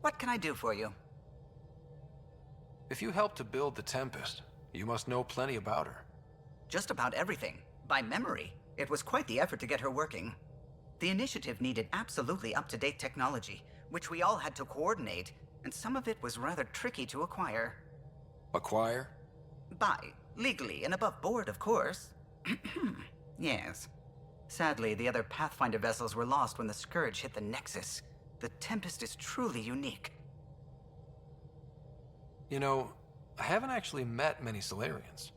What can I do for you? If you helped to build the Tempest, you must know plenty about her. Just about everything. By memory. It was quite the effort to get her working. The initiative needed absolutely up-to-date technology, which we all had to coordinate, and some of it was rather tricky to acquire. Acquire? Buy. Legally and above board, of course. Yes. Sadly, the other Pathfinder vessels were lost when the Scourge hit the Nexus. The Tempest is truly unique. You know, I haven't actually met many Solarians.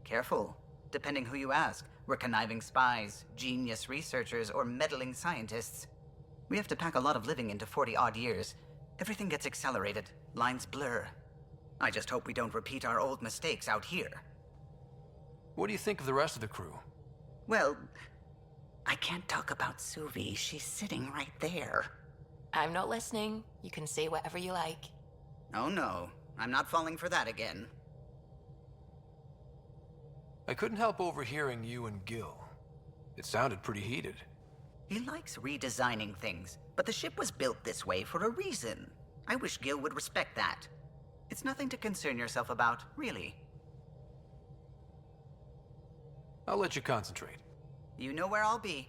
Careful. Depending who you ask, we're conniving spies, genius researchers, or meddling scientists. We have to pack a lot of living into 40-odd years. Everything gets accelerated, lines blur. I just hope we don't repeat our old mistakes out here. What do you think of the rest of the crew? Well, I can't talk about Suvi. She's sitting right there. I'm not listening. You can say whatever you like. Oh no, I'm not falling for that again. I couldn't help overhearing you and Gil. It sounded pretty heated. He likes redesigning things, but the ship was built this way for a reason. I wish Gil would respect that. It's nothing to concern yourself about, really. I'll let you concentrate. You know where I'll be.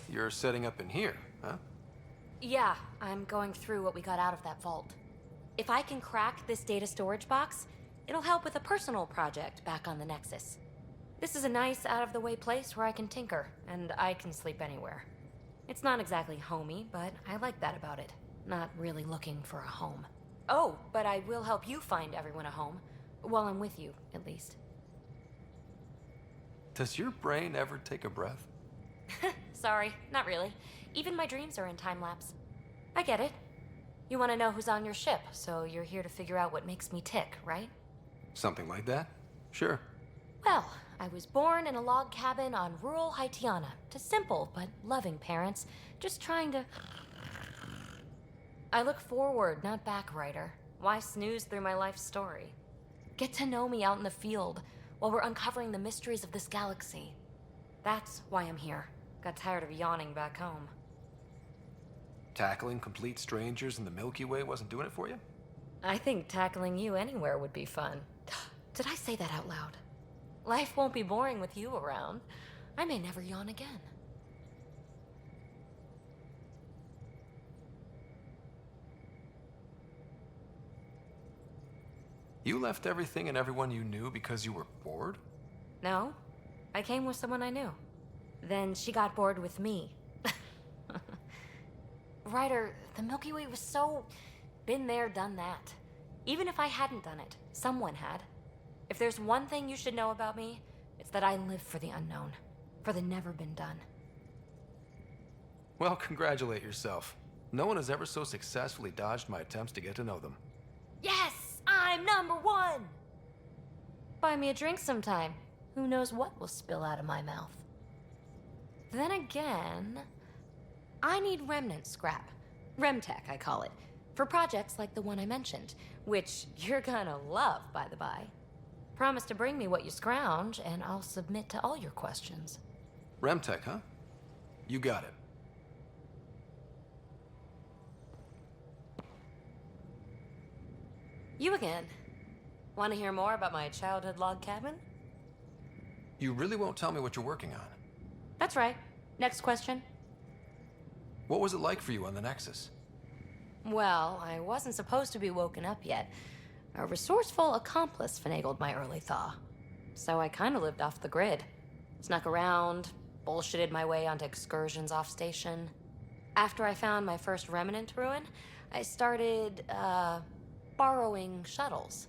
You're setting up in here, huh? Yeah, I'm going through what we got out of that vault. If I can crack this data storage box, it'll help with a personal project back on the Nexus. This is a nice, out-of-the-way place where I can tinker, and I can sleep anywhere. It's not exactly homey, but I like that about it. Not really looking for a home. Oh, but I will help you find everyone a home. While I'm with you, at least. Does your brain ever take a breath? Sorry, not really. Even my dreams are in time-lapse. I get it. You want to know who's on your ship, so you're here to figure out what makes me tick, right? Something like that? Sure. Well, I was born in a log cabin on rural Haitiana to simple but loving parents, just trying to... I look forward, not back, Ryder. Why snooze through my life story? Get to know me out in the field while we're uncovering the mysteries of this galaxy. That's why I'm here. Got tired of yawning back home. Tackling complete strangers in the Milky Way wasn't doing it for you? I think tackling you anywhere would be fun. Did I say that out loud? Life won't be boring with you around. I may never yawn again. You left everything and everyone you knew because you were bored? No, I came with someone I knew. Then she got bored with me. Ryder, the Milky Way was so... been there, done that. Even if I hadn't done it, someone had. If there's one thing you should know about me, it's that I live for the unknown. For the never been done. Well, congratulate yourself. No one has ever so successfully dodged my attempts to get to know them. Yes! I'm #1! Buy me a drink sometime. Who knows what will spill out of my mouth. Then again, I need remnant scrap. Remtech, I call it. For projects like the one I mentioned, which you're gonna love, by the by. Promise to bring me what you scrounge, and I'll submit to all your questions. Remtech, huh? You got it. You again. Want to hear more about my childhood log cabin? You really won't tell me what you're working on? That's right. Next question. What was it like for you on the Nexus? Well, I wasn't supposed to be woken up yet. A resourceful accomplice finagled my early thaw. So I kind of lived off the grid. Snuck around, bullshitted my way onto excursions off station. After I found my first remnant ruin, I started, borrowing shuttles.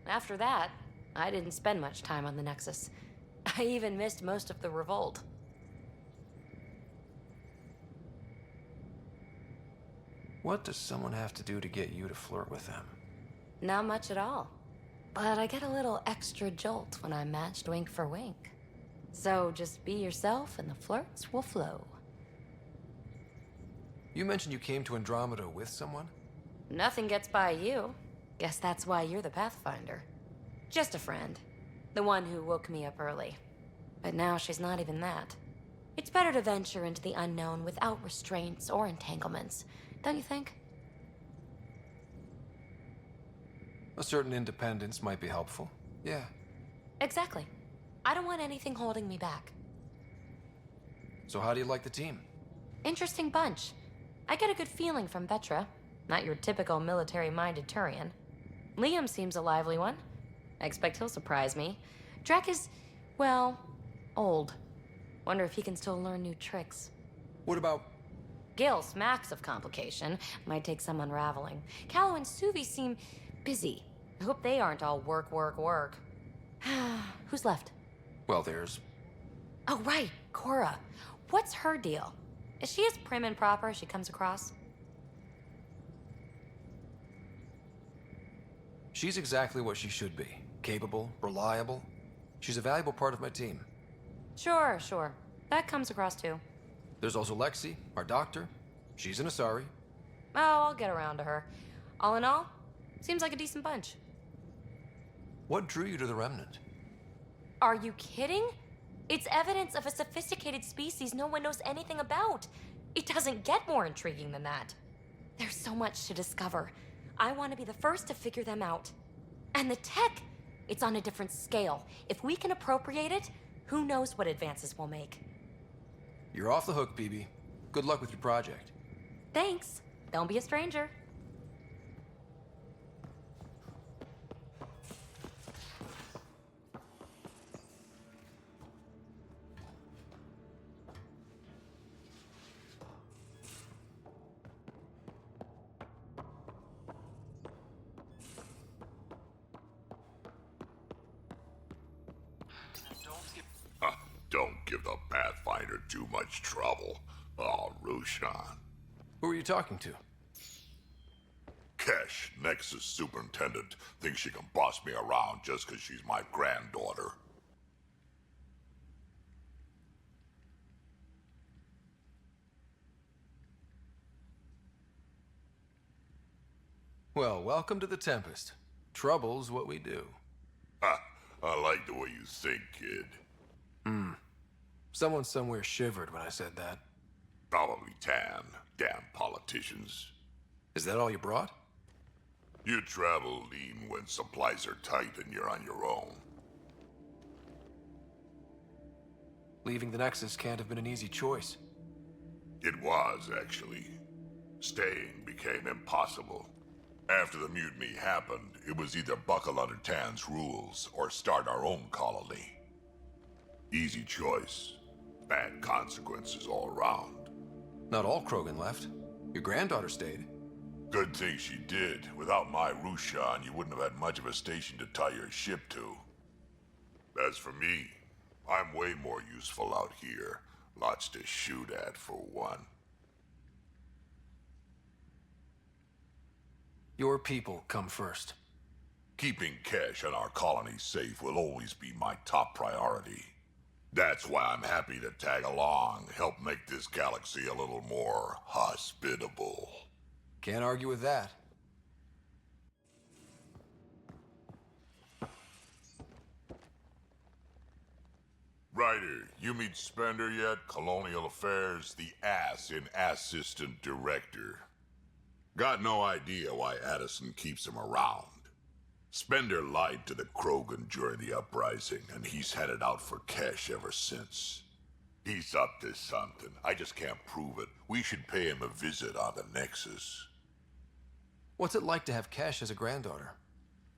After that, I didn't spend much time on the Nexus. I even missed most of the revolt. What does someone have to do to get you to flirt with them? Not much at all. But I get a little extra jolt when I'm matched wink for wink. So just be yourself and the flirts will flow. You mentioned you came to Andromeda with someone? Nothing gets by you. Guess that's why you're the Pathfinder. Just a friend. The one who woke me up early. But now she's not even that. It's better to venture into the unknown without restraints or entanglements, don't you think? A certain independence might be helpful. Yeah. Exactly. I don't want anything holding me back. So how do you like the team? Interesting bunch. I get a good feeling from Vetra. Not your typical military-minded Turian. Liam seems a lively one. I expect he'll surprise me. Drek is, well, old. Wonder if he can still learn new tricks. What about... Gil smacks of complication. Might take some unraveling. Callow and Suvi seem busy. I hope they aren't all work, work, work. Who's left? Well, there's... Oh, right, Cora. What's her deal? Is she as prim and proper as she comes across? She's exactly what she should be. Capable, reliable. She's a valuable part of my team. Sure, sure. That comes across too. There's also Lexi, our doctor. She's an Asari. Oh, I'll get around to her. All in all, seems like a decent bunch. What drew you to the Remnant? Are you kidding? It's evidence of a sophisticated species no one knows anything about. It doesn't get more intriguing than that. There's so much to discover. I want to be the first to figure them out. And the tech, it's on a different scale. If we can appropriate it, who knows what advances we'll make. You're off the hook, BB. Good luck with your project. Thanks. Don't be a stranger. Don't give the Pathfinder too much trouble. Oh, Rushan. Who are you talking to? Kesh, Nexus Superintendent, thinks she can boss me around just because she's my granddaughter. Well, welcome to the Tempest. Trouble's what we do. Ha! I like the way you think, kid. Someone somewhere shivered when I said that. Probably Tan. Damn politicians. Is that all you brought? You travel lean when supplies are tight and you're on your own. Leaving the Nexus can't have been an easy choice. It was, actually. Staying became impossible. After the mutiny happened, it was either buckle under Tan's rules or start our own colony. Easy choice. Bad consequences all around. Not all Krogan left. Your granddaughter stayed. Good thing she did. Without my Rushan, you wouldn't have had much of a station to tie your ship to. As for me, I'm way more useful out here. Lots to shoot at, for one. Your people come first. Keeping Kesh and our colony safe will always be my top priority. That's why I'm happy to tag along, help make this galaxy a little more hospitable. Can't argue with that. Ryder, you meet Spender yet? Colonial Affairs, the ass in Assistant Director. Got no idea why Addison keeps him around. Spender lied to the Krogan during the uprising, and he's headed out for Kesh ever since. He's up to something. I just can't prove it. We should pay him a visit on the Nexus. What's it like to have Kesh as a granddaughter?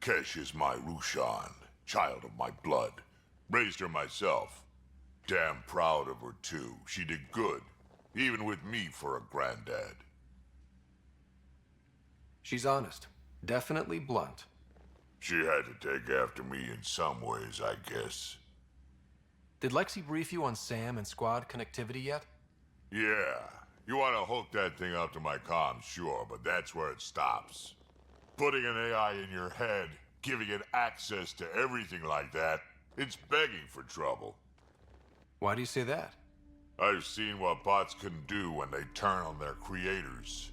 Kesh is my Rushan, child of my blood. Raised her myself. Damn proud of her, too. She did good, even with me for a granddad. She's honest. Definitely blunt. She had to take after me in some ways, I guess. Did Lexi brief you on SAM and squad connectivity yet? Yeah. You want to hook that thing up to my comms, sure, but that's where it stops. Putting an AI in your head, giving it access to everything like that, it's begging for trouble. Why do you say that? I've seen what bots can do when they turn on their creators.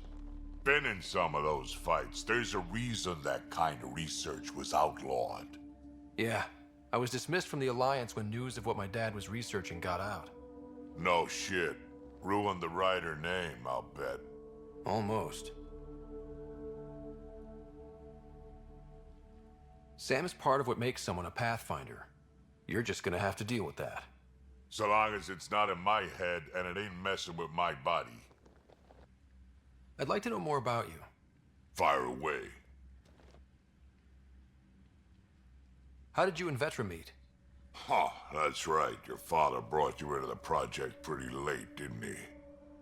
Been in some of those fights. There's a reason that kind of research was outlawed. Yeah, I was dismissed from the Alliance when news of what my dad was researching got out. No shit. Ruined the writer name, I'll bet. Almost. Sam is part of what makes someone a Pathfinder. You're just gonna have to deal with that. So long as it's not in my head and it ain't messing with my body. I'd like to know more about you. Fire away. How did you and Vetra meet? Huh, that's right. Your father brought you into the project pretty late, didn't he?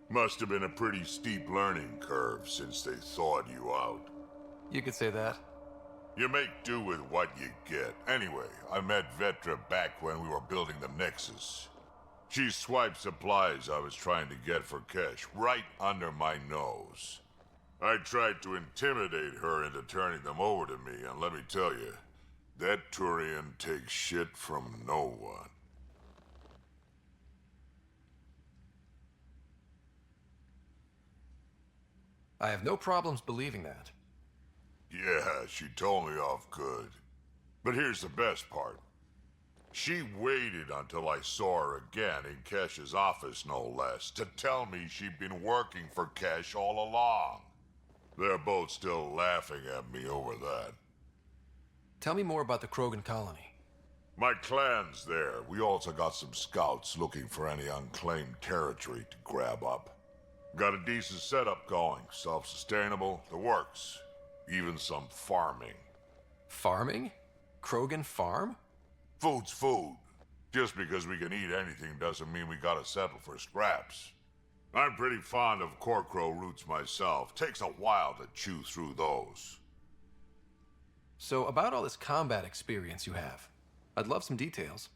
Must have been a pretty steep learning curve since they thawed you out. You could say that. You make do with what you get. Anyway, I met Vetra back when we were building the Nexus. She swiped supplies I was trying to get for Kesh right under my nose. I tried to intimidate her into turning them over to me, and let me tell you, that Turian takes shit from no one. I have no problems believing that. Yeah, she told me off good. But here's the best part. She waited until I saw her again in Kesh's office, no less, to tell me she'd been working for Kesh all along. They're both still laughing at me over that. Tell me more about the Krogan colony. My clan's there. We also got some scouts looking for any unclaimed territory to grab up. Got a decent setup going, self-sustainable, the works. Even some farming. Farming? Krogan farm? Food's food. Just because we can eat anything doesn't mean we gotta settle for scraps. I'm pretty fond of Corcrow roots myself. Takes a while to chew through those. So, about all this combat experience you have, I'd love some details.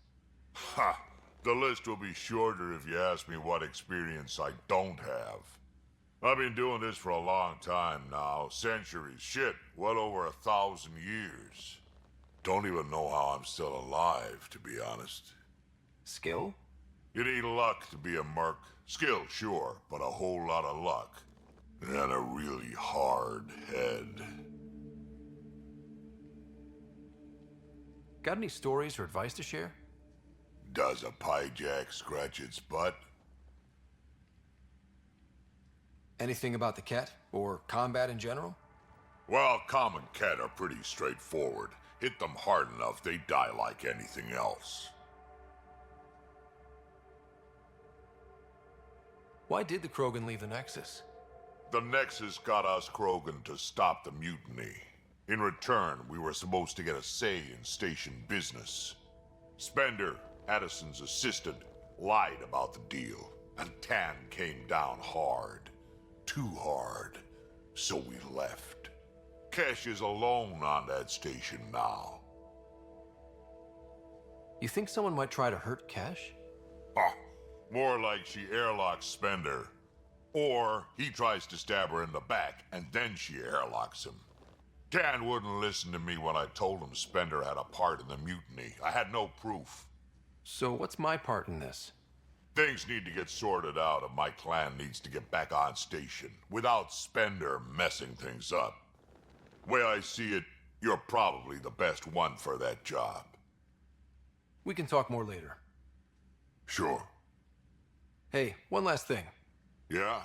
Ha! The list will be shorter if you ask me what experience I don't have. I've been doing this for a long time now. Centuries. Shit, well over 1,000 years. Don't even know how I'm still alive, to be honest. Skill? You need luck to be a merc. Skill, sure, but a whole lot of luck. And a really hard head. Got any stories or advice to share? Does a piejack scratch its butt? Anything about the Ket? Or combat in general? Well, common cat are pretty straightforward. Hit them hard enough, they die like anything else. Why did the Krogan leave the Nexus? The Nexus got us Krogan to stop the mutiny. In return, we were supposed to get a say in station business. Spender, Addison's assistant, lied about the deal, and Tan came down hard. Too hard. So we left. Kesh is alone on that station now. You think someone might try to hurt Kesh? Ah, more like she airlocks Spender. Or he tries to stab her in the back, and then she airlocks him. Dan wouldn't listen to me when I told him Spender had a part in the mutiny. I had no proof. So what's my part in this? Things need to get sorted out, and my clan needs to get back on station, without Spender messing things up. Way I see it, you're probably the best one for that job. We can talk more later. Sure. Hey, one last thing. Yeah?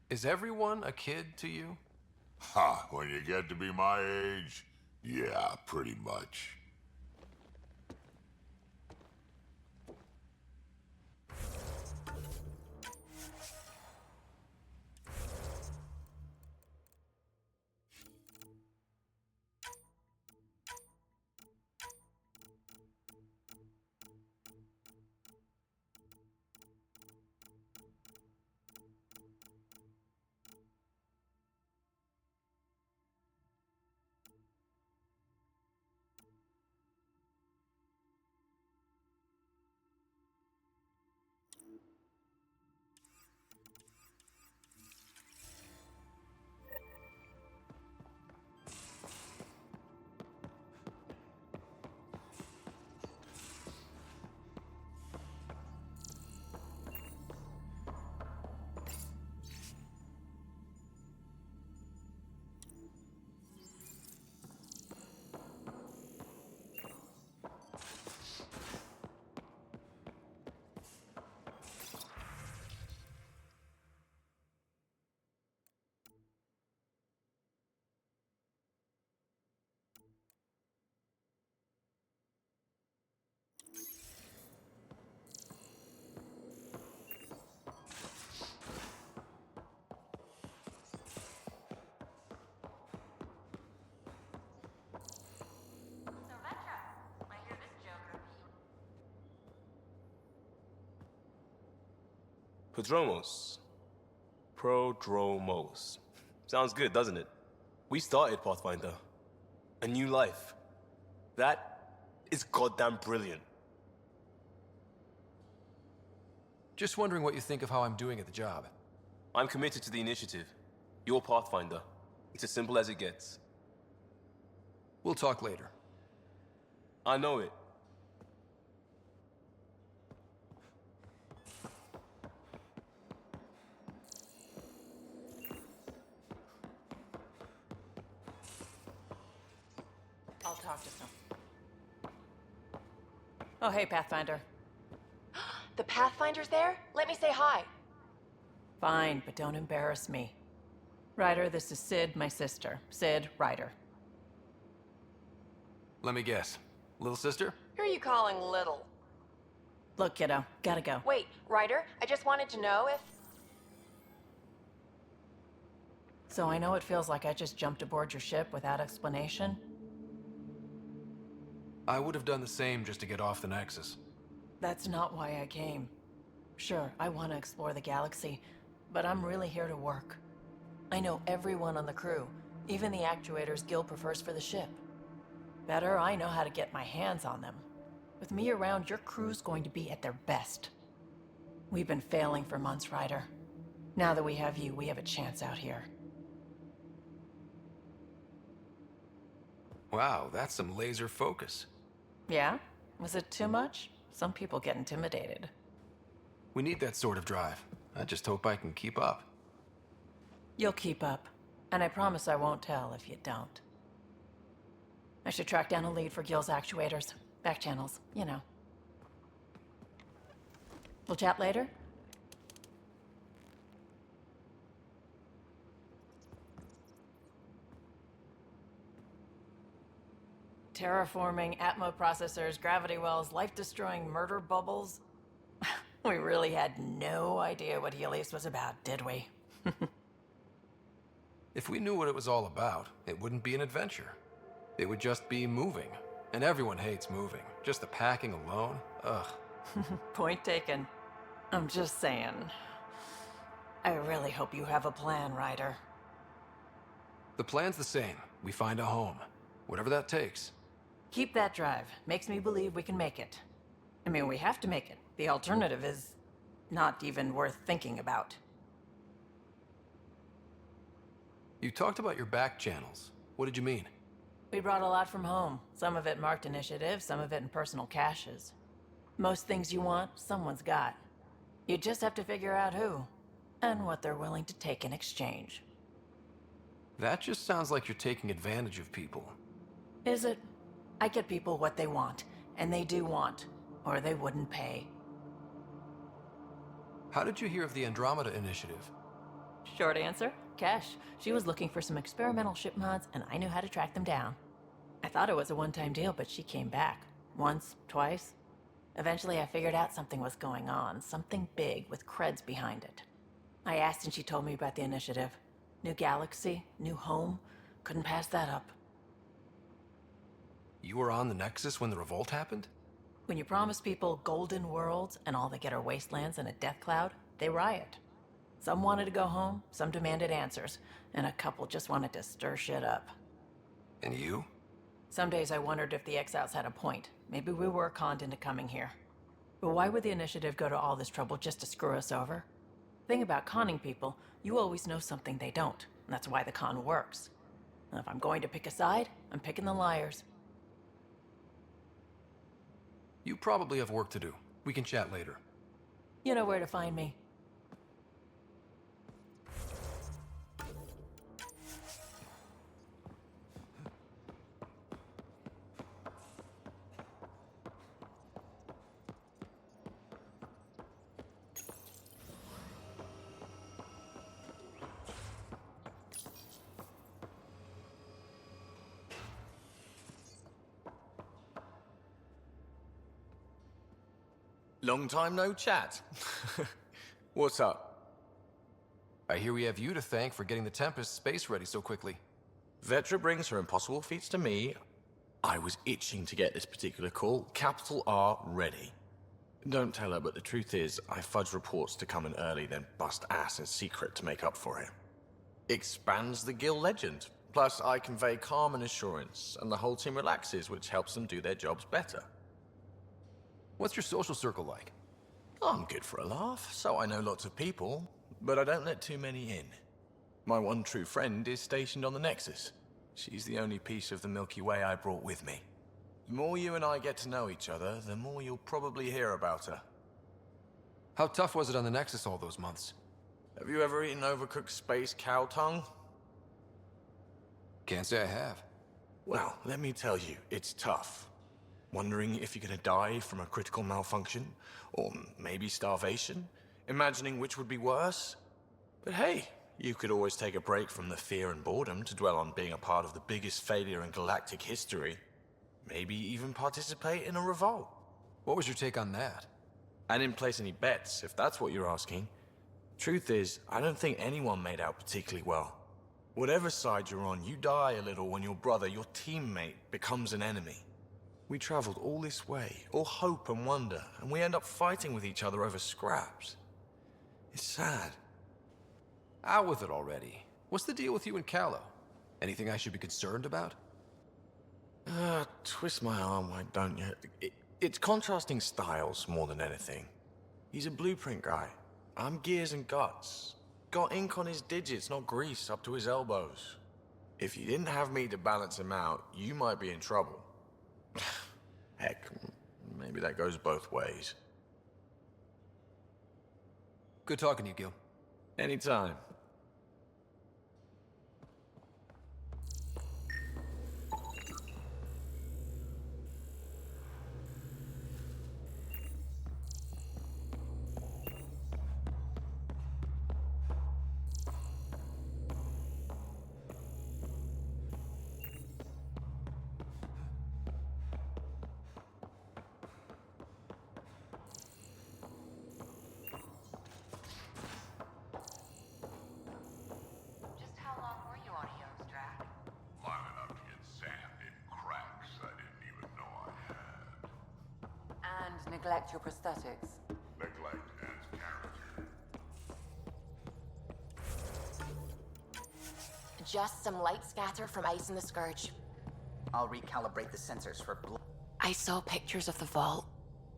Is everyone a kid to you? Ha, when you get to be my age, yeah, pretty much. Prodromos. Prodromos. Sounds good, doesn't it? We started Pathfinder. A new life. That is goddamn brilliant. Just wondering what you think of how I'm doing at the job. I'm committed to the initiative. You're Pathfinder. It's as simple as it gets. We'll talk later. I know it. I'll talk to some. Oh, hey, Pathfinder. The Pathfinder's there? Let me say hi. Fine, but don't embarrass me. Ryder, this is Sid, my sister. Sid, Ryder. Let me guess. Little sister? Who are you calling little? Look, kiddo, gotta go. Wait, Ryder, I just wanted to know if... So I know it feels like I just jumped aboard your ship without explanation. I would have done the same just to get off the Nexus. That's not why I came. Sure, I want to explore the galaxy, but I'm really here to work. I know everyone on the crew, even the actuators Gil prefers for the ship. Better, I know how to get my hands on them. With me around, your crew's going to be at their best. We've been failing for months, Ryder. Now that we have you, we have a chance out here. Wow, that's some laser focus. Yeah? Was it too much? Some people get intimidated. We need that sort of drive. I just hope I can keep up. You'll keep up, and I promise I won't tell if you don't. I should track down a lead for Gil's actuators. Back channels, you know. We'll chat later? Terraforming, Atmo processors, gravity wells, life-destroying murder bubbles. We really had no idea what Helios was about, did we? If we knew what it was all about, it wouldn't be an adventure. It would just be moving. And everyone hates moving. Just the packing alone, ugh. Point taken. I'm just saying. I really hope you have a plan, Ryder. The plan's the same. We find a home. Whatever that takes. Keep that drive. Makes me believe we can make it. I mean, we have to make it. The alternative is not even worth thinking about. You talked about your back channels. What did you mean? We brought a lot from home. Some of it marked initiative, some of it in personal caches. Most things you want, someone's got. You just have to figure out who, and what they're willing to take in exchange. That just sounds like you're taking advantage of people. Is it? I get people what they want, and they do want, or they wouldn't pay. How did you hear of the Andromeda initiative? Short answer, Cash. She was looking for some experimental ship mods, and I knew how to track them down. I thought it was a one-time deal, but she came back. Once, twice. Eventually I figured out something was going on, something big with creds behind it. I asked and she told me about the initiative. New galaxy, new home. Couldn't pass that up. You were on the Nexus when the revolt happened? When you promise people golden worlds and all they get are wastelands and a death cloud, they riot. Some wanted to go home, some demanded answers, and a couple just wanted to stir shit up. And you? Some days I wondered if the exiles had a point. Maybe we were conned into coming here. But why would the initiative go to all this trouble just to screw us over? Thing about conning people, you always know something they don't, and that's why the con works. And if I'm going to pick a side, I'm picking the liars. You probably have work to do. We can chat later. You know where to find me. Long time no chat. What's up? I hear we have you to thank for getting the Tempest space ready so quickly. Vetra brings her impossible feats to me. I was itching to get this particular call. Capital R ready. Don't tell her, but the truth is, I fudge reports to come in early, then bust ass in secret to make up for it. Expands the guild legend. Plus, I convey calm and assurance, and the whole team relaxes, which helps them do their jobs better. What's your social circle like? I'm good for a laugh, so I know lots of people, but I don't let too many in. My one true friend is stationed on the Nexus. She's the only piece of the Milky Way I brought with me. The more you and I get to know each other, the more you'll probably hear about her. How tough was it on the Nexus all those months? Have you ever eaten overcooked space cow tongue? Can't say I have. Well, let me tell you, it's tough. Wondering if you're gonna die from a critical malfunction, or maybe starvation? Imagining which would be worse? But hey, you could always take a break from the fear and boredom to dwell on being a part of the biggest failure in galactic history. Maybe even participate in a revolt. What was your take on that? I didn't place any bets, if that's what you're asking. Truth is, I don't think anyone made out particularly well. Whatever side you're on, you die a little when your brother, your teammate, becomes an enemy. We traveled all this way, all hope and wonder, and we end up fighting with each other over scraps. It's sad. Out with it already. What's the deal with you and Callow? Anything I should be concerned about? Twist my arm, why don't you? It's contrasting styles more than anything. He's a blueprint guy. I'm gears and guts. Got ink on his digits, not grease up to his elbows. If you didn't have me to balance him out, you might be in trouble. Heck, maybe that goes both ways. Good talking to you, Gil. Anytime. Just how long were you on Eos, Drac? Long enough to get sand in cracks I didn't even know I had. And neglect your prosthetics. Neglect adds character. Just some light scatter from ice in the Scourge. I'll recalibrate the sensors for I saw pictures of the vault.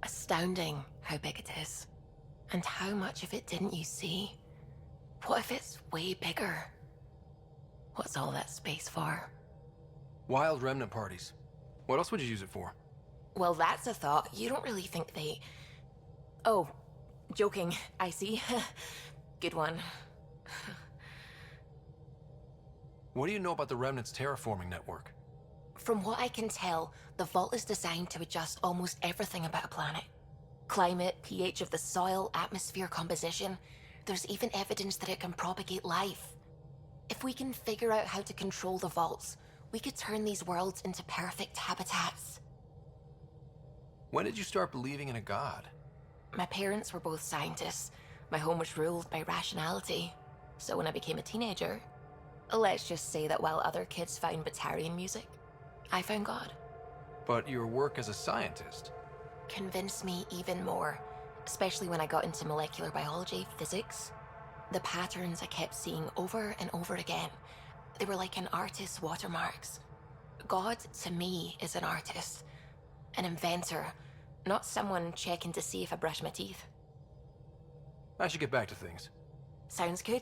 Astounding how big it is. And how much of it didn't you see? What if it's way bigger? What's all that space for? Wild remnant parties. What else would you use it for? Well, that's a thought. You don't really think they... Oh, joking. I see. Good one. What do you know about the remnant's terraforming network? From what I can tell, the vault is designed to adjust almost everything about a planet. Climate, pH of the soil, atmosphere composition. There's even evidence that it can propagate life. If we can figure out how to control the vaults, we could turn these worlds into perfect habitats. When did you start believing in a god? My parents were both scientists. My home was ruled by rationality. So when I became a teenager, let's just say that while other kids found Batarian music, I found God. But your work as a scientist? Convinced me even more, especially when I got into molecular biology, physics. The patterns I kept seeing over and over again, they were like an artist's watermarks. God, to me, is an artist, an inventor, not someone checking to see if I brush my teeth. I should get back to things. Sounds good.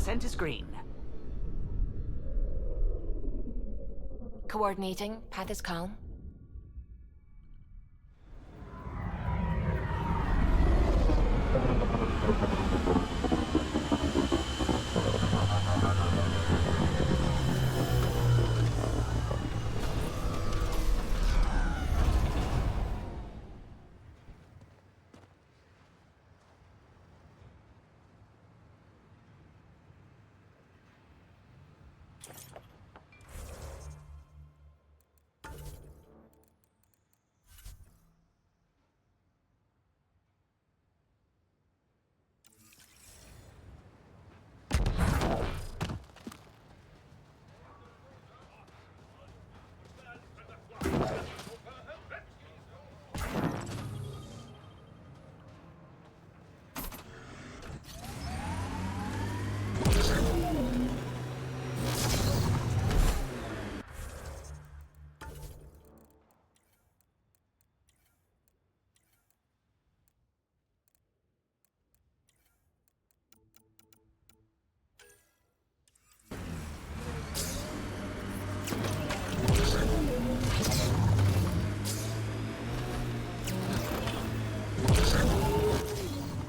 Descent is green. Coordinating. Path is calm.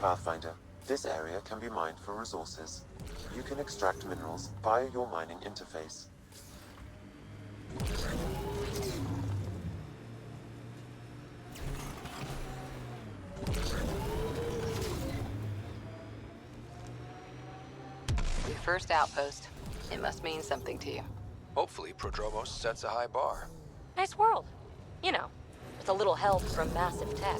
Pathfinder, this area can be mined for resources. You can extract minerals via your mining interface. Your first outpost. It must mean something to you. Hopefully, Prodromos sets a high bar. Nice world. You know, with a little help from massive tech.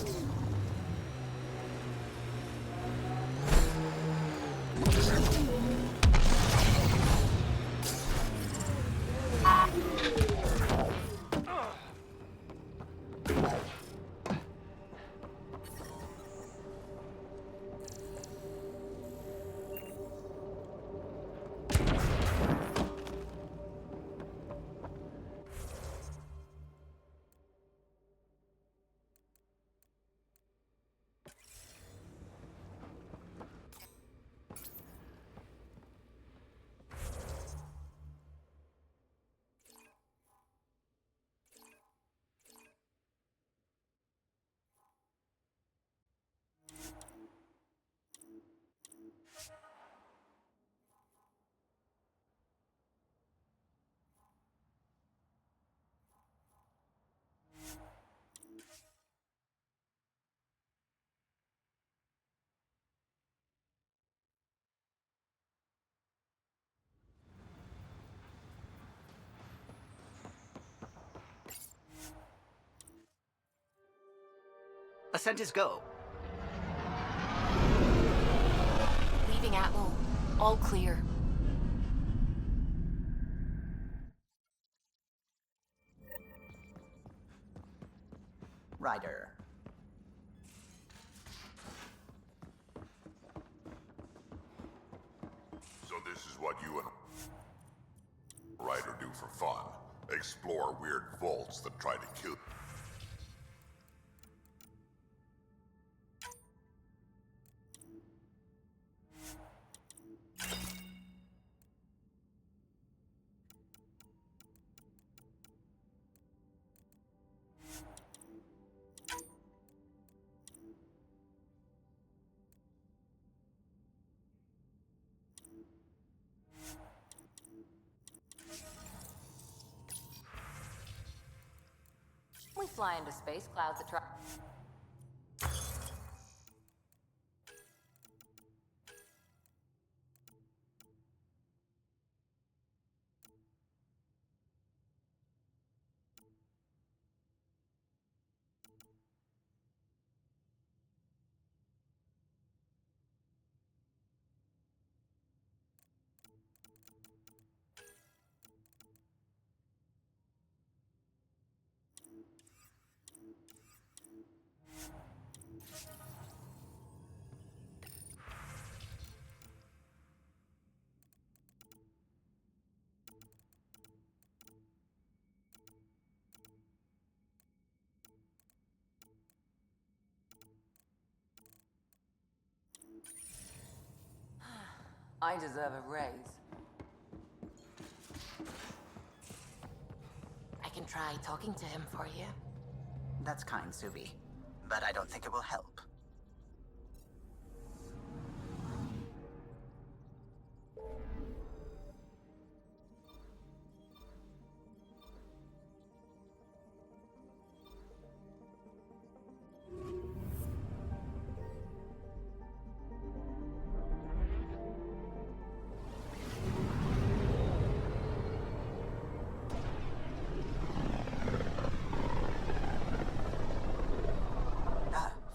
Ascent is go. Leaving Atmo. All clear. Ryder. So this is what you and Ryder do for fun. Explore weird vaults that try to kill. We fly into space clouds that try. I deserve a raise. I can try talking to him for you. That's kind, Subi. But I don't think it will help.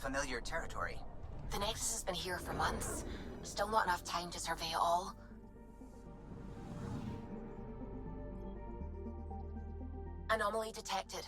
Familiar territory. The Nexus has been here for months. Still not enough time to survey it all. Anomaly detected.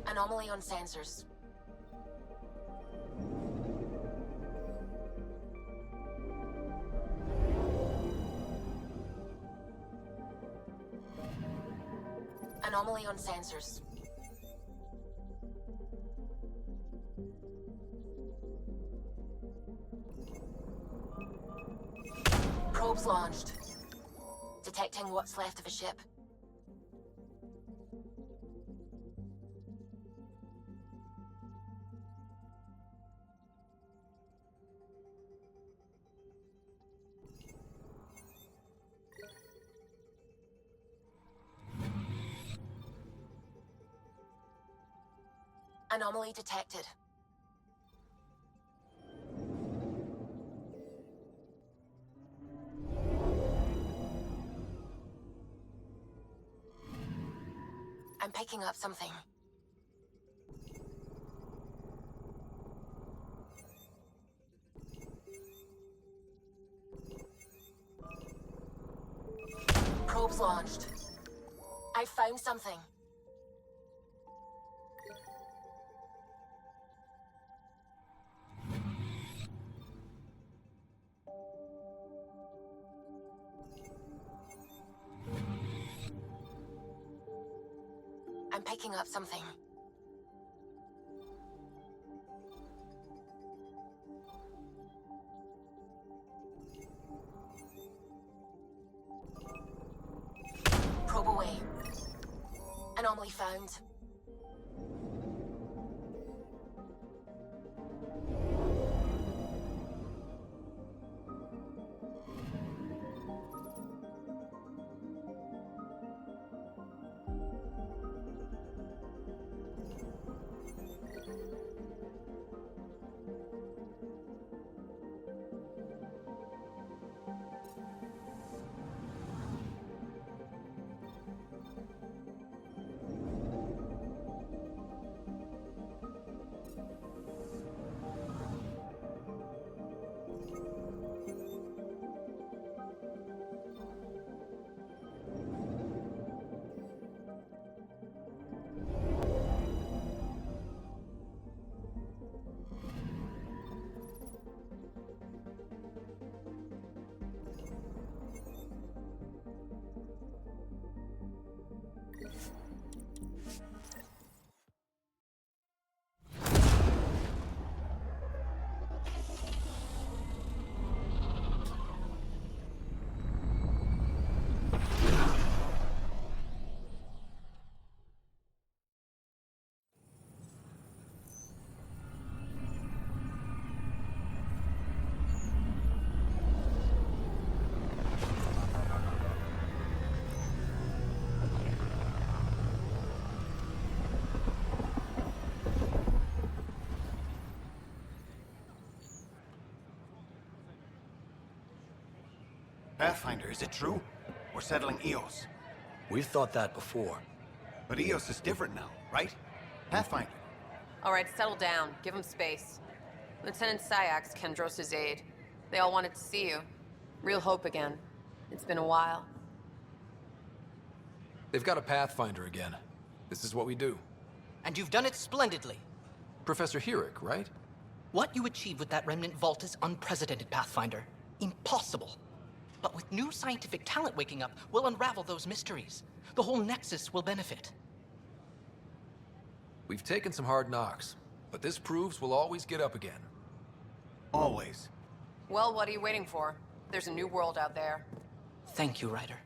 Anomaly on sensors. Anomaly on sensors. Probes launched. Detecting what's left of a ship. Anomaly detected. I'm picking up something. Probes launched. I found something. I'm picking up something. Probe away. Anomaly found. Pathfinder, is it true? We're settling Eos. We've thought that before. But Eos is different now, right? Pathfinder. All right, settle down. Give him space. Lieutenant Syax, Kendros' aide. They all wanted to see you. Real hope again. It's been a while. They've got a Pathfinder again. This is what we do. And you've done it splendidly. Professor Herrick, right? What you achieved with that remnant vault is unprecedented, Pathfinder. Impossible. But with new scientific talent waking up, we'll unravel those mysteries. The whole Nexus will benefit. We've taken some hard knocks, but this proves we'll always get up again. Always. Well, what are you waiting for? There's a new world out there. Thank you, Ryder.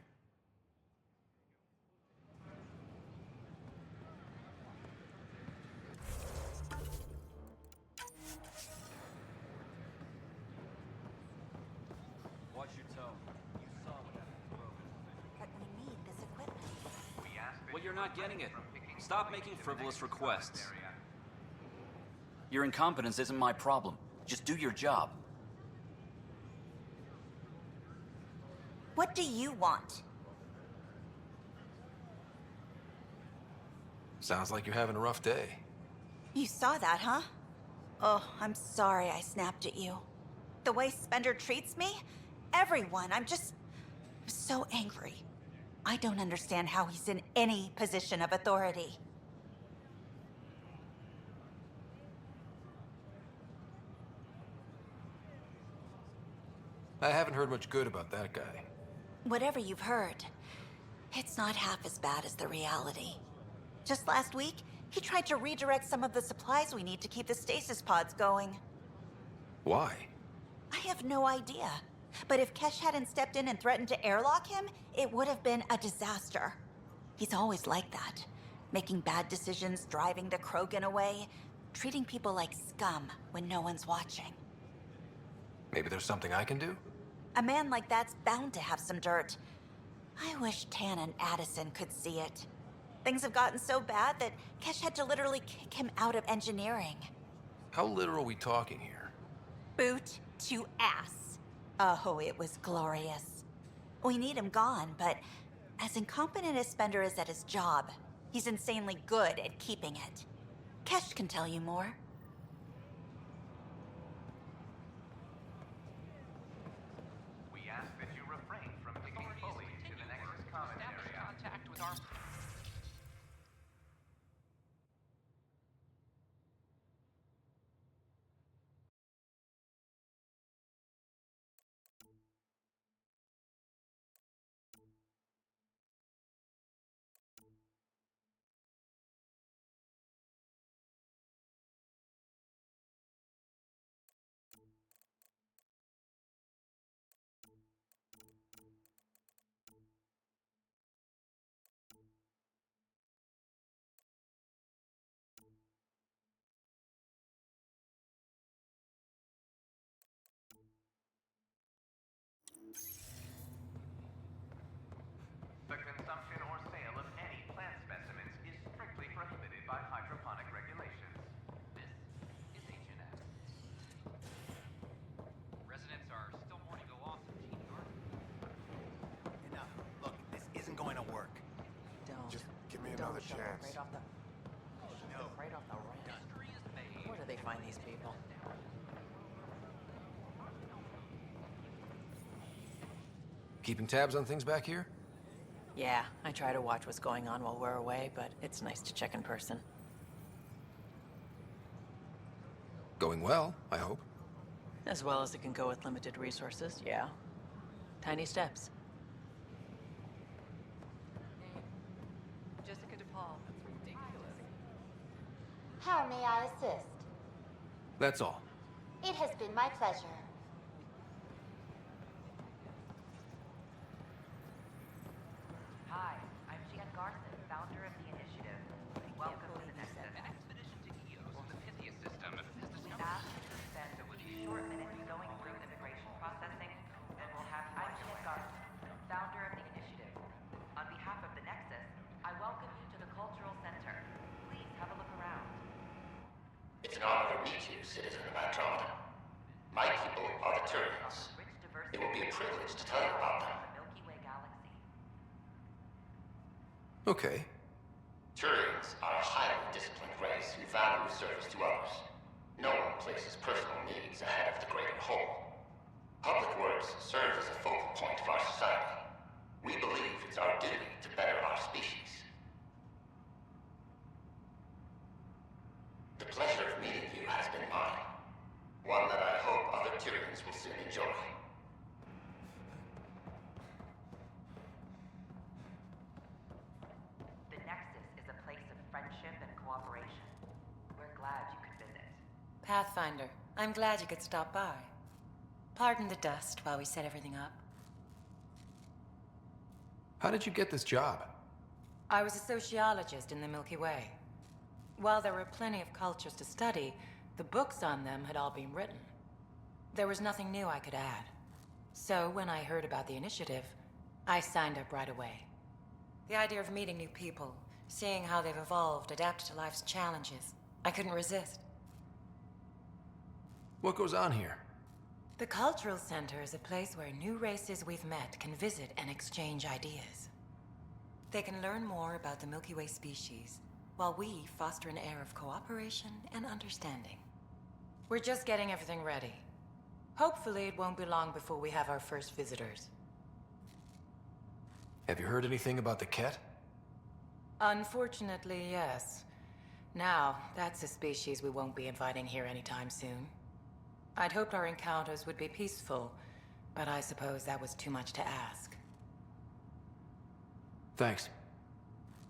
Watch your tone. You saw what happened to Roman. But we need this equipment. Well, you're not getting it. Stop making frivolous requests. Your incompetence isn't my problem. Just do your job. What do you want? Sounds like you're having a rough day. You saw that, huh? Oh, I'm sorry I snapped at you. The way Spender treats me? Everyone, I'm so angry. I don't understand how he's in any position of authority. I haven't heard much good about that guy. Whatever you've heard, it's not half as bad as the reality. Just last week, he tried to redirect some of the supplies we need to keep the stasis pods going. Why? I have no idea. But if Kesh hadn't stepped in and threatened to airlock him, it would have been a disaster. He's always like that. Making bad decisions, driving the Krogan away, treating people like scum when no one's watching. Maybe there's something I can do? A man like that's bound to have some dirt. I wish Tan and Addison could see it. Things have gotten so bad that Kesh had to literally kick him out of engineering. How literal are we talking here? Boot to ass. Oh, it was glorious. We need him gone, but as incompetent as Spender is at his job, he's insanely good at keeping it. Kesh can tell you more. We ask that you refrain from picking foliage in the Nexus common area. Contact with our... The consumption or sale of any plant specimens is strictly prohibited by hydroponic regulations. This is H&M. Residents are still mourning the loss of Gene York. Enough. Look, this isn't going to work. Just give me another shove it chance. right off the... No. Right off the ramp. Where do they find these people? Keeping tabs on things back here? Yeah, I try to watch what's going on while we're away, but it's nice to check in person. Going well, I hope. As well as it can go with limited resources, yeah. Tiny steps. Jessica DePaul. That's ridiculous. How may I assist? That's all. It has been my pleasure. Hi, I'm Jan Garson, founder of the initiative. Welcome to the Nexus. An expedition to Eos, the Pythia system, has We've discovered... asked you to spend a few short minutes going through immigration processing, and we'll have you. I'm Jan Garson, founder of the initiative. On behalf of the Nexus, I welcome you to the Cultural Center. Please have a look around. It's an honor to meet you, citizen of Andromeda. My people are the Turians. It will be a privilege to tell you about them. The Milky Way galaxy. Okay. Turians are a highly disciplined race who value service to others. No one places personal needs ahead of the greater whole. Public works serve as a focal point of our society. We believe it's our duty to better our species. The pleasure of meeting you has been mine. One that I hope other Turians will soon enjoy. The Nexus is a place of friendship and cooperation. We're glad you could visit. Pathfinder, I'm glad you could stop by. Pardon the dust while we set everything up. How did you get this job? I was a sociologist in the Milky Way. While there were plenty of cultures to study, the books on them had all been written. There was nothing new I could add. So when I heard about the initiative, I signed up right away. The idea of meeting new people, seeing how they've evolved, adapted to life's challenges, I couldn't resist. What goes on here? The Cultural Center is a place where new races we've met can visit and exchange ideas. They can learn more about the Milky Way species, while we foster an air of cooperation and understanding. We're just getting everything ready. Hopefully it won't be long before we have our first visitors. Have you heard anything about the Ket? Unfortunately, yes. Now, that's a species we won't be inviting here anytime soon. I'd hoped our encounters would be peaceful, but I suppose that was too much to ask. Thanks.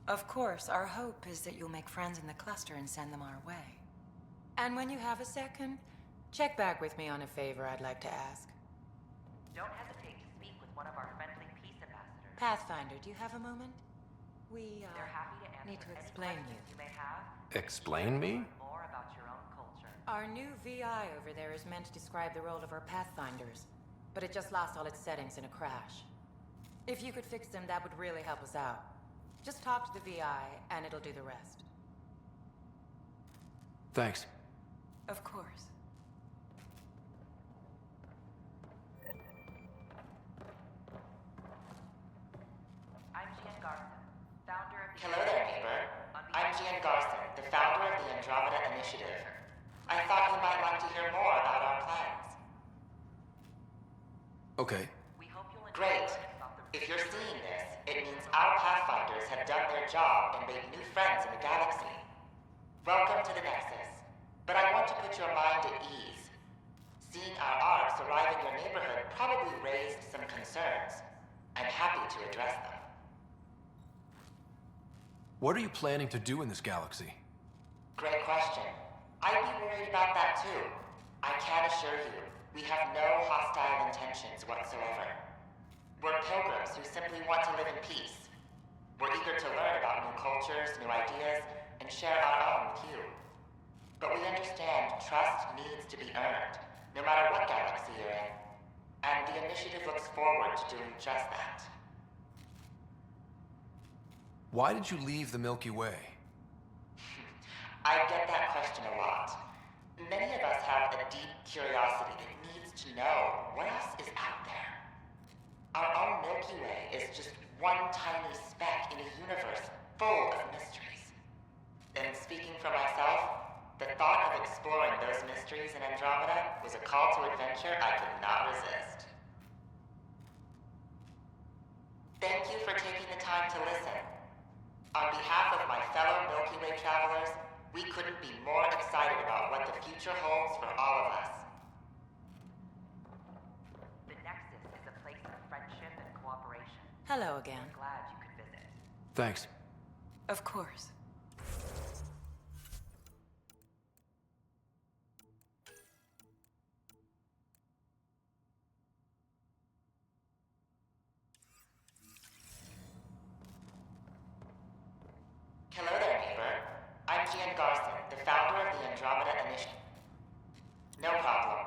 Of course, our hope is that you'll make friends in the cluster and send them our way. And when you have a second, check back with me on a favor I'd like to ask. Don't hesitate to speak with one of our friendly peace ambassadors. Pathfinder, do you have a moment? They're happy to answer need to any explain questions you may have. Explain me? More about your own culture. Our new VI over there is meant to describe the role of our Pathfinders, but it just lost all its settings in a crash. If you could fix them, that would really help us out. Just talk to the VI, and it'll do the rest. Thanks. Of course. I'm Gian Garson, founder of the... Hello there, neighbor. I'm Gian Garson, the founder of the Andromeda Initiative. I thought you might like to hear more about our plans. Okay. Great. If you're seeing this, it means our Pathfinders have done their job and made new friends in the galaxy. Welcome to the Nexus. But I want to put your mind at ease. Seeing our arcs arrive in your neighborhood probably raised some concerns. I'm happy to address them. What are you planning to do in this galaxy? Great question. I'd be worried about that too. I can assure you, we have no hostile intentions whatsoever. We're pilgrims who simply want to live in peace. We're eager to learn about new cultures, new ideas, and share our own with you. But we understand trust needs to be earned, no matter what galaxy you're in. And the initiative looks forward to doing just that. Why did you leave the Milky Way? I get that question a lot. Many of us have a deep curiosity that needs to know what else is out there. Our own Milky Way is just one tiny speck in a universe full of mysteries. And speaking for myself, the thought of exploring those mysteries in Andromeda was a call to adventure I could not resist. Thank you for taking the time to listen. On behalf of my fellow Milky Way travelers, we couldn't be more excited about what the future holds for all of us. The Nexus is a place of friendship and cooperation. Hello again. We're glad you could visit. Thanks. Of course. Hello there, neighbor. I'm Gian Garson, the founder of the Andromeda Initiative. No problem.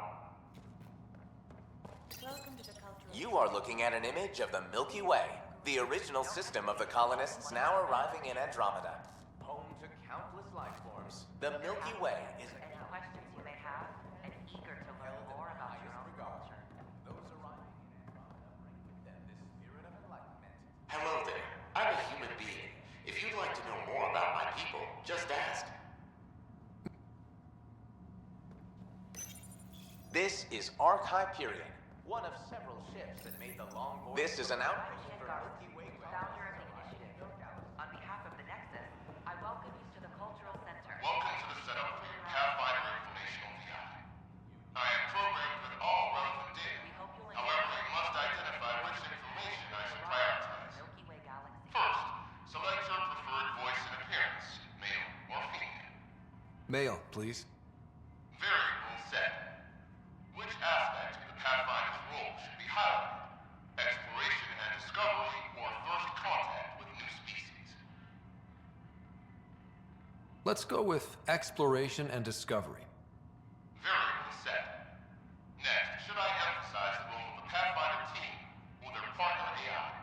Welcome to the Cultural... You are looking at an image of the Milky Way, the original system of the colonists now arriving in Andromeda. Home to countless life forms. The Milky Way is... Any questions you may have, and eager to learn more about your own culture. Those arriving in Andromeda bring with them this spirit of enlightenment. Hello there. I'm a human being. This is Arc Hyperion, one of several ships that made the long voyage. This is an outpost for Milky Way. Founder of the initiative. On behalf of the Nexus, I welcome you to the Cultural Center. Welcome to the setup for your Pathfinder informational VI. I am programmed with all relevant data. However, you must identify which information I should prioritize. First, select your preferred voice and appearance, male or female. Male, please. Variable set. Which aspect of the Pathfinder's role should be highlighted? Exploration and discovery, or first contact with new species? Let's go with exploration and discovery. Variable set. Next, should I emphasize the role of the Pathfinder team or their partner AI?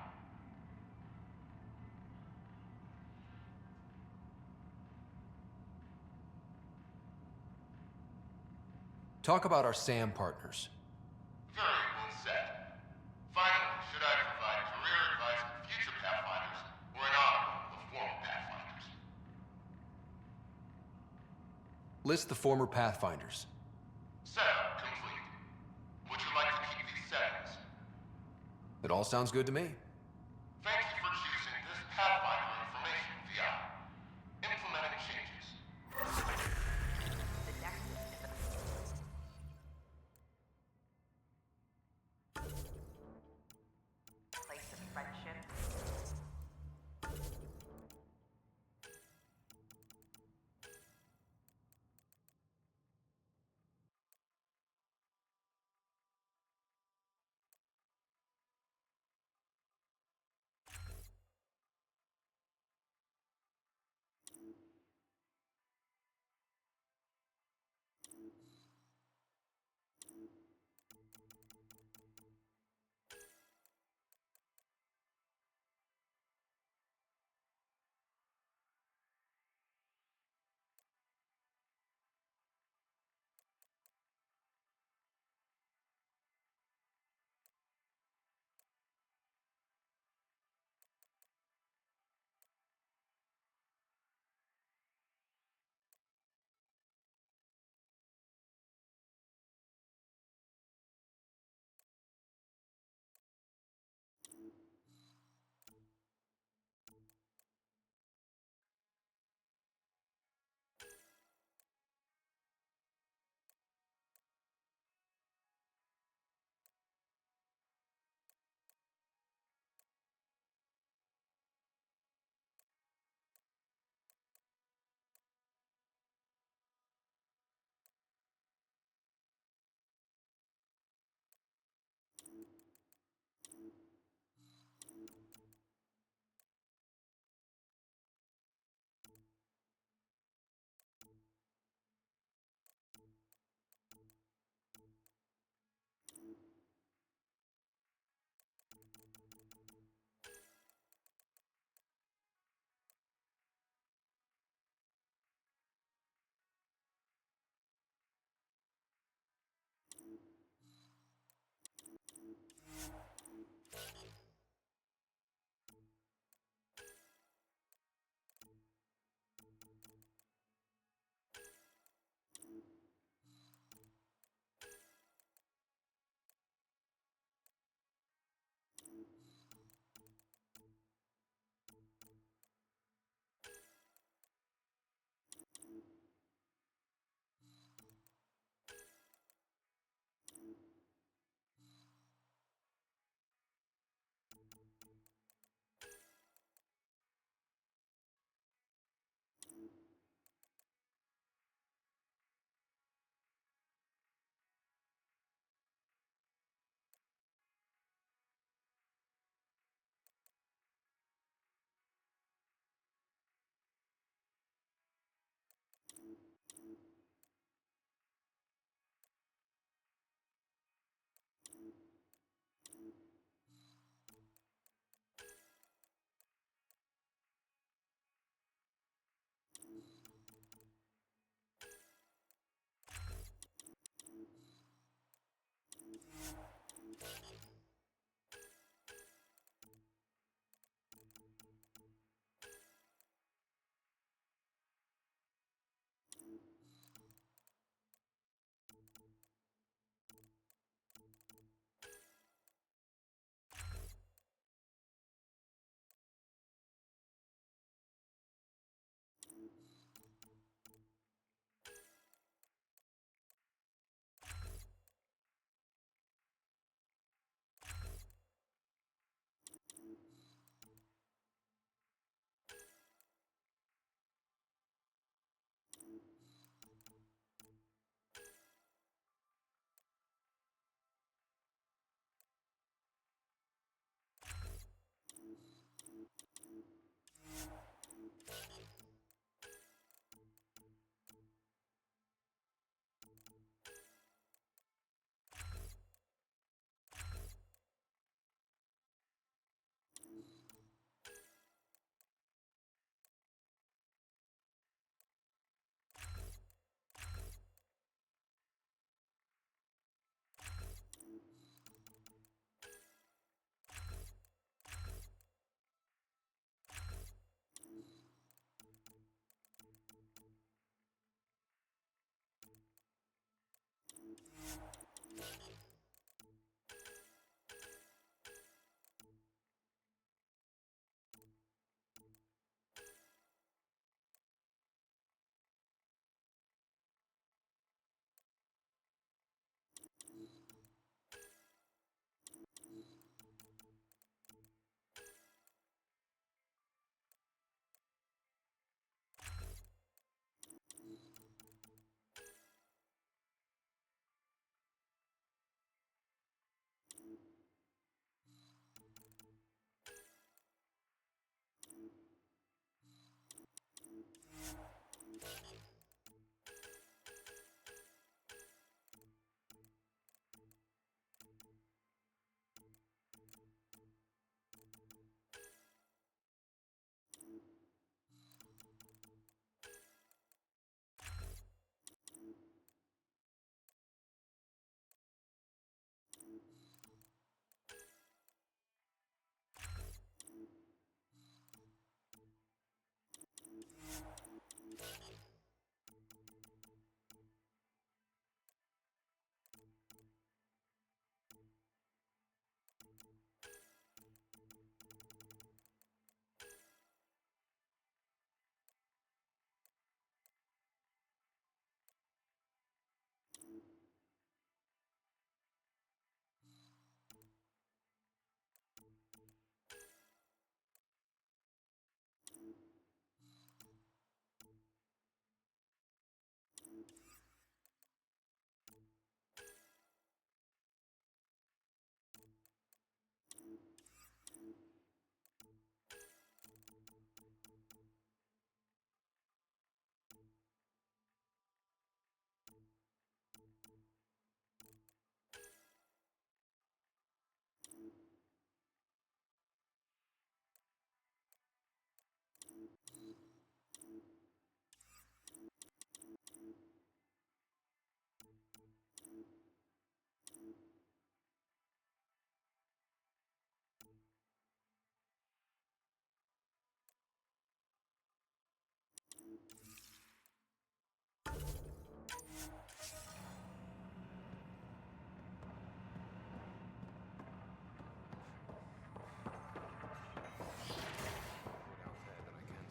Talk about our SAM partners. Variable set. Finally, should I provide career advice for future Pathfinders or an honor of the former Pathfinders? List the former Pathfinders. Setup complete. Would you like to keep these settings? It all sounds good to me. Thank you for choosing this Pathfinder information VI. Implementing changes. The Nexus is a place of friendship,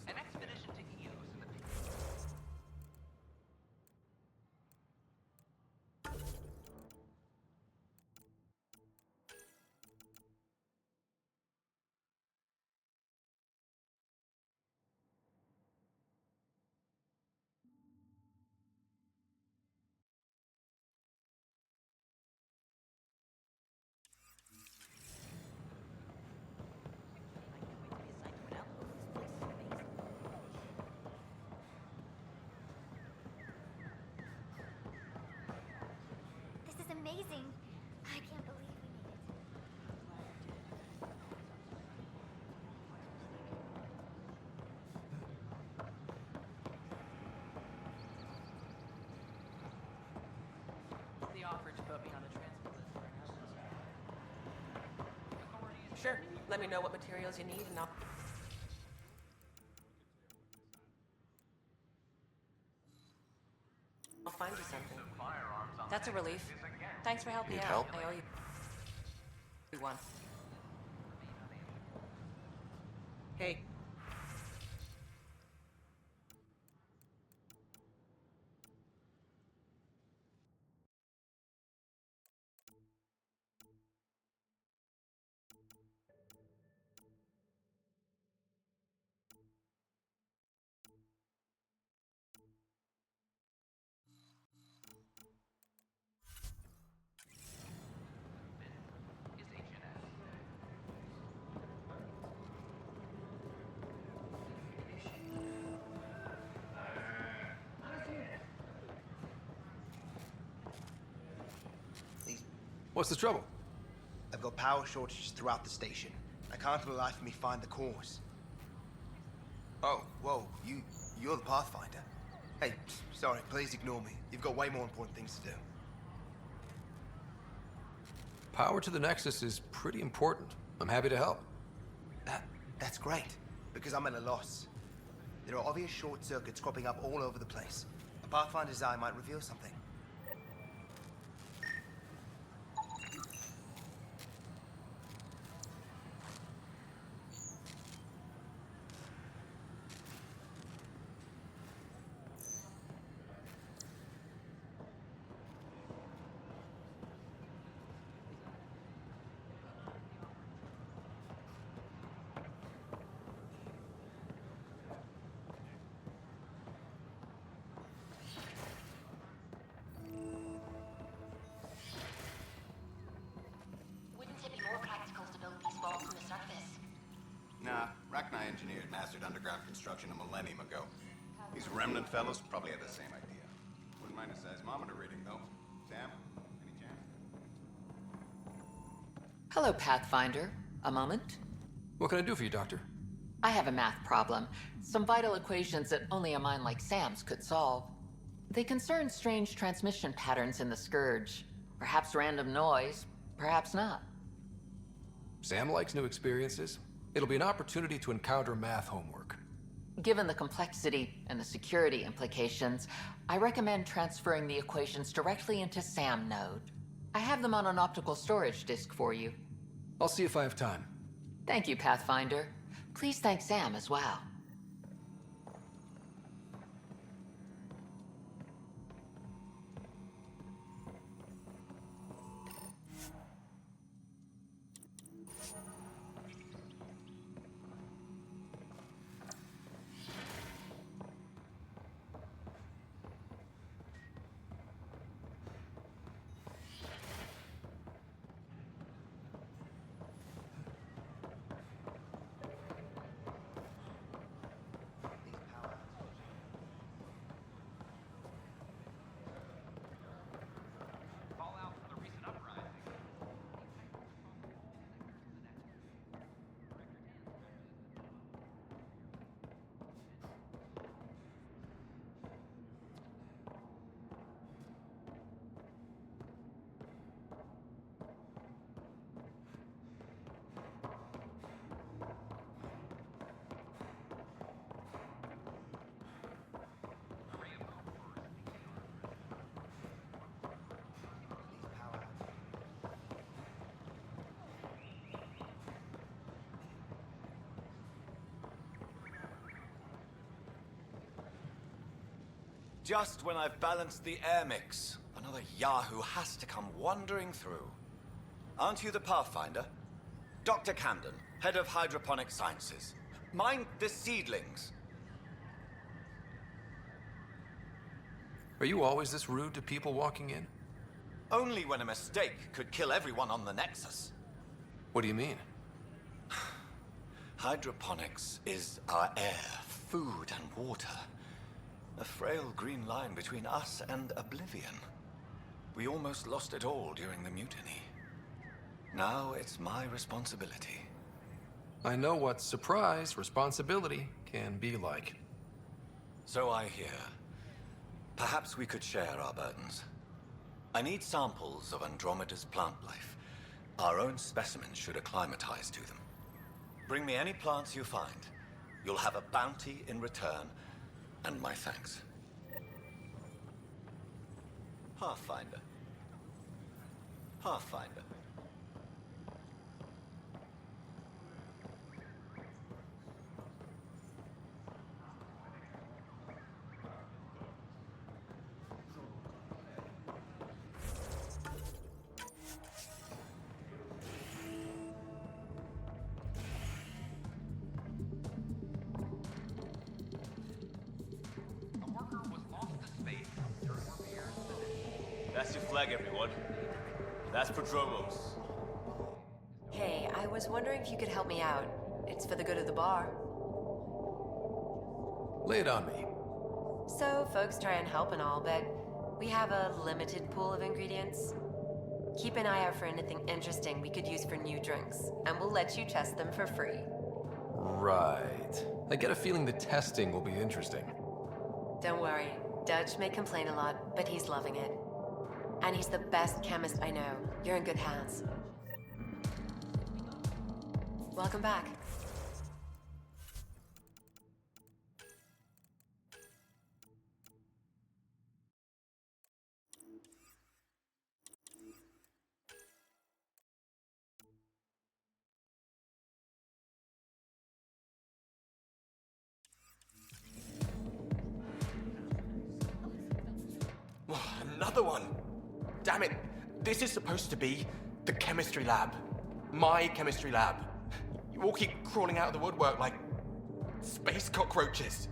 An expedition to Eos in the This is amazing. I can't believe we made it. They offered to put me on the transport list for an Sure. Let me know what materials you need and I'll find you something. That's a relief. Thanks for helping Need out. help? I owe you one. Hey. What's the trouble? I've got power shortages throughout the station. I can't for the life of me find the cause. Oh, whoa, you're the Pathfinder. Hey, sorry, please ignore me. You've got way more important things to do. Power to the Nexus is pretty important. I'm happy to help. That's great, because I'm at a loss. There are obvious short circuits cropping up all over the place. A Pathfinder's eye might reveal something. Wouldn't it be more practical to build these vaults from the surface? Nah, Rachni engineers mastered underground construction a millennium ago. These remnant fellows probably had the same idea. Wouldn't mind a seismometer reading, though. Sam, any chance? Hello, Pathfinder. A moment? What can I do for you, Doctor? I have a math problem. Some vital equations that only a mind like Sam's could solve. They concern strange transmission patterns in the Scourge. Perhaps random noise, perhaps not. Sam likes new experiences. It'll be an opportunity to encounter math homework. Given the complexity and the security implications, I recommend transferring the equations directly into SAM node. I have them on an optical storage disk for you. I'll see if I have time. Thank you, Pathfinder. Please thank Sam as well. Just when I've balanced the air mix, another Yahoo has to come wandering through. Aren't you the Pathfinder? Dr. Camden, head of hydroponic sciences. Mind the seedlings. Are you always this rude to people walking in? Only when a mistake could kill everyone on the Nexus. What do you mean? Hydroponics is our air, food, and water. A frail green line between us and oblivion. We almost lost it all during the mutiny. Now it's my responsibility. I know what surprise responsibility can be like. So I hear. Perhaps we could share our burdens. I need samples of Andromeda's plant life. Our own specimens should acclimatize to them. Bring me any plants you find. You'll have a bounty in return, and my thanks. Pathfinder. Pathfinder. That's your flag, everyone. That's Prodromos. Hey, I was wondering if you could help me out. It's for the good of the bar. Lay it on me. So, folks try and help and all, but we have a limited pool of ingredients. Keep an eye out for anything interesting we could use for new drinks, and we'll let you test them for free. Right. I get a feeling the testing will be interesting. Don't worry. Dutch may complain a lot, but he's loving it. And he's the best chemist I know. You're in good hands. Welcome back. Another one! Damn it! This is supposed to be the chemistry lab. My chemistry lab. You all keep crawling out of the woodwork like space cockroaches.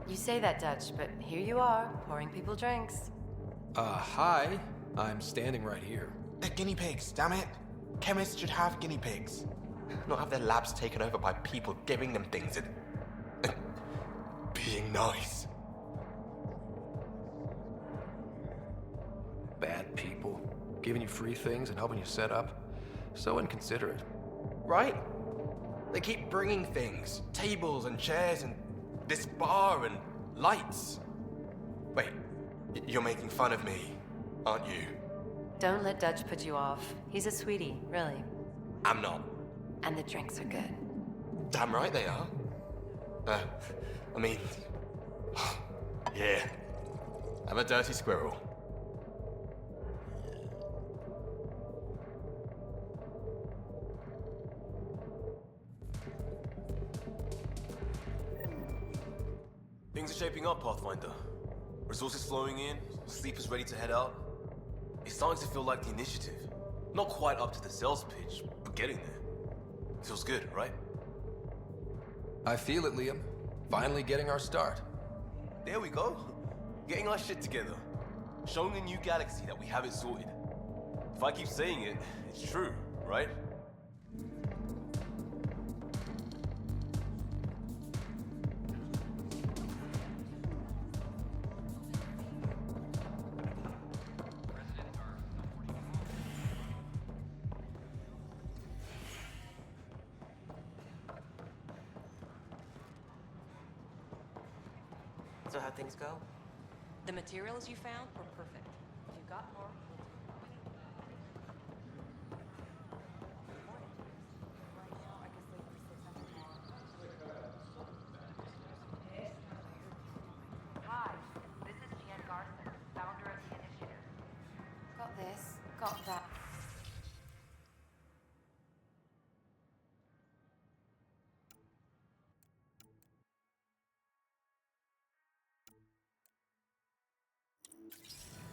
You say that, Dutch, but here you are, pouring people drinks. Hi. I'm standing right here. They're guinea pigs, damn it. Chemists should have guinea pigs. Not have their labs taken over by people giving them things and being nice. Bad people. Giving you free things and helping you set up. So inconsiderate. Right? They keep bringing things. Tables and chairs and this bar and lights. Wait, you're making fun of me, aren't you? Don't let Dutch put you off. He's a sweetie, really. I'm not. And the drinks are good. Damn right they are. I mean... yeah. I'm a dirty squirrel. Things are shaping up, Pathfinder. Resources flowing in, sleepers ready to head out. It's starting to feel like the initiative. Not quite up to the sales pitch, but getting there. Feels good, right? I feel it, Liam. Finally getting our start. There we go. Getting our shit together. Showing the new galaxy that we have it sorted. If I keep saying it, it's true, right? So how'd things go? The materials you found were perfect. If you got more, Hi, this is Jan Garson, founder of the initiative. Got this, got that.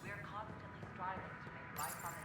We're constantly striving to make life on the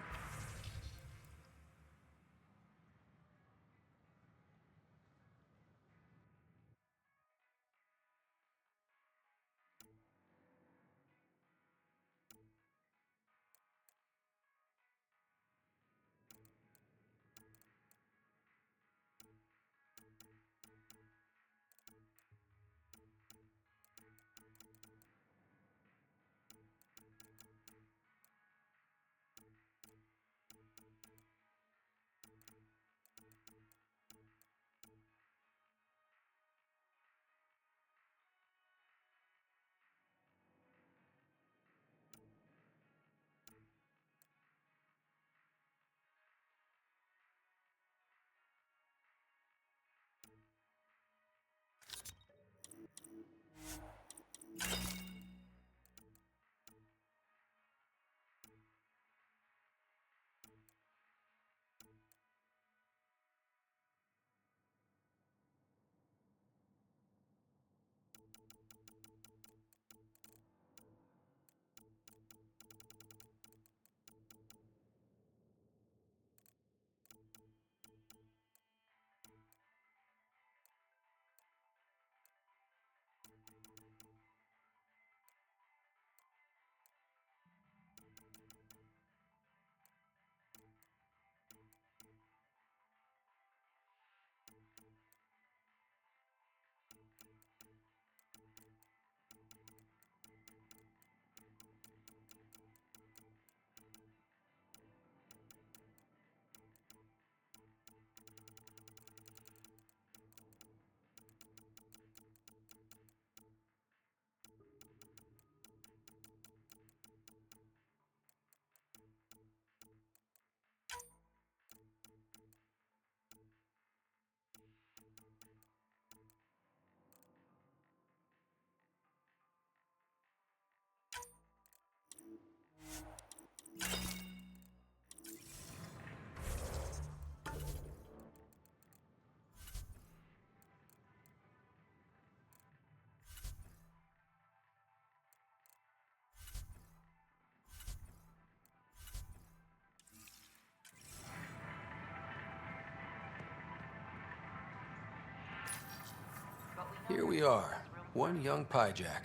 Here we are. One young Pyjack.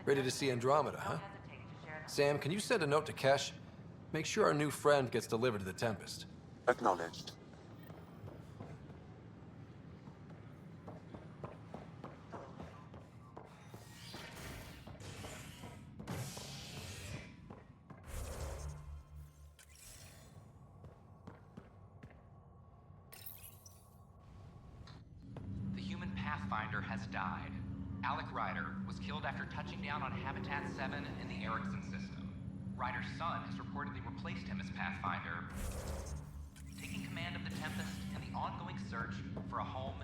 Ready to see Andromeda, huh? Sam, can you send a note to Kesh? Make sure our new friend gets delivered to the Tempest. Acknowledged. The human Pathfinder has died. Alec Ryder was killed after touching down on Habitat 7 in the Erickson system. Ryder's son has reportedly replaced him as Pathfinder, taking command of the Tempest and the ongoing search for a home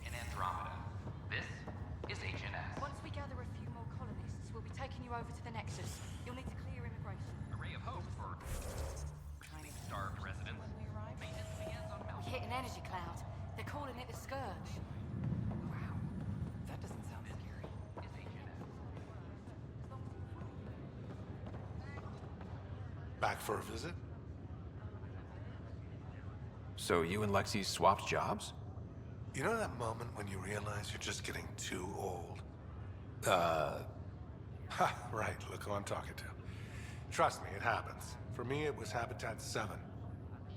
in Andromeda. This is HNS. Once we gather a few more colonists, we'll be taking you over to the Nexus. You'll need to clear immigration. A ray of hope for tiny starved residents. Maintenance begins on We hit an energy cloud. They're calling it the Scourge. Wow, that doesn't sound scary. Is HNS. Back for a visit? So you and Lexi swapped jobs? You know that moment when you realize you're just getting too old? Ha, right, look who I'm talking to. Trust me, it happens. For me, it was Habitat 7.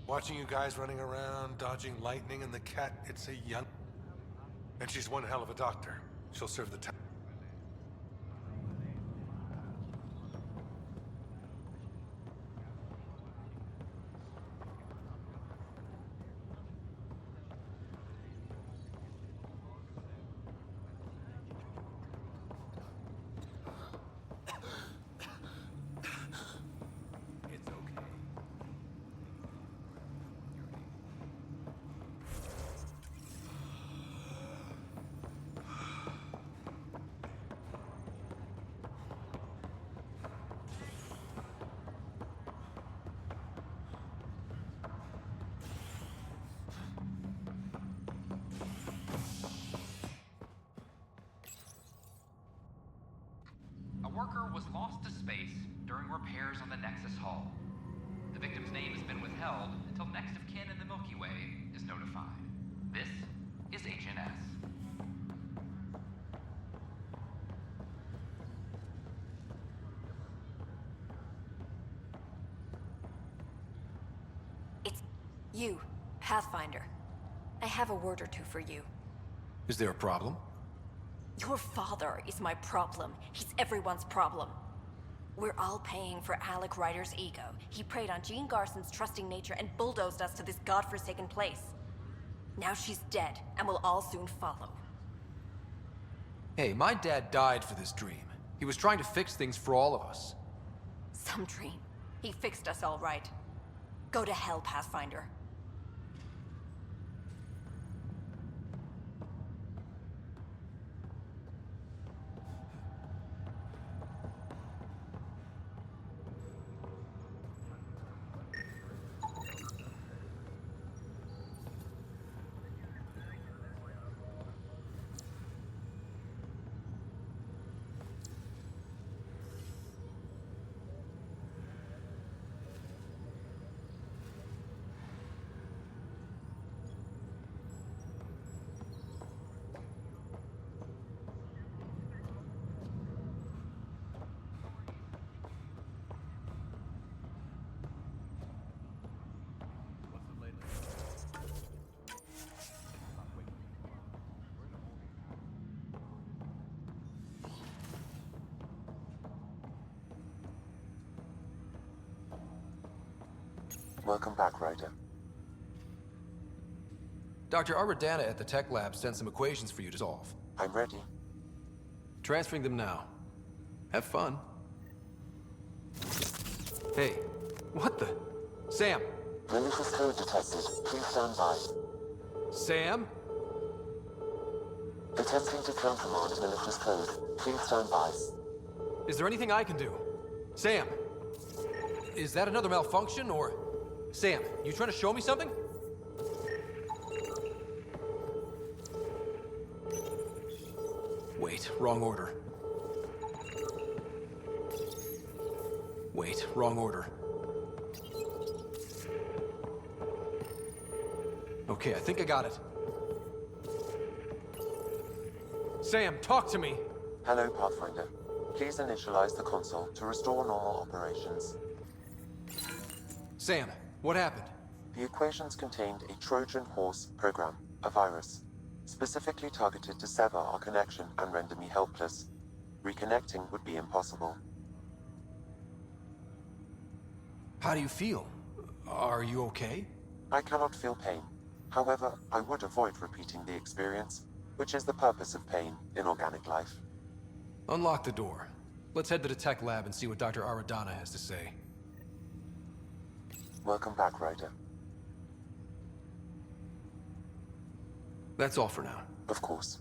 Watching you guys running around, dodging lightning and the cat, it's a young... And she's one hell of a doctor. She'll serve the town. A worker was lost to space during repairs on the Nexus hull. The victim's name has been withheld until next of kin in the Milky Way is notified. This is HNS. It's you, Pathfinder. I have a word or two for you. Is there a problem? Your father is my problem. He's everyone's problem. We're all paying for Alec Ryder's ego. He preyed on Jean Garson's trusting nature and bulldozed us to this godforsaken place. Now she's dead, and we'll all soon follow. Hey, my dad died for this dream. He was trying to fix things for all of us. Some dream. He fixed us all right. Go to hell, Pathfinder. Welcome back, Ryder. Dr. Aradana at the tech lab sent some equations for you to solve. I'm ready. Transferring them now. Have fun. Hey, what the? Sam! Malicious code detected. Please stand by. Sam? Attempting to countermand malicious code. Please stand by. Is there anything I can do? Sam! Is that another malfunction, or... Sam, you trying to show me something? Wait, wrong order. Wait, wrong order. Okay, I think I got it. Sam, talk to me! Hello, Pathfinder. Please initialize the console to restore normal operations. Sam, what happened? The equations contained a Trojan horse program, a virus, specifically targeted to sever our connection and render me helpless. Reconnecting would be impossible. How do you feel? Are you okay? I cannot feel pain. However, I would avoid repeating the experience, which is the purpose of pain in organic life. Unlock the door. Let's head to the tech lab and see what Dr. Aradana has to say. Welcome back, Ryder. That's all for now. Of course.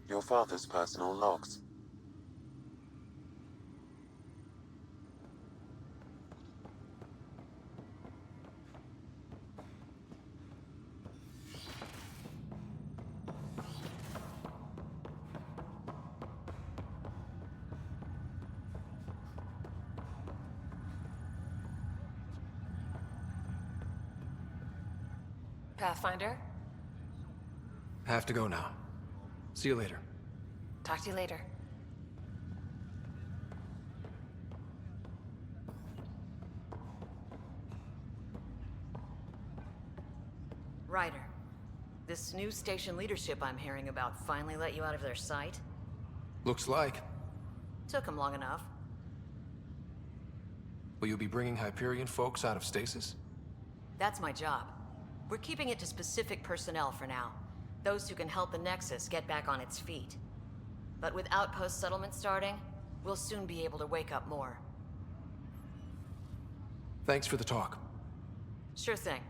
Your father's personal logs. Pathfinder? Have to go now. See you later. Talk to you later. Ryder, this new station leadership I'm hearing about finally let you out of their sight? Looks like. Took them long enough. Will you be bringing Hyperion folks out of stasis? That's my job. We're keeping it to specific personnel for now. Those who can help the Nexus get back on its feet. But with outpost settlement starting, we'll soon be able to wake up more. Thanks for the talk. Sure thing.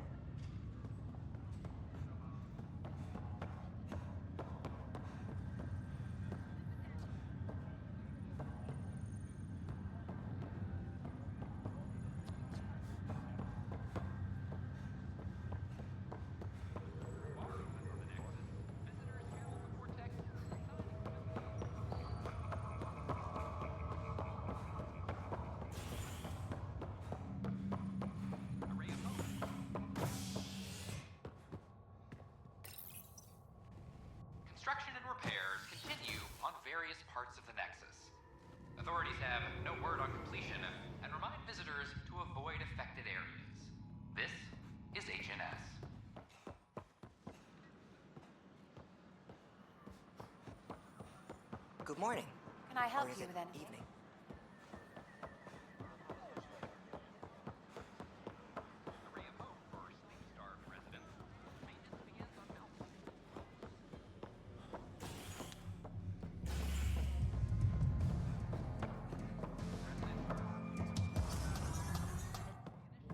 Construction and repairs continue on various parts of the Nexus. Authorities have no word on completion and remind visitors to avoid affected areas. This is HNS. Good morning. Can I help Or is you it with anything? evening?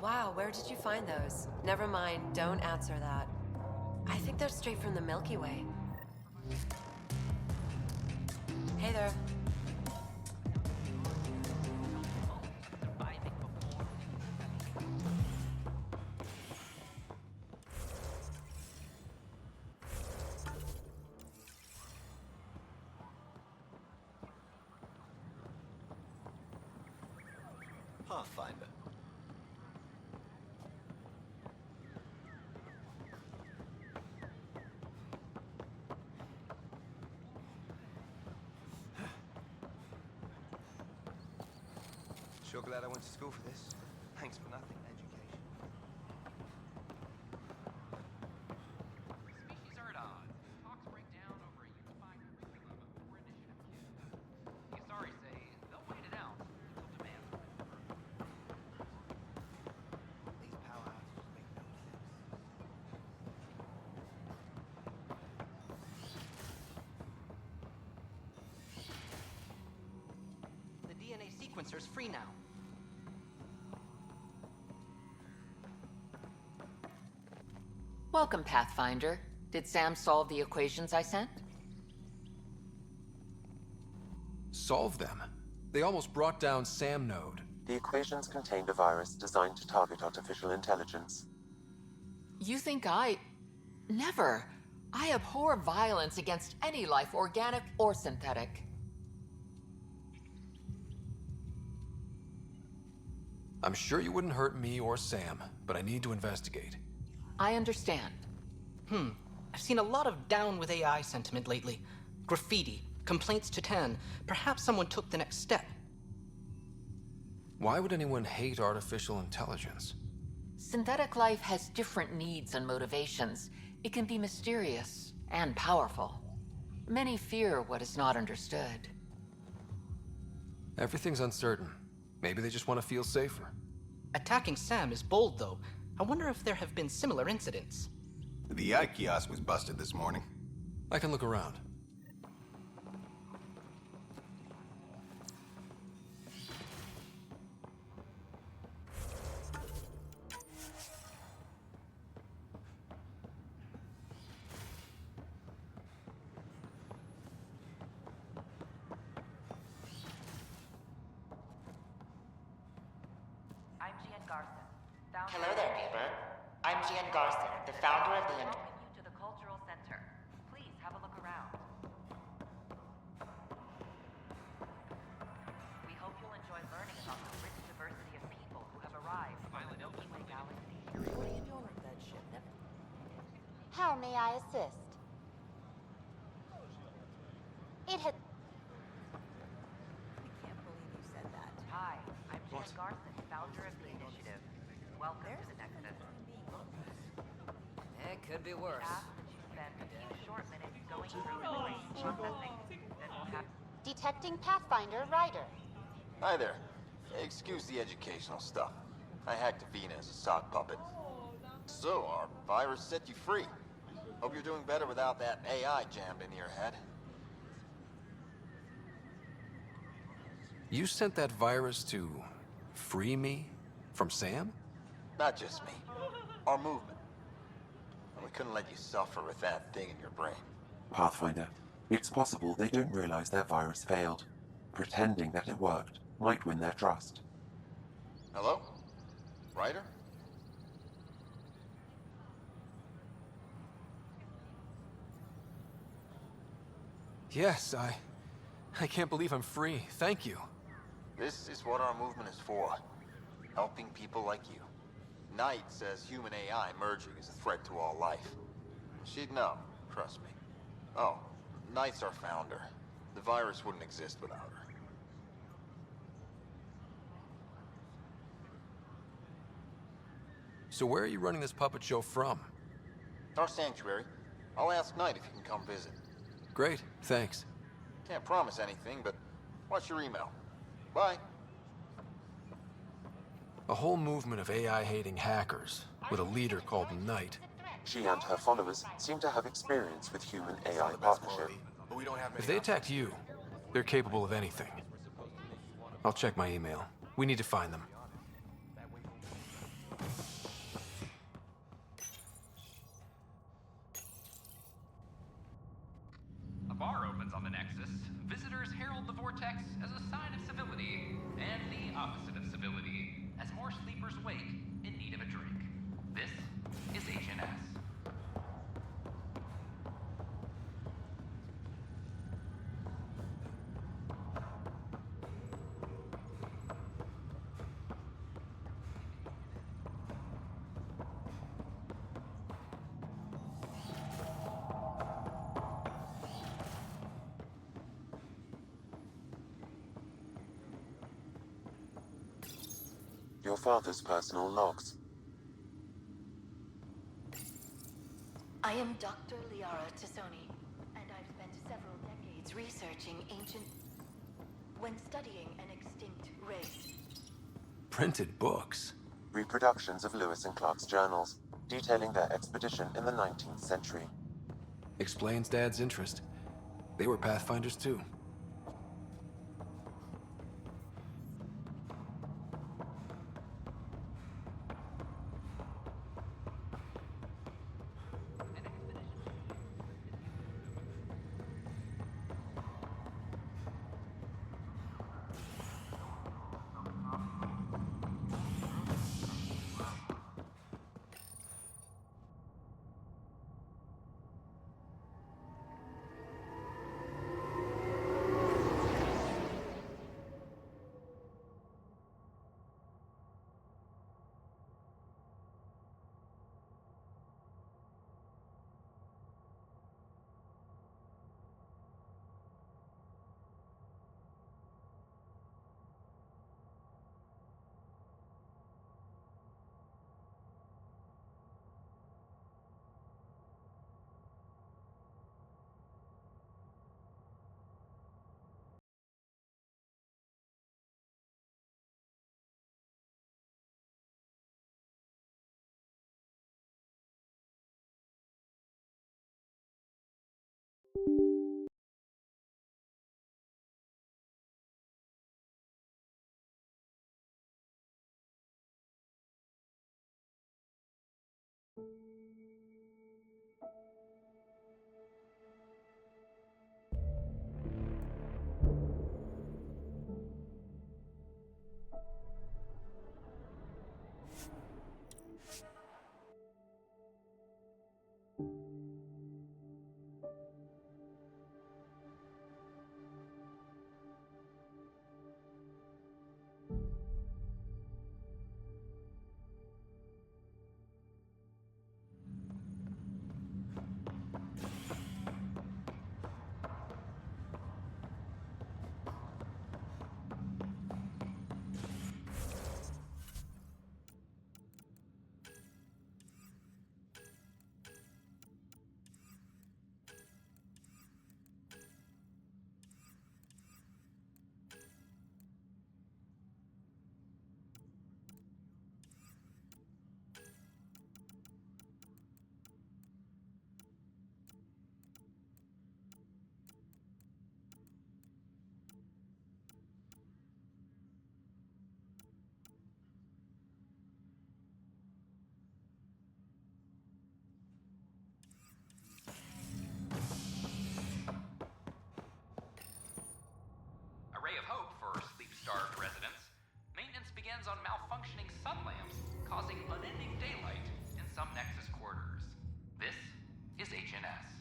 Wow, where did you find those? Never mind, don't answer that. I think they're straight from the Milky Way. Hey there. Pathfinder. Sure glad I went to school for this. Thanks for nothing, education. Species are at odds. Talks break down over a unifying curriculum for initiative kids. The Asari say they'll wait it out until demand rises further. These power outages make no sense. The DNA sequencer's free now. Welcome, Pathfinder. Did Sam solve the equations I sent? Solve them? They almost brought down Sam Node. The equations contained a virus designed to target artificial intelligence. You think I... Never. I abhor violence against any life, organic or synthetic. I'm sure you wouldn't hurt me or Sam, but I need to investigate. I understand. I've seen a lot of down with AI sentiment lately. Graffiti, complaints to 10. Perhaps someone took the next step. Why would anyone hate artificial intelligence? Synthetic life has different needs and motivations. It can be mysterious and powerful. Many fear what is not understood. Everything's uncertain. Maybe they just want to feel safer. Attacking Sam is bold, though. I wonder if there have been similar incidents. The eye kiosk was busted this morning. I can look around. I'm Gian Garson. founder Hello of there, the neighbor. Initiative. I'm Gian Garson, the founder of the... Welcome you to the Cultural Center. Please have a look around. We hope you'll enjoy learning about the rich diversity of people who have arrived from the Milky Way galaxy. What are you doing with that shit? How may I assist? It had. I can't believe you said that. Hi, I'm Gian Garson, founder of the Initiative. Welcome to the Nexus. It could be worse. We ask that you spend a few short minutes going through immigration processing. Then we'll have... Detecting Pathfinder Rider. Hi there. Excuse the educational stuff. I hacked Avena as a sock puppet. So, our virus set you free. Hope you're doing better without that AI jammed into your head. You sent that virus to free me from Sam? Not just me. Our movement. And we couldn't let you suffer with that thing in your brain. Pathfinder, it's possible they don't realize their virus failed. Pretending that it worked might win their trust. Hello? Ryder? Yes, I can't believe I'm free. Thank you. This is what our movement is for. Helping people like you. Knight says human AI merging is a threat to all life. She'd know, trust me. Oh, Knight's our founder. The virus wouldn't exist without her. So where are you running this puppet show from? Our sanctuary. I'll ask Knight if he can come visit. Great, thanks. Can't promise anything, but watch your email. Bye. A whole movement of AI-hating hackers, with a leader called Knight. She and her followers seem to have experience with human-AI partnership. If they attacked you, they're capable of anything. I'll check my email. We need to find them. A bar opens on the Nexus. Visitors herald the vortex as a sign of civility, and the opposite of civility, as more sleepers wake in need of a drink. This is Agent S. Your father's personal logs. I am Dr. Liara Tassoni, and I've spent several decades researching ancient... when studying an extinct race. Printed books? Reproductions of Lewis and Clark's journals, detailing their expedition in the 19th century. Explains Dad's interest. They were Pathfinders too. A ray of hope for sleep-starved residents. Maintenance begins on malfunctioning sun lamps, causing unending daylight in some Nexus quarters. This is HNS.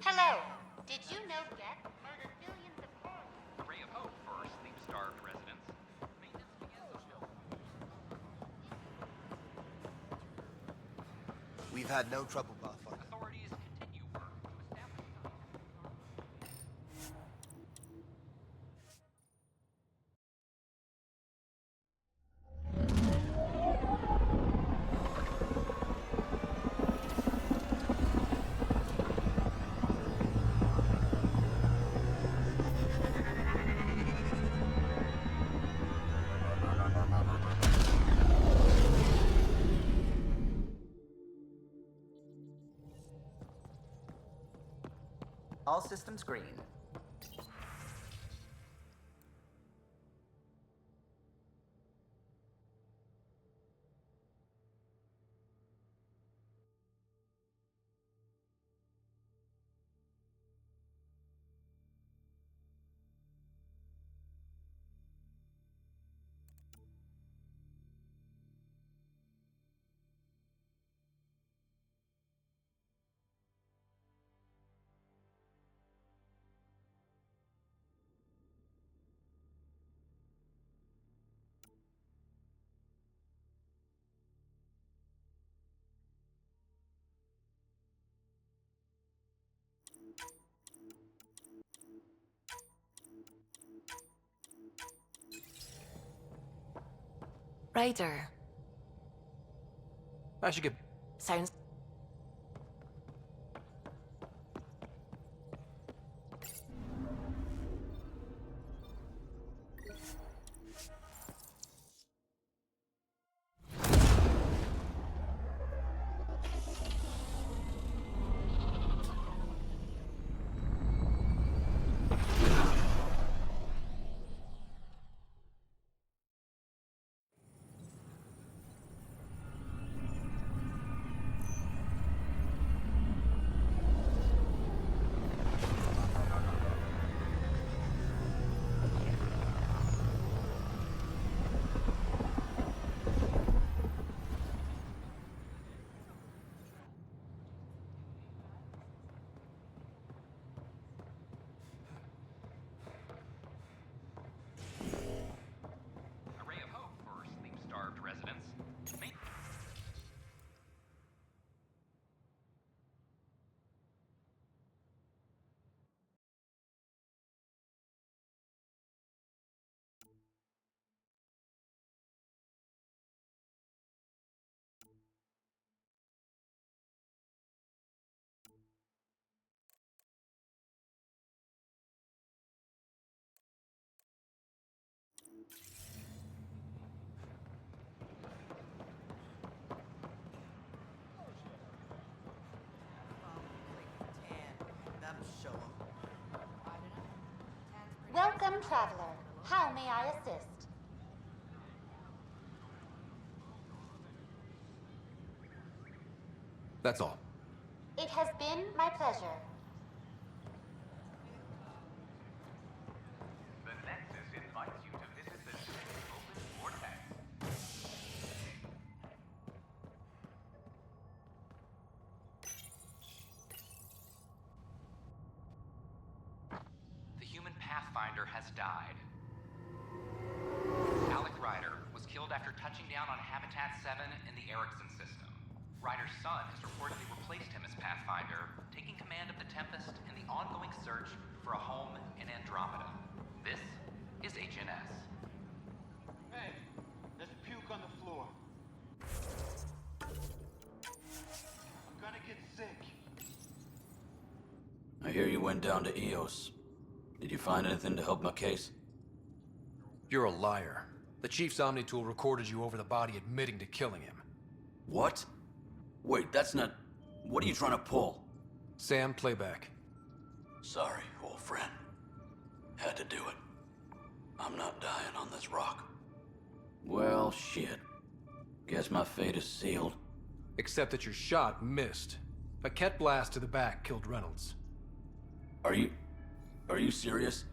Hello. Did you know Geth murdered millions of people? A ray of hope for sleep-starved residents. Maintenance begins on... We've had no trouble, Pathfinder. Authorities continue work to establish... All systems green. Ryder. I should get... Sounds... traveler. How may I assist? That's all. It has been my pleasure. The Nexus invites you to visit the ship's open vortex. The human Pathfinder has died. Alec Ryder was killed after touching down on Habitat 7 in the Erickson system. Ryder's son has reportedly replaced him as Pathfinder, taking command of the Tempest in the ongoing search for a home in Andromeda. This is HNS. Hey, there's puke on the floor. I'm gonna get sick. I hear you went down to EOS. Did you find anything to help my case? You're a liar. The Chief's Omni-tool recorded you over the body admitting to killing him. What? Wait, that's not... What are you trying to pull? Sam, playback. Sorry, old friend. Had to do it. I'm not dying on this rock. Well, shit. Guess my fate is sealed. Except that your shot missed. A Ket blast to the back killed Reynolds. Are you serious?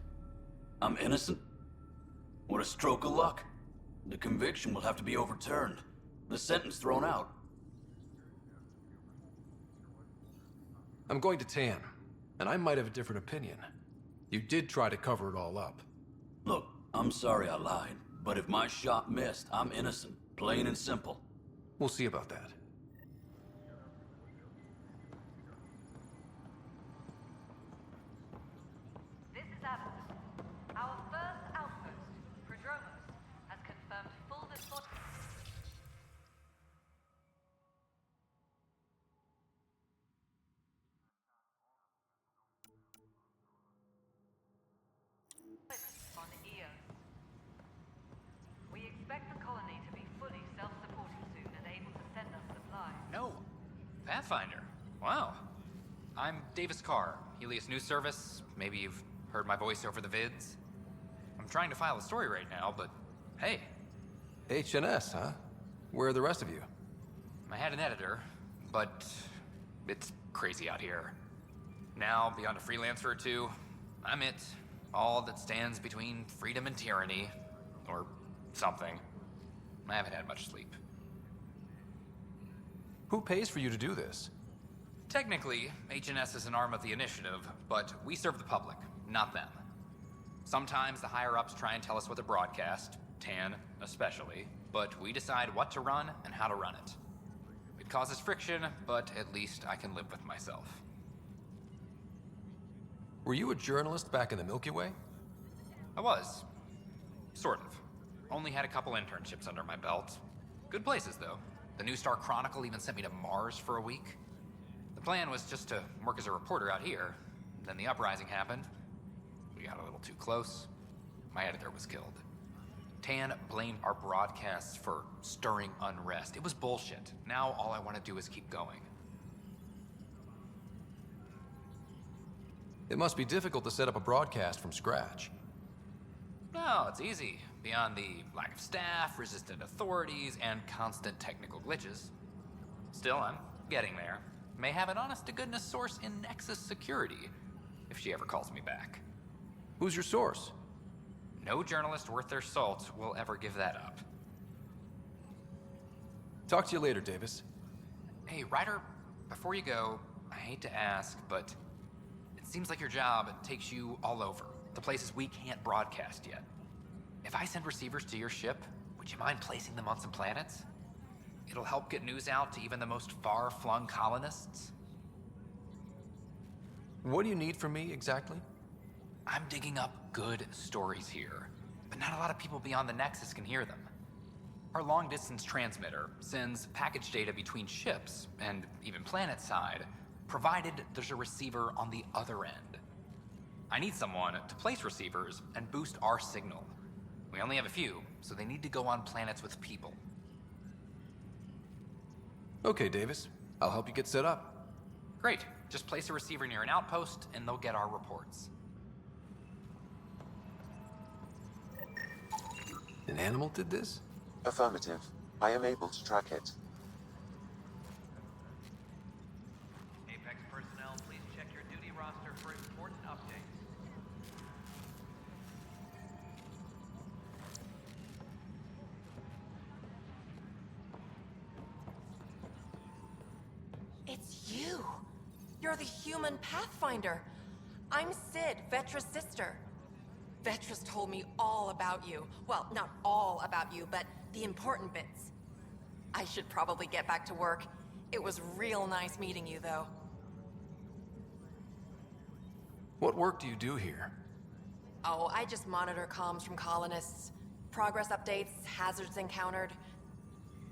I'm innocent? What a stroke of luck. The conviction will have to be overturned. The sentence thrown out. I'm going to Tan, and I might have a different opinion. You did try to cover it all up. Look, I'm sorry I lied, but if my shot missed, I'm innocent. Plain and simple. We'll see about that. This is Abaddon. Our first outpost, Prodromos, has confirmed full deployment. On EOS. We expect the colony to be fully self-supporting soon and able to send us supplies. No. Pathfinder. Wow. I'm Davis Carr, Helios News Service. Maybe you've heard my voice over the vids. I'm trying to file a story right now, but hey. HNS, huh? Where are the rest of you? I had an editor, but it's crazy out here. Now, beyond a freelancer or two, I'm it. All that stands between freedom and tyranny. Or something. I haven't had much sleep. Who pays for you to do this? Technically, HNS is an arm of the initiative, but we serve the public, not them. Sometimes the higher-ups try and tell us what to broadcast, Tan especially, but we decide what to run and how to run it. It causes friction, but at least I can live with myself. Were you a journalist back in the Milky Way? I was. Sort of. Only had a couple internships under my belt. Good places, though. The New Star Chronicle even sent me to Mars for a week. The plan was just to work as a reporter out here. Then the uprising happened. We got a little too close. My editor was killed. Tan blamed our broadcasts for stirring unrest. It was bullshit. Now all I want to do is keep going. It must be difficult to set up a broadcast from scratch. No, it's easy. Beyond the lack of staff, resistant authorities, and constant technical glitches. Still, I'm getting there. May have an honest-to-goodness source in Nexus Security, if she ever calls me back. Who's your source? No journalist worth their salt will ever give that up. Talk to you later, Davis. Hey, Ryder, before you go, I hate to ask, but it seems like your job takes you all over. The places we can't broadcast yet. If I send receivers to your ship, would you mind placing them on some planets? It'll help get news out to even the most far-flung colonists. What do you need from me, exactly? I'm digging up good stories here, but not a lot of people beyond the Nexus can hear them. Our long-distance transmitter sends package data between ships, and even planet-side, provided there's a receiver on the other end. I need someone to place receivers and boost our signal. We only have a few, so they need to go on planets with people. Okay, Davis. I'll help you get set up. Great. Just place a receiver near an outpost, and they'll get our reports. An animal did this? Affirmative. I am able to track it. Apex personnel, please check your duty roster for important updates. It's you! You're the human Pathfinder. I'm Sid, Vetra's sister. Vetra's told me all about you. Well, not all about you, but the important bits. I should probably get back to work. It was real nice meeting you, though. What work do you do here? Oh, I just monitor comms from colonists. Progress updates, hazards encountered.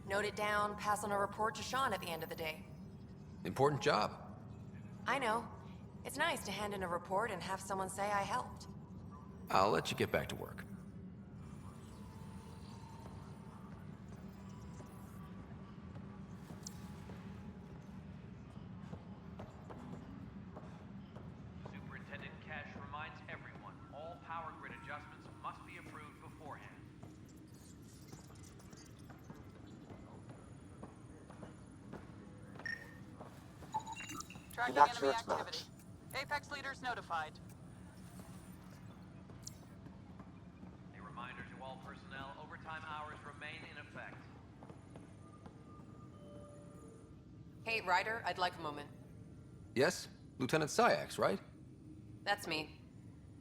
Note it down, pass on a report to Sean at the end of the day. Important job. I know. It's nice to hand in a report and have someone say I helped. I'll let you get back to work. Superintendent Cash reminds everyone, all power grid adjustments must be approved beforehand. Tracking Inaccurate enemy activity. Apex leaders notified. A reminder to all personnel, overtime hours remain in effect. Hey, Ryder, I'd like a moment. Yes? Lieutenant Syax, right? That's me.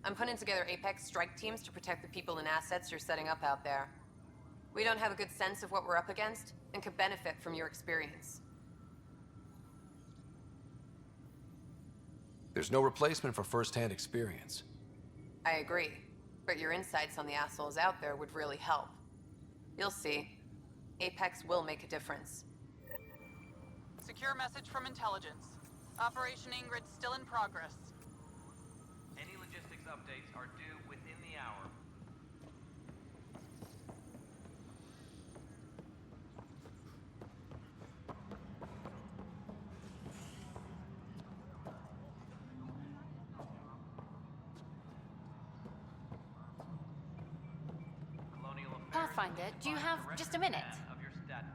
I'm putting together Apex strike teams to protect the people and assets you're setting up out there. We don't have a good sense of what we're up against, and could benefit from your experience. There's no replacement for first-hand experience. I agree, but your insights on the assholes out there would really help. You'll see. Apex will make a difference. Secure message from intelligence. Operation Ingrid's still in progress. Any logistics updates are due within the hour. Pathfinder, do you have just a minute? Of your status.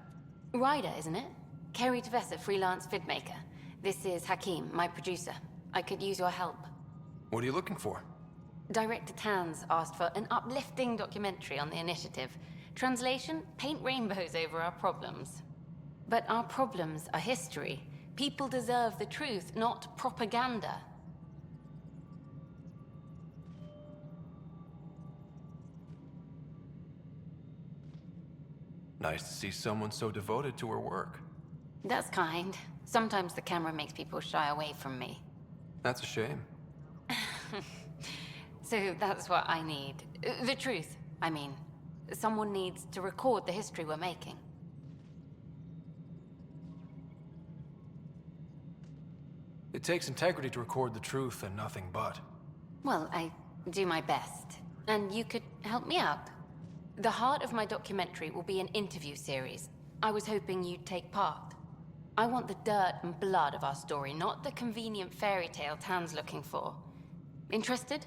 Ryder, isn't it? Kerry Tevessa, freelance vidmaker. This is Hakeem, my producer. I could use your help. What are you looking for? Director Tanz asked for an uplifting documentary on the initiative. Translation, paint rainbows over our problems. But our problems are history. People deserve the truth, not propaganda. Nice to see someone so devoted to her work. That's kind. Sometimes the camera makes people shy away from me. That's a shame. So that's what I need. The truth, I mean. Someone needs to record the history we're making. It takes integrity to record the truth and nothing but. Well, I do my best. And you could help me out. The heart of my documentary will be an interview series. I was hoping you'd take part. I want the dirt and blood of our story, not the convenient fairy tale Tan's looking for. Interested?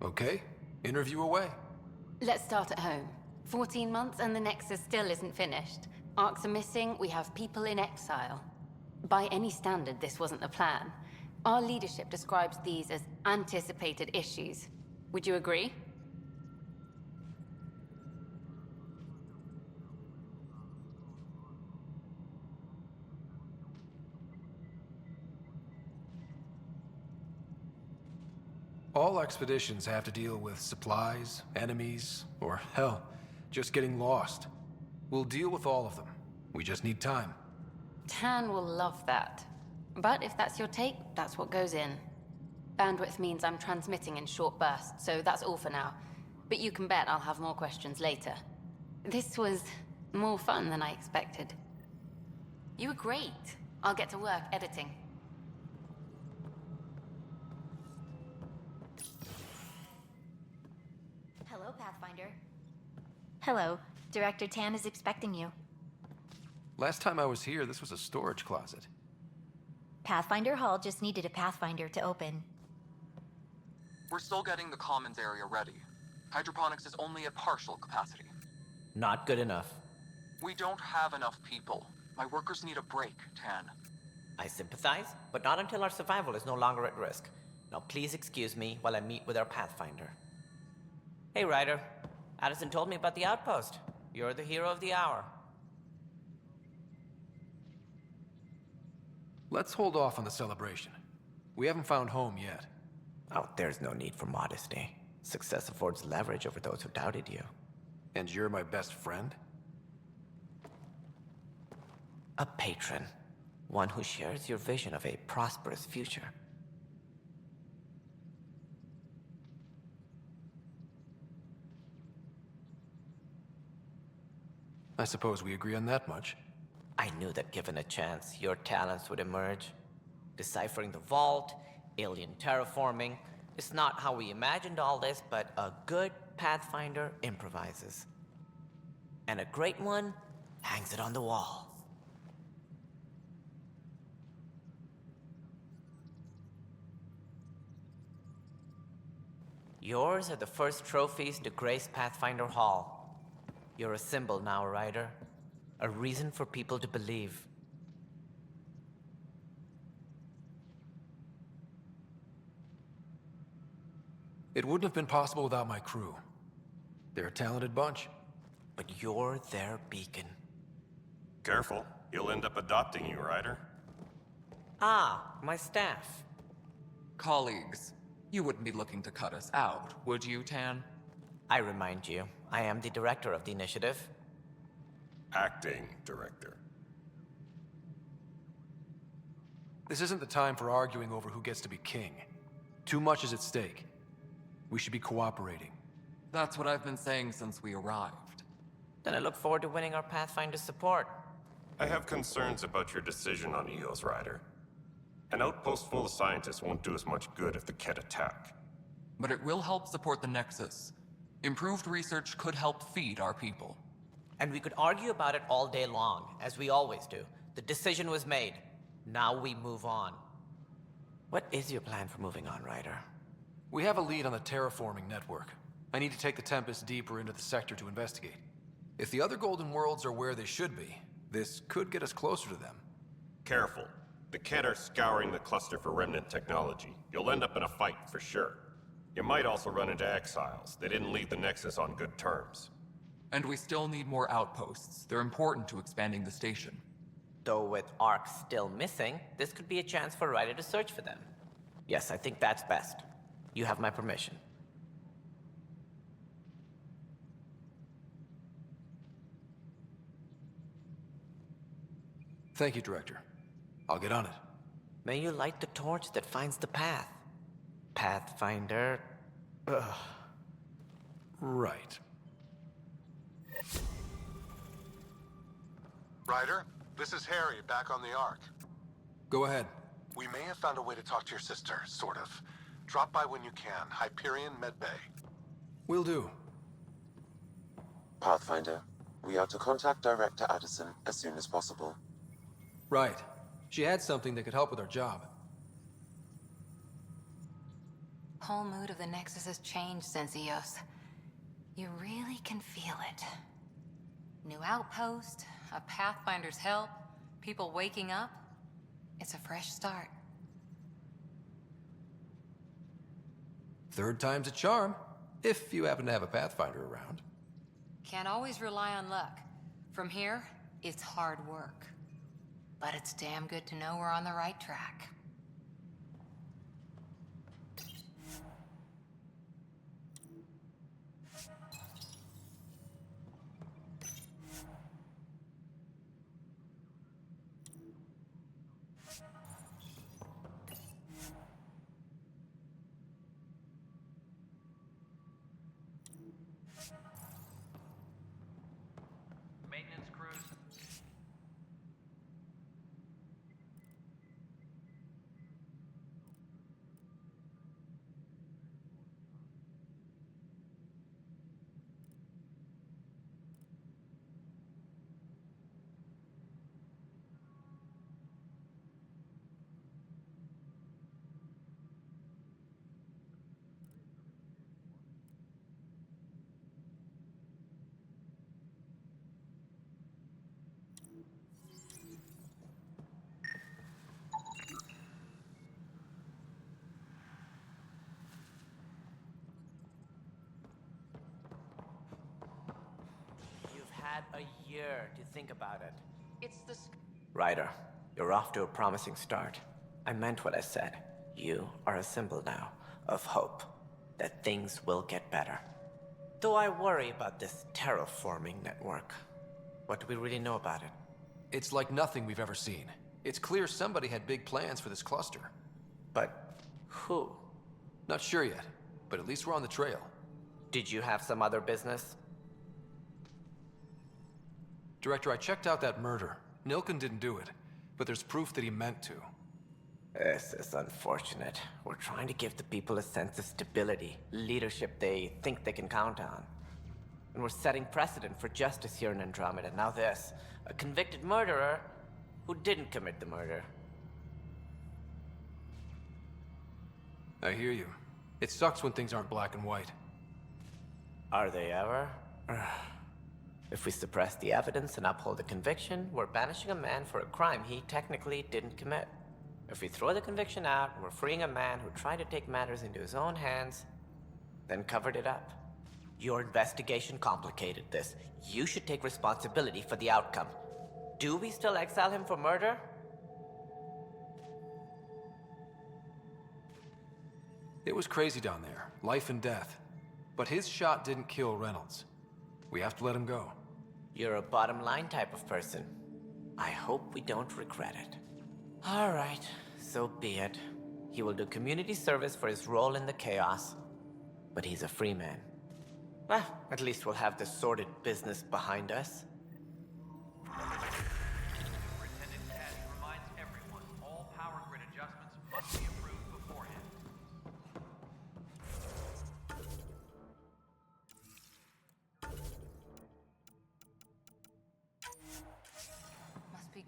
Okay, interview away. Let's start at home. 14 months and the Nexus still isn't finished. Arcs are missing, we have people in exile. By any standard, this wasn't the plan. Our leadership describes these as anticipated issues. Would you agree? All expeditions have to deal with supplies, enemies, or hell, just getting lost. We'll deal with all of them. We just need time. Tan will love that. But if that's your take, that's what goes in. Bandwidth means I'm transmitting in short bursts, so that's all for now. But you can bet I'll have more questions later. This was more fun than I expected. You were great. I'll get to work editing. Hello, Pathfinder. Hello. Director Tan is expecting you. Last time I was here, this was a storage closet. Pathfinder Hall just needed a Pathfinder to open. We're still getting the commons area ready. Hydroponics is only at partial capacity. Not good enough. We don't have enough people. My workers need a break, Tan. I sympathize, but not until our survival is no longer at risk. Now please excuse me while I meet with our Pathfinder. Hey, Ryder. Addison told me about the outpost. You're the hero of the hour. Let's hold off on the celebration. We haven't found home yet. Oh, there's no need for modesty. Success affords leverage over those who doubted you. And you're my best friend? A patron. One who shares your vision of a prosperous future. I suppose we agree on that much. I knew that given a chance, your talents would emerge. Deciphering the vault, alien terraforming. It's not how we imagined all this, but a good Pathfinder improvises. And a great one hangs it on the wall. Yours are the first trophies to grace Pathfinder Hall. You're a symbol now, Ryder. A reason for people to believe. It wouldn't have been possible without my crew. They're a talented bunch. But you're their beacon. Careful. You'll end up adopting you, Ryder. Ah, my staff. Colleagues, you wouldn't be looking to cut us out, would you, Tan? I remind you, I am the director of the initiative. Acting director. This isn't the time for arguing over who gets to be king. Too much is at stake. We should be cooperating. That's what I've been saying since we arrived. Then I look forward to winning our Pathfinder support. I have concerns about your decision on Eos, Ryder. An outpost full of scientists won't do us much good if the Kett attack. But it will help support the Nexus. Improved research could help feed our people. And we could argue about it all day long, as we always do. The decision was made. Now we move on. What is your plan for moving on, Ryder? We have a lead on the terraforming network. I need to take the Tempest deeper into the sector to investigate. If the other Golden Worlds are where they should be, this could get us closer to them. Careful. The Kett are scouring the cluster for remnant technology. You'll end up in a fight, for sure. You might also run into exiles. They didn't leave the Nexus on good terms. And we still need more outposts. They're important to expanding the station. Though with Ark still missing, this could be a chance for Ryder to search for them. Yes, I think that's best. You have my permission. Thank you, Director. I'll get on it. May you light the torch that finds the path. Pathfinder. Ugh. Right. Ryder, this is Harry, back on the Ark. Go ahead. We may have found a way to talk to your sister, sort of. Drop by when you can. Hyperion Med Bay. Will do. Pathfinder, we are to contact Director Addison as soon as possible. Right. She had something that could help with our job. Whole mood of the Nexus has changed since Eos. You really can feel it. New outpost, a Pathfinder's help, people waking up. It's a fresh start. Third time's a charm, if you happen to have a Pathfinder around. Can't always rely on luck. From here, it's hard work. But it's damn good to know we're on the right track. Maintenance crews. had a year to think about it. It's the... Ryder, you're off to a promising start. I meant what I said. You are a symbol now of hope that things will get better. Though I worry about this terraforming network. What do we really know about it? It's like nothing we've ever seen. It's clear somebody had big plans for this cluster. But who? Not sure yet, but at least we're on the trail. Did you have some other business? Director, I checked out that murder. Nilken didn't do it, but there's proof that he meant to. This is unfortunate. We're trying to give the people a sense of stability, leadership they think they can count on. And we're setting precedent for justice here in Andromeda. Now this, a convicted murderer who didn't commit the murder. I hear you. It sucks when things aren't black and white. Are they ever? If we suppress the evidence and uphold the conviction, we're banishing a man for a crime he technically didn't commit. If we throw the conviction out, we're freeing a man who tried to take matters into his own hands, then covered it up. Your investigation complicated this. You should take responsibility for the outcome. Do we still exile him for murder? It was crazy down there, life and death. But his shot didn't kill Reynolds. We have to let him go. You're a bottom line type of person. I hope we don't regret it. All right, so be it. He will do community service for his role in the chaos. But he's a free man. Well, at least we'll have the sordid business behind us. Superintendent Cash reminds everyone all power grid adjustments must be approved beforehand. Must be...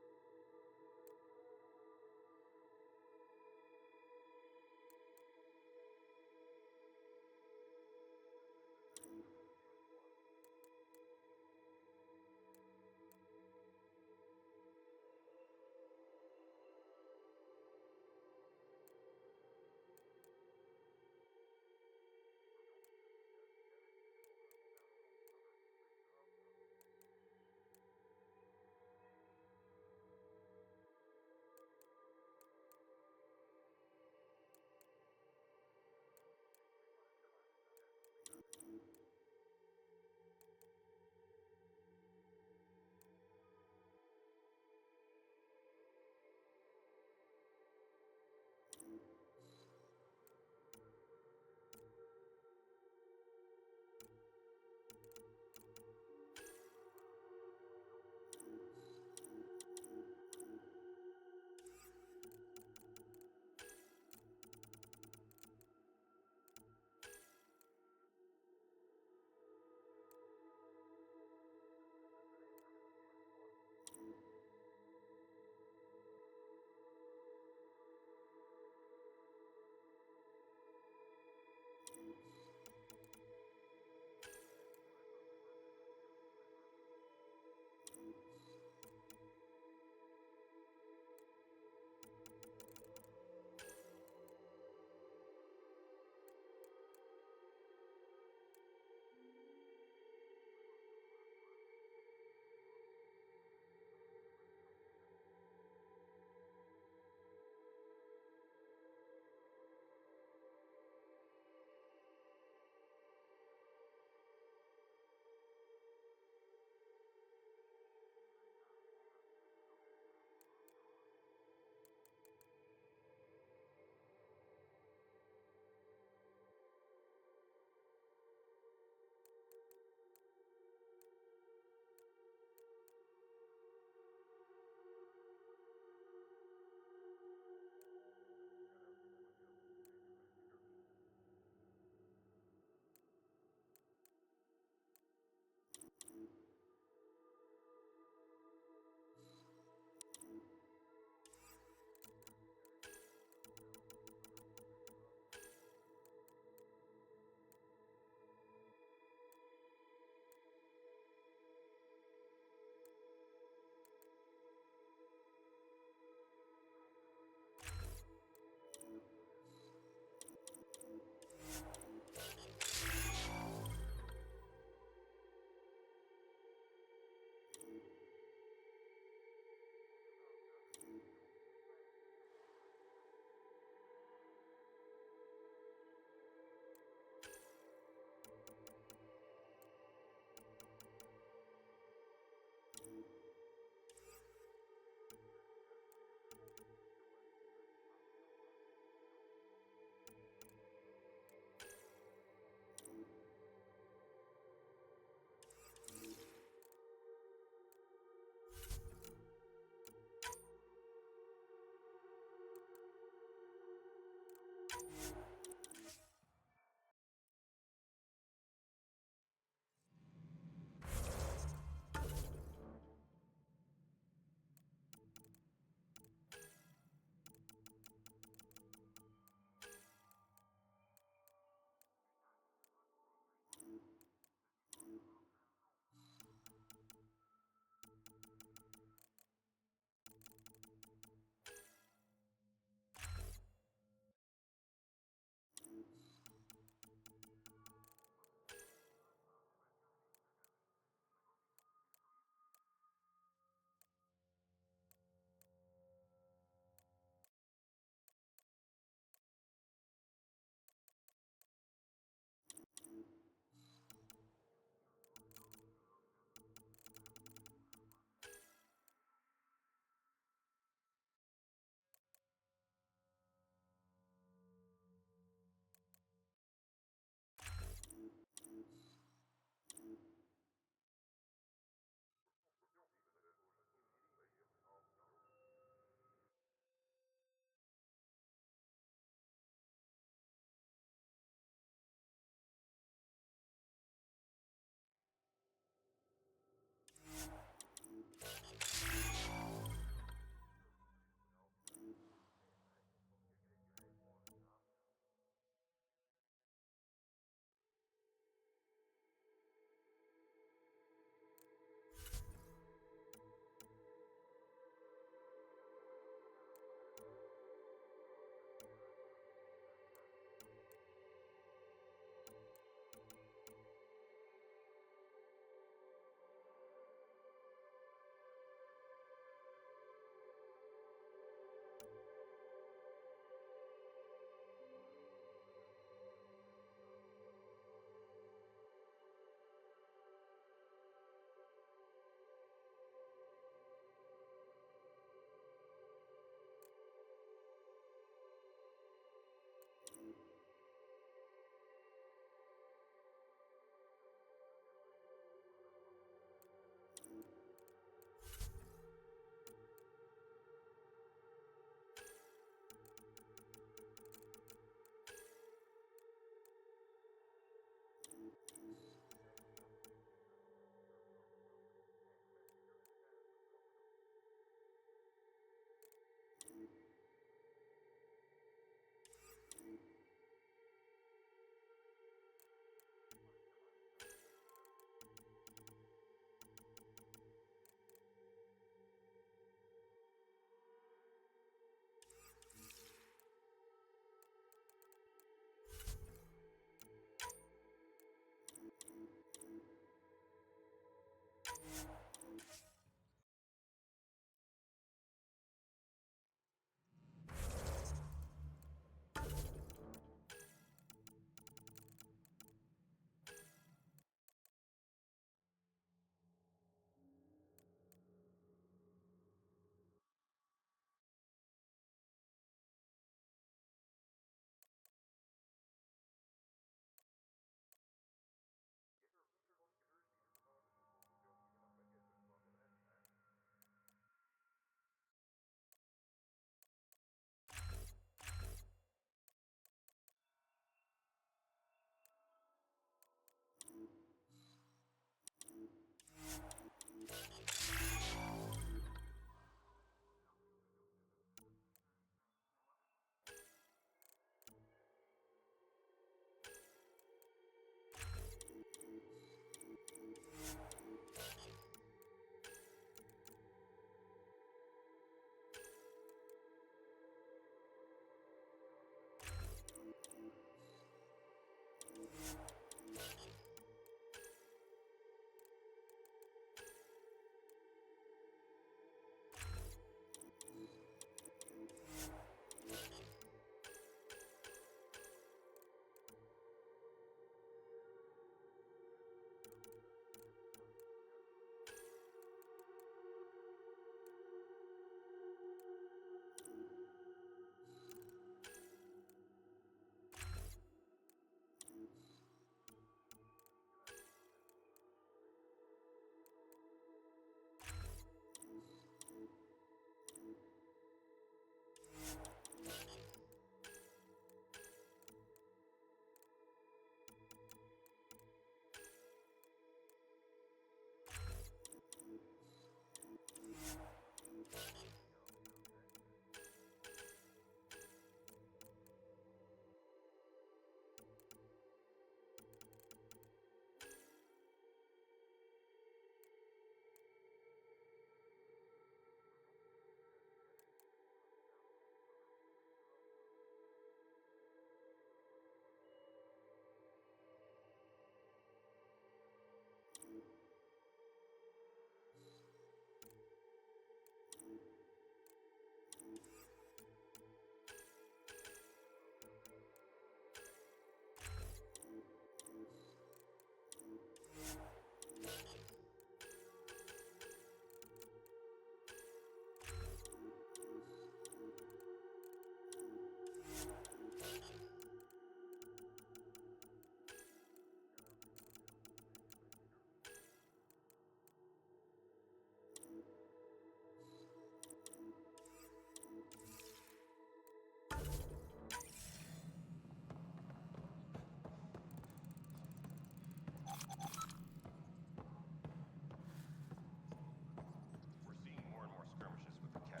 We're seeing more and more skirmishes with the Keter.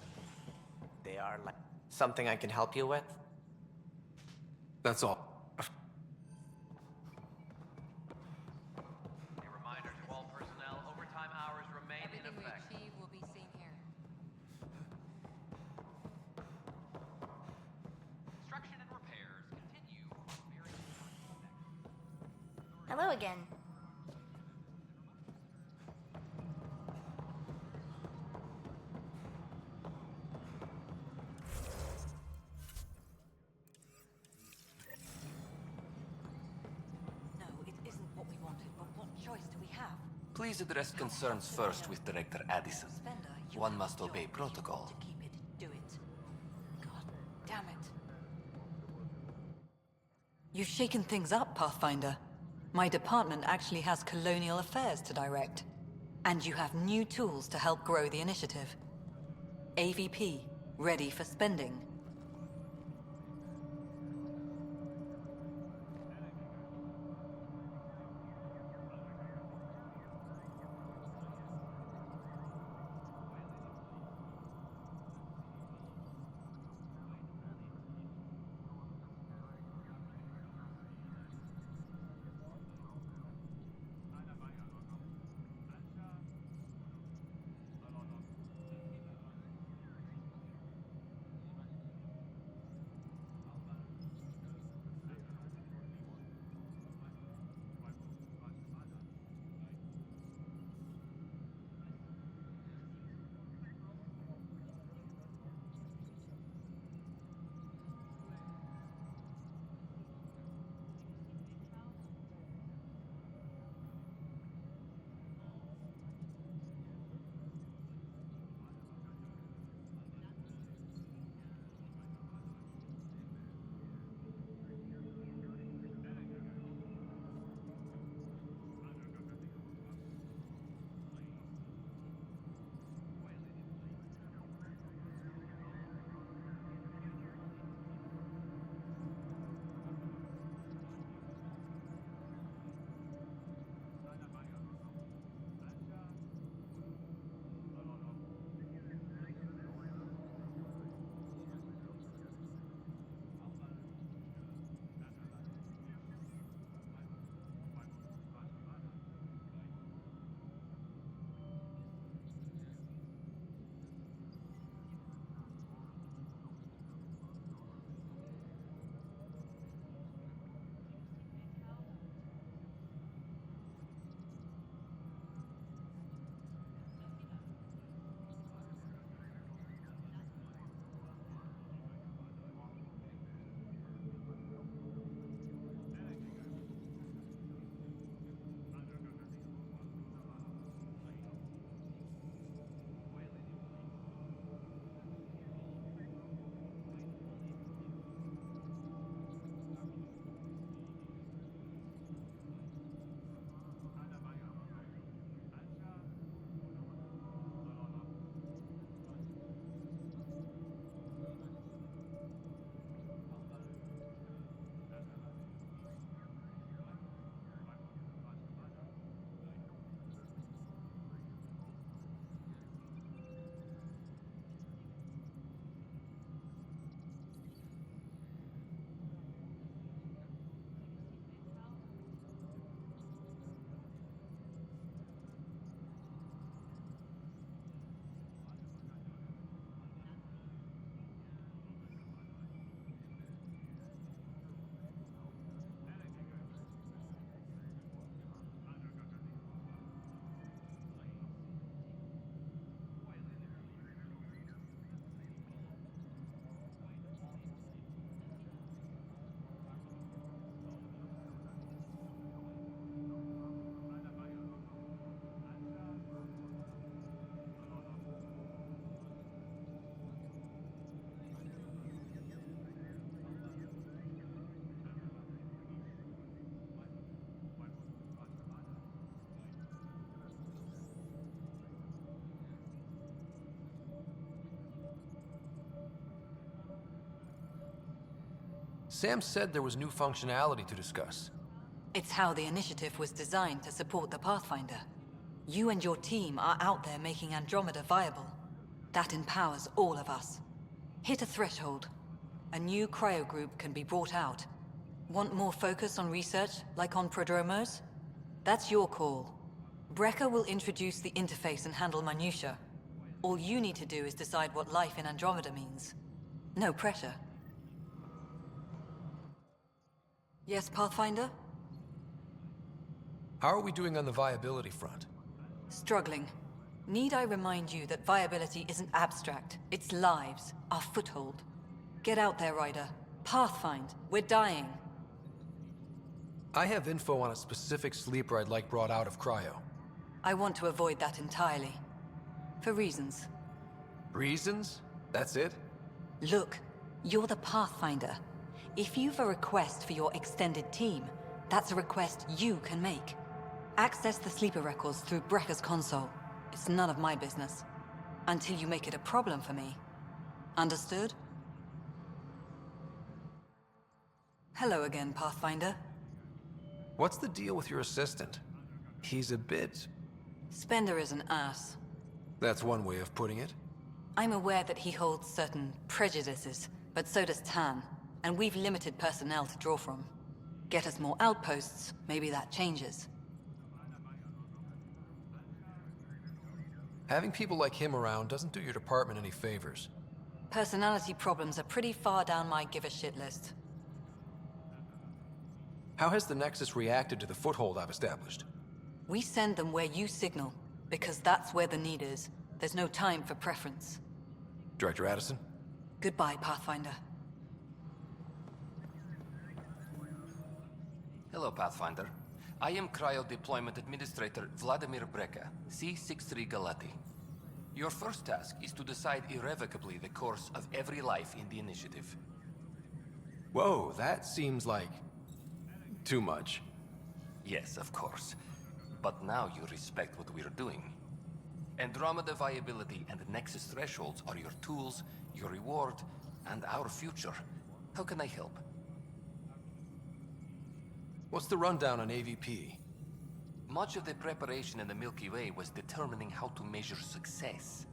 They are like something I can help you with? That's all. A reminder to all personnel, overtime hours remain in Everything we effect. achieve will be seen here. Construction and repairs continue. Hello again. No, it isn't what we wanted, but what choice do we have? Please address concerns first with Director Addison. One must obey protocol. Keep it, do it. God damn it. You've shaken things up, Pathfinder. My department actually has colonial affairs to direct. And you have new tools to help grow the initiative. AVP, ready for spending. Sam said there was new functionality to discuss. It's how the initiative was designed to support the Pathfinder. You and your team are out there making Andromeda viable. That empowers all of us. Hit a threshold. A new cryo group can be brought out. Want more focus on research, like on Prodromos? That's your call. Brecker will introduce the interface and handle minutiae. All you need to do is decide what life in Andromeda means. No pressure. Yes, Pathfinder? How are we doing on the viability front? Struggling. Need I remind you that viability isn't abstract, it's lives, our foothold. Get out there, Ryder. Pathfind, we're dying. I have info on a specific sleeper I'd like brought out of cryo. I want to avoid that entirely. For reasons. Reasons? That's it? Look, you're the Pathfinder. If you've a request for your extended team, that's a request you can make. Access the sleeper records through Brecker's console. It's none of my business. Until you make it a problem for me. Understood? Hello again, Pathfinder. What's the deal with your assistant? He's a bit... Spender is an ass. That's one way of putting it. I'm aware that he holds certain prejudices, but so does Tan, and we've limited personnel to draw from. Get us more outposts, maybe that changes. Having people like him around doesn't do your department any favors. Personality problems are pretty far down my give-a-shit list. How has the Nexus reacted to the foothold I've established? We send them where you signal, because that's where the need is. There's no time for preference. Director Addison? Goodbye, Pathfinder. Hello, Pathfinder. I am Cryo Deployment Administrator Vladimir Breka, C-63 Galati. Your first task is to decide irrevocably the course of every life in the initiative. Whoa, that seems like... too much. Yes, of course. But now you respect what we're doing. Andromeda viability and Nexus thresholds are your tools, your reward, and our future. How can I help? What's the rundown on AVP? Much of the preparation in the Milky Way was determining how to measure success.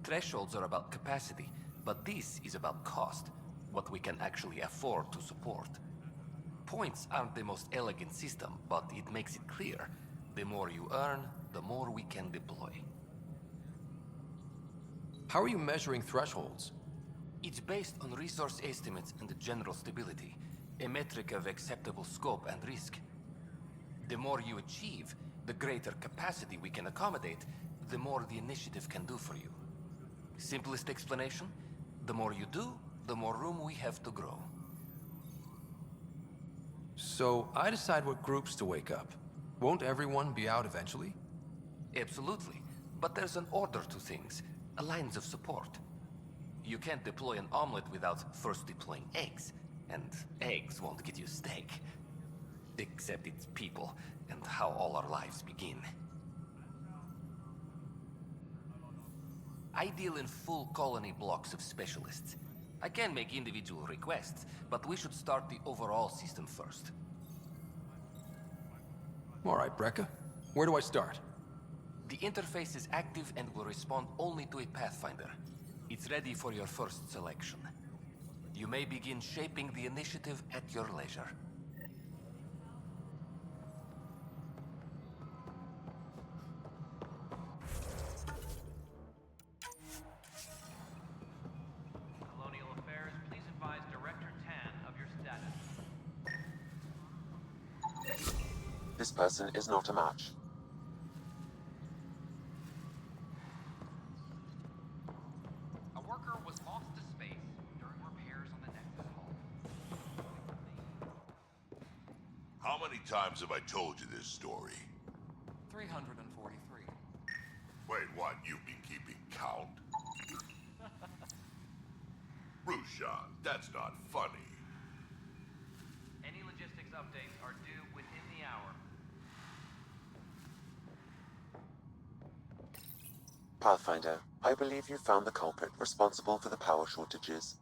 Thresholds are about capacity, but this is about cost, what we can actually afford to support. Points aren't the most elegant system, but it makes it clear. The more you earn, the more we can deploy. How are you measuring thresholds? It's based on resource estimates and general stability, a metric of acceptable scope and risk. The more you achieve, the greater capacity we can accommodate, the more the initiative can do for you. Simplest explanation, the more you do, the more room we have to grow. So, I decide what groups to wake up. Won't everyone be out eventually? Absolutely. But there's an order to things, a lines of support. You can't deploy an omelet without first deploying eggs, and eggs won't get you steak. Except it's people, and how all our lives begin. I deal in full colony blocks of specialists. I can make individual requests, but we should start the overall system first. All right, Brecca. Where do I start? The interface is active and will respond only to a Pathfinder. It's ready for your first selection. You may begin shaping the initiative at your leisure. Colonial Affairs, please advise Director Tan of your status. This person is not a match. A worker was lost to space during repairs on the Nexus hull. How many times have I told you this story? 343. Wait, what? You've been keeping count? Rushan, that's not funny. Any logistics updates are due within the hour. Pathfinder, I believe you found the culprit responsible for the power shortages.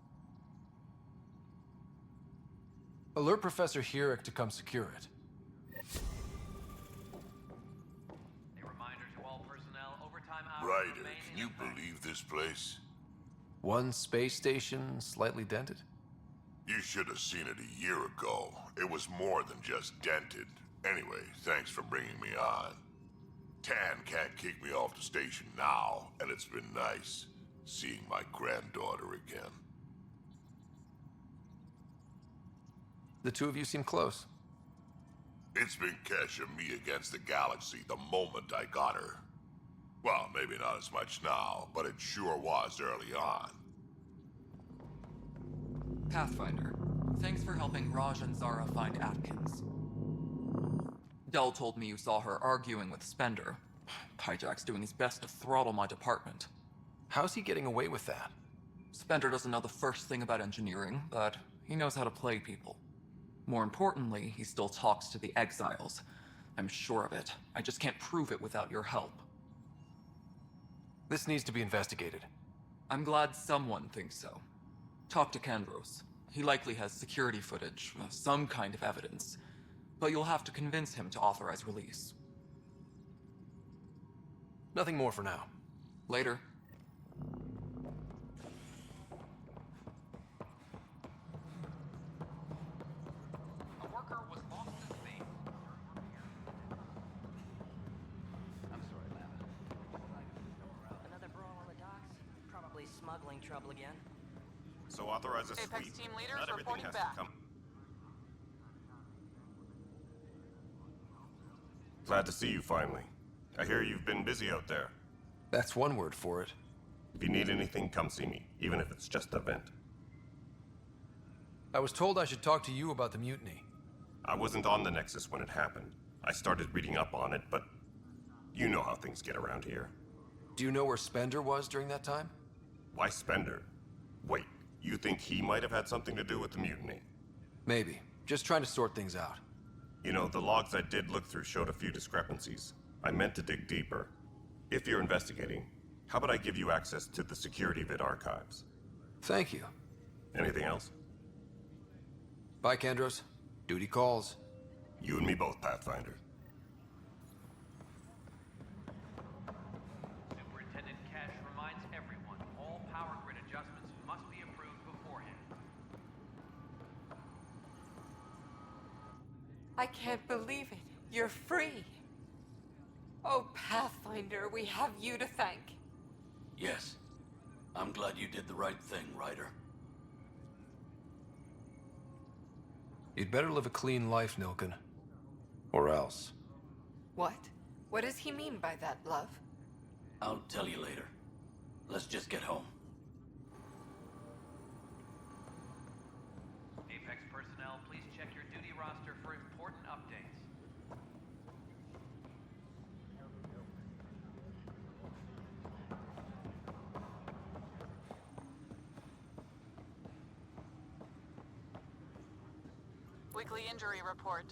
Alert Professor Herrick to come secure it. A reminder to all personnel, overtime hours Ryder, remain can in you effect. believe this place? One space station slightly dented? You should have seen it a year ago. It was more than just dented. Anyway, thanks for bringing me on. Tan can't kick me off the station now, and it's been nice seeing my granddaughter again. The two of you seem close. It's been Kesh and me against the galaxy the moment I got her. Well, maybe not as much now, but it sure was early on. Pathfinder, thanks for helping Raj and Zara find Atkins. Dell told me you saw her arguing with Spender. Pyjack's doing his best to throttle my department. How's he getting away with that? Spender doesn't know the first thing about engineering, but he knows how to play people. More importantly, he still talks to the exiles. I'm sure of it. I just can't prove it without your help. This needs to be investigated. I'm glad someone thinks so. Talk to Kandros. He likely has security footage, some kind of evidence. But you'll have to convince him to authorize release. Nothing more for now. Later. A worker was lost at sea. I'm sorry, Lava. Another brawl on the docks? Probably smuggling trouble again. So authorize a Apex sweep. team leaders Not everything reporting has back. to come. Glad to see you finally. I hear you've been busy out there. That's one word for it. If you need anything, come see me, even if it's just a vent. I was told I should talk to you about the mutiny. I wasn't on the Nexus when it happened. I started reading up on it, but you know how things get around here. Do you know where Spender was during that time? Why Spender? Wait, you think he might have had something to do with the mutiny? Maybe. Just trying to sort things out. You know, the logs I did look through showed a few discrepancies. I meant to dig deeper. If you're investigating, how about I give you access to the security vid archives? Thank you. Anything else? Bye, Kandros. Duty calls. You and me both, Pathfinder. Superintendent Cash reminds everyone all power grid adjustments must be approved beforehand. I can't believe it. You're free. Oh, Pathfinder, we have you to thank. Yes. I'm glad you did the right thing, Ryder. You'd better live a clean life, Nilken. Or else. What? What does he mean by that, love? I'll tell you later. Let's just get home. Apex personnel, please check your duty roster for important updates. Weekly injury report.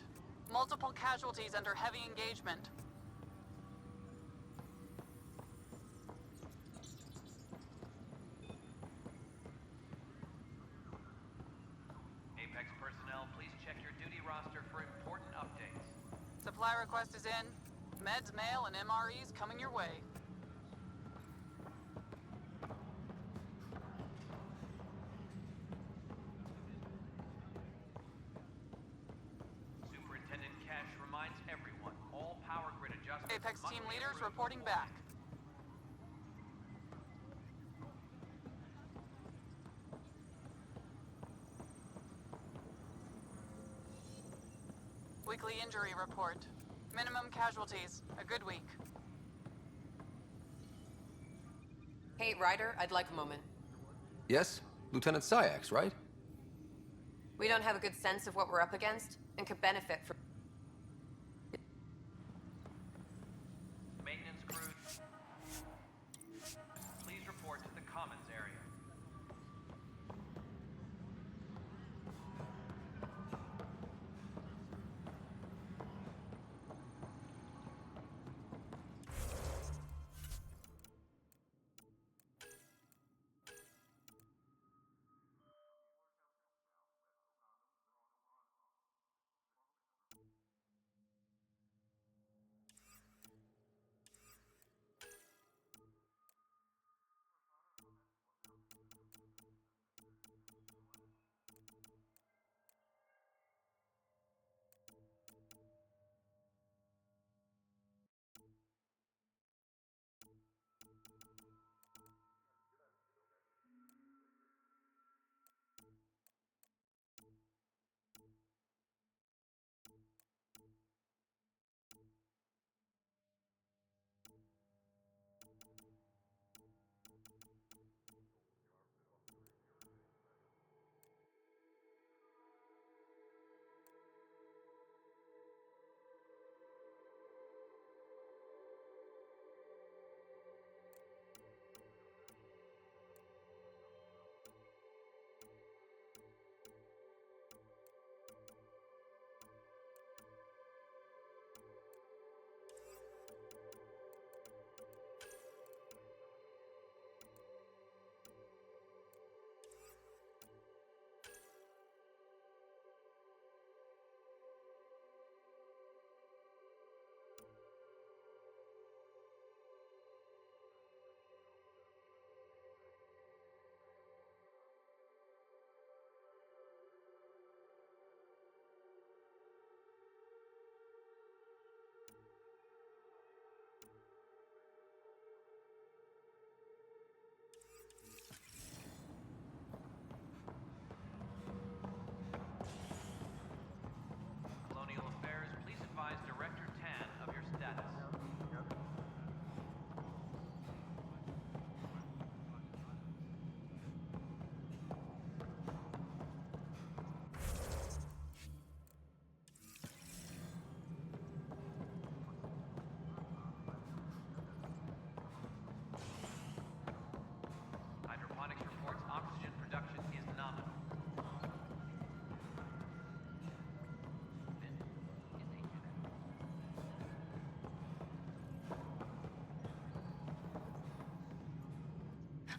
Multiple casualties under heavy engagement. Apex personnel, please check your duty roster for important updates. Supply request is in. Meds, mail, and MREs coming your way. Superintendent Cash reminds everyone all power grid adjustments Apex must team be leaders approved reporting beforehand. back. Weekly injury report. Minimum casualties. A good week. Hey, Ryder, I'd like a moment. Yes? Lieutenant Syax, right? We don't have a good sense of what we're up against, and could benefit from... Maintenance crew, please report to the commons area.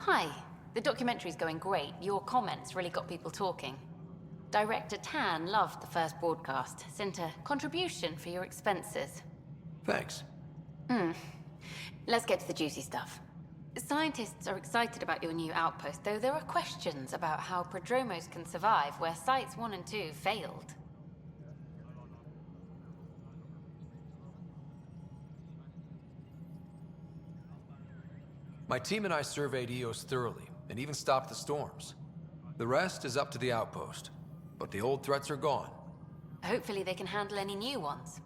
Hi. The documentary's going great. Your comments really got people talking. Director Tan loved the first broadcast. Sent a contribution for your expenses. Thanks. Let's get to the juicy stuff. Scientists are excited about your new outpost, though there are questions about how prodromos can survive where Sites 1 and 2 failed. My team and I surveyed Eos thoroughly, and even stopped the storms. The rest is up to the outpost, but the old threats are gone. Hopefully they can handle any new ones.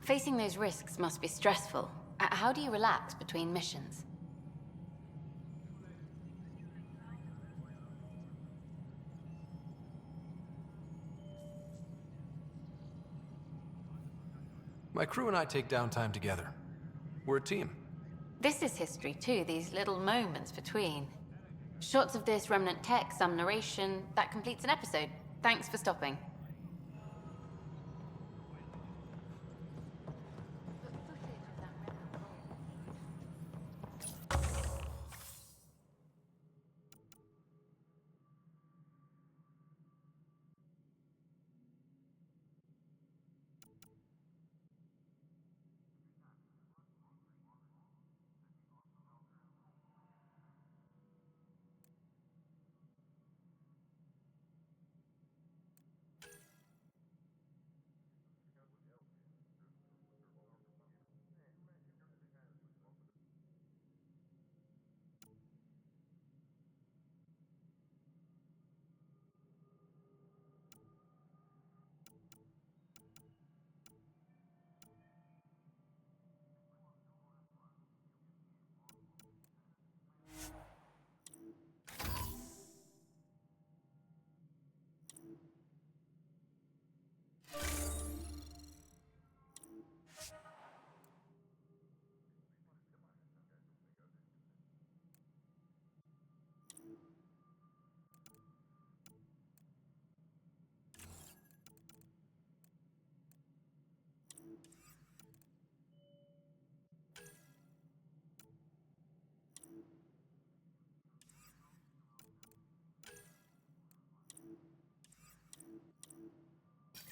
Facing those risks must be stressful. How do you relax between missions? My crew and I take downtime together. We're a team. This is history too, these little moments between. Shots of this remnant tech, some narration. That completes an episode. Thanks for stopping.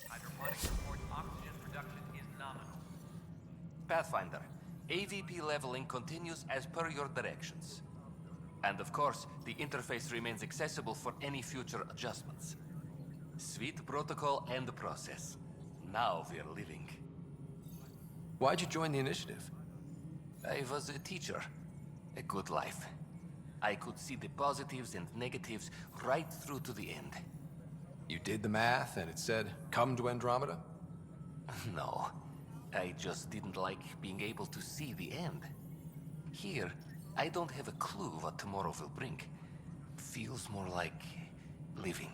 Hydroponics reports oxygen production is nominal. Pathfinder, AVP leveling continues as per your directions. And of course, the interface remains accessible for any future adjustments. Sweet protocol and process. Now we're living. Why'd you join the initiative? I was a teacher. A good life. I could see the positives and negatives right through to the end. You did the math and it said, come to Andromeda? No. I just didn't like being able to see the end. Here, I don't have a clue what tomorrow will bring. Feels more like living.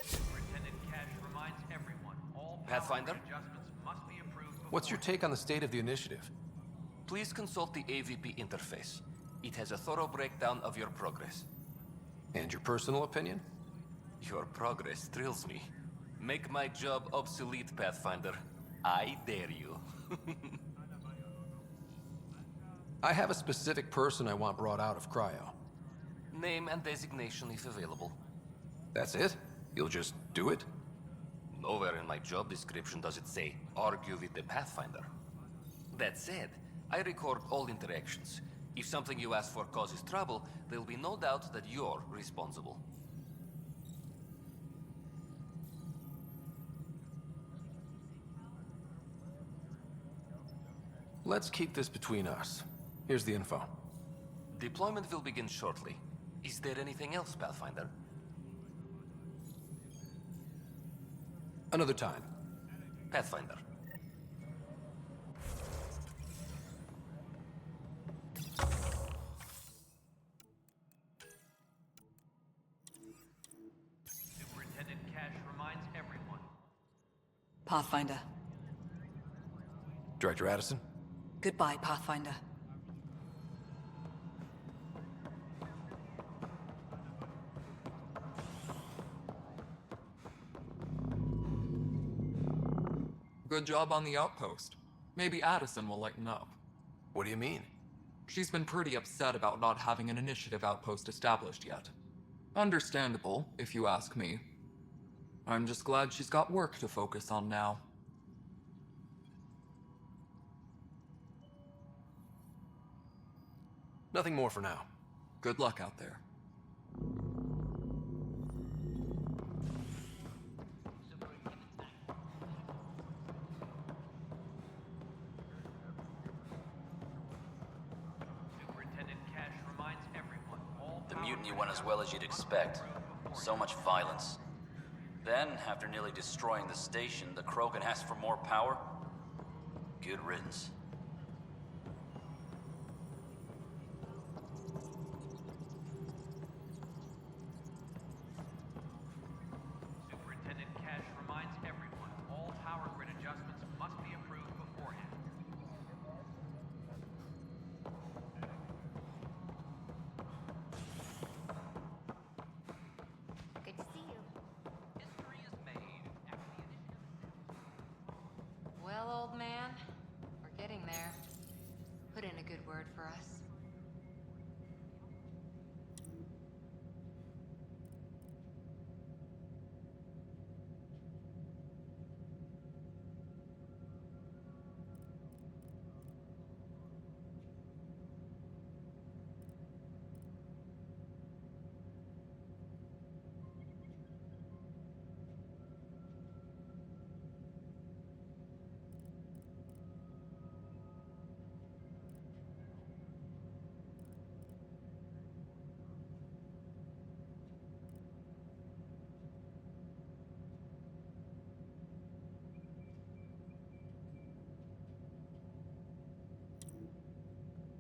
Superintendent Cash reminds everyone all Pathfinder? adjustments must be approved What's your take on the state of the initiative? Please consult the AVP interface. It has a thorough breakdown of your progress. And your personal opinion? Your progress thrills me. Make my job obsolete, Pathfinder. I dare you. I have a specific person I want brought out of cryo. Name and designation if available. That's it? You'll just do it? Nowhere in my job description does it say, argue with the Pathfinder. That said, I record all interactions. If something you ask for causes trouble, there'll be no doubt that you're responsible. Let's keep this between us. Here's the info. Deployment will begin shortly. Is there anything else, Pathfinder? Another time. Pathfinder. Superintendent Cash reminds everyone. Pathfinder. Director Addison? Goodbye, Pathfinder. Good job on the outpost. Maybe Addison will lighten up. What do you mean? She's been pretty upset about not having an initiative outpost established yet. Understandable, if you ask me. I'm just glad she's got work to focus on now. Nothing more for now. Good luck out there. Superintendent Cash reminds everyone, all The mutiny went as well as you'd expect. So much violence. Then, after nearly destroying the station, the Krogan asked for more power? Good riddance. Superintendent Cash reminds everyone, all power grid adjustments must be approved beforehand. Good to see you. History is made after the initiative. Well, old man, we're getting there. Put in a good word for us.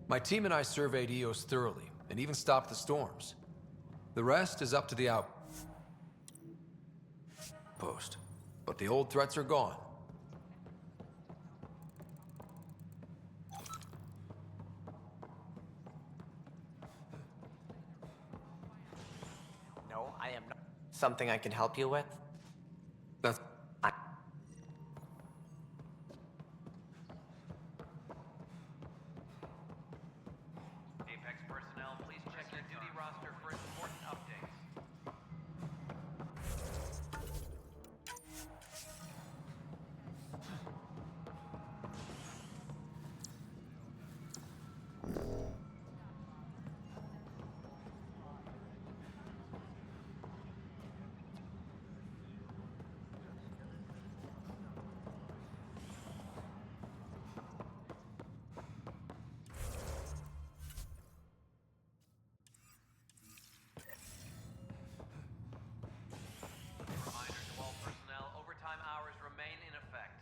My team and I surveyed EOS thoroughly, and even stopped the storms. The rest is up to the outpost. But the old threats are gone. No, I am not. Something I can help you with? That's... Apex personnel, please check your duty roster for important updates. Reminder to all personnel, overtime hours remain in effect.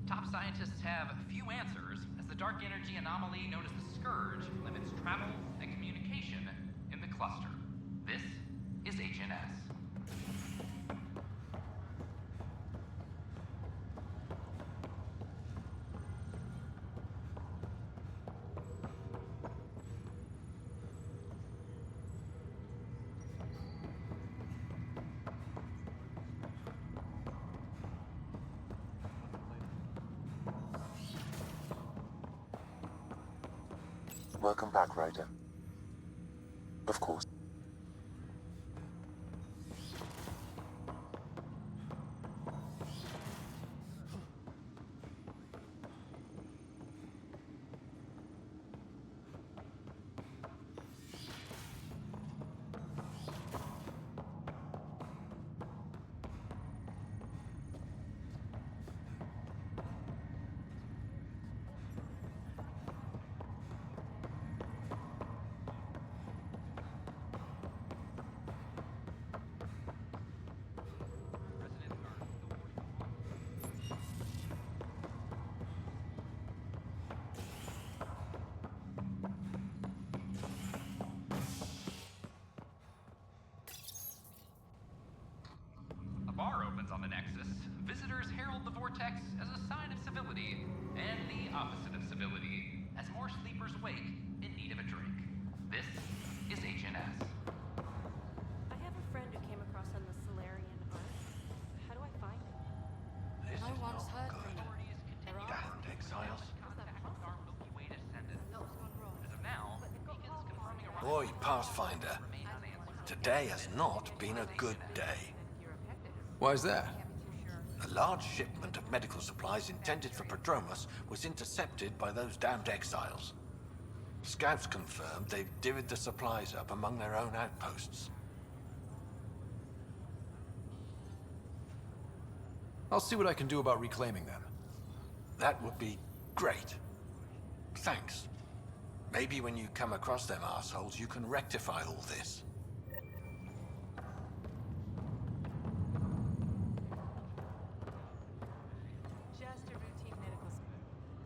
Top scientists have few answers, as the dark energy anomaly known as the Scourge limits travel and communication in the cluster. This is HNS. Welcome back, Ryder. Of course. A bar opens on the Nexus. Visitors herald the vortex as a sign of civility, and the opposite of civility, as more sleepers wake in need of a drink. This is HNS. I have a friend who came across on the Solarian Ark. Pathfinder. Today has not been a good day. Why's that? A large shipment of medical supplies intended for Prodromos was intercepted by those damned exiles. Scouts confirmed they've divvied the supplies up among their own outposts. I'll see what I can do about reclaiming them. That would be great. Thanks. Maybe when you come across them assholes, you can rectify all this.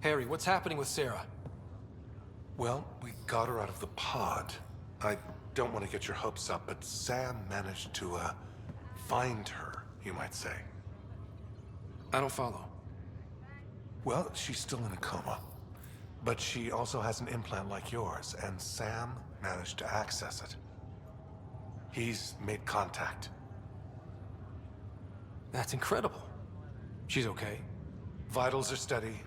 Harry, what's happening with Sarah? Well, we got her out of the pod. I don't want to get your hopes up, but Sam managed to, find her, you might say. I don't follow. Well, she's still in a coma. But she also has an implant like yours, and Sam managed to access it. He's made contact. That's incredible. She's okay? Vitals are steady,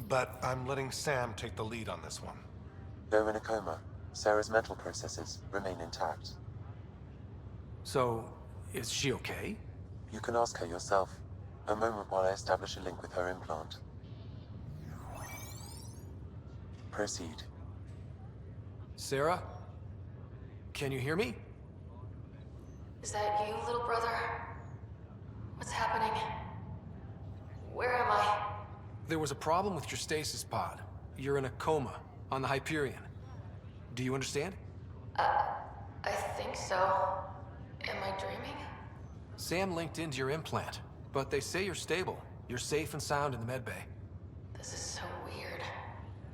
but I'm letting Sam take the lead on this one. Though in a coma, Sarah's mental processes remain intact. So, is she okay? You can ask her yourself. A moment while I establish a link with her implant. Proceed. Sarah? Can you hear me? Is that you, little brother? What's happening? Where am I? There was a problem with your stasis pod. You're in a coma on the Hyperion. Do you understand? I think so. Am I dreaming? Sam linked into your implant, but they say you're stable. You're safe and sound in the medbay. This is so weird.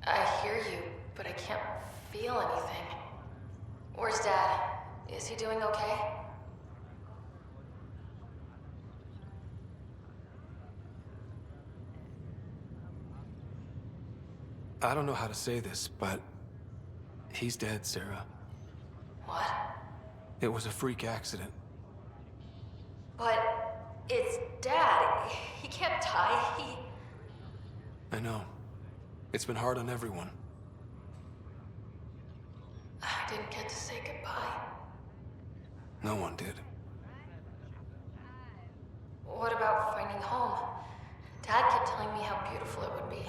I hear you, but I can't feel anything. Where's Dad? Is he doing okay? I don't know how to say this, but he's dead, Sarah. What? It was a freak accident. But it's Dad. He can't die. I know. It's been hard on everyone. I didn't get to say goodbye. No one did. What about finding home? Dad kept telling me how beautiful it would be.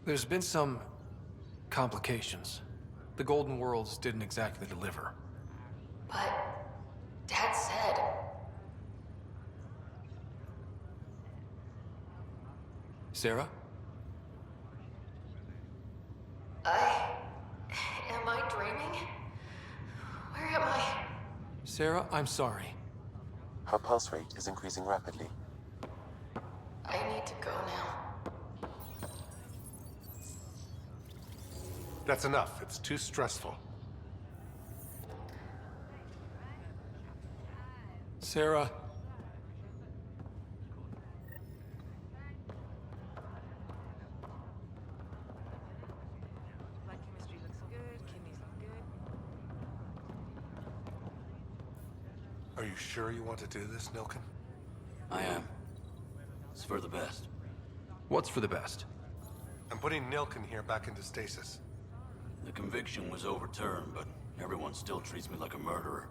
There's been some complications. The Golden Worlds didn't exactly deliver. But Dad said... Sarah? Am I dreaming? Where am I? Sarah, I'm sorry. Her pulse rate is increasing rapidly. I need to go now. That's enough. It's too stressful. Sarah. Are you sure you want to do this, Nilken? I am. It's for the best. What's for the best? I'm putting Nilken here back into stasis. The conviction was overturned, but everyone still treats me like a murderer.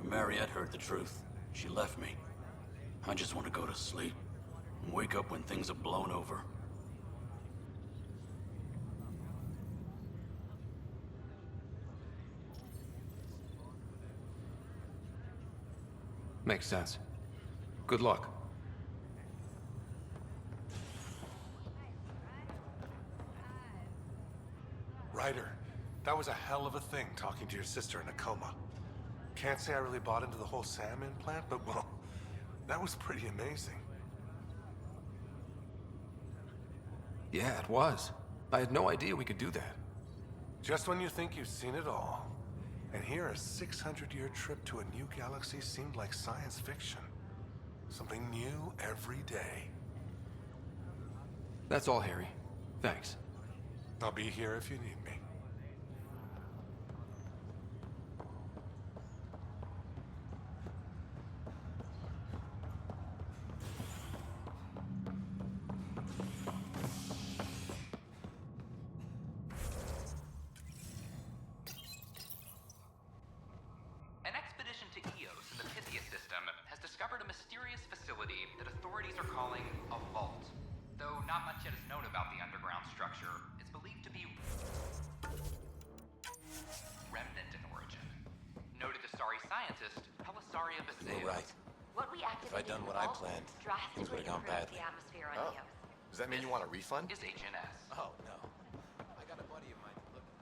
Mariette heard the truth. She left me. I just want to go to sleep and wake up when things have blown over. Makes sense. Good luck. Ryder, that was a hell of a thing talking to your sister in a coma. Can't say I really bought into the whole Sam implant, but well, that was pretty amazing. Yeah, it was. I had no idea we could do that. Just when you think you've seen it all. And here a 600-year trip to a new galaxy seemed like science fiction. Something new every day. That's all, Harry. Thanks. I'll be here if you need me. not much yet is known about the underground structure. It's believed to be remnant in origin. Noted Astari scientist, Helisaria Baseo. You're right. What we activated If I'd done what I planned, things would have gone badly. the atmosphere on Oh. Eos. Does that mean you want a refund? Is HNS. Oh, no. I got a buddy of mine looking.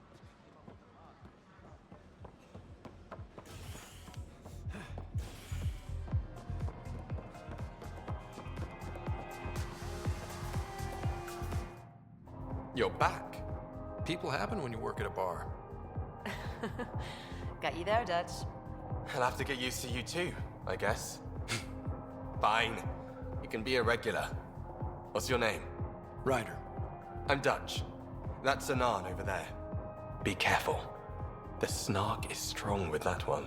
You're back. People happen when you work at a bar. Got you there, Dutch. I'll have to get used to you too, I guess. Fine. You can be a regular. What's your name? Ryder. I'm Dutch. That's Anan over there. Be careful. The snark is strong with that one.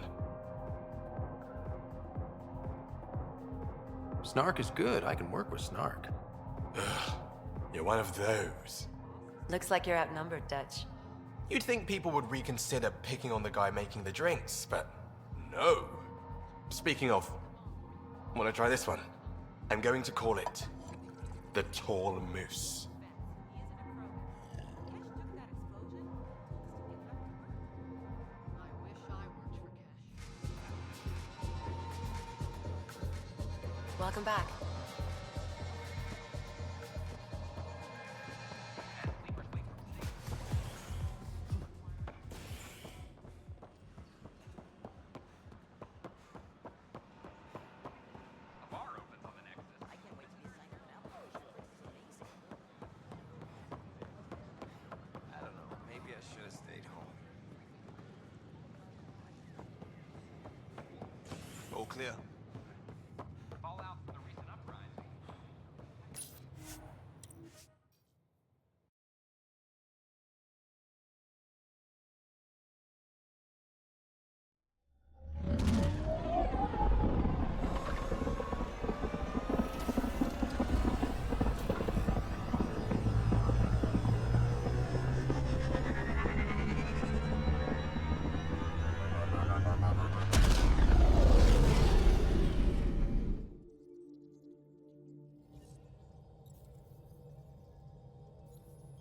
Snark is good. I can work with Snark. Ugh. You're one of those. Looks like you're outnumbered, Dutch. You'd think people would reconsider picking on the guy making the drinks, but no. Speaking of, wanna try this one? I'm going to call it the Tall Moose. Welcome back. I don't know, maybe I should have stayed home. All clear. Fallout from the recent uprising.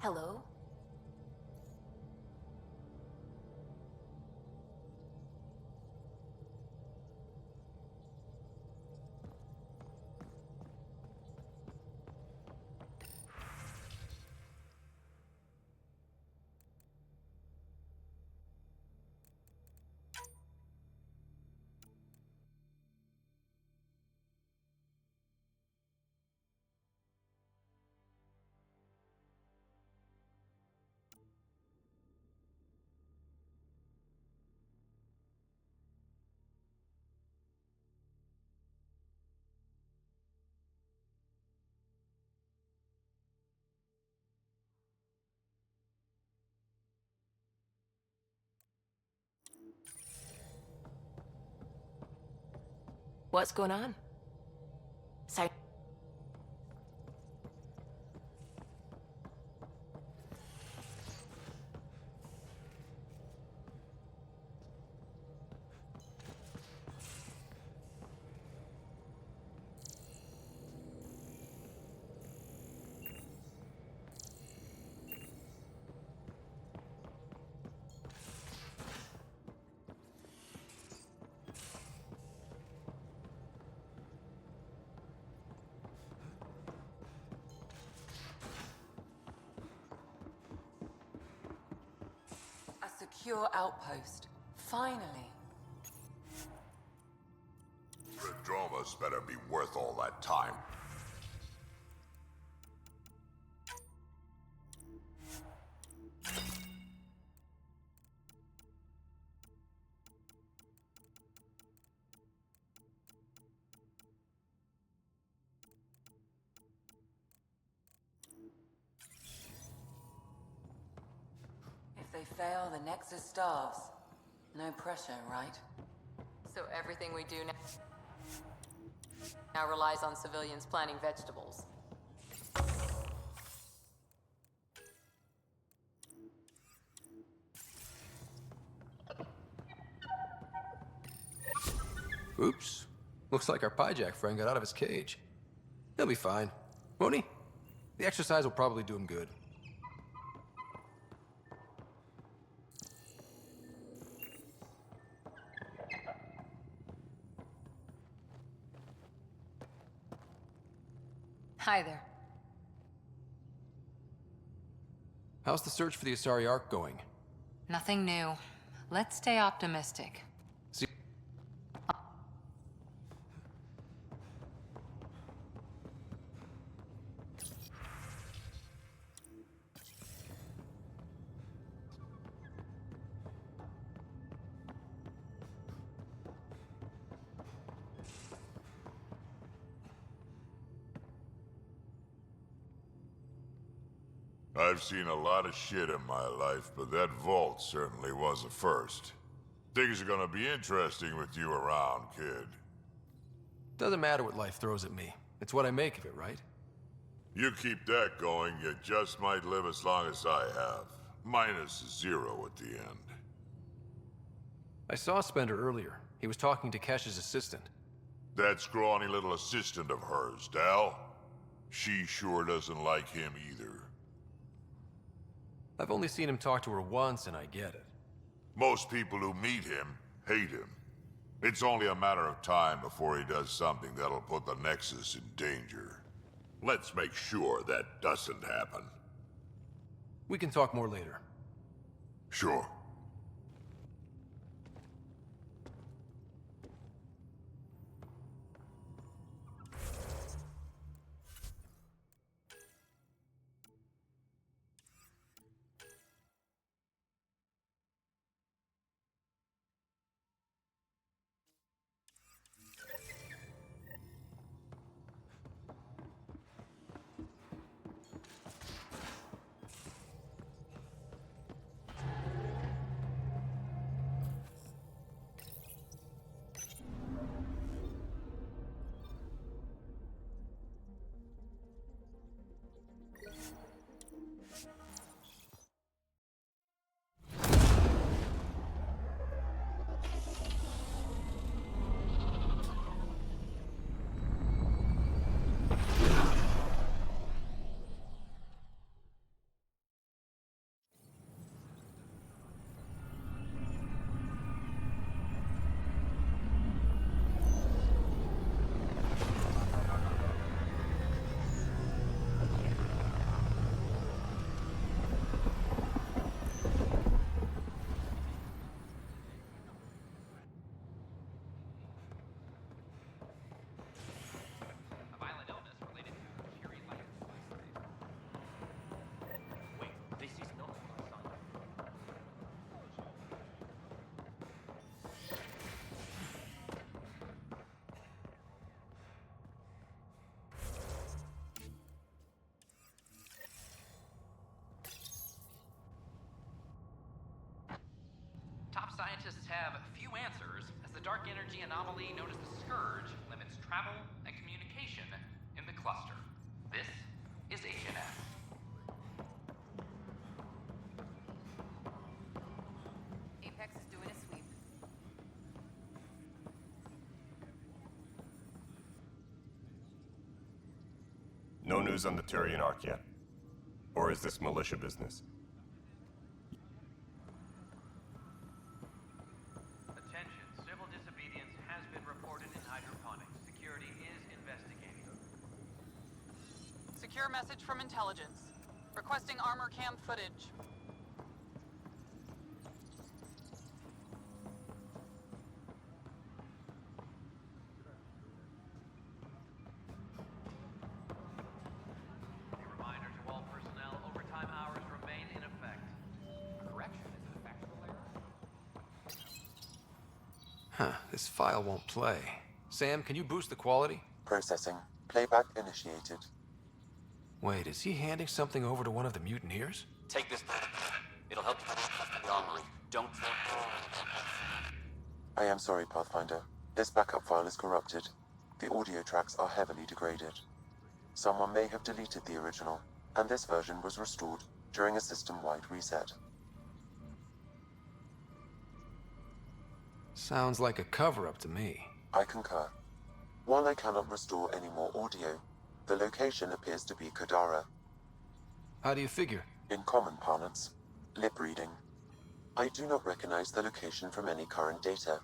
Hello? What's going on? Sorry. A secure outpost. Finally. Prodromus better be worth all that time. If they fail, the Nexus starves. No pressure, right? So everything we do now relies on civilians planting vegetables. Oops. Looks like our Pyjack friend got out of his cage. He'll be fine, won't he? The exercise will probably do him good. Hi there. How's the search for the Asari Ark going? Nothing new. Let's stay optimistic. See, I've seen a lot of shit in my life, but that vault certainly was a first. Things are gonna be interesting with you around, kid. doesn't matter what life throws at me. It's what I make of it, right? You keep that going, you just might live as long as I have. Minus 0 at the end. I saw Spender earlier. He was talking to Kesh's assistant. That scrawny little assistant of hers, Dal? She sure doesn't like him either. I've only seen him talk to her once, and I get it. Most people who meet him hate him. It's only a matter of time before he does something that'll put the Nexus in danger. Let's make sure that doesn't happen. We can talk more later. Sure. Top scientists have few answers, as the dark energy anomaly known as the Scourge limits travel and communication in the cluster. This is HNS. Apex is doing a sweep. No news on the Turian Ark yet? Or is this militia business? Attention, civil disobedience has been reported in hydroponics. Security is investigating. Secure message from intelligence. Requesting armor cam footage. A reminder to all personnel, overtime hours remain in effect. Correction, is it a factual error? Huh, this file won't play. Sam, can you boost the quality? Processing. Playback initiated. Wait, is he handing something over to one of the mutineers? Take this. It'll help you the armory. Don't. I am sorry, Pathfinder. This backup file is corrupted. The audio tracks are heavily degraded. Someone may have deleted the original, and this version was restored during a system-wide reset. Sounds like a cover-up to me. I concur. While I cannot restore any more audio, the location appears to be Kadara, How do you figure? In common parlance, lip reading. I do not recognize the location from any current data.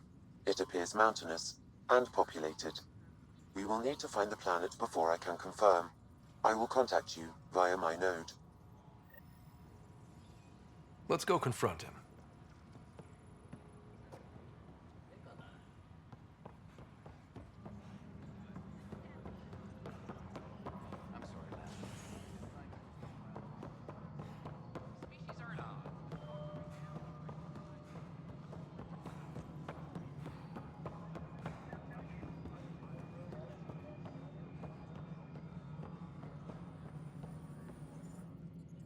It appears mountainous and populated. We will need to find the planet before I can confirm. I will contact you via my node. Let's go confront him.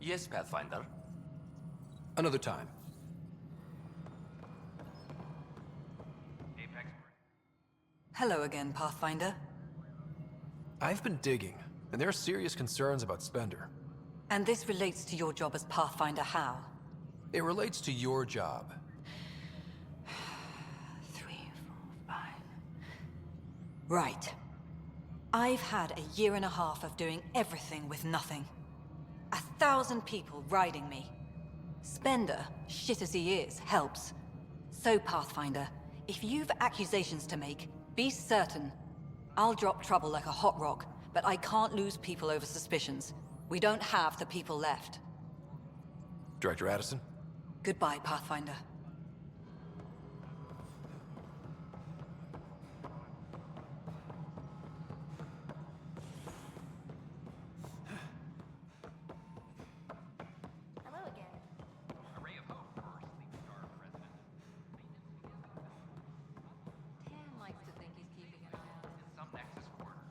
Yes, Pathfinder. Another time. Hello again, Pathfinder. I've been digging, and there are serious concerns about Spender. And this relates to your job as Pathfinder how? It relates to your job. 3, 4, 5. Right. I've had a year and a half of doing everything with nothing. 1,000 people riding me. Spender, shit as he is, helps. So, Pathfinder, if you've accusations to make, be certain. I'll drop trouble like a hot rock, but I can't lose people over suspicions. We don't have the people left. Director Addison? Goodbye, Pathfinder. Hello again. A ray of hope for Sleep Star President. Tan likes to think he's keeping an eye on us. In some Nexus quarters.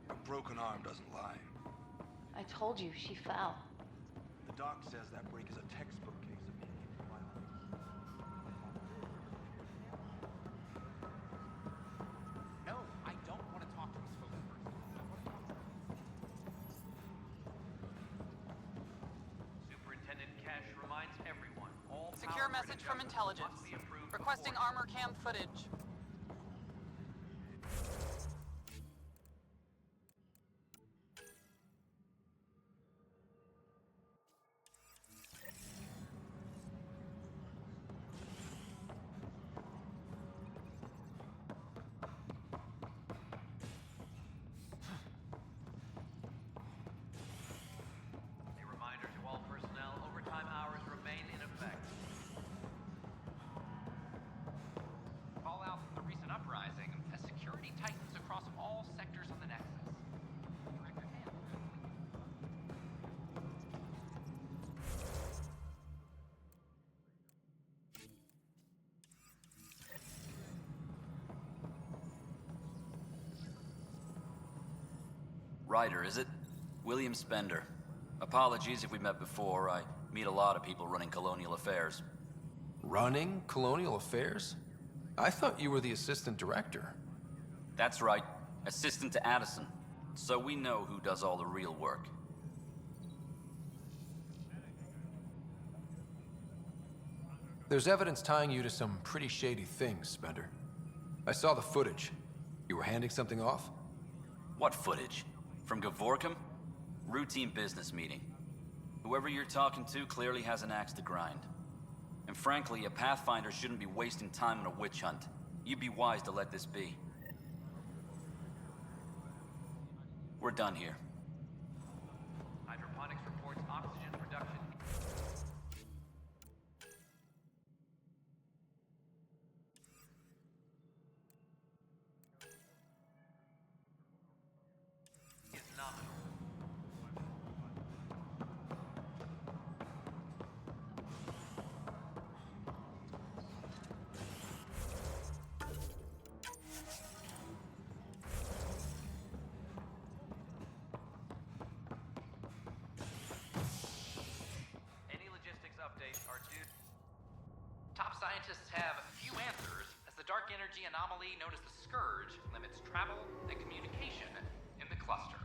A broken arm doesn't lie. I told you, she fell. The doc says that break is a textbook case of mediocre biology. No, I don't want to talk to his folks first. Superintendent Cash reminds everyone, all Secure power message from grid intelligence. must be approved Requesting armor cam footage. A reminder to all personnel, overtime hours remain in effect. Fallout from the recent uprising as security tightens across all sectors of the Nexus. Director Tan. Ryder, is it? William Spender. Apologies if we met before. I meet a lot of people running colonial affairs. Running Colonial Affairs? I thought you were the assistant director. That's right. Assistant to Addison. So we know who does all the real work. There's evidence tying you to some pretty shady things, Spender. I saw the footage. You were handing something off? What footage? From Gavorkum? Routine business meeting. Whoever you're talking to clearly has an axe to grind. And frankly, a Pathfinder shouldn't be wasting time on a witch hunt. You'd be wise to let this be. We're done here. Hydroponics reports oxygen production. Is nominal. Any logistics updates are due. Top scientists have few answers, as the dark energy anomaly known as the Scourge limits travel and communication in the cluster.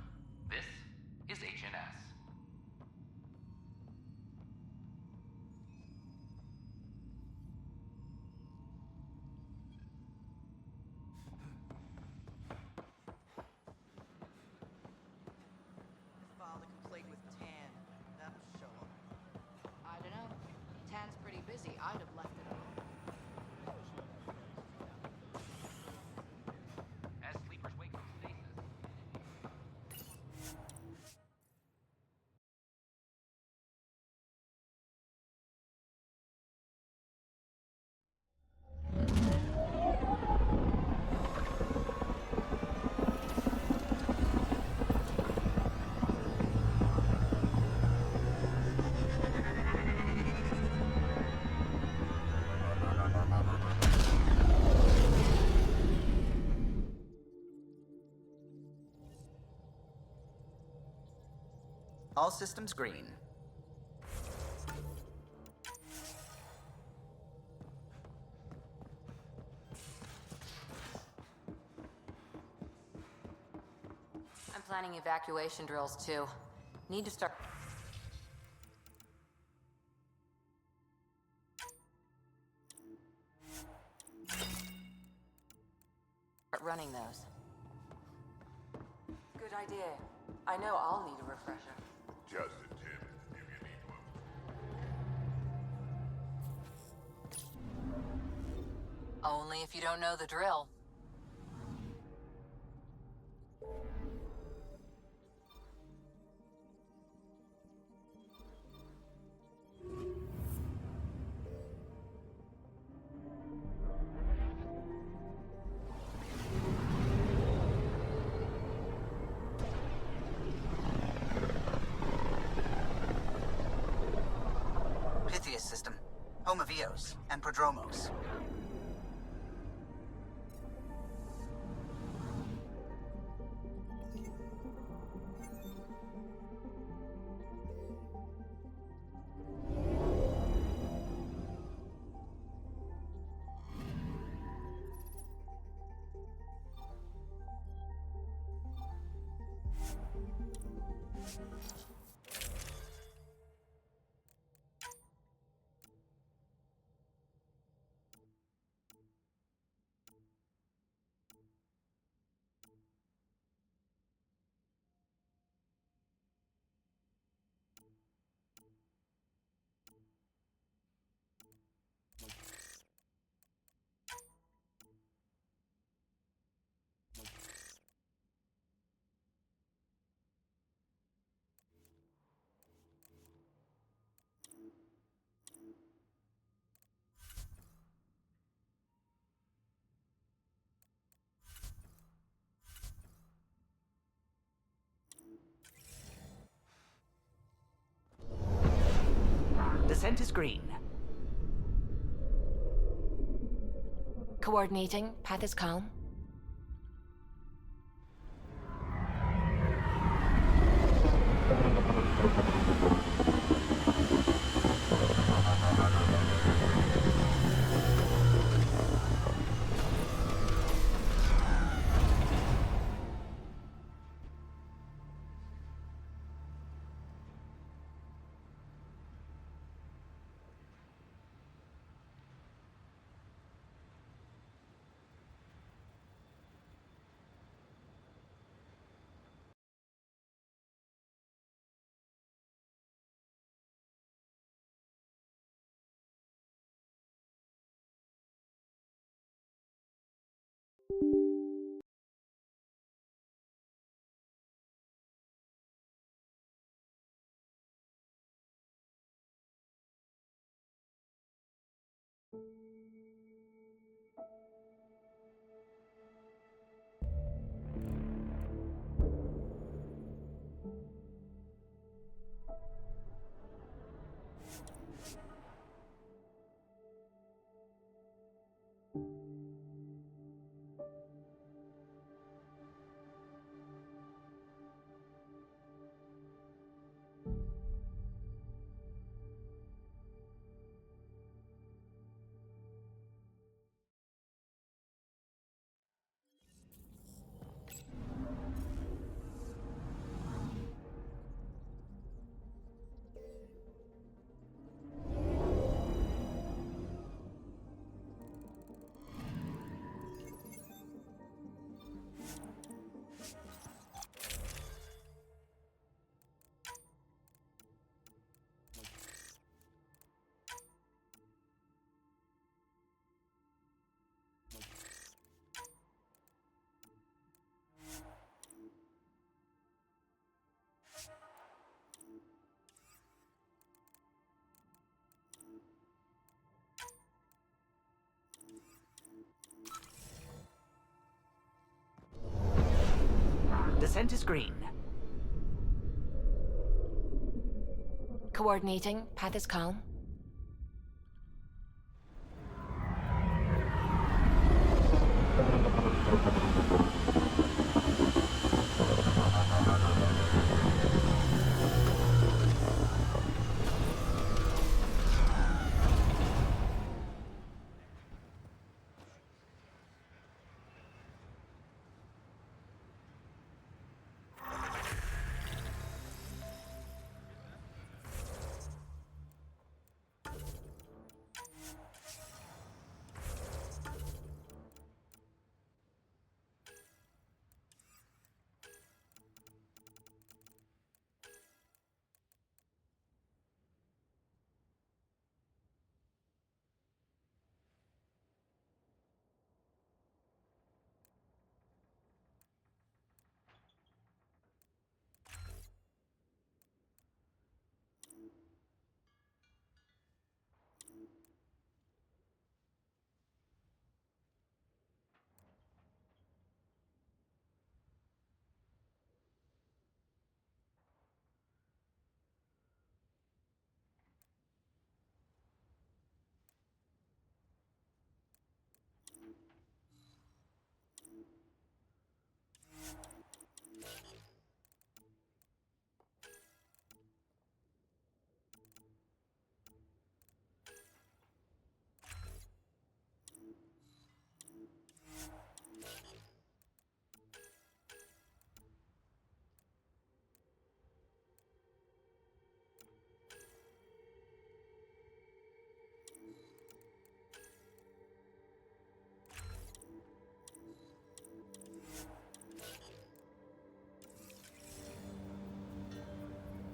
All systems green. I'm planning evacuation drills too. Need to start running those. Good idea. I know I'll need a refresher. Just a tip, if you need one. Only if you don't know the drill. Pythias system. Home of Eos and Prodromos. Descent is green. Coordinating. Path is calm. Descent is green. Coordinating. Path is calm.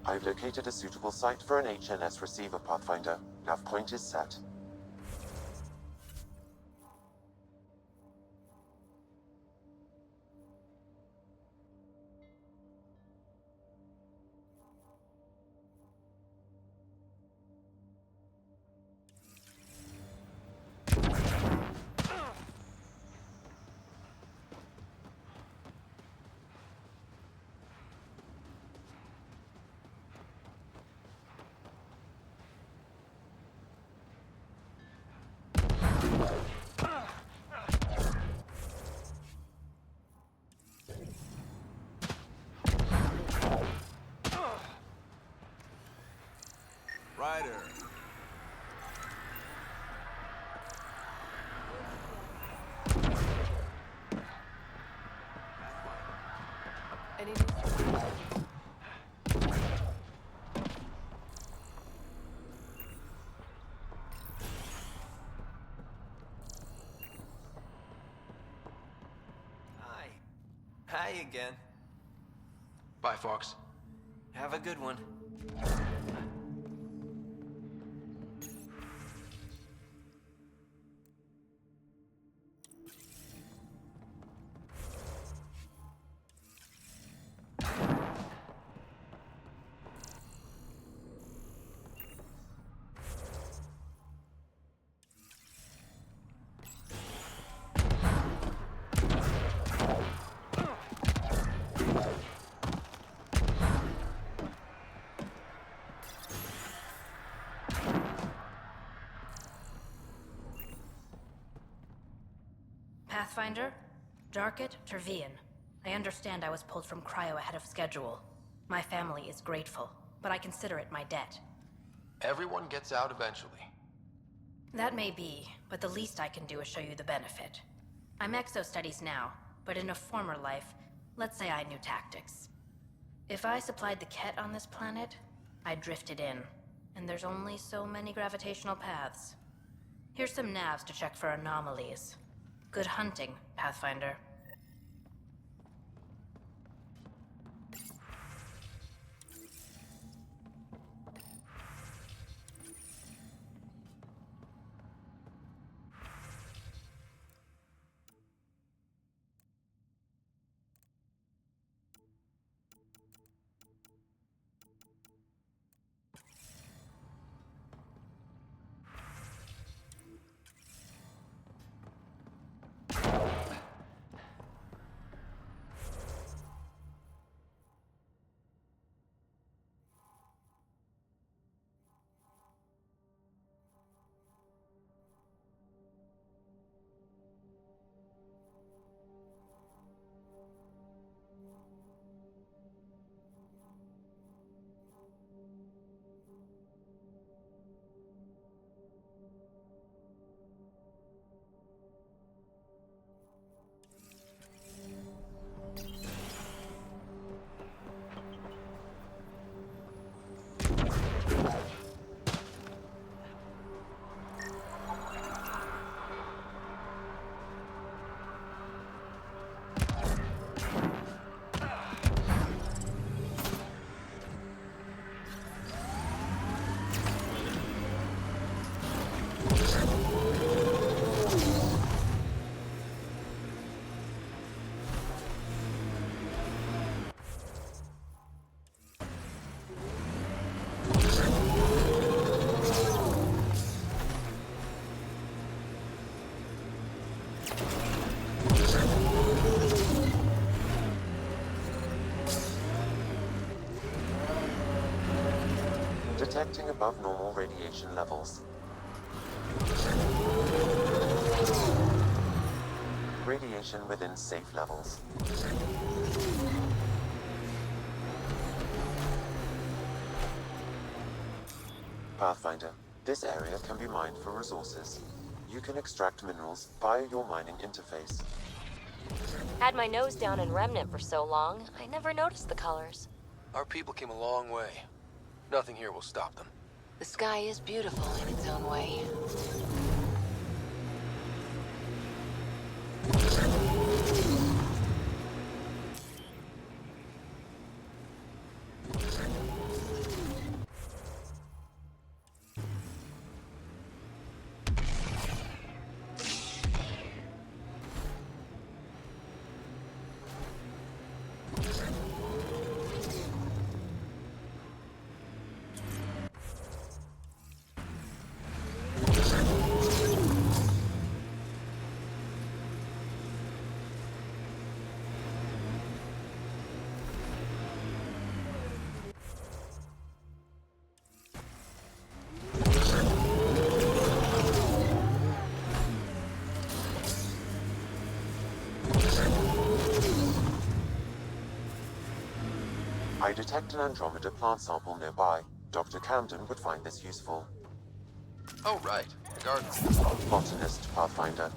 I've located a suitable site for an HNS receiver, Pathfinder. Nav point is set. Ryder. Any Hi. Hi again. Bye, Fox. Have a good one. Pathfinder? Jarkett Tervian. I understand I was pulled from cryo ahead of schedule. My family is grateful, but I consider it my debt. Everyone gets out eventually. That may be, but the least I can do is show you the benefit. I'm exo-studies now, but in a former life, let's say I knew tactics. If I supplied the Ket on this planet, I drifted in, and there's only so many gravitational paths. Here's some navs to check for anomalies. Good hunting, Pathfinder. Detecting above normal radiation levels. Radiation within safe levels. Pathfinder, this area can be mined for resources. You can extract minerals via your mining interface. Had my nose down in Remnant for so long, I never noticed the colors. Our people came a long way. Nothing here will stop them. The sky is beautiful in its own way. I detect an Andromeda plant sample nearby. Dr. Camden would find this useful. Oh, right. The garden. Botanist, Pathfinder.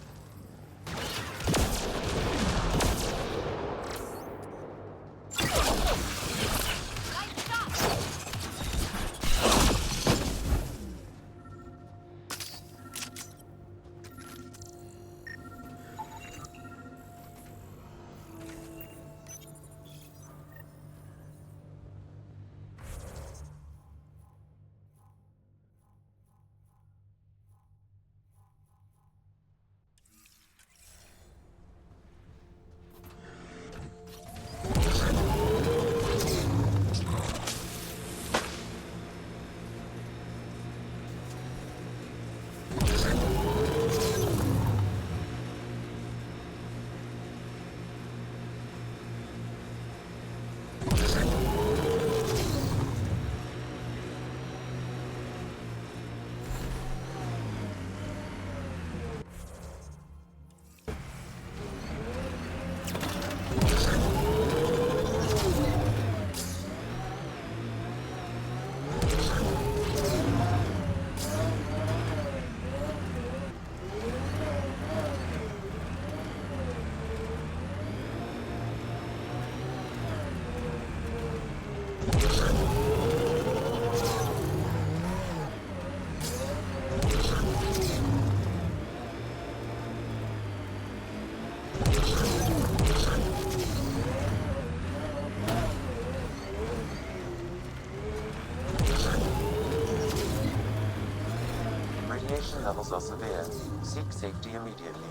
Radiation levels are severe. Seek safety immediately.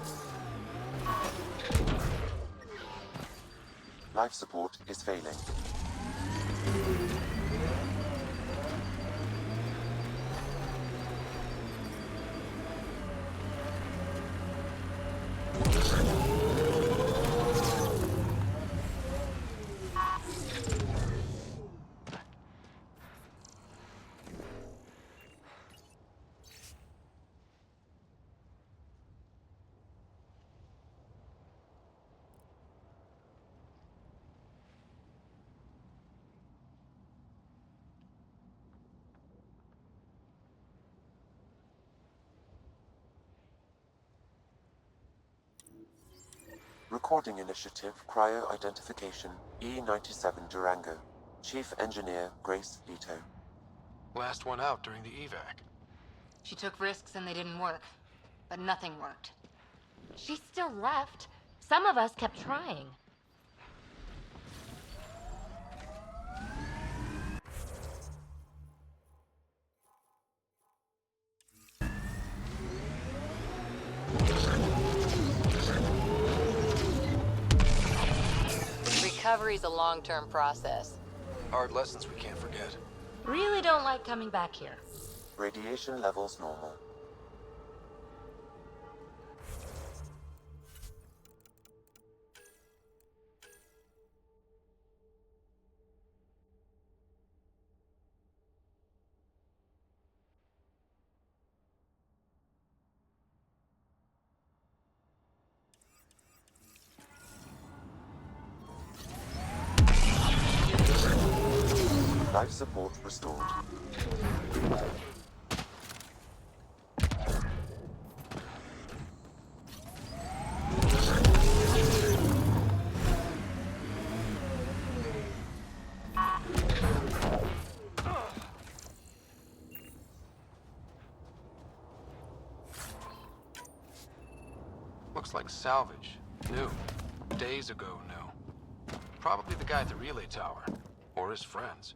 Life support is failing. Recording Initiative Cryo Identification E97 Durango. Chief Engineer Grace Leto. Last one out during the evac. She took risks and they didn't work. But nothing worked. She still left. Some of us kept trying. Recovery's a long-term process. Hard lessons we can't forget. Really don't like coming back here. Radiation levels normal. Life support restored. Looks like salvage. New. Days ago, new. Probably the guy at the relay tower. Or his friends.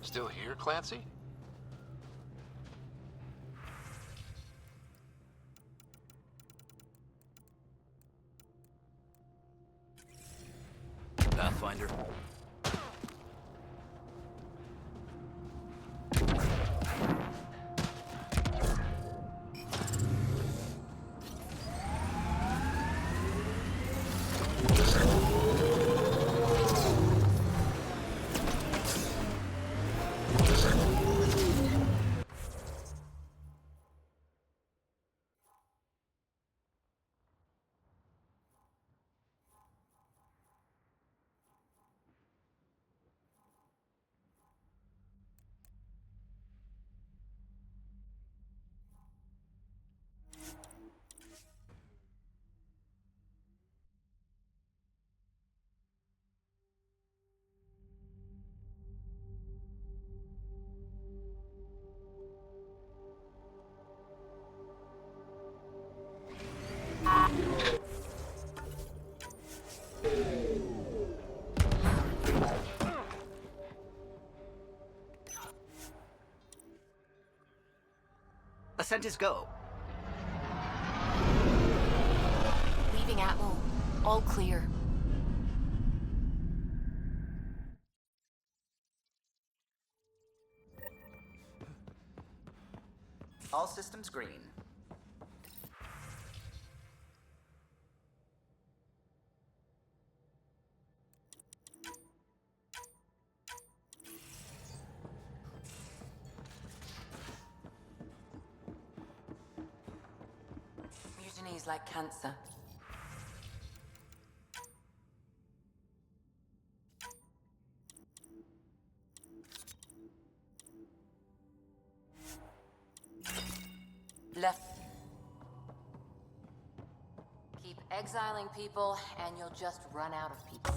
Still here, Clancy? Pathfinder. Ascent is go. Leaving Atmo. All clear. All systems green. Mutiny's like cancer. Left. Keep exiling people, and you'll just run out of people.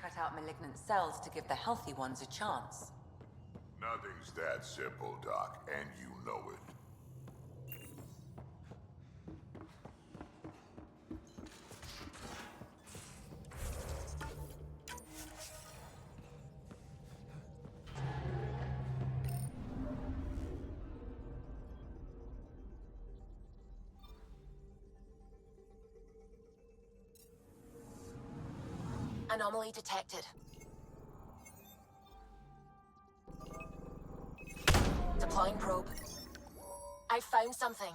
Cut out malignant cells to give the healthy ones a chance. Nothing's that simple, Doc, and you know it. Anomaly detected. Deploying probe. I found something.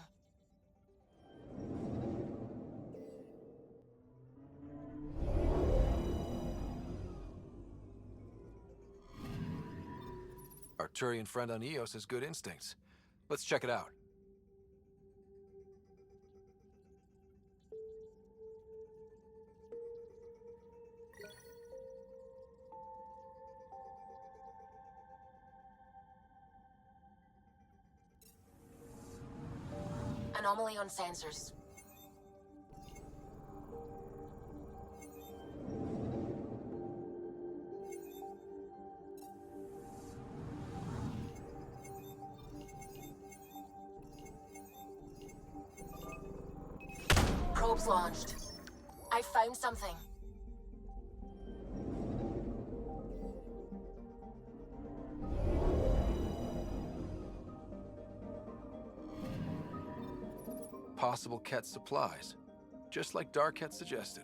Our Turian friend on Eos has good instincts. Let's check it out. Anomaly on sensors. Probes launched. I found something. Possible Ket supplies, just like Dark had suggested.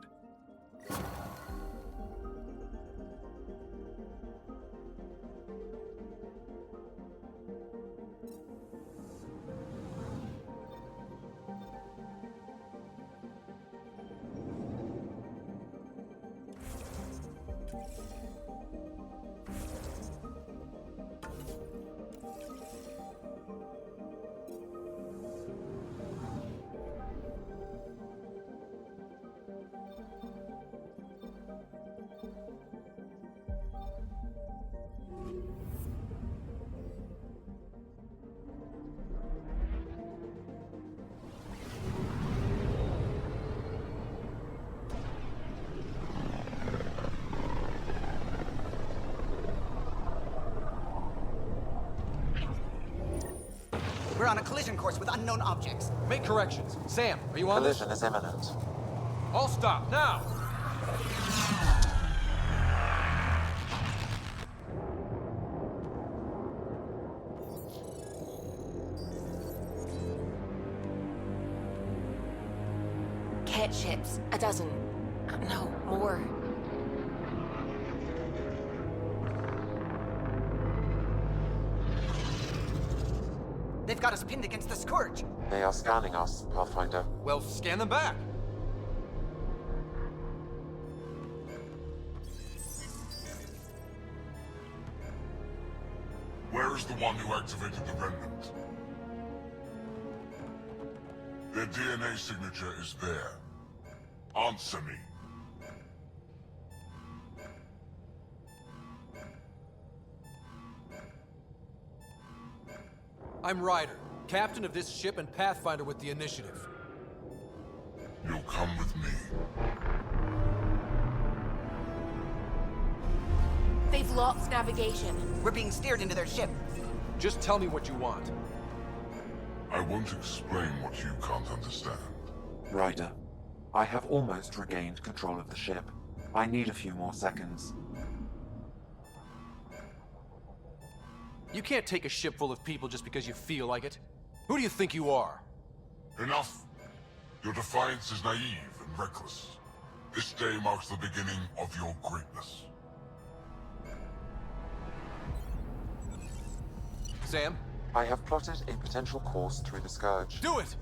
We're on a collision course with unknown objects. Make corrections. Sam, are you on this? Collision is imminent. All stop, now! Cat ships. A dozen. No, more. They've got us pinned against the Scourge. They are scanning us, Pathfinder. Well, scan them back. Where is the one who activated the remnant? Their DNA signature is there. Answer me. I'm Ryder, captain of this ship and Pathfinder with the initiative. You'll come with me. They've lost navigation. We're being steered into their ship. Just tell me what you want. I won't explain what you can't understand. Ryder, I have almost regained control of the ship. I need a few more seconds. You can't take a ship full of people just because you feel like it. Who do you think you are? Enough! Your defiance is naive and reckless. This day marks the beginning of your greatness. Sam? I have plotted a potential course through the Scourge. Do it!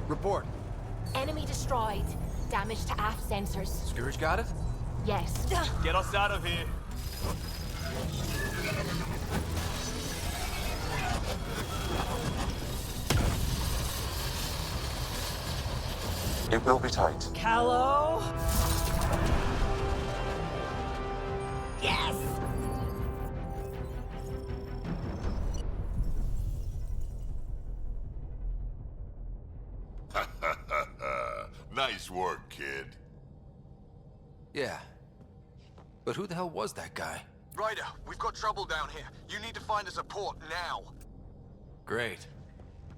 Report. Enemy destroyed. Damage to aft sensors. Scourge got it? Yes. Get us out of here. It will be tight. Callow? Yes! Nice work, kid. Yeah. But who the hell was that guy? Ryder, we've got trouble down here. You need to find us a port now. Great.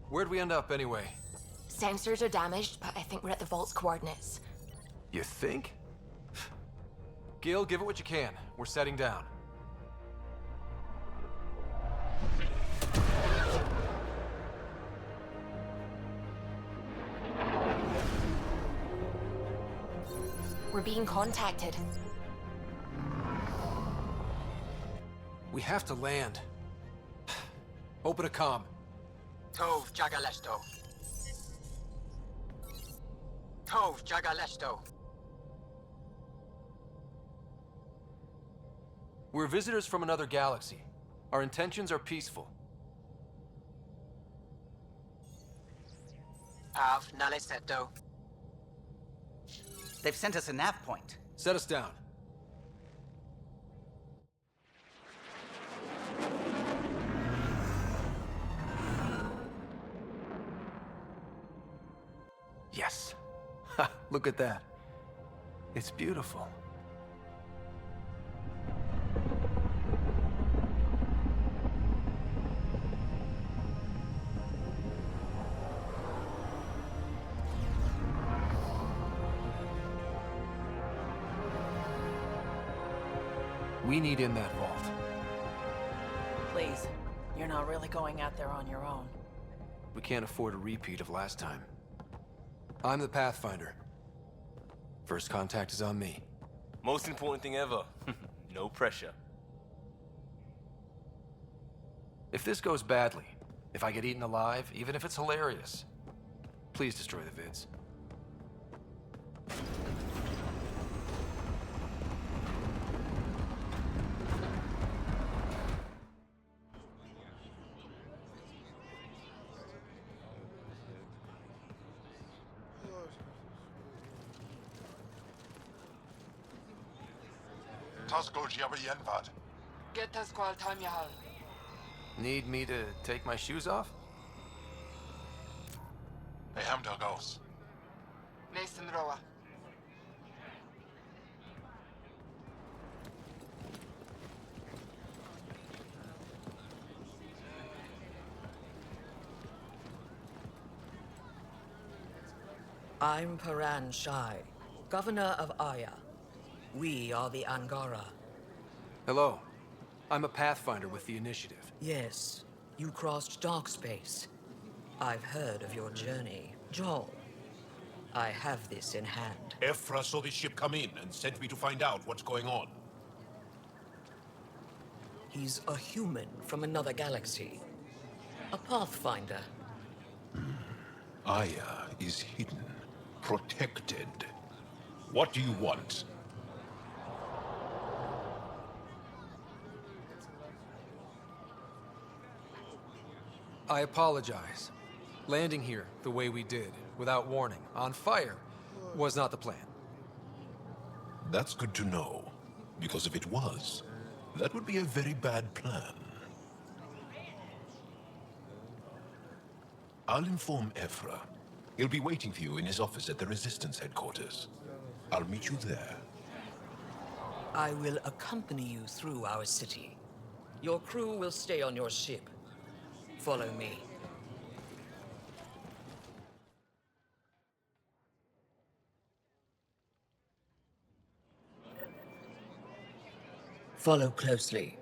Where'd we end up anyway? Sensors are damaged, but I think we're at the vault's coordinates. You think? Gil, give it what you can. We're setting down. We're being contacted. We have to land. Open a comm. Tov Jagalesto. Tov Jagalesto. We're visitors from another galaxy. Our intentions are peaceful. Av Naleseto. They've sent us a nav point. Set us down. Yes. Ha, look at that. It's beautiful. We need in that vault. Please, you're not really going out there on your own. We can't afford a repeat of last time. I'm the Pathfinder. First contact is on me. Most important thing ever. No pressure. If this goes badly, if I get eaten alive, even if it's hilarious, please destroy the vids. Get us qual time yahal. Need me to take my shoes off? I am Dagos. Nathan Roa. I'm Paran Shai, Governor of Aya. We are the Angara. Hello. I'm a Pathfinder with the Initiative. Yes, you crossed dark space. I've heard of your journey, Joel. I have this in hand. Ephra saw the ship come in and sent me to find out what's going on. He's a human from another galaxy. A Pathfinder. Aya is hidden, protected. What do you want? I apologize. Landing here the way we did, without warning, on fire, was not the plan. That's good to know. Because if it was, that would be a very bad plan. I'll inform Ephra. He'll be waiting for you in his office at the Resistance headquarters. I'll meet you there. I will accompany you through our city. Your crew will stay on your ship. Follow me. Follow closely.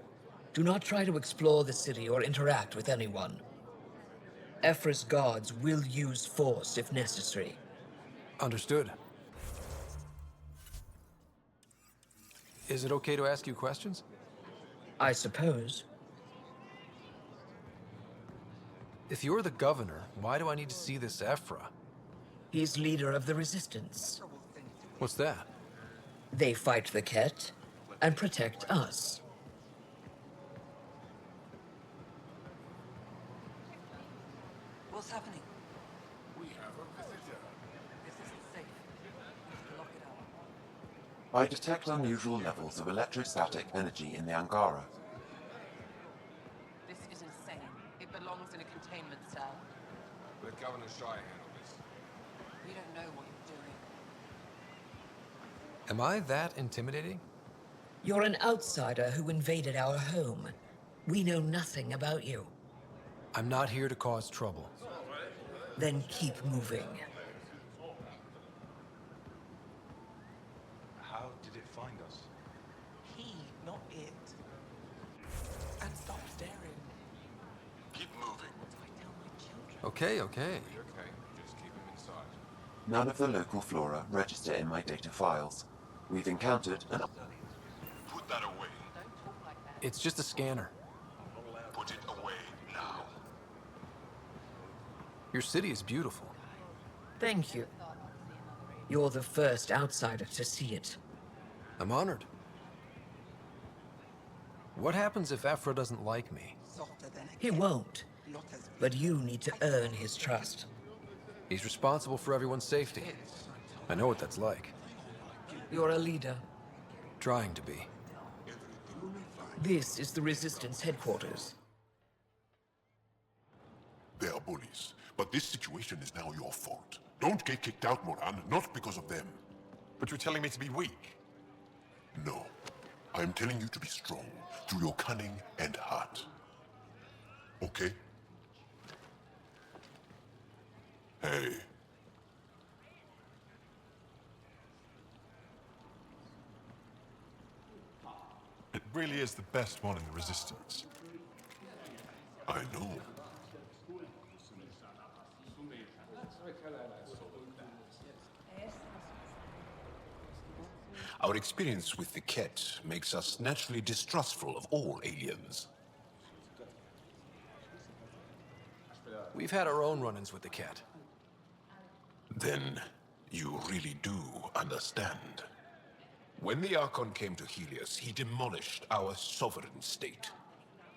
Do not try to explore the city or interact with anyone. Ephra's guards will use force if necessary. Understood. Is it okay to ask you questions? I suppose. If you're the governor, why do I need to see this Ephra? He's leader of the Resistance. What's that? They fight the Ket and protect us. What's happening? We have a visitor. This isn't safe. We have to lock it up. I detect unusual levels of electrostatic energy in the Angara. This is insane. It belongs in a containment cell. Let Governor Shai handle this. You don't know what you're doing. Am I that intimidating? You're an outsider who invaded our home. We know nothing about you. I'm not here to cause trouble. Then keep moving. How did it find us? He, not it. And stop staring. Keep moving. Okay. Okay, just keep him inside. None of the local flora register in my data files. We've encountered an... Put that away. It's just a scanner. Put it away now. Your city is beautiful. Thank you. You're the first outsider to see it. I'm honored. What happens if Ephra doesn't like me? He won't. But you need to earn his trust. He's responsible for everyone's safety. I know what that's like. You're a leader. Trying to be. This is the Resistance headquarters. They are bullies, but this situation is now your fault. Don't get kicked out, Moran, not because of them. But you're telling me to be weak? No. I am telling you to be strong, through your cunning and heart. Okay? Hey. It really is the best one in the Resistance. I know. Our experience with the Ket makes us naturally distrustful of all aliens. We've had our own run-ins with the Ket. Then you really do understand. When the Archon came to Helios, he demolished our sovereign state.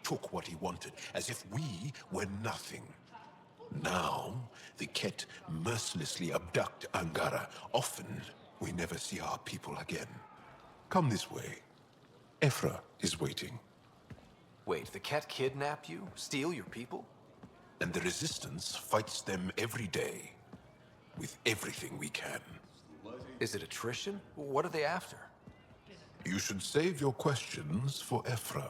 Took what he wanted, as if we were nothing. Now, the Ket mercilessly abduct Angara. Often, we never see our people again. Come this way. Ephra is waiting. Wait, the Ket kidnap you? Steal your people? And the Resistance fights them every day. With everything we can. Is it attrition? What are they after? You should save your questions for Ephra.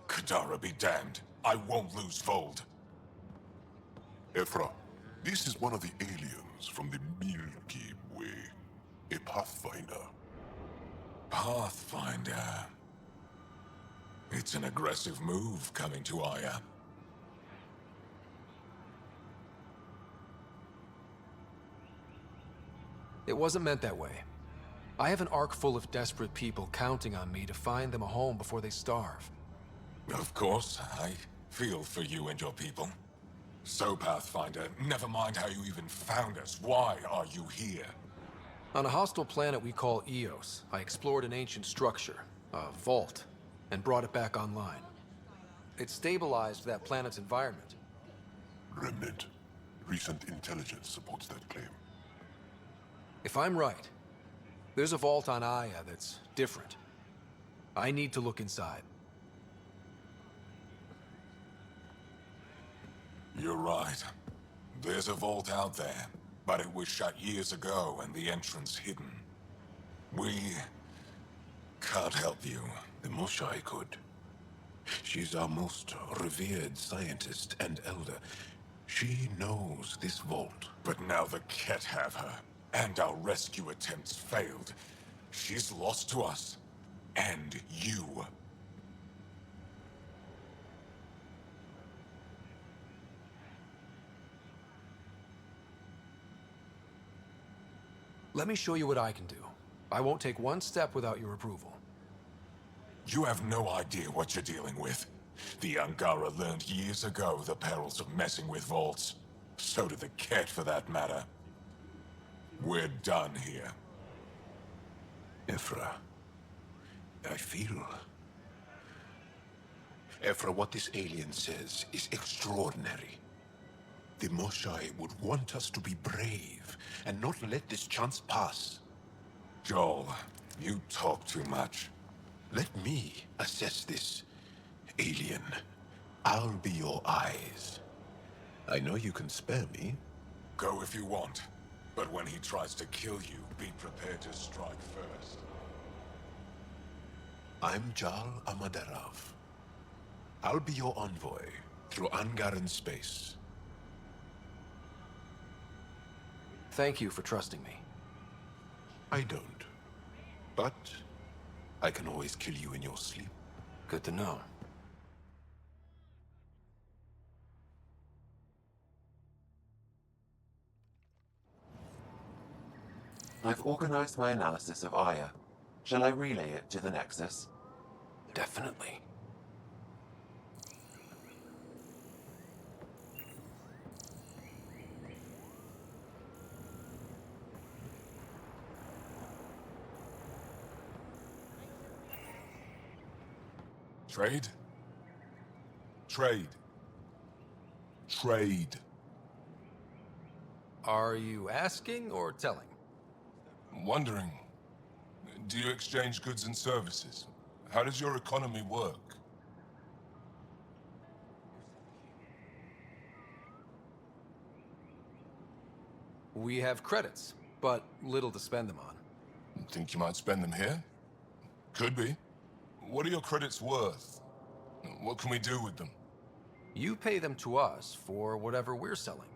Kadara be damned. I won't lose Vold. Ephra, this is one of the aliens. comes from the Milky Way. A Pathfinder. Pathfinder. It's an aggressive move coming to Aya. It wasn't meant that way. I have an ark full of desperate people counting on me to find them a home before they starve. Of course, I feel for you and your people. So, Pathfinder, never mind how you even found us. Why are you here? On a hostile planet we call Eos, I explored an ancient structure, a vault, and brought it back online. It stabilized that planet's environment. Remnant. Recent intelligence supports that claim. If I'm right, there's a vault on Aya that's different. I need to look inside. You're right. There's a vault out there, but it was shut years ago and the entrance hidden. We can't help you. The Moshai could. She's our most revered scientist and elder. She knows this vault. But now the Ket have her, and our rescue attempts failed. She's lost to us, and you. Let me show you what I can do. I won't take one step without your approval. You have no idea what you're dealing with. The Angara learned years ago the perils of messing with vaults. So did the Ket, for that matter. We're done here. Ephra. I feel... Ephra, what this alien says is extraordinary. The Moshai would want us to be brave and not let this chance pass. Joel, you talk too much. Let me assess this, alien. I'll be your eyes. I know you can spare me. Go if you want, but when he tries to kill you, be prepared to strike first. I'm Jal Amaderov. I'll be your envoy through Angaran space. Thank you for trusting me. I don't. But I can always kill you in your sleep. Good to know. I've organized my analysis of Aya. Shall I relay it to the Nexus? Definitely. Trade? Trade. Trade. Are you asking or telling? Wondering, do you exchange goods and services? How does your economy work? We have credits, but little to spend them on. Think you might spend them here? Could be. What are your credits worth? What can we do with them? You pay them to us for whatever we're selling.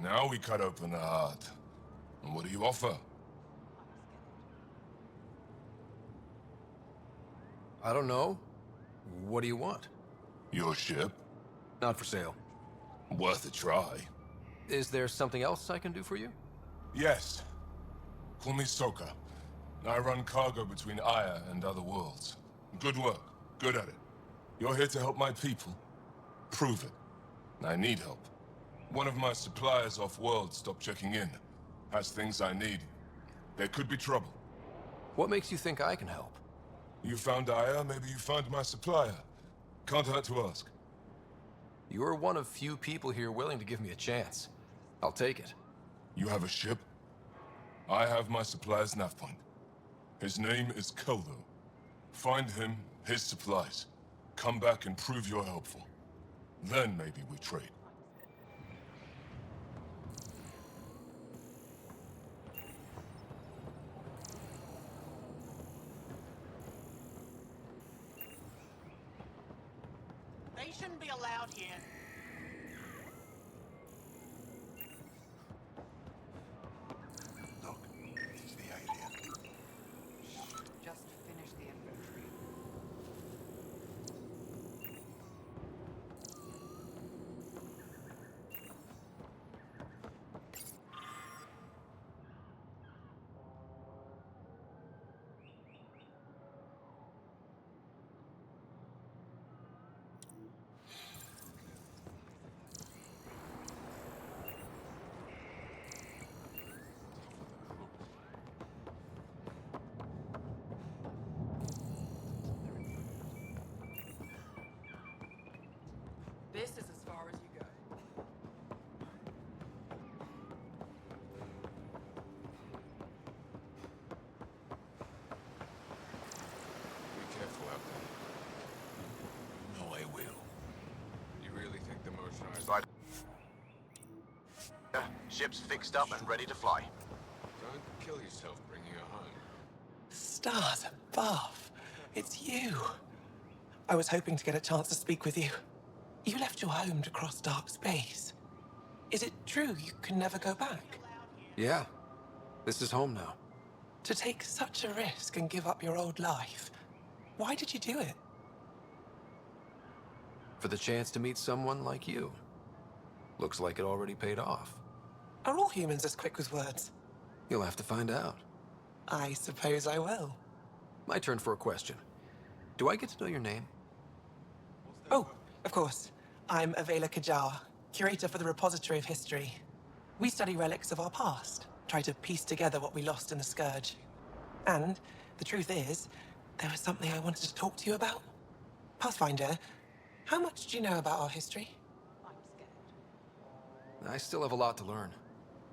Now we cut open the heart. And what do you offer? I don't know. What do you want? Your ship? Not for sale. Worth a try. Is there something else I can do for you? Yes. Call me Soka. I run cargo between Aya and other worlds. Good work. Good at it. You're here to help my people. Prove it. I need help. One of my suppliers off-world stopped checking in. Has things I need. There could be trouble. What makes you think I can help? You found Aya, maybe you found my supplier. Can't hurt to ask. You're one of few people here willing to give me a chance. I'll take it. You have a ship? I have my supplier's nav point. His name is Koldo. Find him, his supplies. Come back and prove you're helpful. Then maybe we trade. They shouldn't be allowed here. Ship's fixed up and ready to fly. Don't kill yourself bringing her home. Stars above. It's you. I was hoping to get a chance to speak with you. You left your home to cross dark space. Is it true you can never go back? Yeah. This is home now. To take such a risk and give up your old life, why did you do it? For the chance to meet someone like you. Looks like it already paid off. Are all humans as quick with words? You'll have to find out. I suppose I will. My turn for a question. Do I get to know your name? Oh, of course. I'm Avela Kajar, curator for the Repository of History. We study relics of our past, try to piece together what we lost in the Scourge. And the truth is, there was something I wanted to talk to you about. Pathfinder, how much do you know about our history? I still have a lot to learn.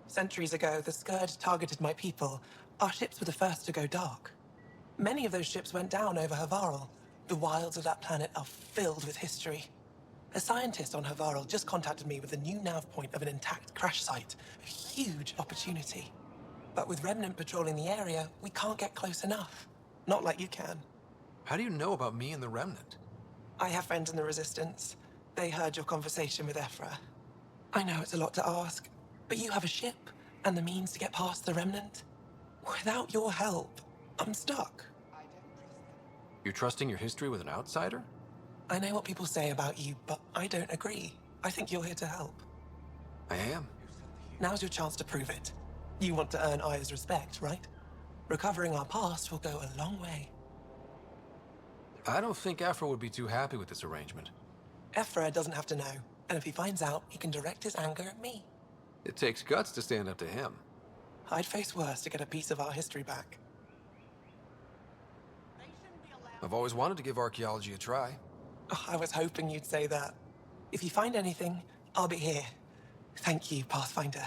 Centuries ago, the Scourge targeted my people. Our ships were the first to go dark. Many of those ships went down over Havarl. The wilds of that planet are filled with history. A scientist on Havarl just contacted me with a new nav point of an intact crash site. A huge opportunity. But with Remnant patrolling the area, we can't get close enough. Not like you can. How do you know about me and the Remnant? I have friends in the Resistance. They heard your conversation with Ephra. I know it's a lot to ask, but you have a ship and the means to get past the Remnant. Without your help, I'm stuck. You're trusting your history with an outsider? I know what people say about you, but I don't agree. I think you're here to help. I am. Now's your chance to prove it. You want to earn Aya's respect, right? Recovering our past will go a long way. I don't think Ephra would be too happy with this arrangement. Ephra doesn't have to know, and if he finds out, he can direct his anger at me. It takes guts to stand up to him. I'd face worse to get a piece of our history back. I've always wanted to give archaeology a try. Oh, I was hoping you'd say that. If you find anything, I'll be here. Thank you, Pathfinder.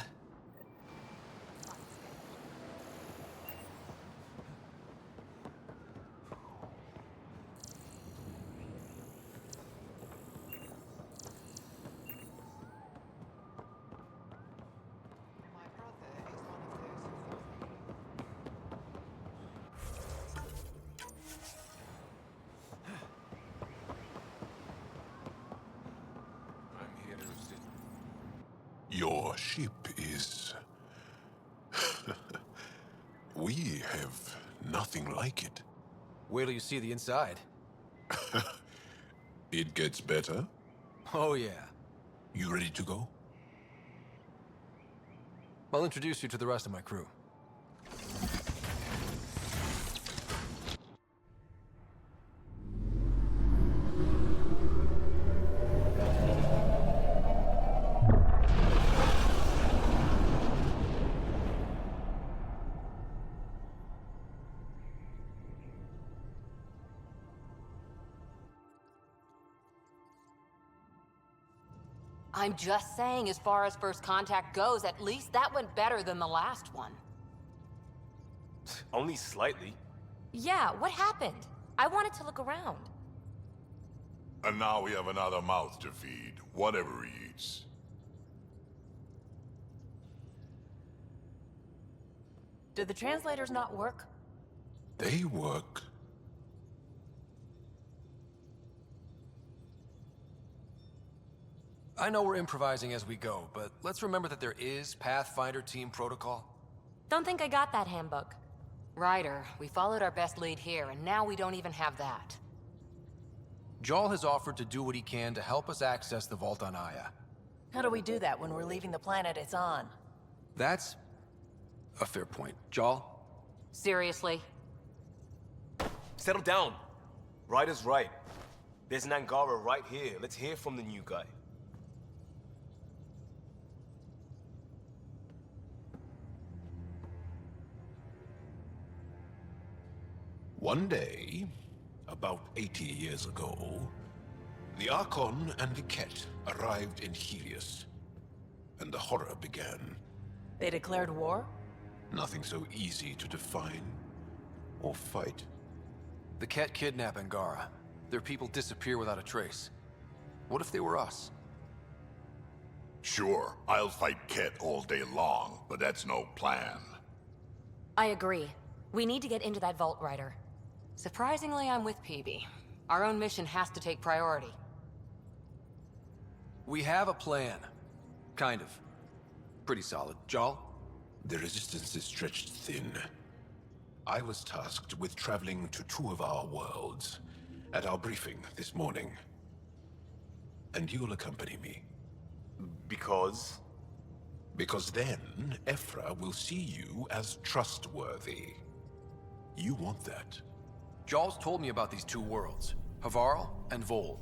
Your ship is... We have nothing like it. Wait till you see the inside. It gets better? Oh, yeah. You ready to go? I'll introduce you to the rest of my crew. I'm just saying, as far as first contact goes, at least that went better than the last one. Only slightly. Yeah, what happened? I wanted to look around. And now we have another mouth to feed, whatever he eats. Did the translators not work? They work. I know we're improvising as we go, but let's remember that there is Pathfinder team protocol. Don't think I got that handbook. Ryder, we followed our best lead here, and now we don't even have that. Jarl has offered to do what he can to help us access the vault on Aya. How do we do that when we're leaving the planet it's on? That's a fair point. Jarl? Seriously? Settle down. Ryder's right. There's an Angara right here. Let's hear from the new guy. One day, about 80 years ago, the Archon and the Ket arrived in Helios, and the horror began. They declared war? Nothing so easy to define or fight. The Ket kidnap Angara. Their people disappear without a trace. What if they were us? Sure, I'll fight Ket all day long, but that's no plan. I agree. We need to get into that vault, Ryder. Surprisingly, I'm with PB. Our own mission has to take priority. We have a plan. Kind of. Pretty solid. Jal? The resistance is stretched thin. I was tasked with traveling to 2 of our worlds at our briefing this morning. And you'll accompany me. Because? Because then, Ephra will see you as trustworthy. You want that. Jal's told me about these 2 worlds. Havarl and Vol.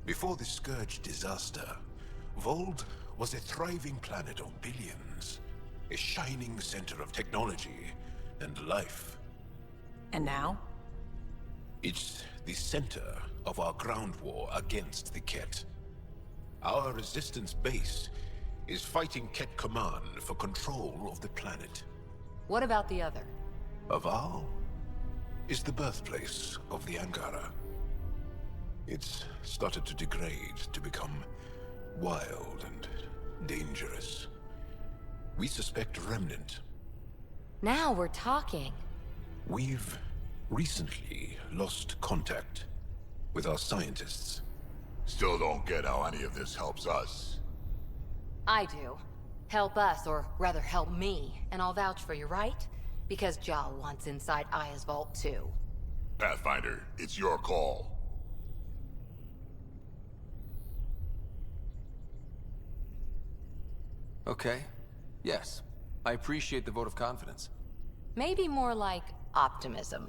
Before the Scourge disaster, Vold was a thriving planet of billions. A shining center of technology and life. And now? It's the center of our ground war against the Ket. Our resistance base is fighting Ket Command for control of the planet. What about the other? Aval is the birthplace of the Angara. It's started to degrade, to become wild and dangerous. We suspect Remnant. Now we're talking. We've recently lost contact with our scientists. Still don't get how any of this helps us. I do. Help us, or rather help me, and I'll vouch for you, right? Because Jal wants inside Aya's vault too. Pathfinder, it's your call. Okay. Yes. I appreciate the vote of confidence. Maybe more like optimism.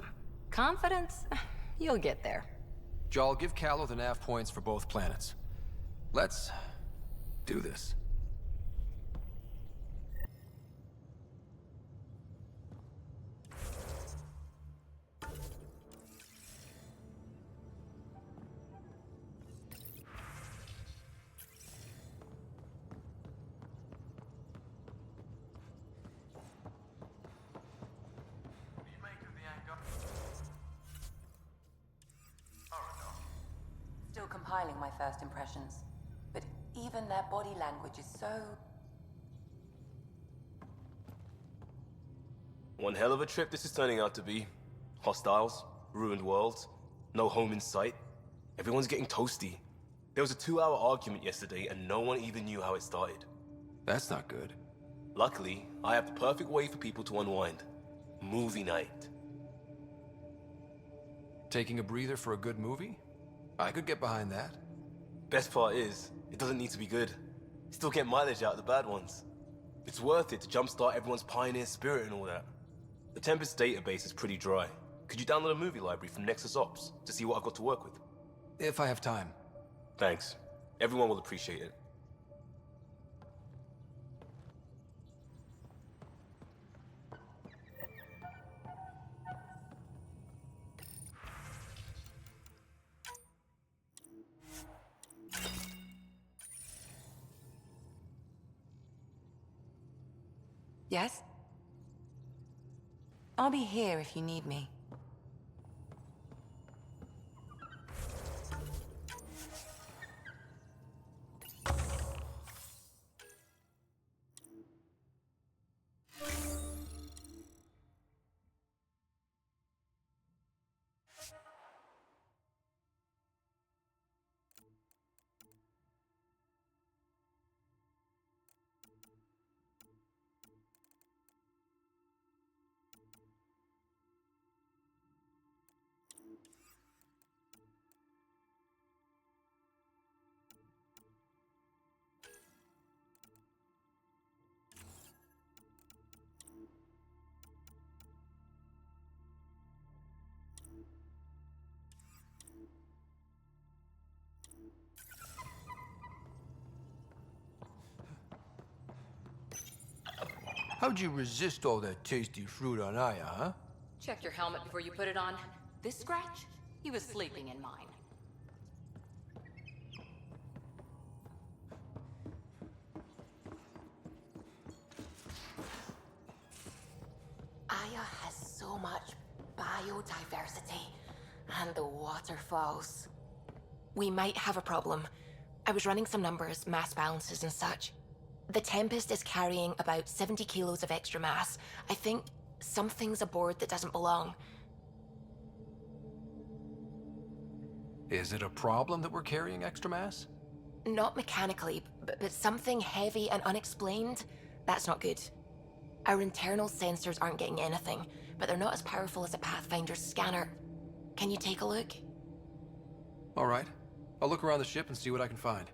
Confidence? You'll get there. Jal, give Callow the nav points for both planets. Let's do this. Still compiling my first impressions, but even their body language is so... One hell of a trip this is turning out to be. Hostiles, ruined worlds, no home in sight. Everyone's getting toasty. There was a 2-hour argument yesterday and no one even knew how it started. That's not good. Luckily, I have the perfect way for people to unwind. Movie night. Taking a breather for a good movie? I could get behind that. Best part is, it doesn't need to be good. Still get mileage out of the bad ones. It's worth it to jumpstart everyone's pioneer spirit and all that. The Tempest database is pretty dry. Could you download a movie library from Nexus Ops to see what I've got to work with? If I have time. Thanks. Everyone will appreciate it. Yes? I'll be here if you need me. How'd you resist all that tasty fruit on Aya, huh? Check your helmet before you put it on. This scratch? He was sleeping in mine. Aya has so much biodiversity, and the waterfalls. We might have a problem. I was running some numbers, mass balances and such. The Tempest is carrying about 70 kilos of extra mass. I think something's aboard that doesn't belong. Is it a problem that we're carrying extra mass? Not mechanically, but something heavy and unexplained. That's not good. Our internal sensors aren't getting anything, but they're not as powerful as a Pathfinder's scanner. Can you take a look? All right. I'll look around the ship and see what I can find.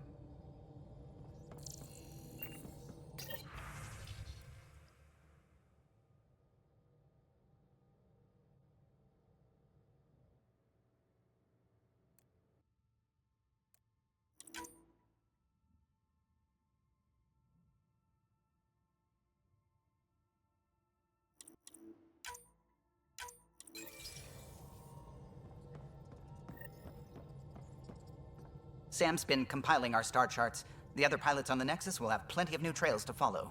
Sam's been compiling our star charts. The other pilots on the Nexus will have plenty of new trails to follow.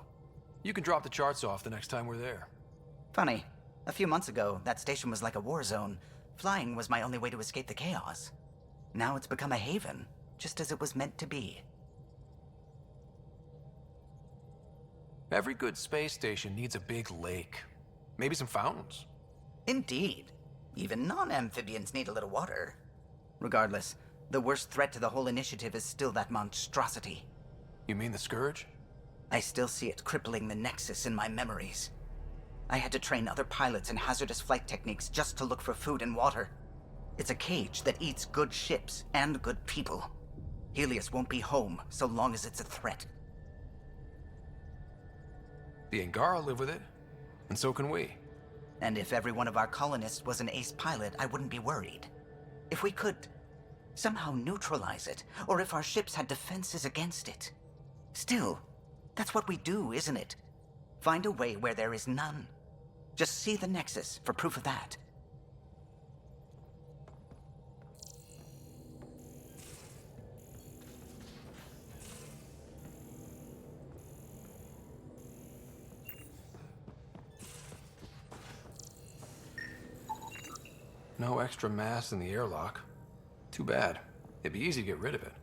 You can drop the charts off the next time we're there. Funny, a few months ago, that station was like a war zone. Flying was my only way to escape the chaos. Now it's become a haven, just as it was meant to be. Every good space station needs a big lake. Maybe some fountains. Indeed. Even non-amphibians need a little water. Regardless, the worst threat to the whole initiative is still that monstrosity. You mean the Scourge? I still see it crippling the Nexus in my memories. I had to train other pilots in hazardous flight techniques just to look for food and water. It's a cage that eats good ships and good people. Helios won't be home so long as it's a threat. The Angara live with it, and so can we. And if every one of our colonists was an ace pilot, I wouldn't be worried. If we could somehow neutralize it, or if our ships had defenses against it. Still, that's what we do, isn't it? Find a way where there is none. Just see the Nexus for proof of that. No extra mass in the airlock. Too bad. It'd be easy to get rid of it.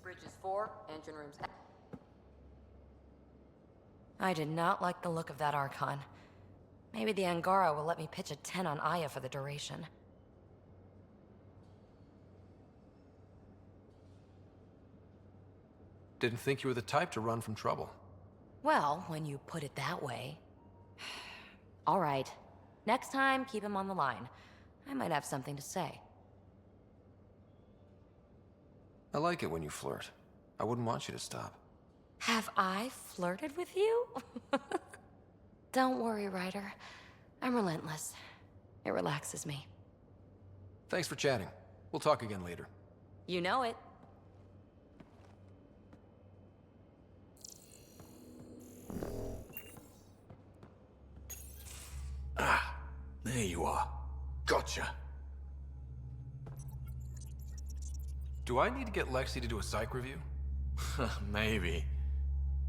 Bridges 4, engine rooms. I did not like the look of that Archon. Maybe the Angara will let me pitch a 10 on Aya for the duration. Didn't think you were the type to run from trouble. Well, when you put it that way. All right. Next time, keep him on the line. I might have something to say. I like it when you flirt. I wouldn't want you to stop. Have I flirted with you? Don't worry, Ryder. I'm relentless. It relaxes me. Thanks for chatting. We'll talk again later. You know it. Ah, there you are. Gotcha. Do I need to get Lexi to do a psych review? Maybe.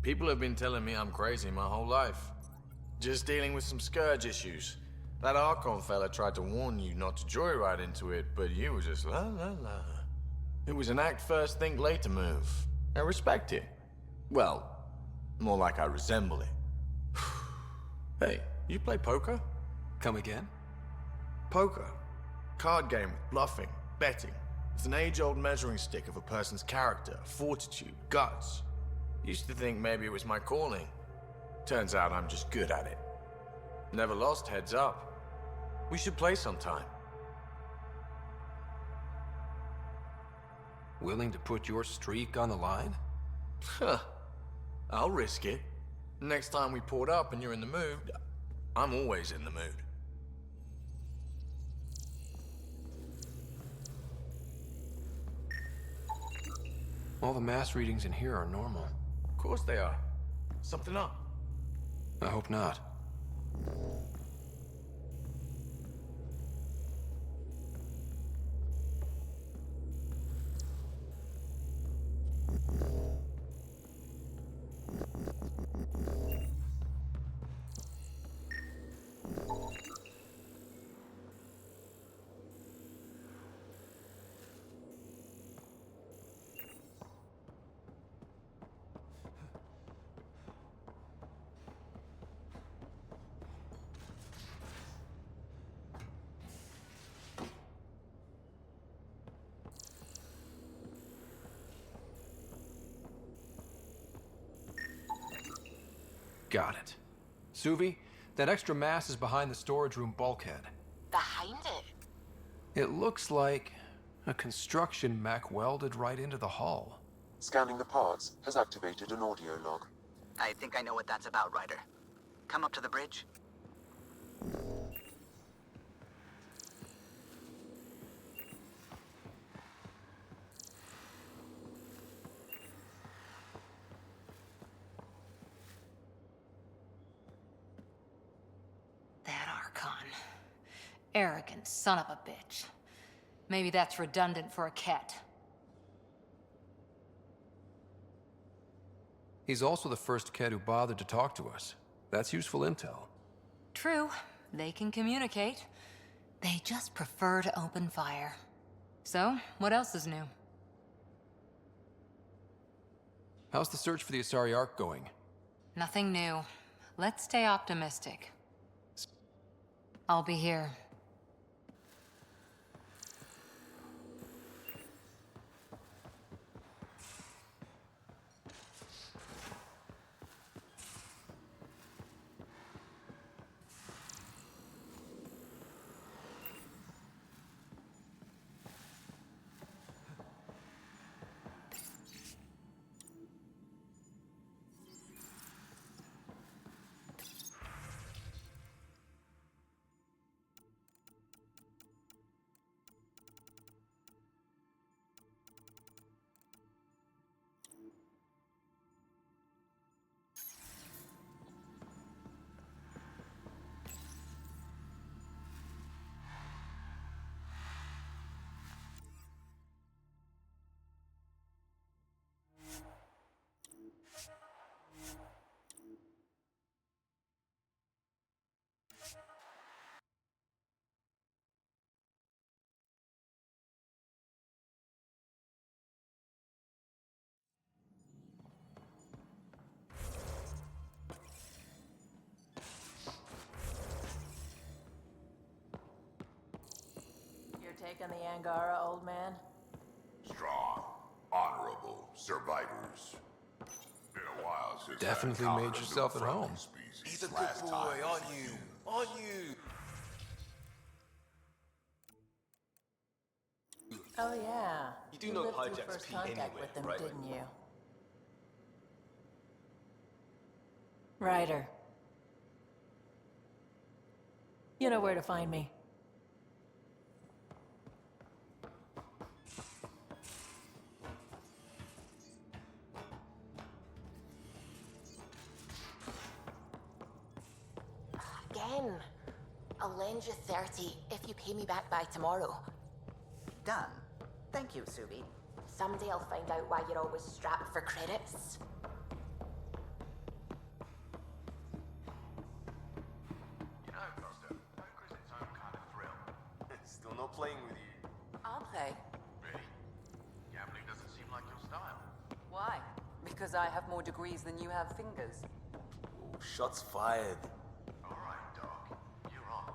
People have been telling me I'm crazy my whole life. Just dealing with some Scourge issues. That Archon fella tried to warn you not to joyride into it, but you were just la la la. It was an act first, think later move. I respect it. Well, more like I resemble it. Hey, you play poker? Come again? Poker. Card game with bluffing, betting. It's an age-old measuring stick of a person's character, fortitude, guts. Used to think maybe it was my calling. Turns out I'm just good at it. Never lost heads up. We should play sometime. Willing to put your streak on the line? Huh. I'll risk it. Next time we port up and you're in the mood, I'm always in the mood. All the mass readings in here are normal. Of course they are. Something up. I hope not. Got it. Suvi, that extra mass is behind the storage room bulkhead. Behind it? It looks like a construction mech welded right into the hull. Scanning the parts has activated an audio log. I think I know what that's about, Ryder. Come up to the bridge. That Archon. Arrogant son of a bitch. Maybe that's redundant for a cat. He's also the first kid who bothered to talk to us. That's useful intel. True, they can communicate. They just prefer to open fire. So, what else is new? How's the search for the Asari Ark going? Nothing new. Let's stay optimistic. I'll be here. Taking the Angara, old man? Strong, honorable survivors. Been a while since Definitely I made yourself at home. He's a good boy, aren't you? Aren't you? Oh yeah. You do know lived through hijack's first P contact anyway, with them, right? didn't you? Ryder. You know where to find me. Again. I'll lend you 30 if you pay me back by tomorrow. Done. Thank you, Subi. Someday I'll find out why you're always strapped for credits. You know, Costa, poker's its own kind of thrill. Still not playing with you. I'll play. Really? Gambling doesn't seem like your style. Why? Because I have more degrees than you have fingers. Oh, shots fired. All right, Doc. You're on.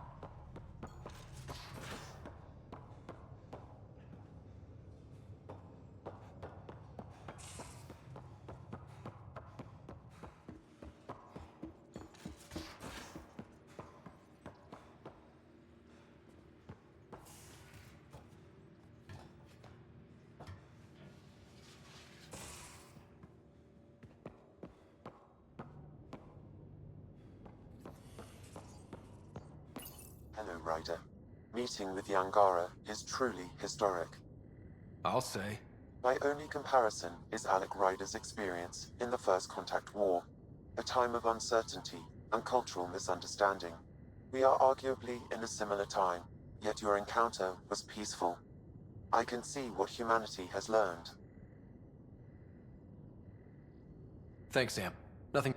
Hello, Ryder. Meeting with the Angara is truly historic. I'll say. My only comparison is Alec Ryder's experience in the First Contact War, a time of uncertainty and cultural misunderstanding. We are arguably in a similar time, yet your encounter was peaceful. I can see what humanity has learned. Thanks, Sam. Nothing.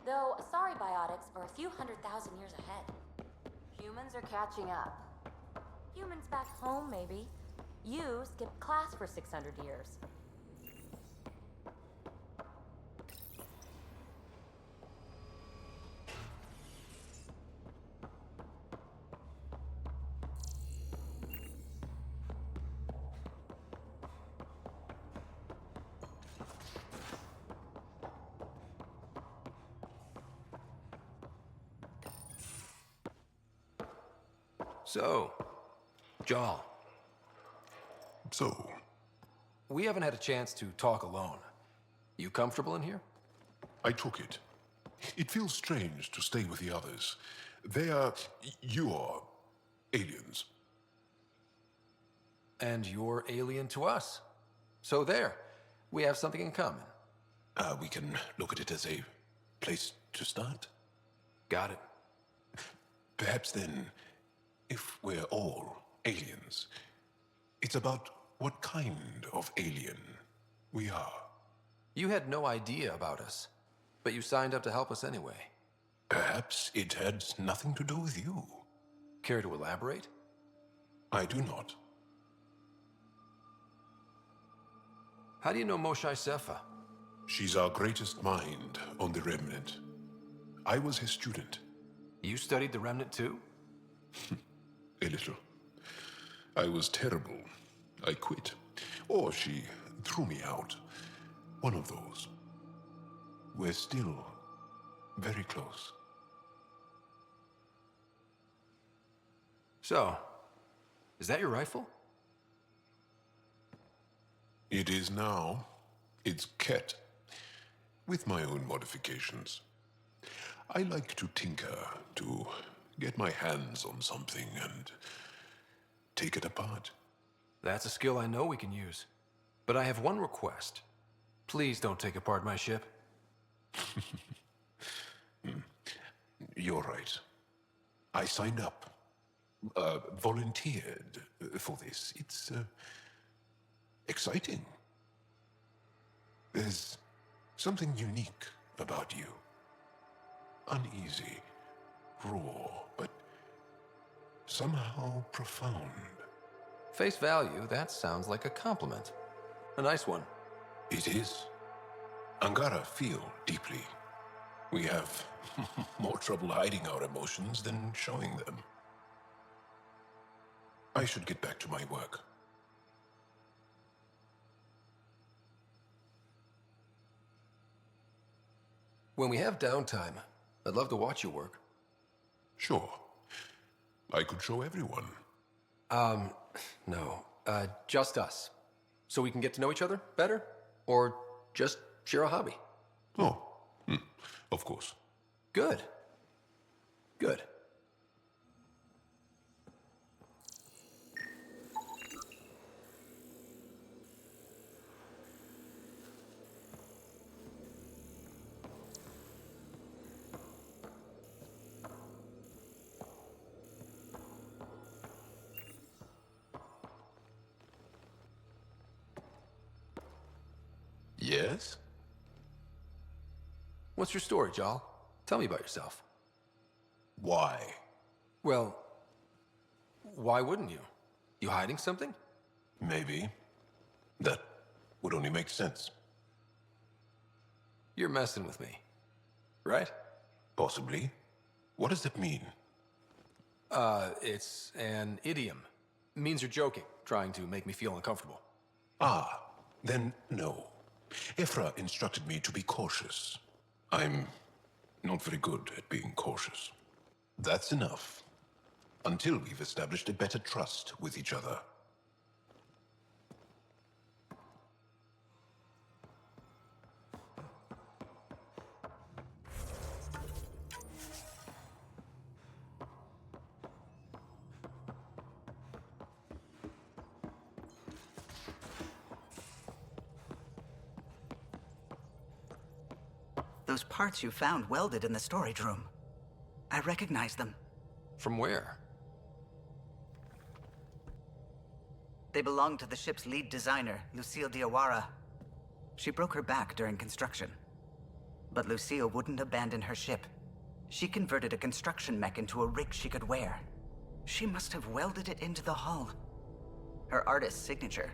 Though, sorry Biotics are a few 100,000 years ahead. Humans are catching up. Humans back home, maybe. You skipped class for 600 years. So, Jal. So? We haven't had a chance to talk alone. You comfortable in here? I took it. It feels strange to stay with the others. You're aliens. And you're alien to us. So there, we have something in common. We can look at it as a place to start. Got it. Perhaps then, if we're all aliens, it's about what kind of alien we are. You had no idea about us, but you signed up to help us anyway. Perhaps it had nothing to do with you. Care to elaborate? I do not. How do you know Moshe Sefa? She's our greatest mind on the Remnant. I was his student. You studied the Remnant too? A little. I was terrible. I quit. Or she threw me out. One of those. We're still very close. So, is that your rifle? It is now. It's Ket. With my own modifications. I like to tinker, to get my hands on something and take it apart. That's a skill I know we can use. But I have one request. Please don't take apart my ship. You're right. I signed up. Volunteered for this. It's exciting. There's something unique about you. Uneasy, raw, but somehow profound. Face value, that sounds like a compliment. A nice one. It is. Angara feel deeply. We have more trouble hiding our emotions than showing them. I should get back to my work. When we have downtime, I'd love to watch you work. Sure. I could show everyone. No. Just us. So we can get to know each other better? Or just share a hobby? Oh, of course. Good. Good. Yes? What's your story, Jal? Tell me about yourself. Why? Well, why wouldn't you? You hiding something? Maybe. That would only make sense. You're messing with me. right? Possibly. What does it mean? It's an idiom. Means you're joking, trying to make me feel uncomfortable. Ah, then no. Ephra instructed me to be cautious. I'm not very good at being cautious. That's enough. Until we've established a better trust with each other. Those parts you found welded in the storage room. I recognize them. From where? They belong to the ship's lead designer, Lucille Diawara. She broke her back during construction. But Lucille wouldn't abandon her ship. She converted a construction mech into a rig she could wear. She must have welded it into the hull. Her artist's signature.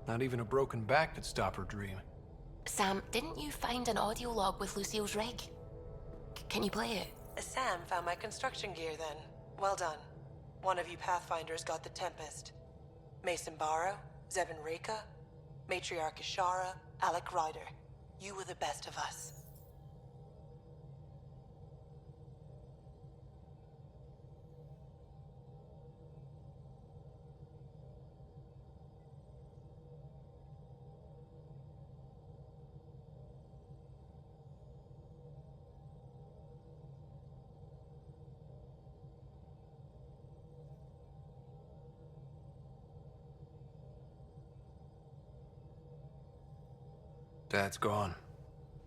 Not even a broken back could stop her dream. Sam, didn't you find an audio log with Lucille's rig? Can you play it? Sam found my construction gear then. Well done. One of you Pathfinders got the Tempest. Mason Barrow, Zevin Reka, Matriarch Ishara, Alec Ryder. You were the best of us. Dad's gone.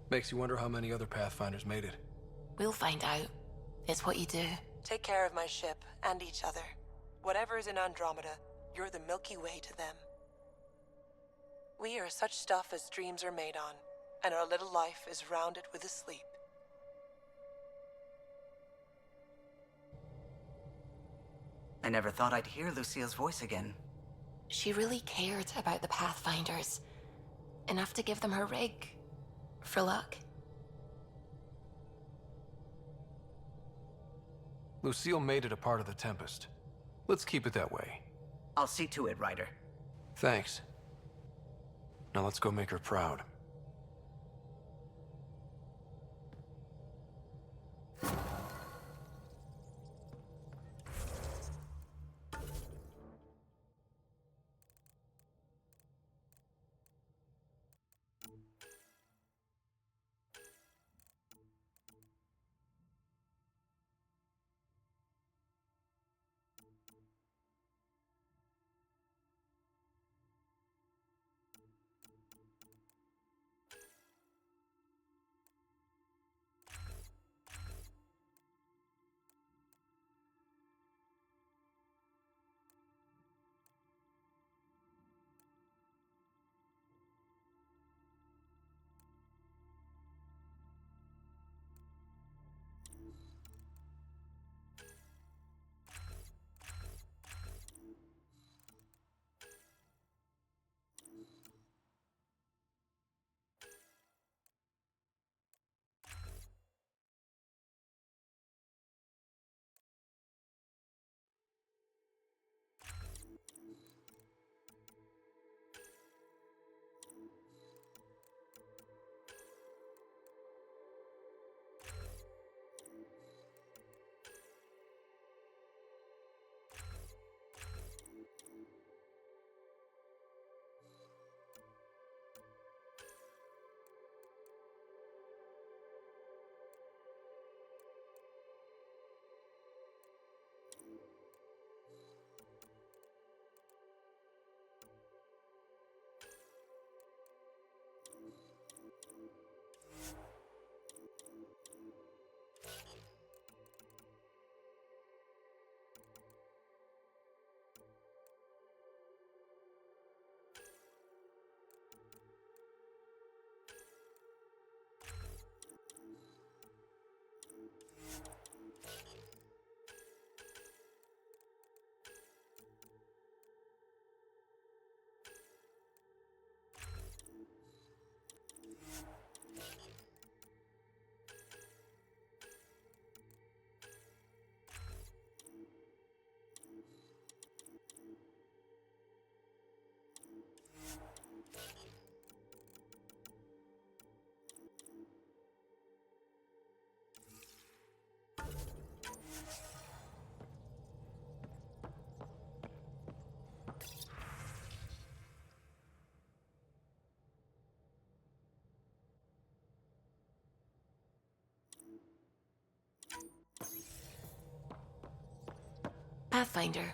Makes you wonder how many other Pathfinders made it. We'll find out. It's what you do. Take care of my ship and each other. Whatever is in Andromeda, you're the Milky Way to them. We are such stuff as dreams are made on, and our little life is rounded with a sleep. I never thought I'd hear Lucille's voice again. She really cared about the Pathfinders. Enough to give them her rig. For luck. Lucille made it a part of the Tempest. Let's keep it that way. I'll see to it, Ryder. Thanks. Now let's go make her proud. Pathfinder.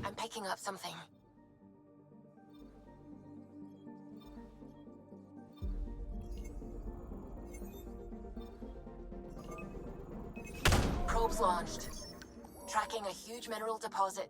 I'm picking up something. Probes launched. Tracking a huge mineral deposit.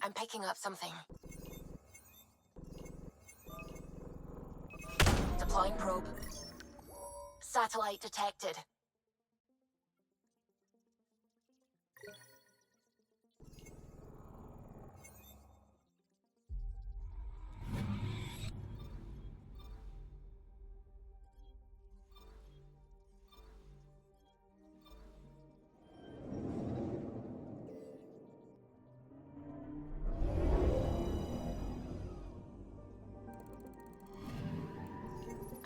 I'm picking up something. Deploying probe. Satellite detected.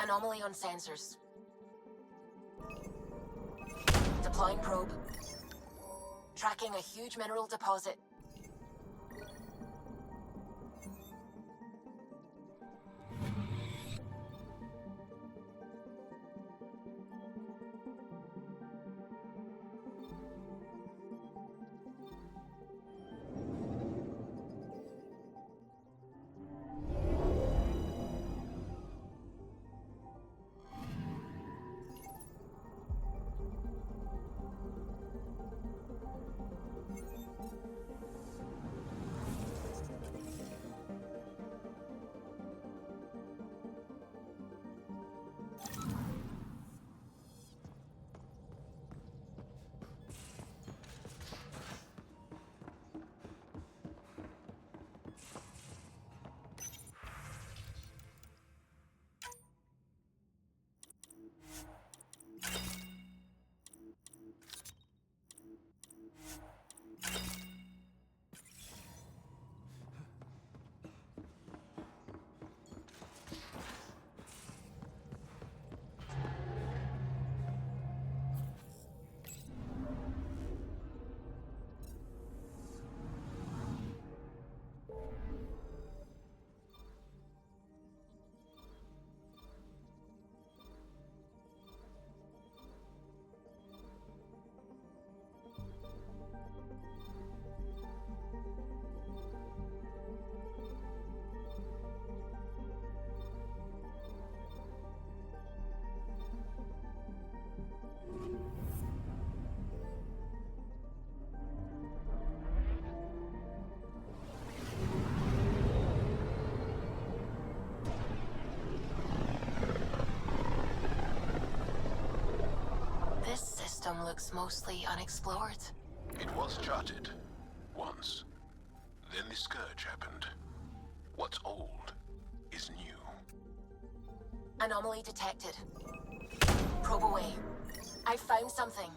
Anomaly on sensors. Deploying probe. Tracking a huge mineral deposit. This system looks mostly unexplored. It was charted. Once. Then the scourge happened. What's old is new. Anomaly detected. Probe away. I found something.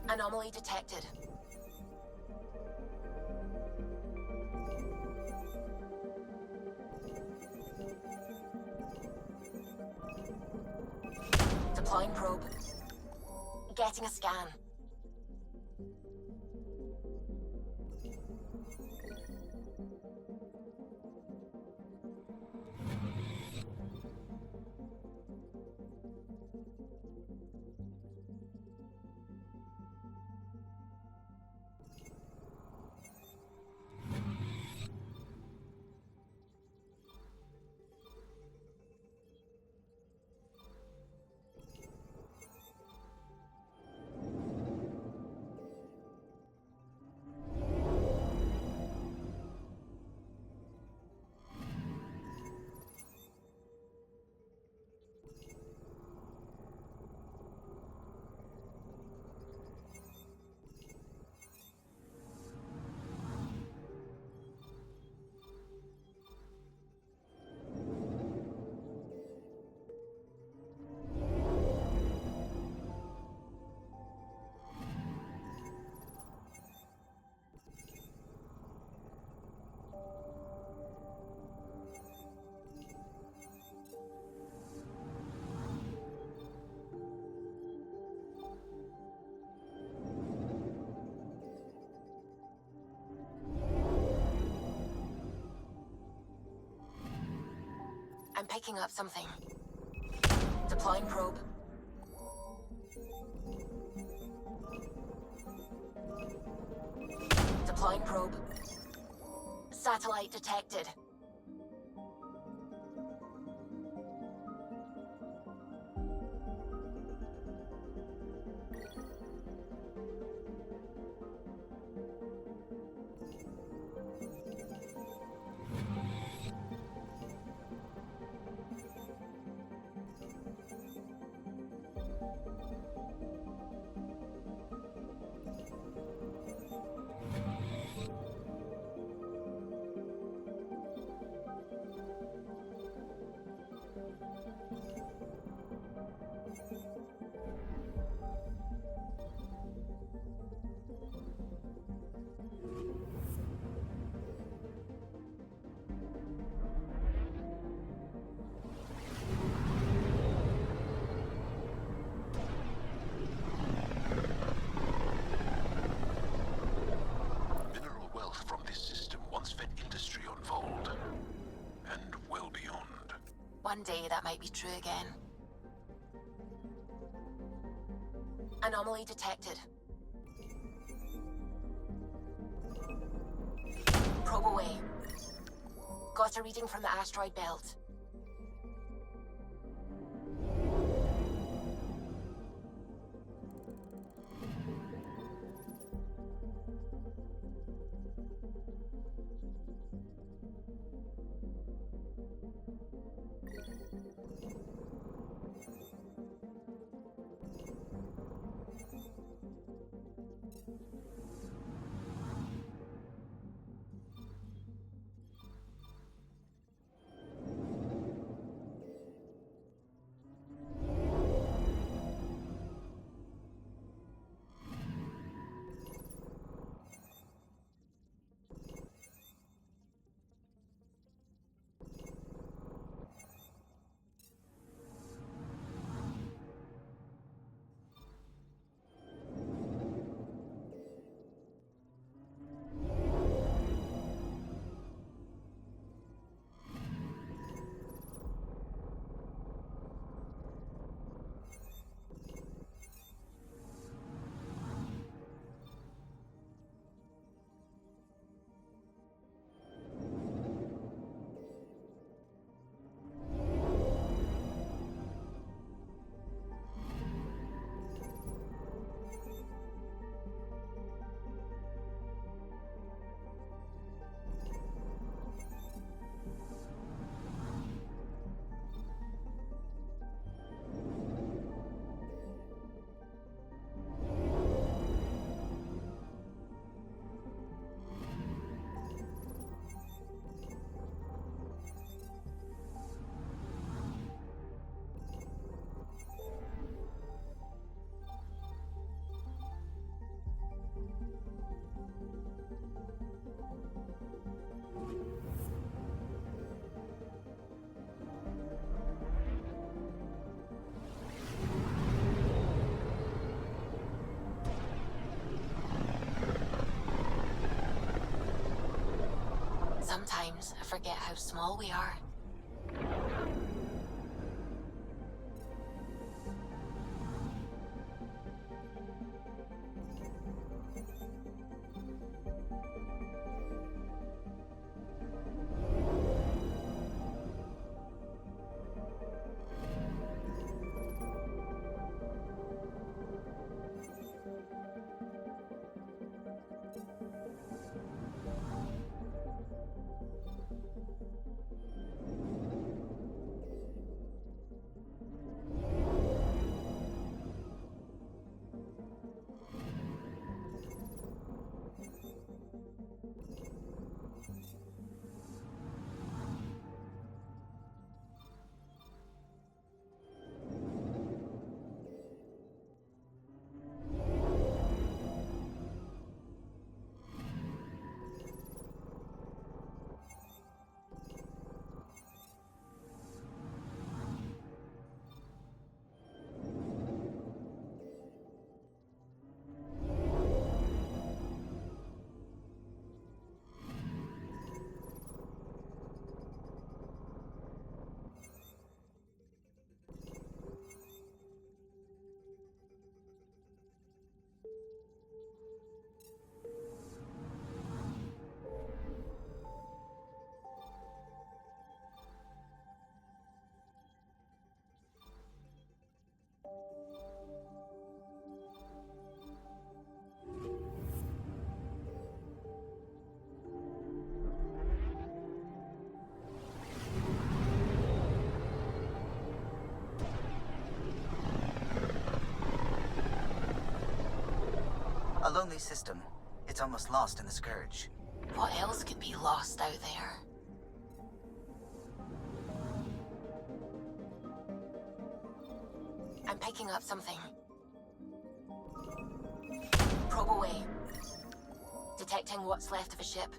Anomaly detected. Deploying probe. Getting a scan. I'm picking up something. Deploying probe. Deploying probe. Satellite detected. Mineral wealth from this system once fed industry on Vold, and well beyond. One day that might be true again. Anomaly detected. Probe away. Got a reading from the asteroid belt. Sometimes I forget how small we are. A lonely system. It's almost lost in the Scourge. What else could be lost out there? I'm picking up something. Probe away. Detecting what's left of a ship.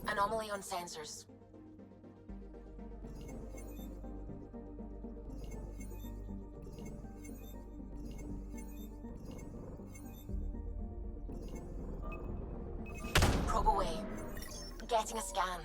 Anomaly on sensors. Probe away. Getting a scan.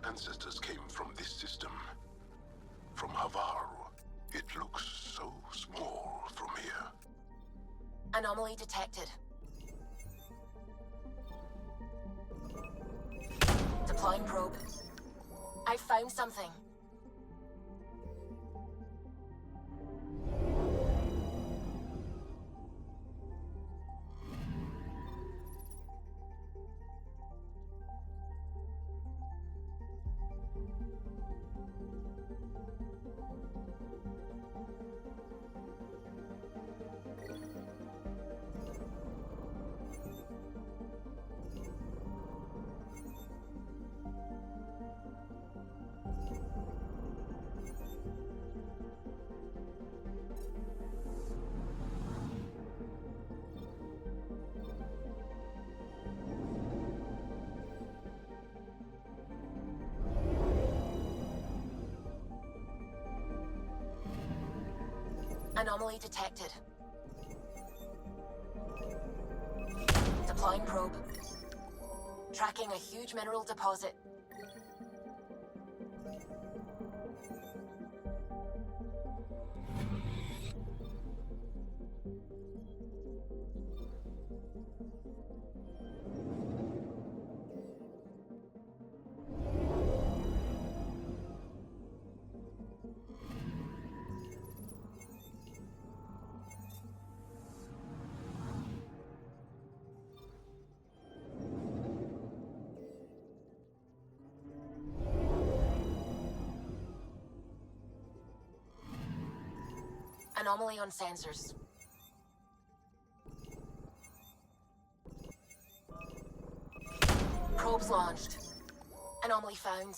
Ancestors came from this system. From Havaru. It looks so small from here. Anomaly detected. Deploying probe. I found something. Anomaly detected. Deploying probe. Tracking a huge mineral deposit. Anomaly on sensors. Probes launched. Anomaly found.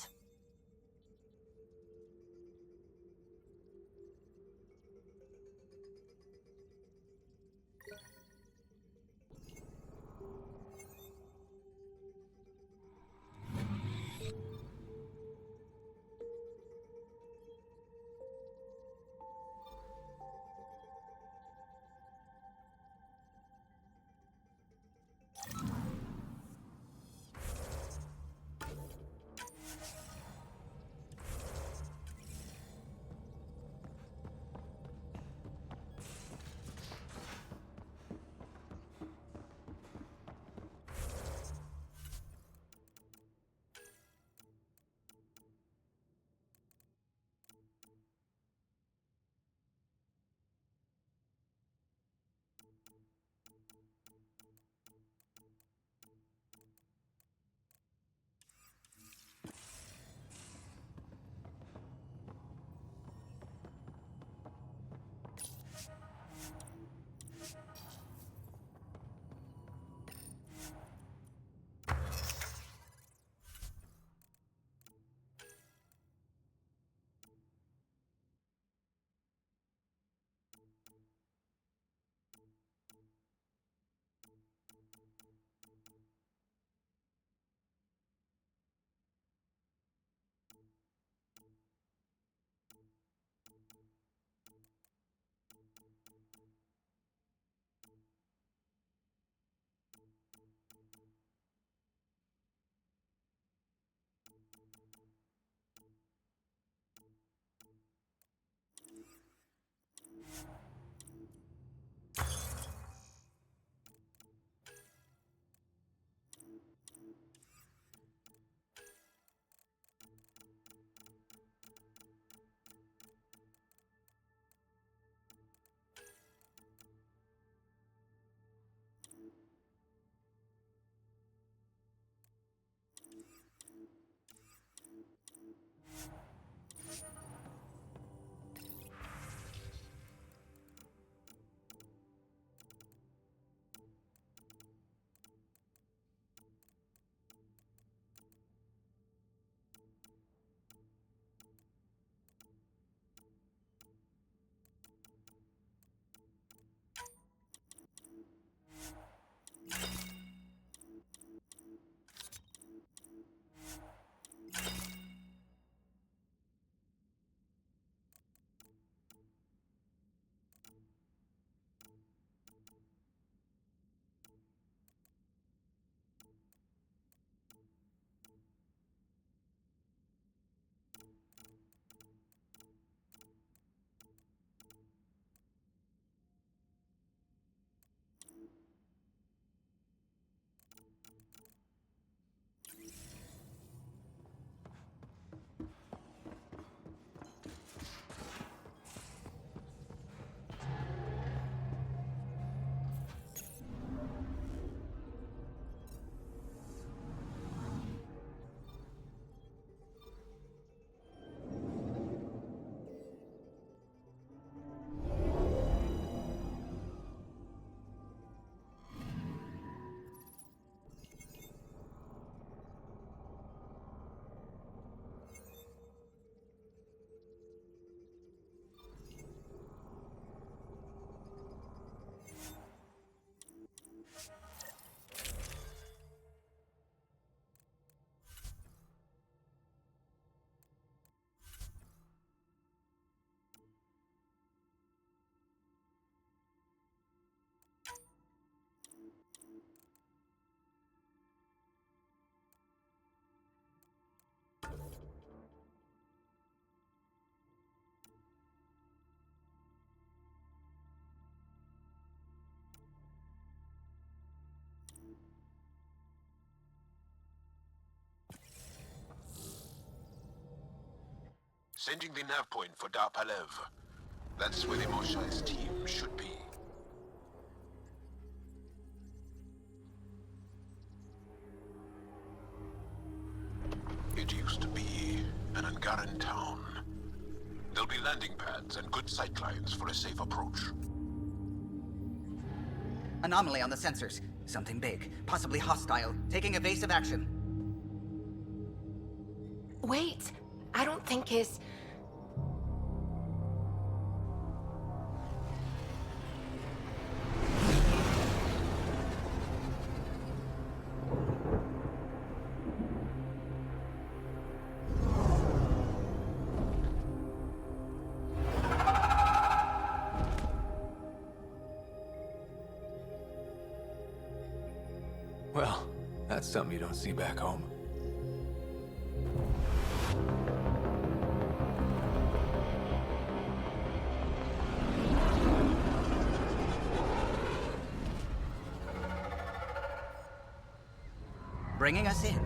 Sending the nav point for Dar Palev. That's where the Moshai's team should be. It used to be an Angaran town. There'll be landing pads and good sightlines for a safe approach. Anomaly on the sensors. Something big, possibly hostile, taking evasive action. Wait, I don't think his... Well, that's something you don't see back home. Bringing us in.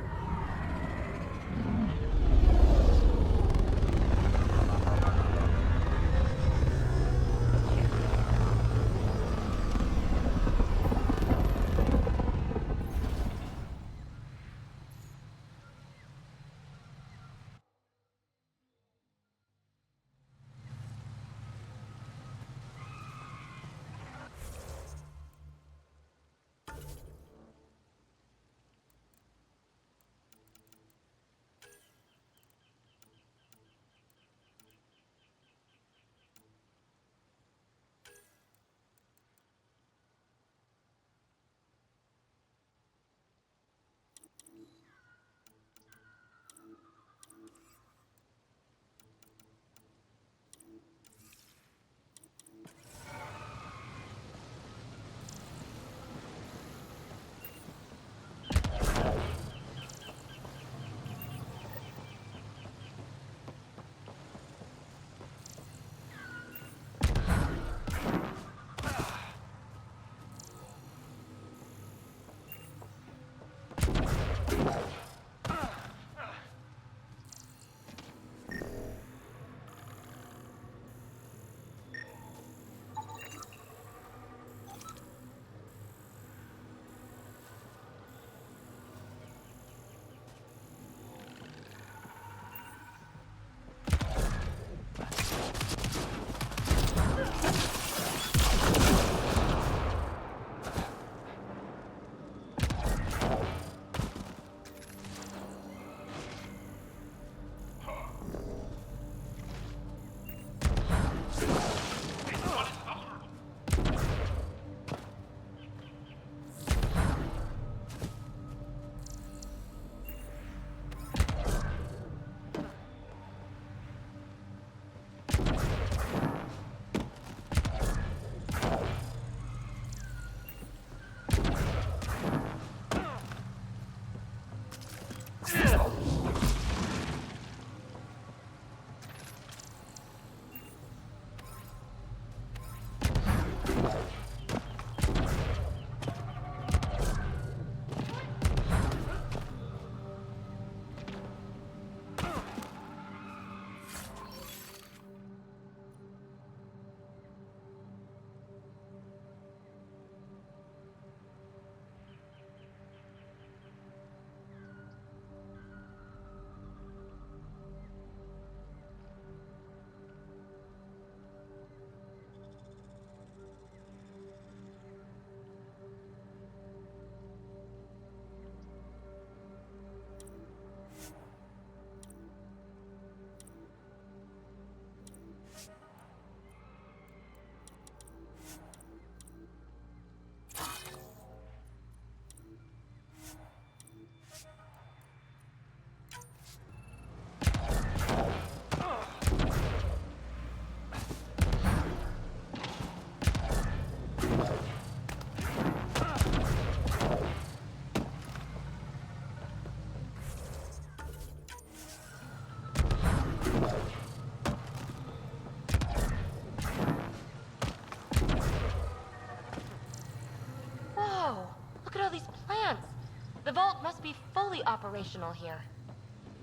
The vault must be fully operational here.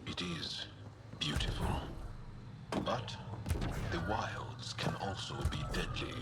It is beautiful. wilds can also be deadly.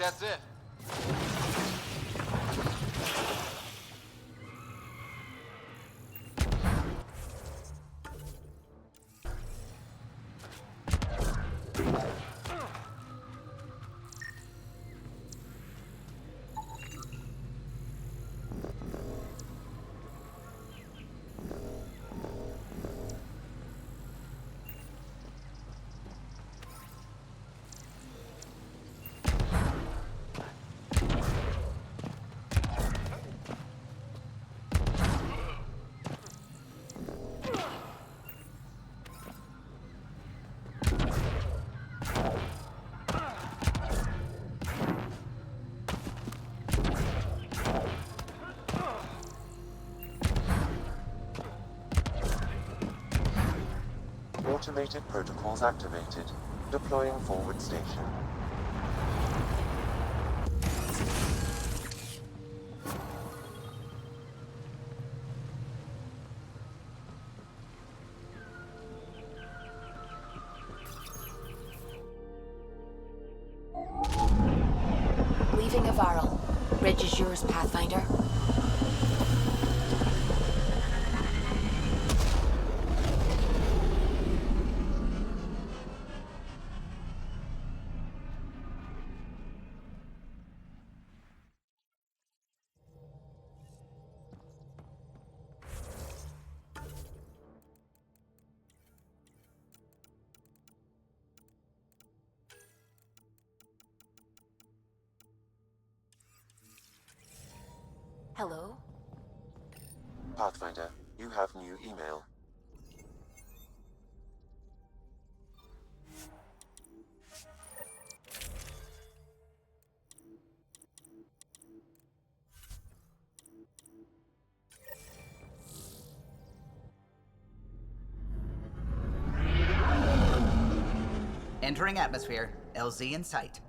That's it. Automated protocols activated. Deploying forward station. Leaving Avaril. Ridge is yours, Pathfinder. Hello? Pathfinder, you have new email. Entering atmosphere. LZ in sight.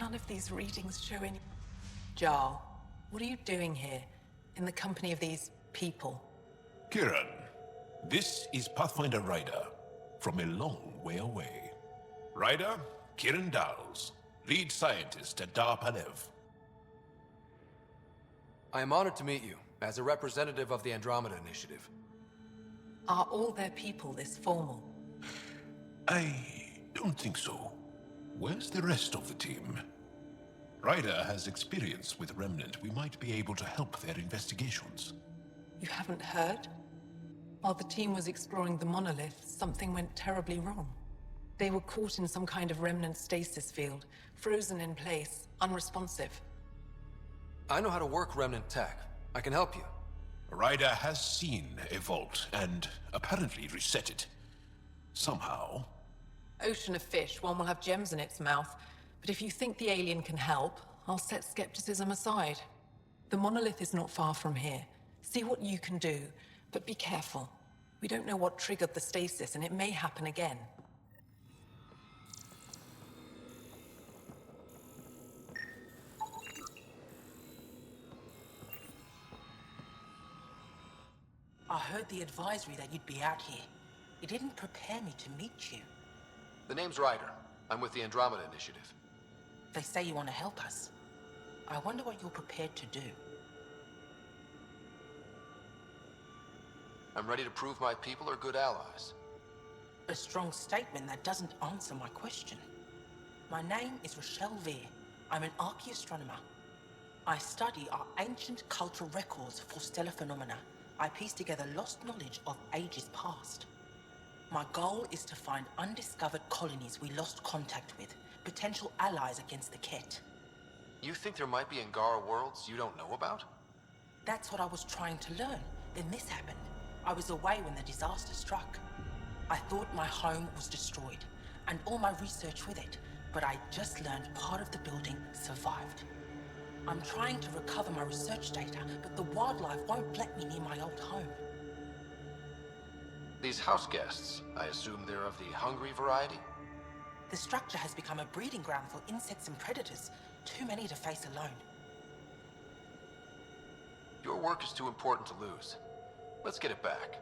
None of these readings show any... Jarl, what are you doing here, in the company of these people? Kieran, this is Pathfinder Ryder, from a long way away. Ryder, Kieran Dowles, lead scientist at Dar Panev. I am honored to meet you, as a representative of the Andromeda Initiative. Are all their people this formal? I don't think so. Where's the rest of the team? Ryder has experience with Remnant. We might be able to help their investigations. You haven't heard? While the team was exploring the monolith, something went terribly wrong. They were caught in some kind of remnant stasis field, frozen in place, unresponsive. I know how to work Remnant tech. I can help you. Ryder has seen a vault and apparently reset it. Somehow. Ocean of fish, one will have gems in its mouth. But if you think the alien can help, I'll set skepticism aside. The monolith is not far from here. See what you can do, but be careful. We don't know what triggered the stasis, and it may happen again. I heard the advisory that you'd be out here. It didn't prepare me to meet you. The name's Ryder. I'm with the Andromeda Initiative. They say you want to help us. I wonder what you're prepared to do. I'm ready to prove my people are good allies. A strong statement that doesn't answer my question. My name is Rochelle Veer. I'm an archaeoastronomer. I study our ancient cultural records for stellar phenomena. I piece together lost knowledge of ages past. My goal is to find undiscovered colonies we lost contact with, potential allies against the Ket. You think there might be Angara worlds you don't know about? That's what I was trying to learn. Then this happened. I was away when the disaster struck. I thought my home was destroyed, and all my research with it, but I just learned part of the building survived. I'm trying to recover my research data, but the wildlife won't let me near my old home. These house guests, I assume they're of the hungry variety? The structure has become a breeding ground for insects and predators, too many to face alone. Your work is too important to lose. Let's get it back.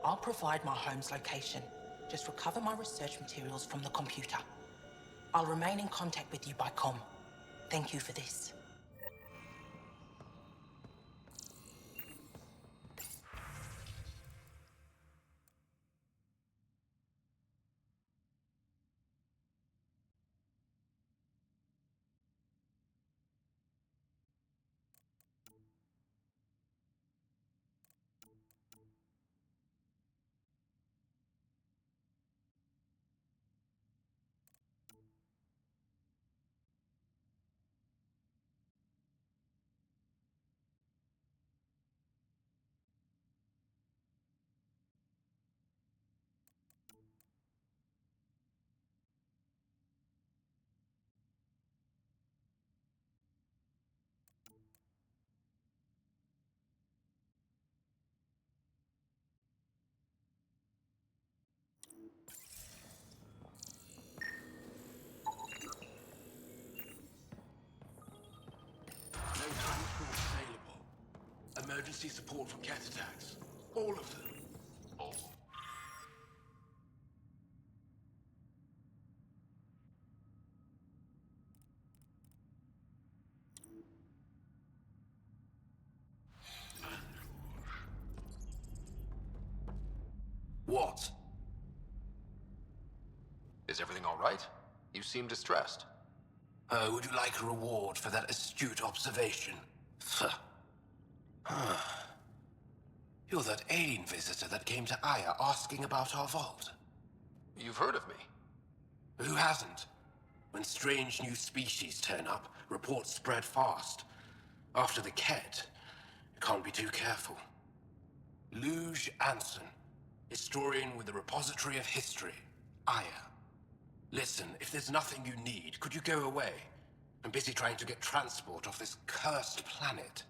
I'll provide my home's location. Just recover my research materials from the computer. I'll remain in contact with you by comm. Thank you for this. No transport available. Emergency support for cat attacks. All of them. All. What? Is everything all right? You seem distressed. Would you like a reward for that astute observation? You're that alien visitor that came to Aya asking about our vault. You've heard of me. Who hasn't? When strange new species turn up, reports spread fast. After the Ket, you can't be too careful. Luge Anson, historian with the Repository of History, Aya. Listen, if there's nothing you need, could you go away? I'm busy trying to get transport off this cursed planet.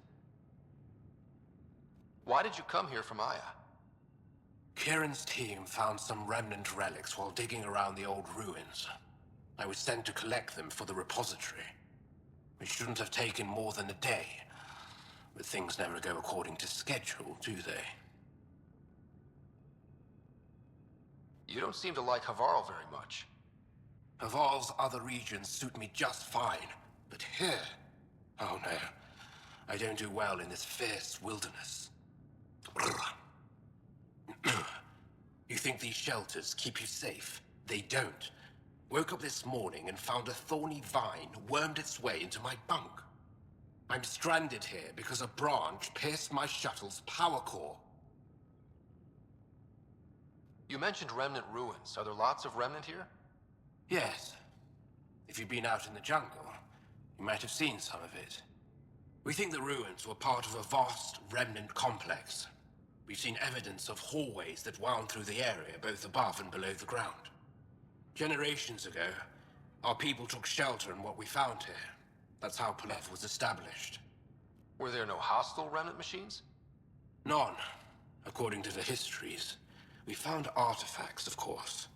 Why did you come here from Aya? Kieran's team found some remnant relics while digging around the old ruins. I was sent to collect them for the repository. It shouldn't have taken more than a day. But things never go according to schedule, do they? You don't seem to like Havarl very much. Havarl's other regions suit me just fine. But here... oh no. I don't do well in this fierce wilderness. You think these shelters keep you safe? They don't. Woke up this morning and found a thorny vine wormed its way into my bunk. I'm stranded here because a branch pierced my shuttle's power core. You mentioned Remnant ruins. Are there lots of Remnant here? Yes. If you've been out in the jungle, you might have seen some of it. We think the ruins were part of a vast Remnant complex. We've seen evidence of hallways that wound through the area, both above and below the ground. Generations ago, our people took shelter in what we found here. That's how Palev was established. Were there no hostile Remnant machines? None, according to the histories. We found artifacts, of course.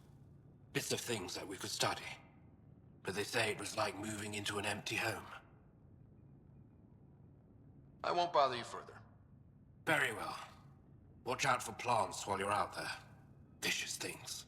Bits of things that we could study. But they say it was like moving into an empty home. I won't bother you further. Very well. Watch out for plants while you're out there. Vicious things.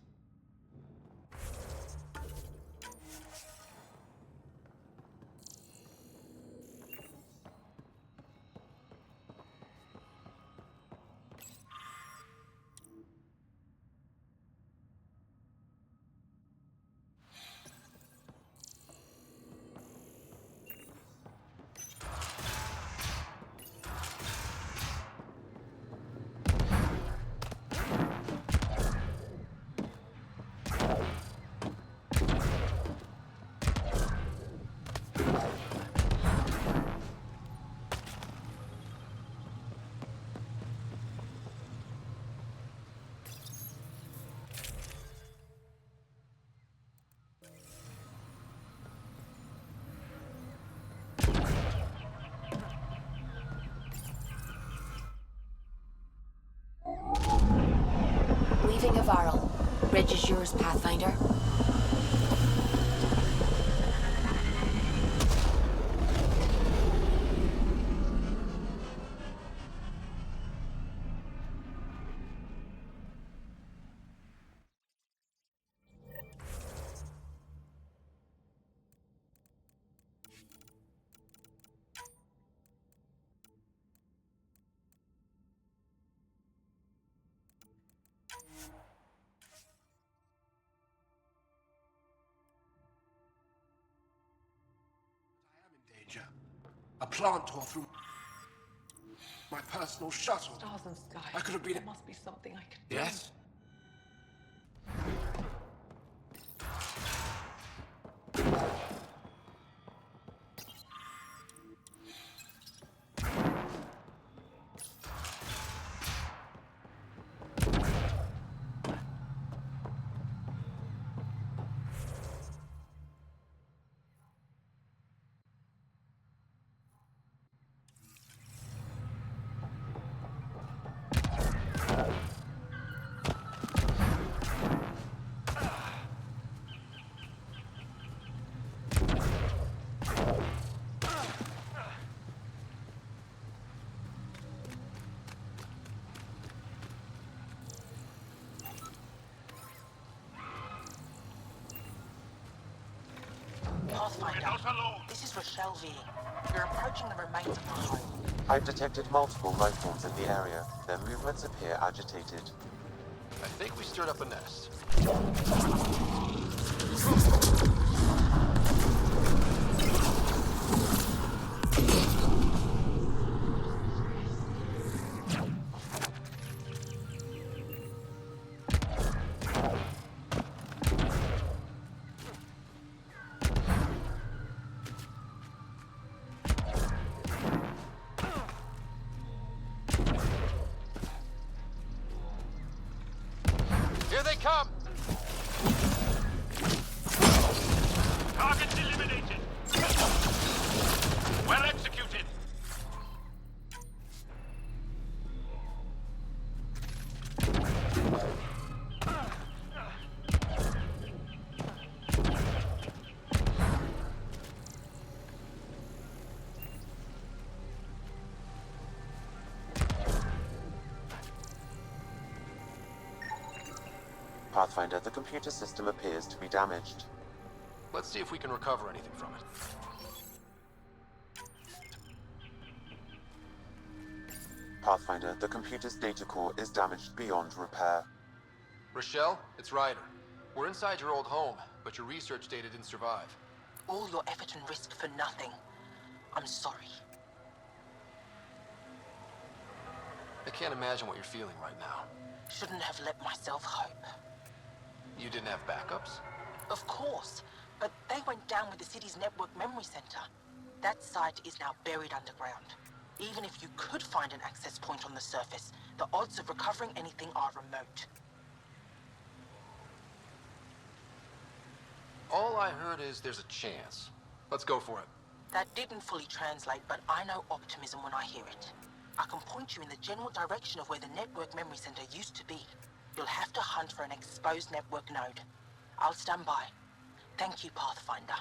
Leaving Havarl. Bridge is yours, Pathfinder. A plant tore through my personal shuttle. Stars and sky. I could have been... There must be something I could do. Yes? Pathfinder, this is Rochelle V. You're approaching the remains of the home. I've detected multiple life forms in the area. Their movements appear agitated. I think we stirred up a nest. Here they come! Targets eliminated. Well executed. Pathfinder, the computer system appears to be damaged. Let's see if we can recover anything from it. Pathfinder, the computer's data core is damaged beyond repair. Rochelle, it's Ryder. We're inside your old home, but your research data didn't survive. All your effort and risk for nothing. I'm sorry. I can't imagine what you're feeling right now. Shouldn't have let myself hope. You didn't have backups? Of course, but they went down with the city's network memory center. That site is now buried underground. Even if you could find an access point on the surface, the odds of recovering anything are remote. All I heard is there's a chance. Let's go for it. That didn't fully translate, but I know optimism when I hear it. I can point you in the general direction of where the network memory center used to be. You'll have to hunt for an exposed network node. I'll stand by. Thank you, Pathfinder.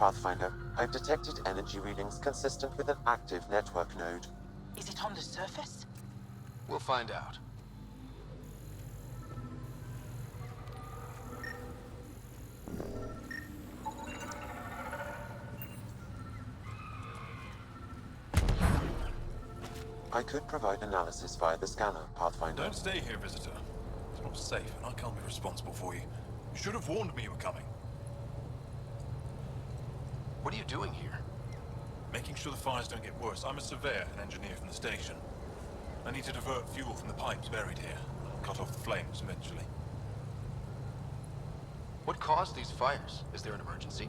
Pathfinder, I've detected energy readings consistent with an active network node. Is it on the surface? We'll find out. I could provide analysis via the scanner, Pathfinder. Don't stay here, visitor. It's not safe, and I can't be responsible for you. You should have warned me you were coming. What are you doing here? Making sure the fires don't get worse. I'm a surveyor and engineer from the station. I need to divert fuel from the pipes buried here. Cut off the flames eventually. What caused these fires? Is there an emergency?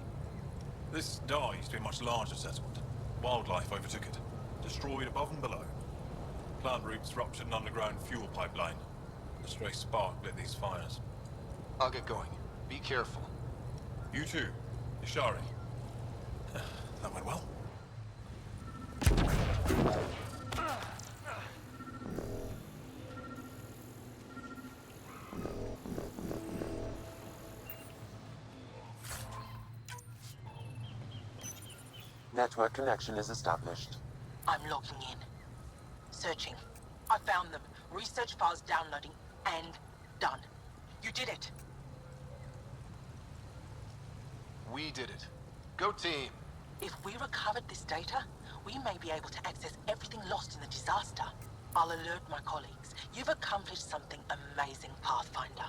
This dye used to be a much larger settlement. Wildlife overtook it. Destroyed above and below. Plant roots ruptured an underground fuel pipeline. A stray spark lit these fires. I'll get going. Be careful. You too, Ishari. That went well. Network connection is established. I'm logging in. Searching. I found them. Research files downloading and done. You did it. We did it. Go team. If we recovered this data, we may be able to access everything lost in the disaster. I'll alert my colleagues. You've accomplished something amazing, Pathfinder.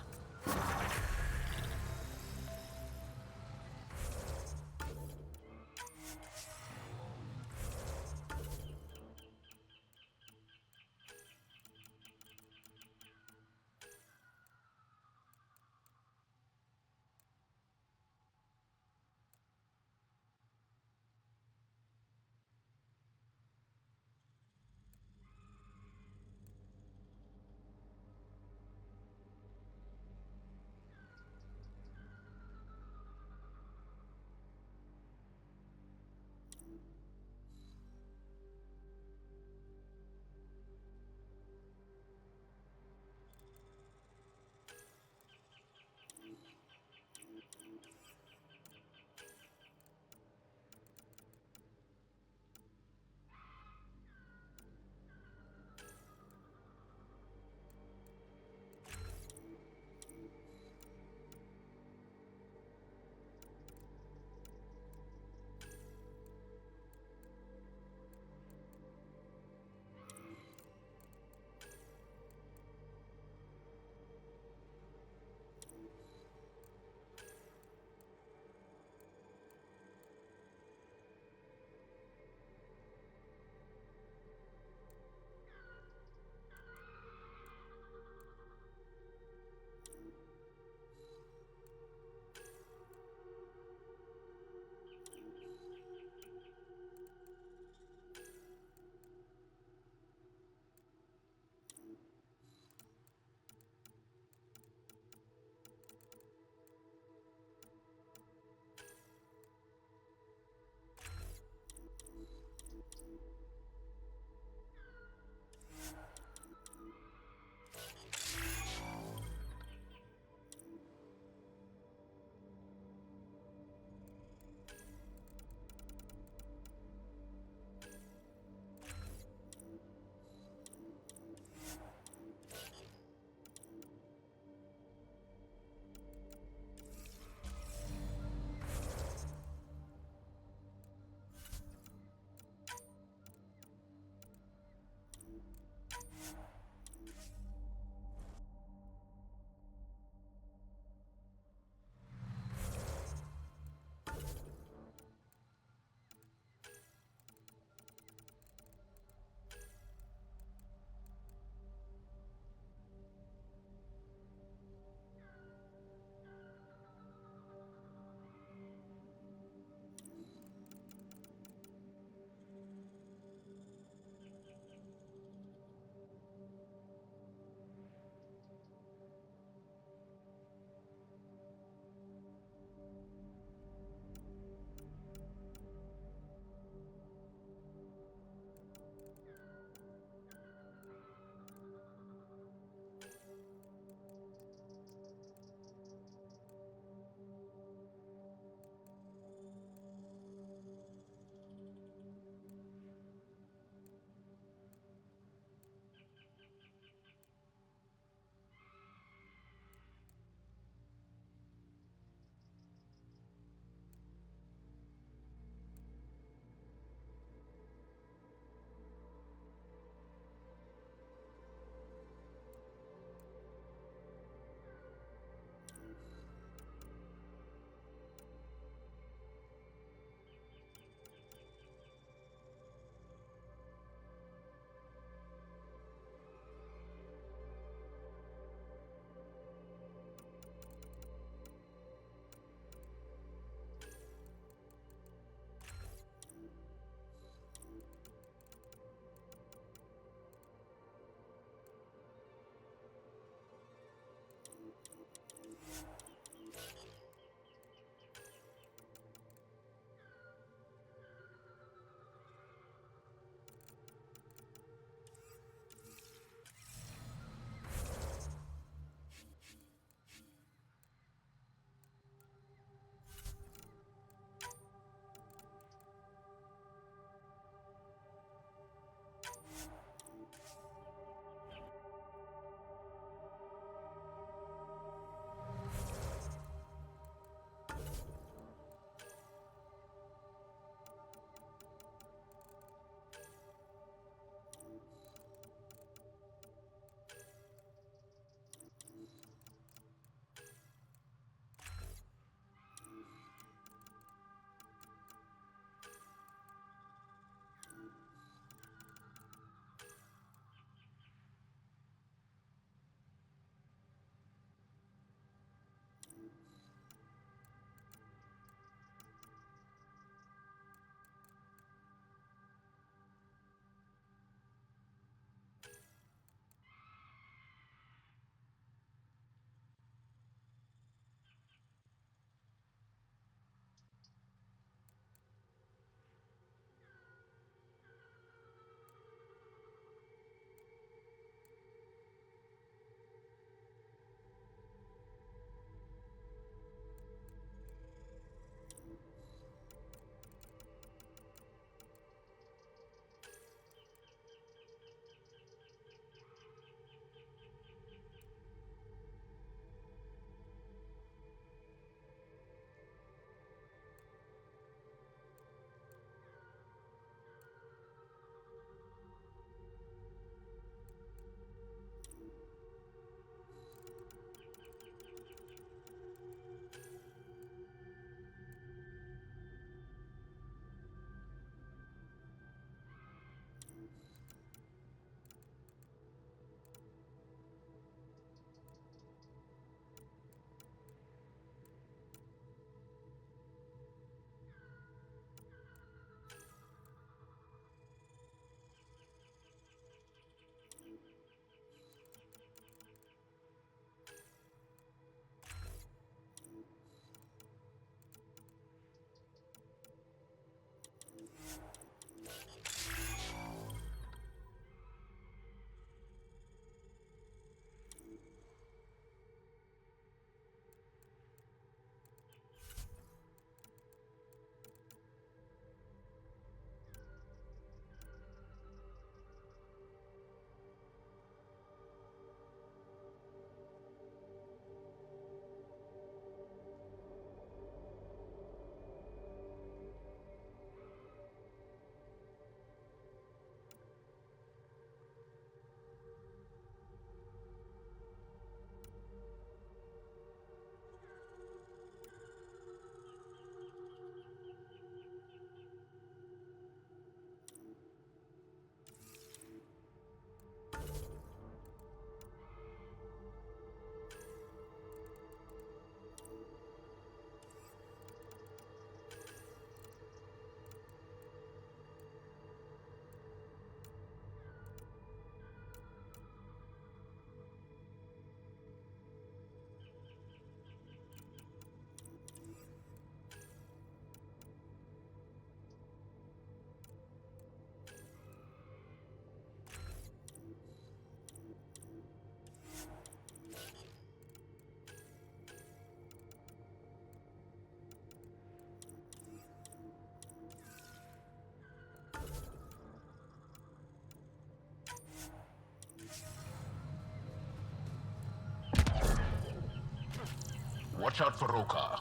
watch out for Rokar,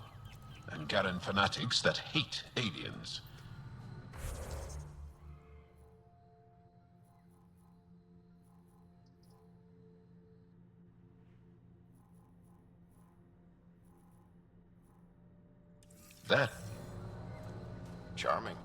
and Garen fanatics that hate aliens. That. Charming.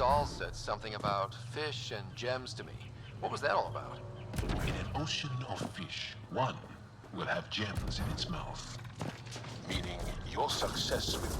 Dahl said something about fish and gems to me. What was that all about? In an ocean of fish, one will have gems in its mouth. Meaning your success with...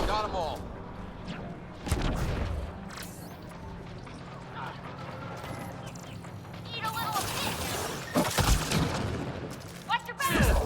Got 'em all. Eat a little of this. Watch your back.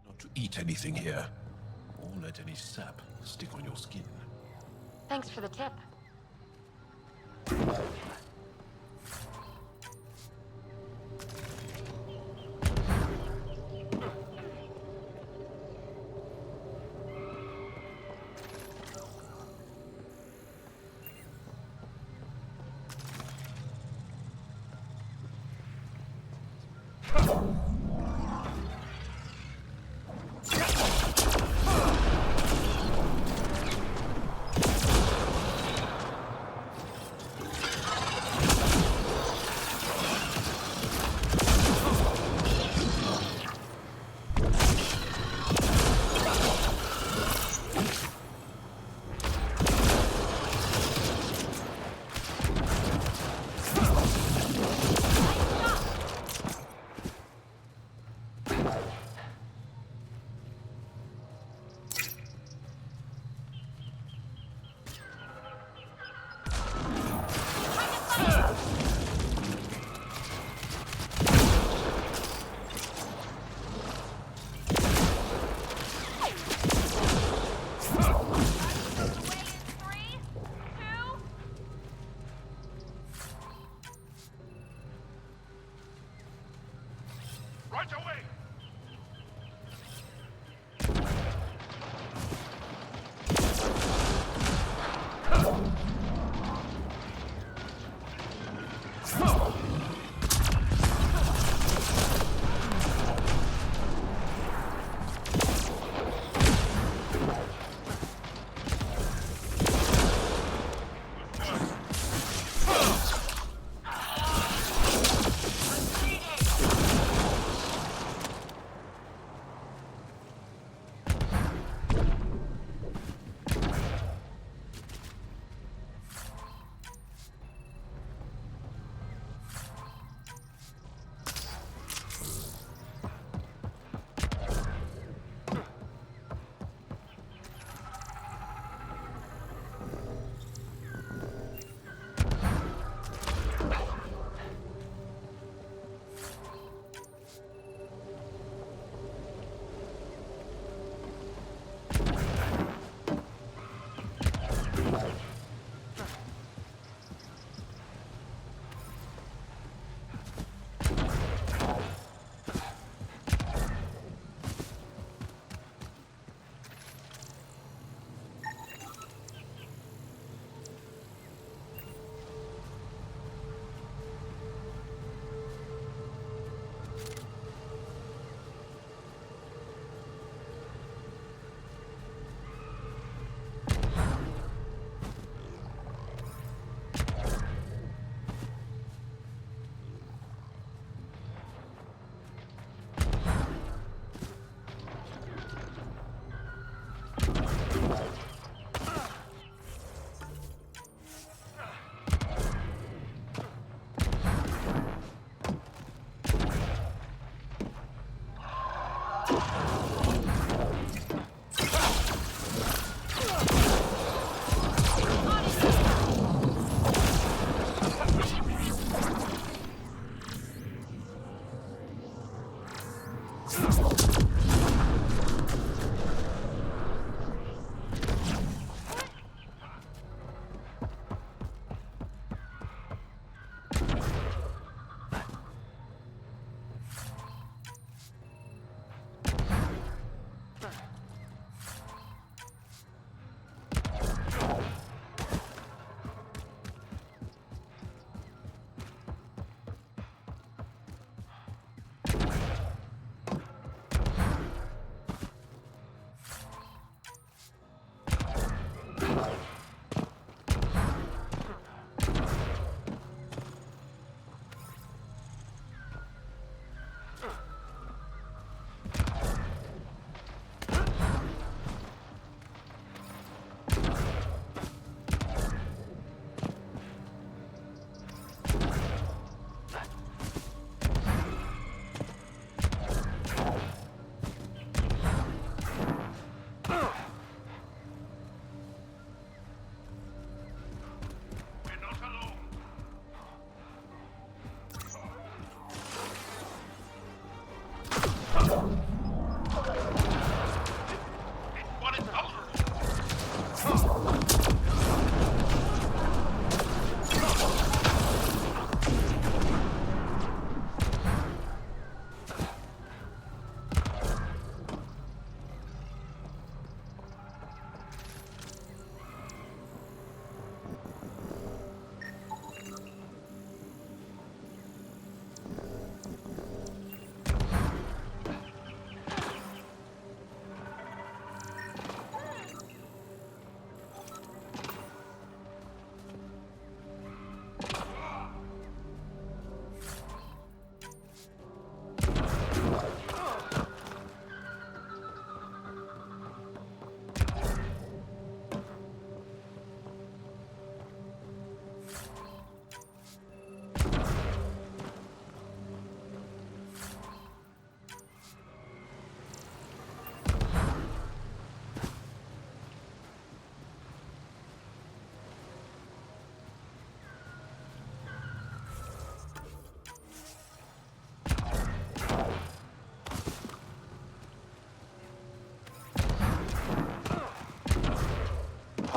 Not to eat anything here, or let any sap stick on your skin. Thanks for the tip. Right away!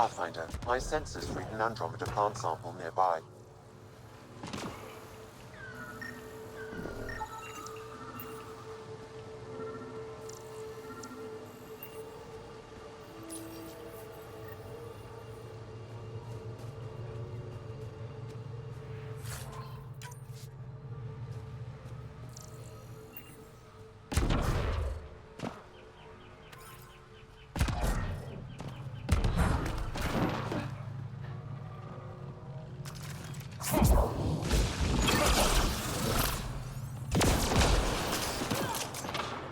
Pathfinder, my sensors read an Andromeda plant sample nearby.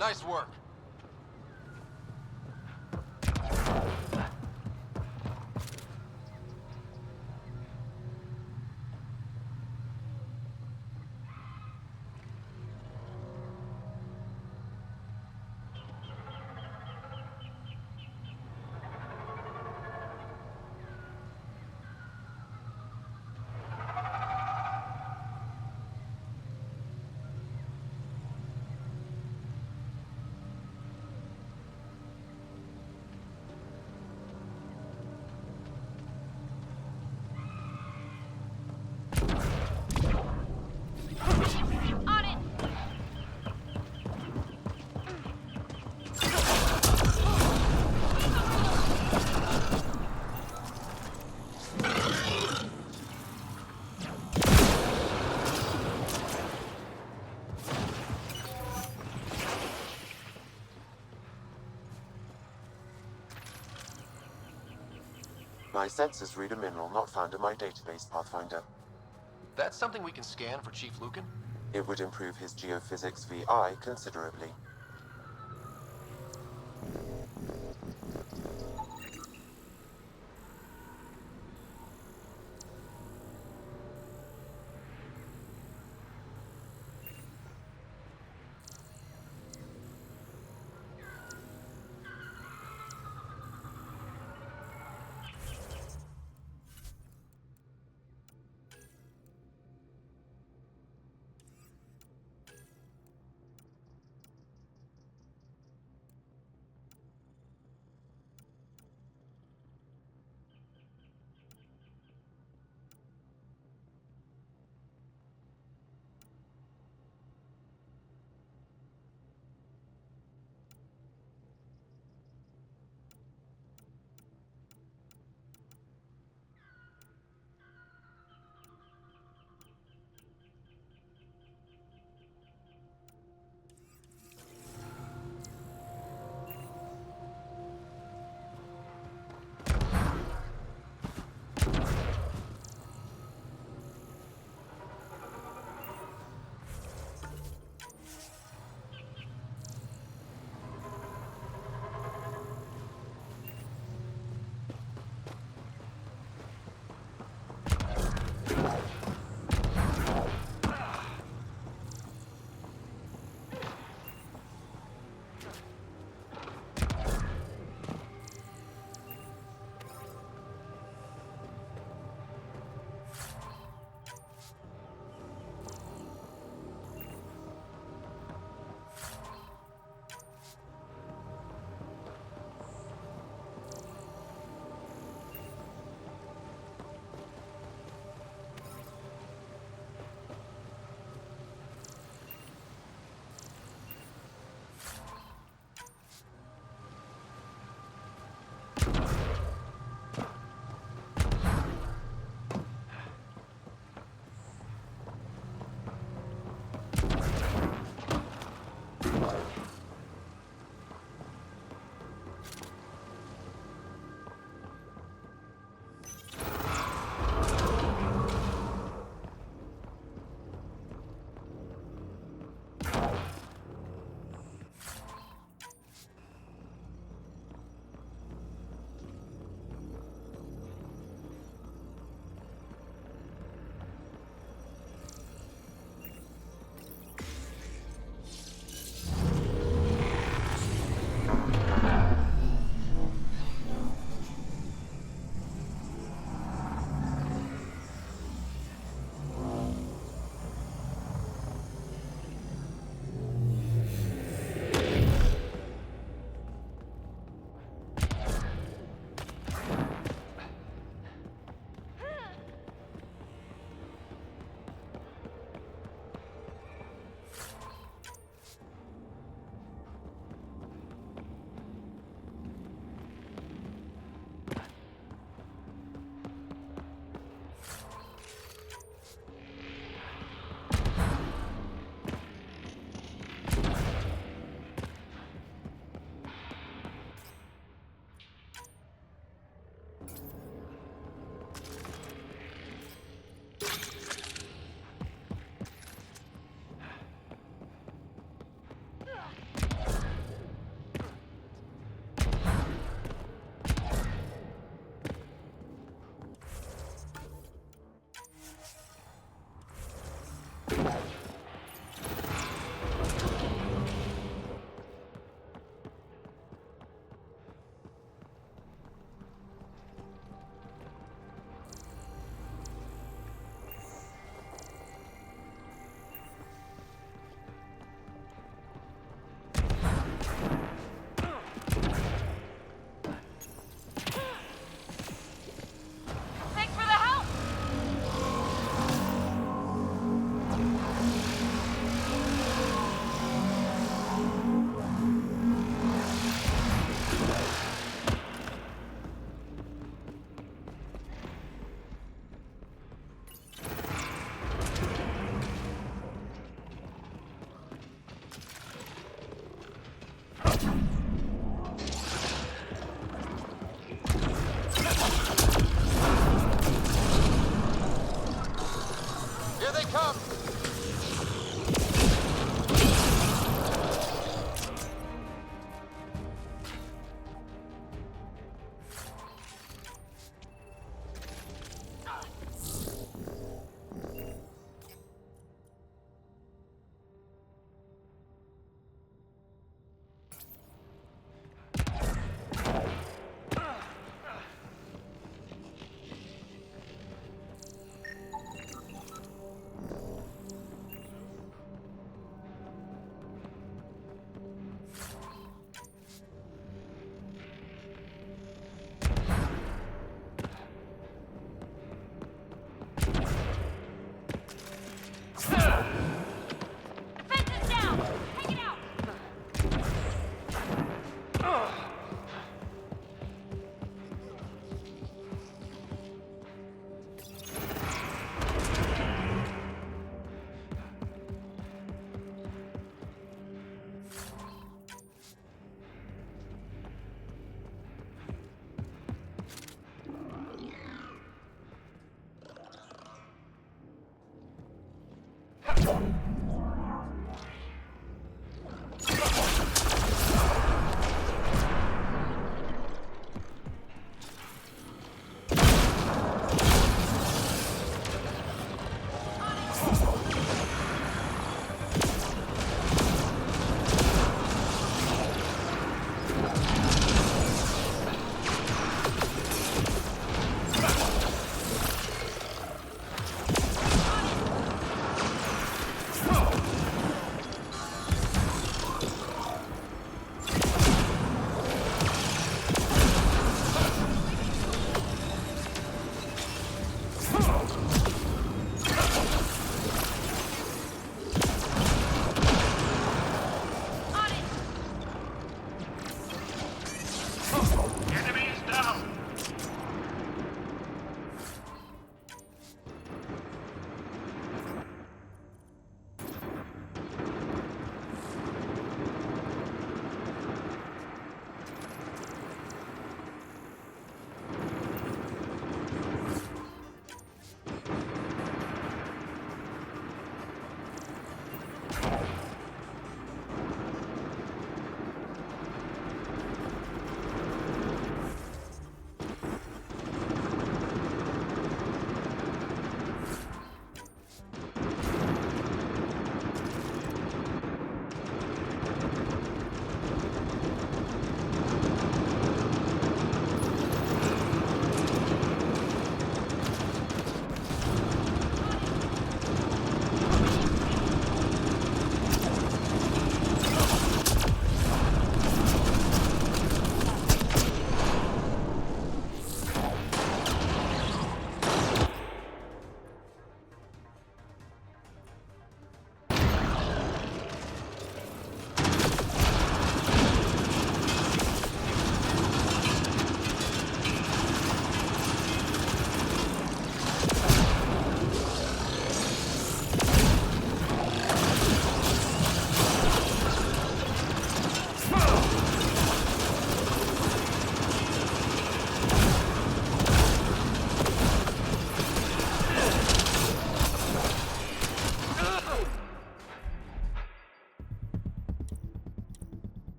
Nice work. My sensors read a mineral not found in my database, Pathfinder. That's something we can scan for Chief Lucan? It would improve his geophysics VI considerably.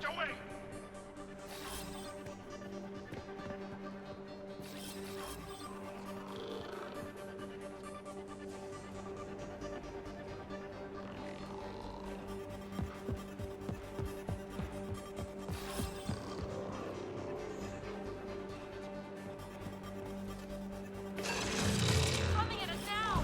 Get away! Coming at us now!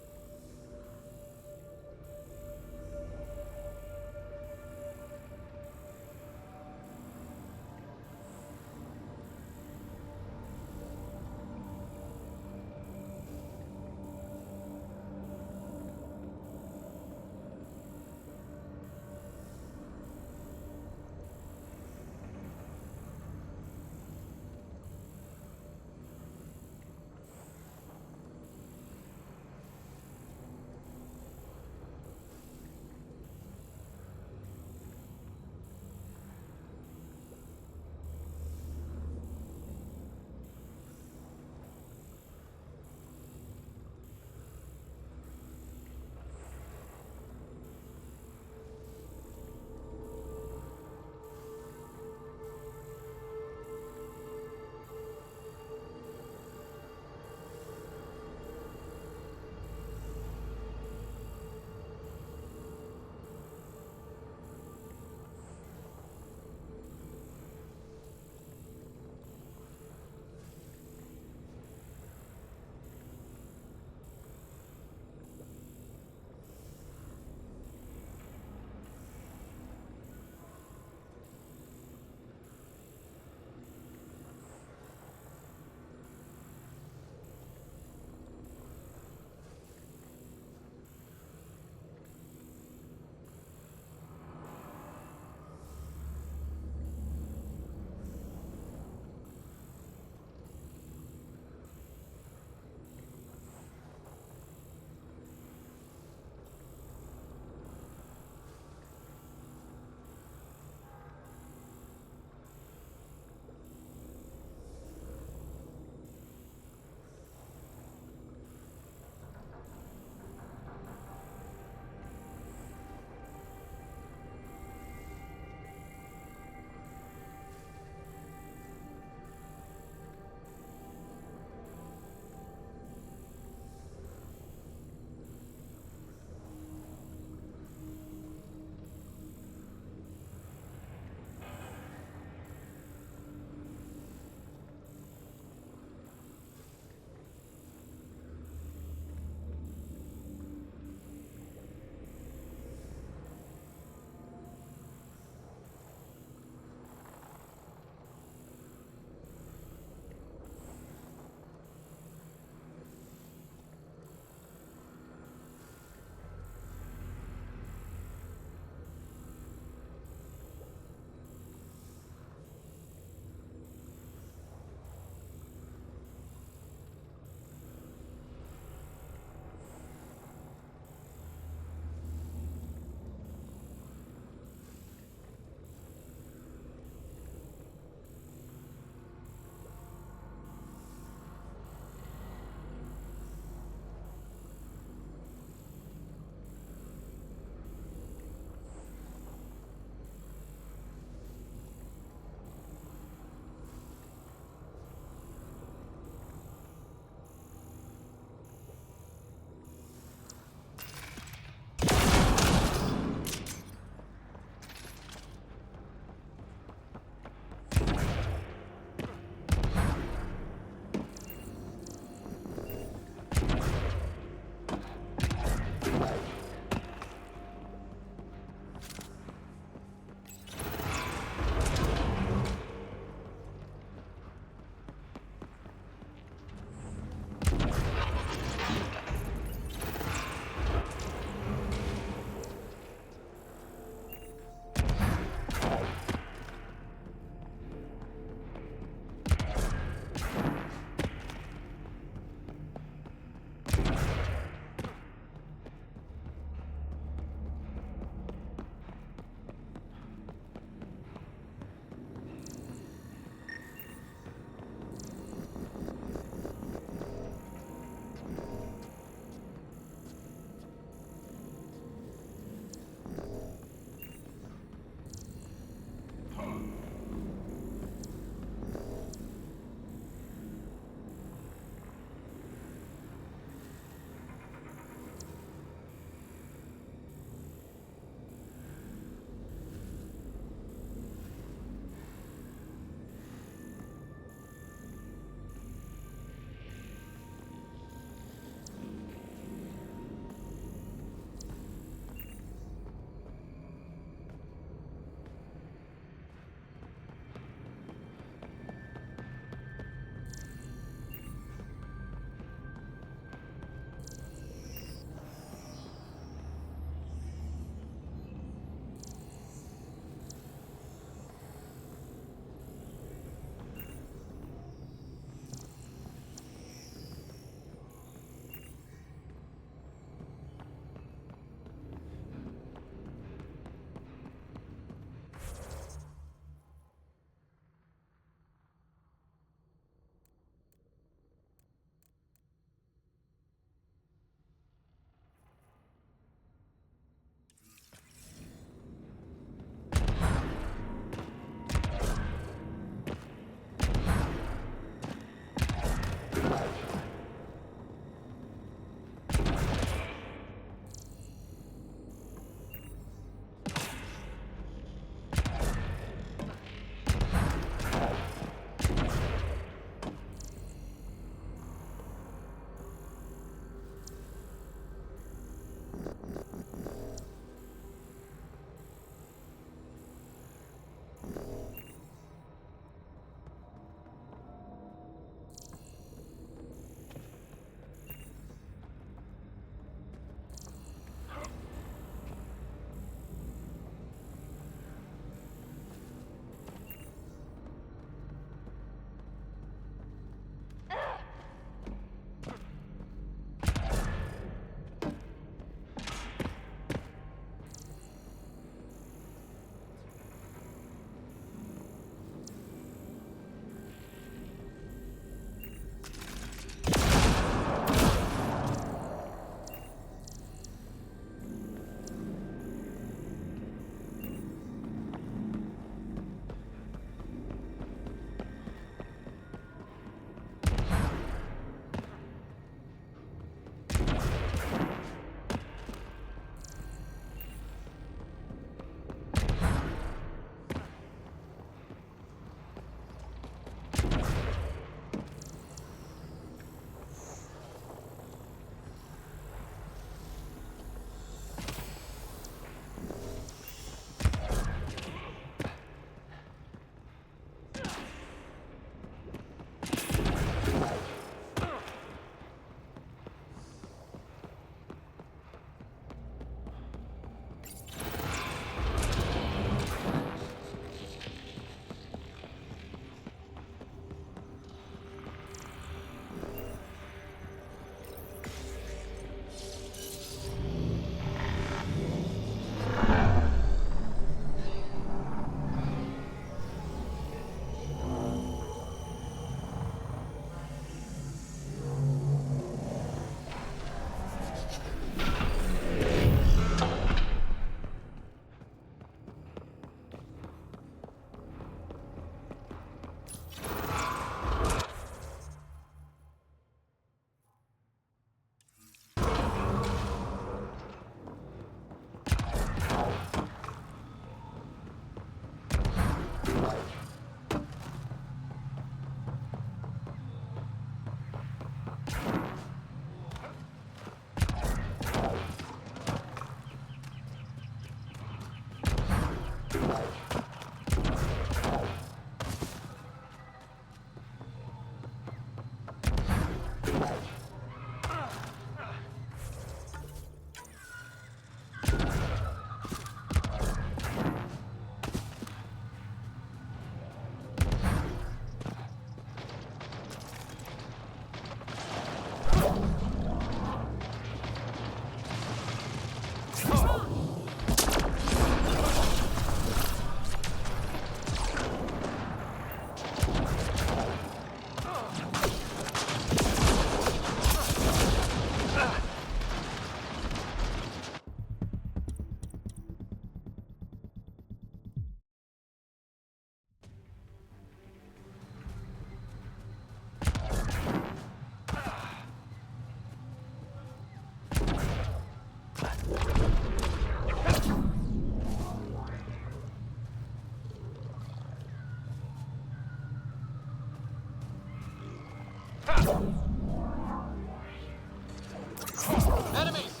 Enemies!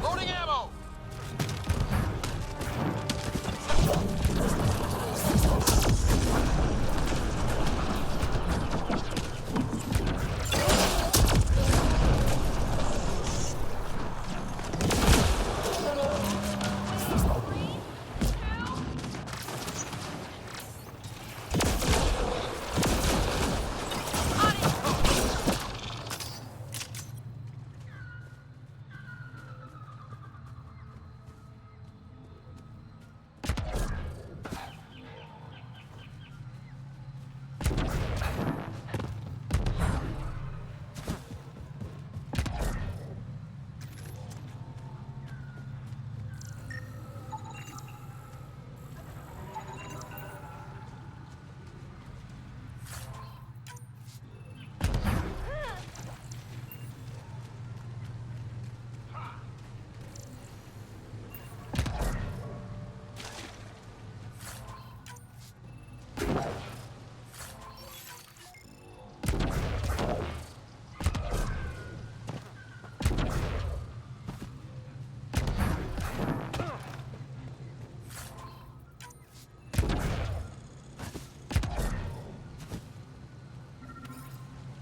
Loading ammo!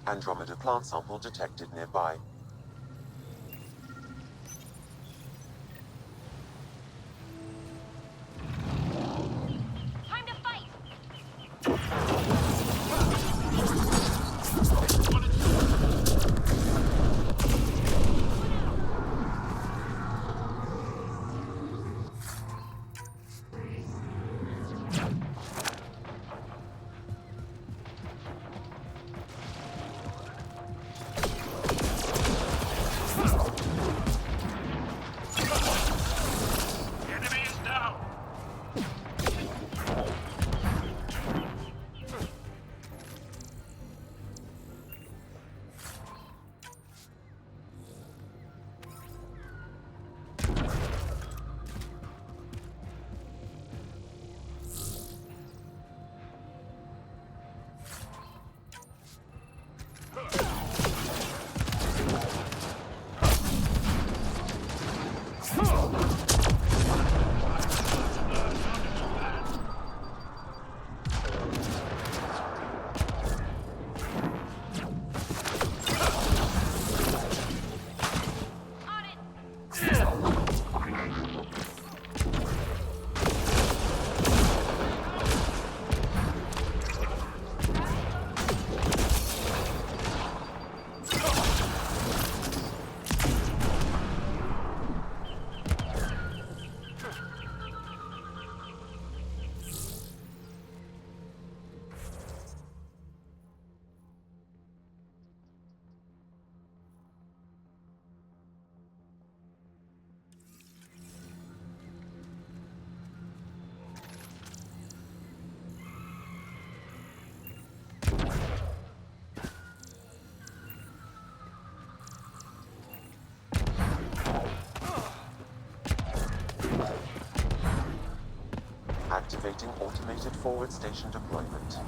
Andromeda plant sample detected nearby. Time to fight! Activating automated forward station deployment.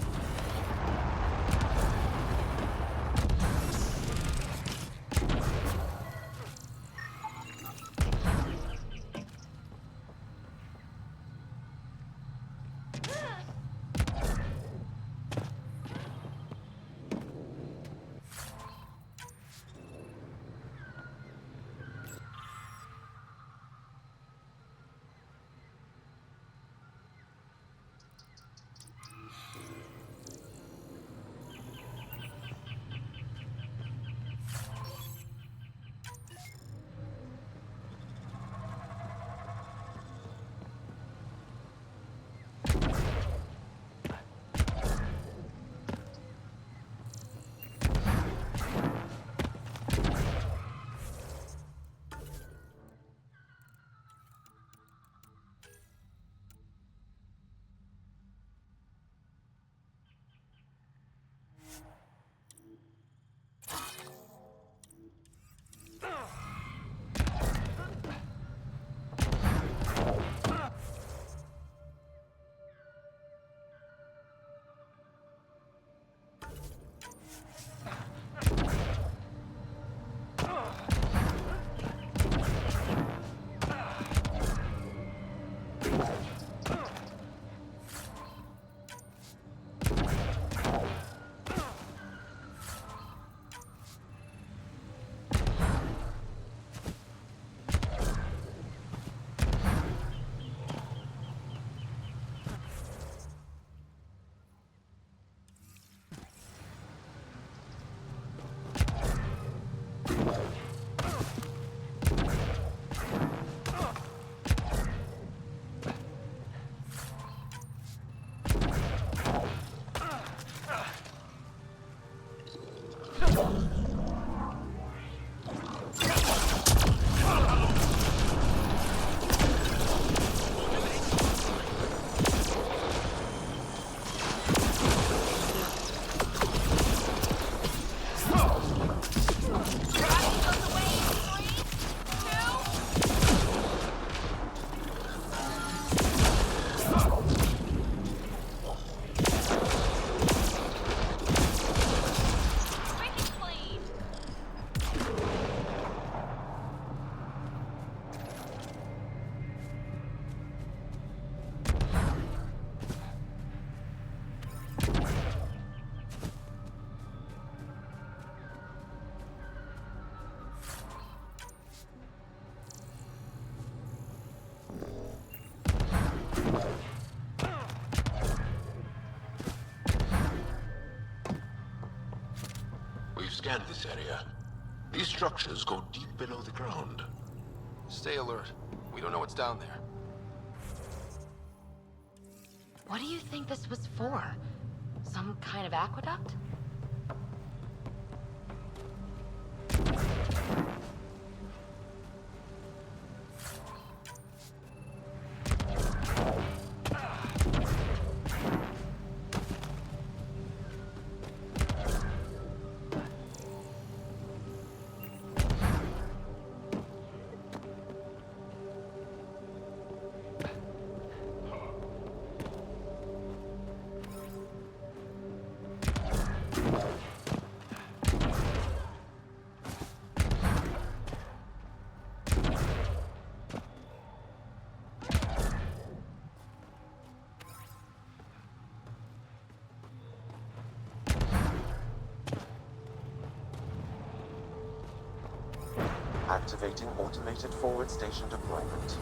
We've scanned this area. These structures go deep below the ground. Stay alert. We don't know what's down there. What do you think this was for? Some kind of aqueduct? Activating automated forward station deployment.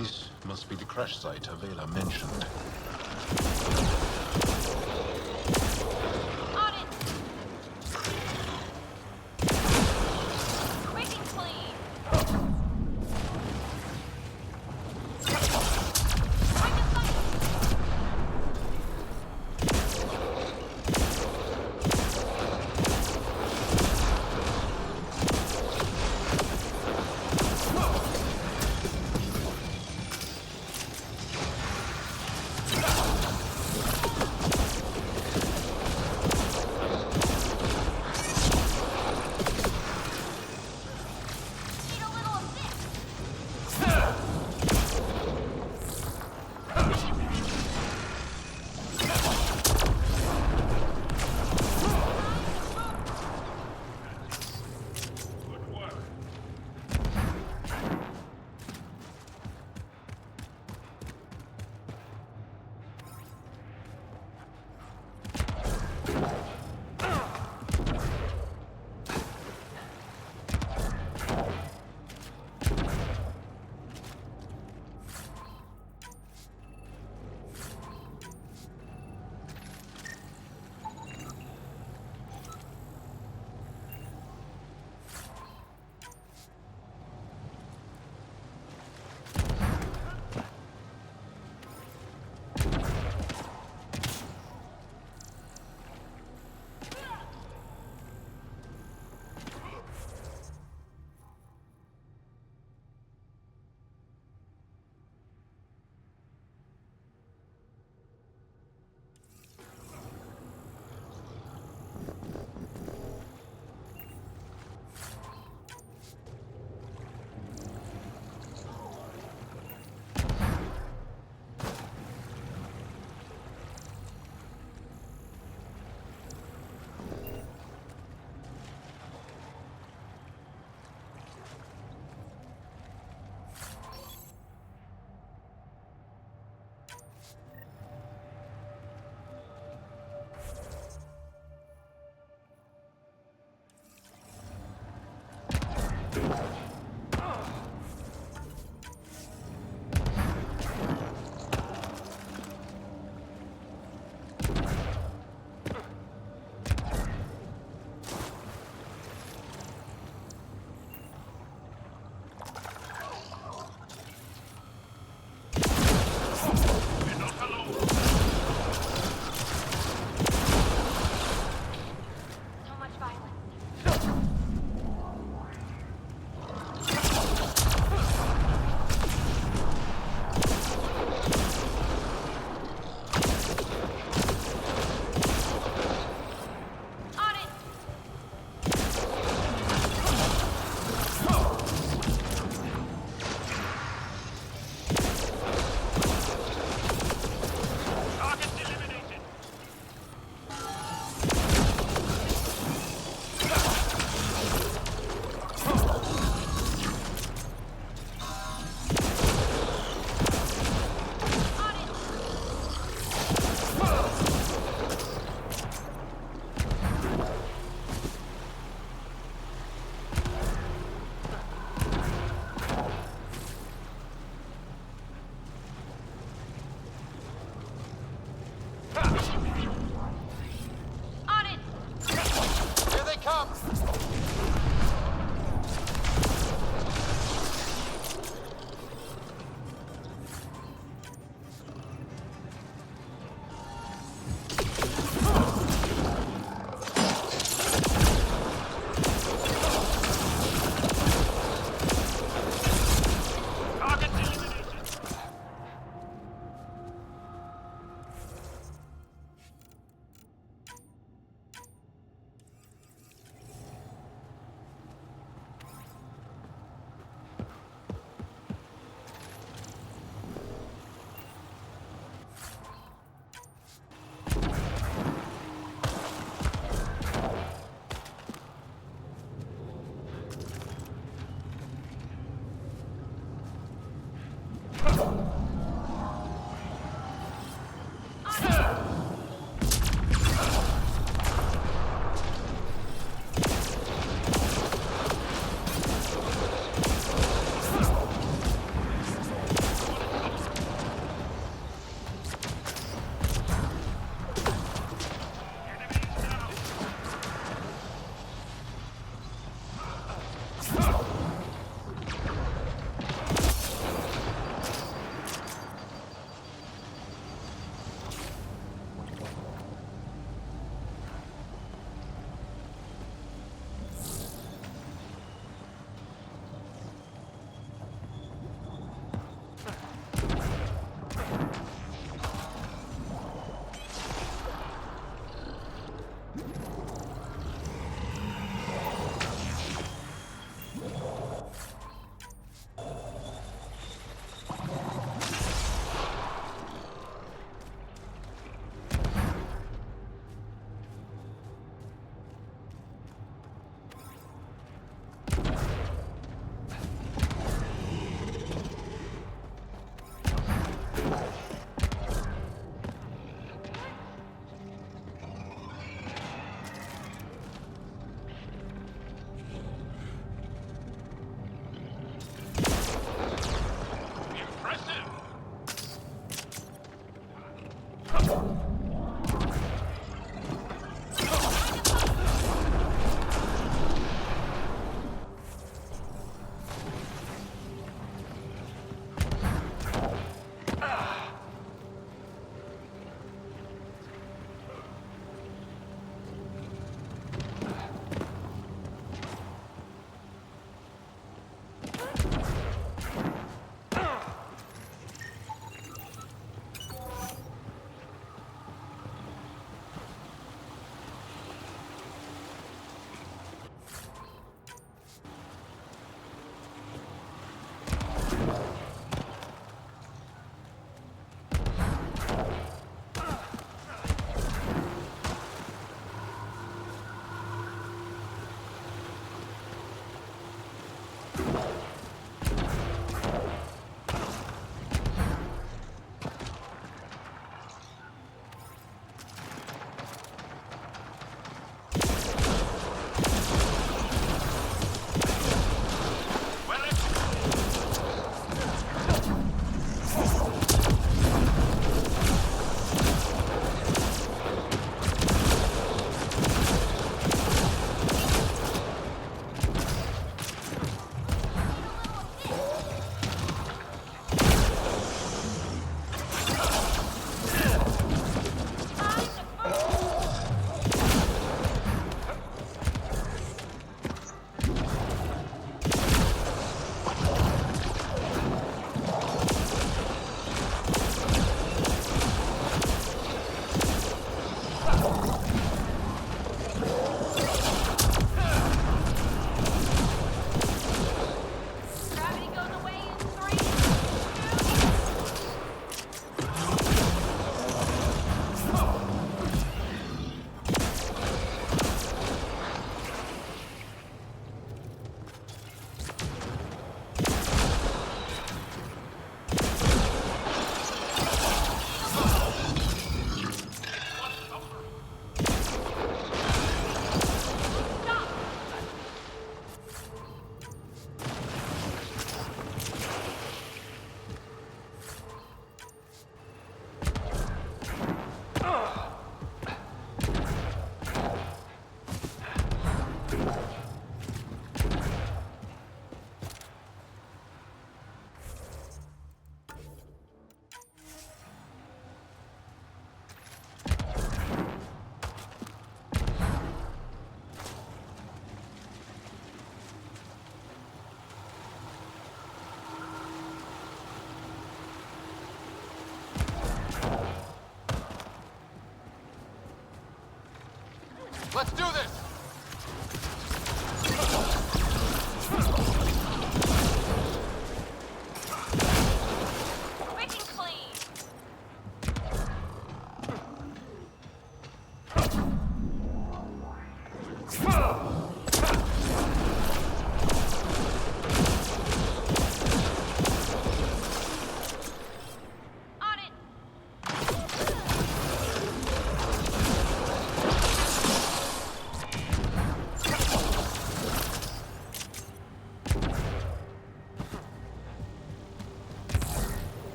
This must be the crash site Avela mentioned.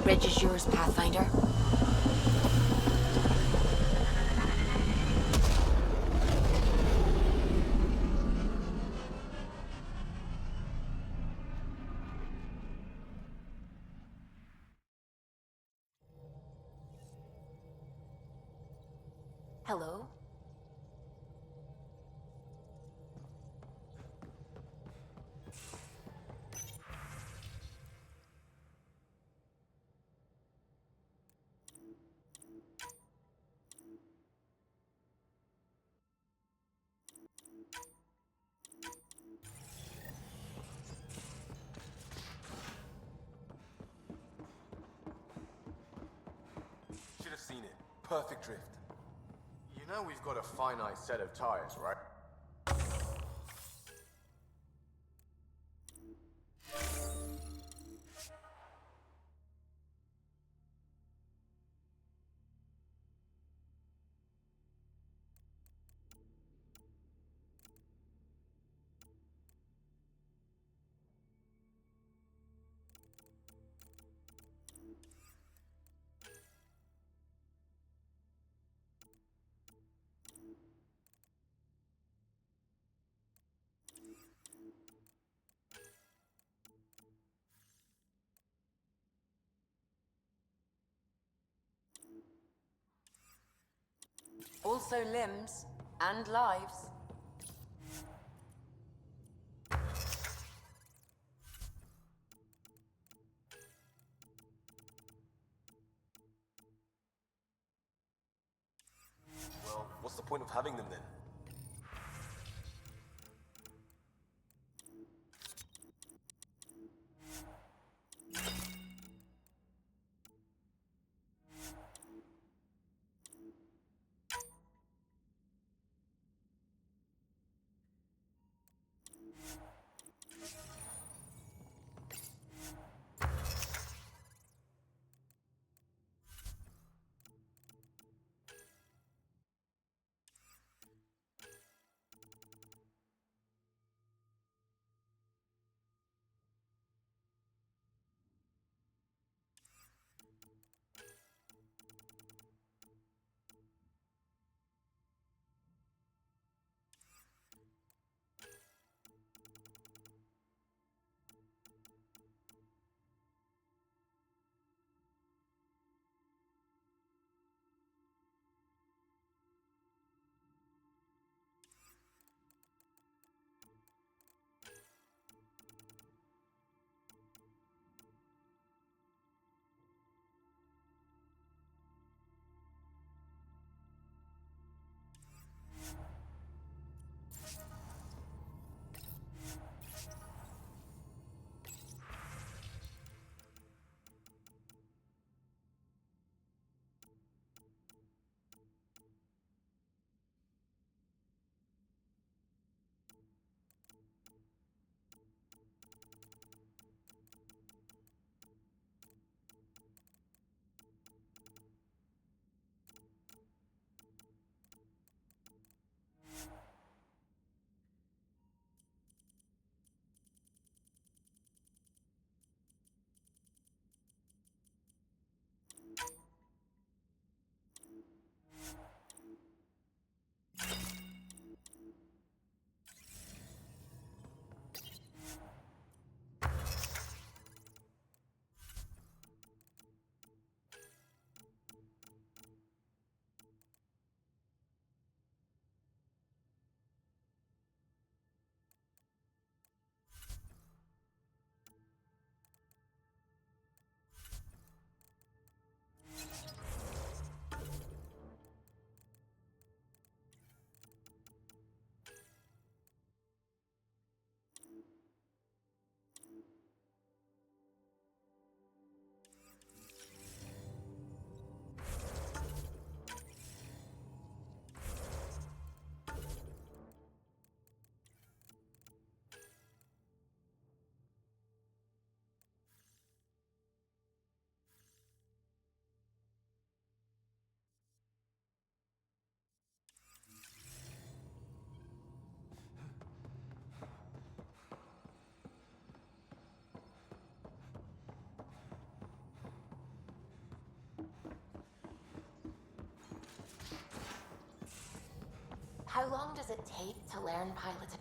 bridge is yours, Pathfinder. Hello? Should have seen it. Perfect drift. You know we've got a finite set of tires, right? Also limbs and lives. Well, what's the point of having them then? How long does it take to learn piloting?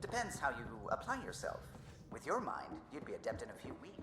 Depends how you apply yourself. With your mind, you'd be adept in a few weeks.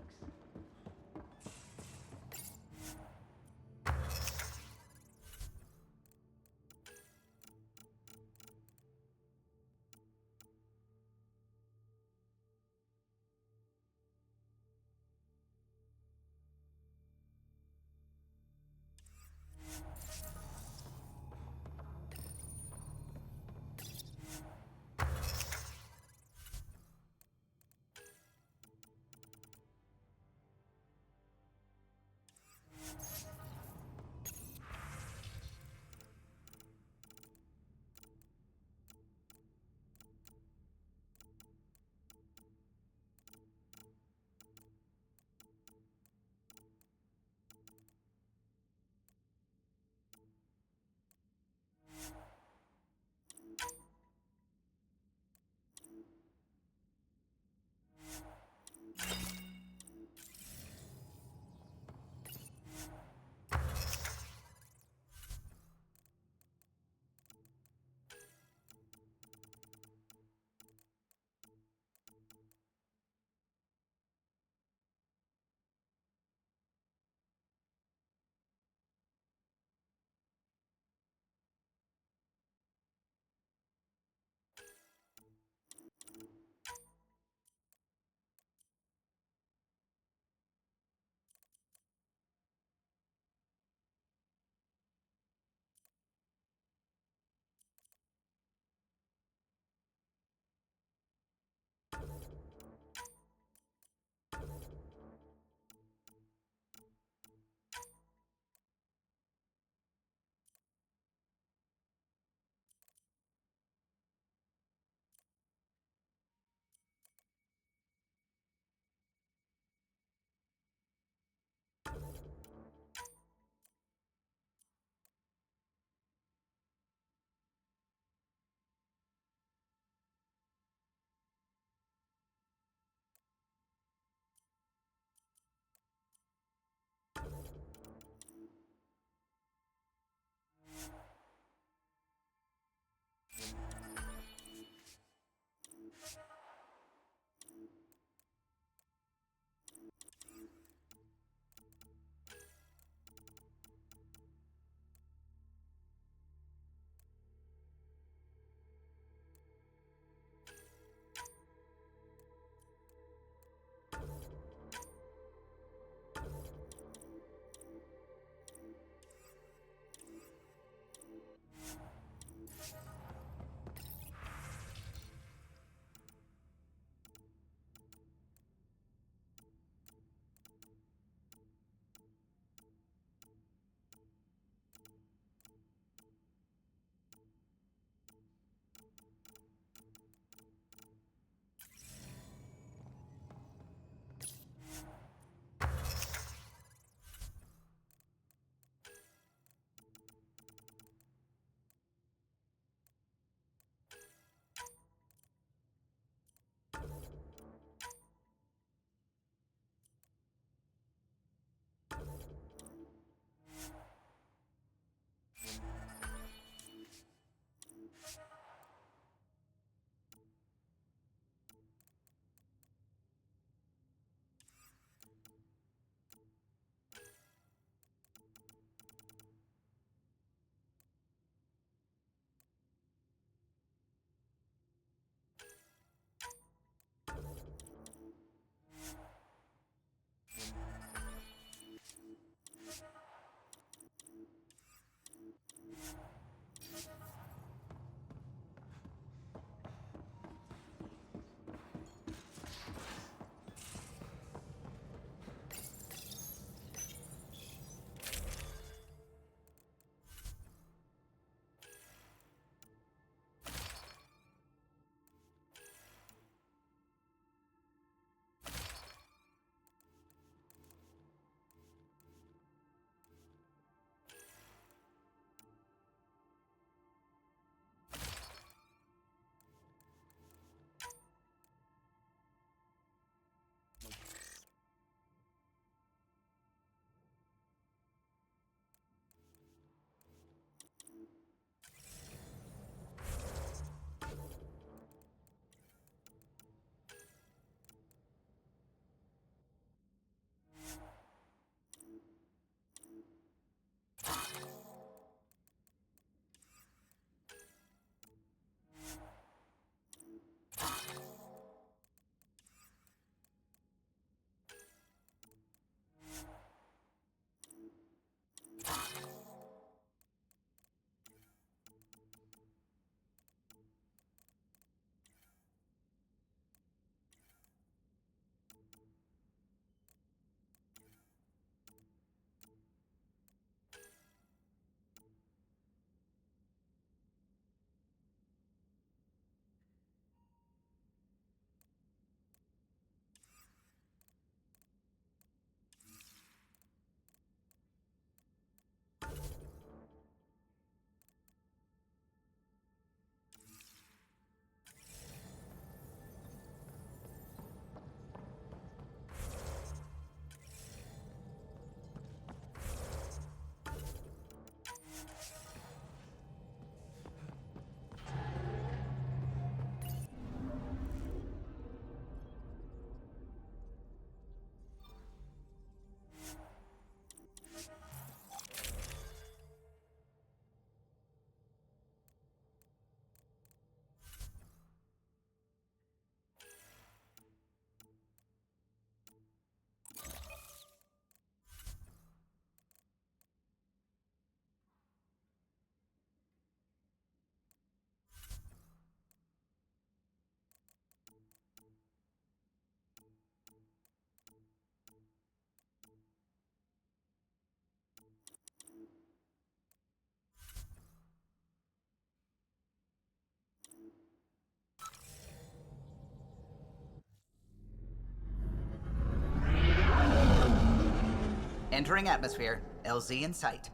Entering atmosphere. LZ in sight.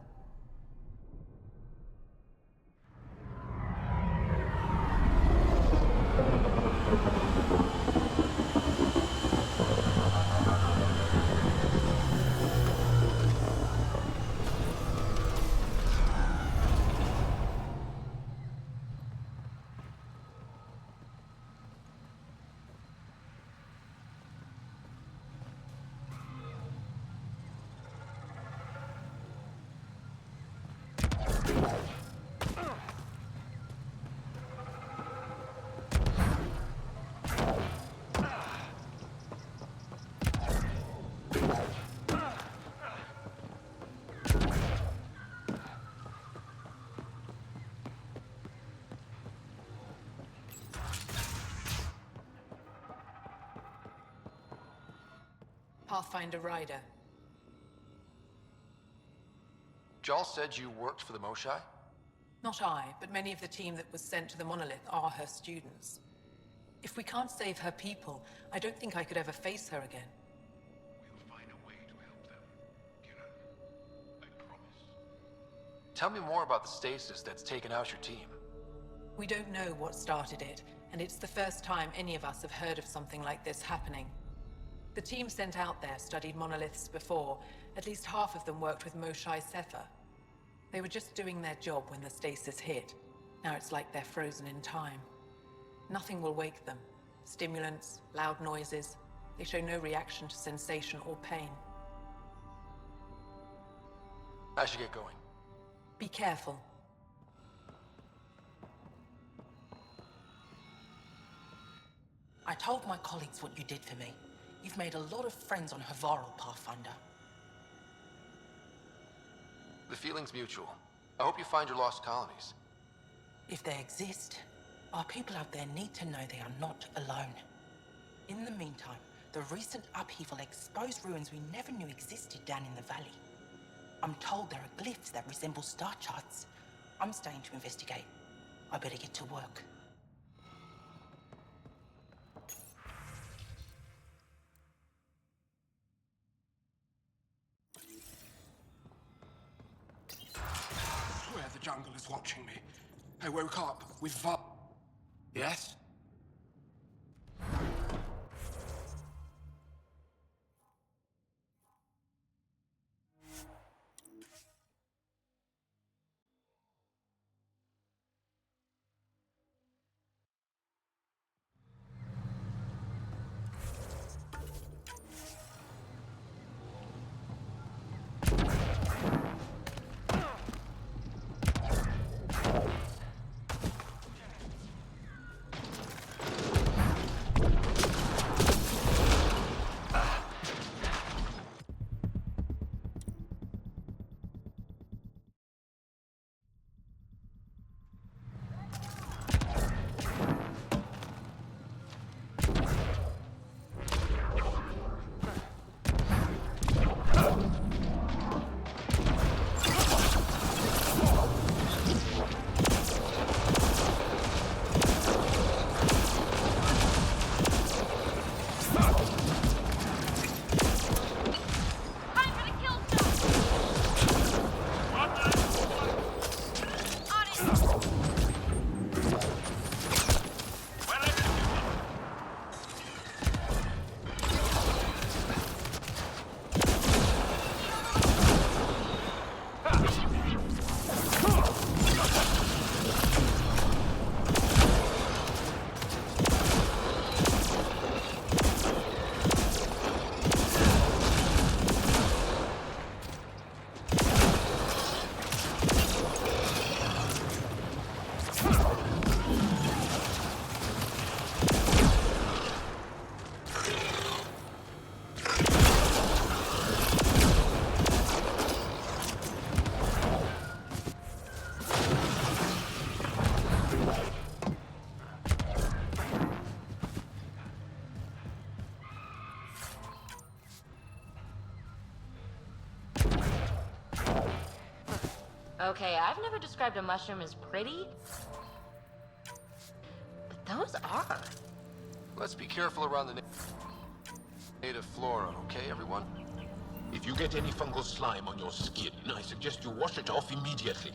Pathfinder Rider. Jal said you worked for the Moshai? Not I, but many of the team that was sent to the monolith are her students. If we can't save her people, I don't think I could ever face her again. We'll find a way to help them, Kira. I promise. Tell me more about the stasis that's taken out your team. We don't know what started it, and it's the first time any of us have heard of something like this happening. The team sent out there studied monoliths before. At least half of them worked with Moshai Sefer. They were just doing their job when the stasis hit. Now it's like they're frozen in time. Nothing will wake them. Stimulants, loud noises. They show no reaction to sensation or pain. I should get going. Be careful. I told my colleagues what you did for me. You've made a lot of friends on Havarl, Pathfinder. The feeling's mutual. I hope you find your lost colonies. If they exist, our people out there need to know they are not alone. In the meantime, the recent upheaval exposed ruins we never knew existed down in the valley. I'm told there are glyphs that resemble star charts. I'm staying to investigate. I better get to work. I swear the jungle is watching me. I woke up with Yes? Okay, I've never described a mushroom as pretty, but those are. Let's be careful around the native flora, okay, everyone? If you get any fungal slime on your skin, I suggest you wash it off immediately.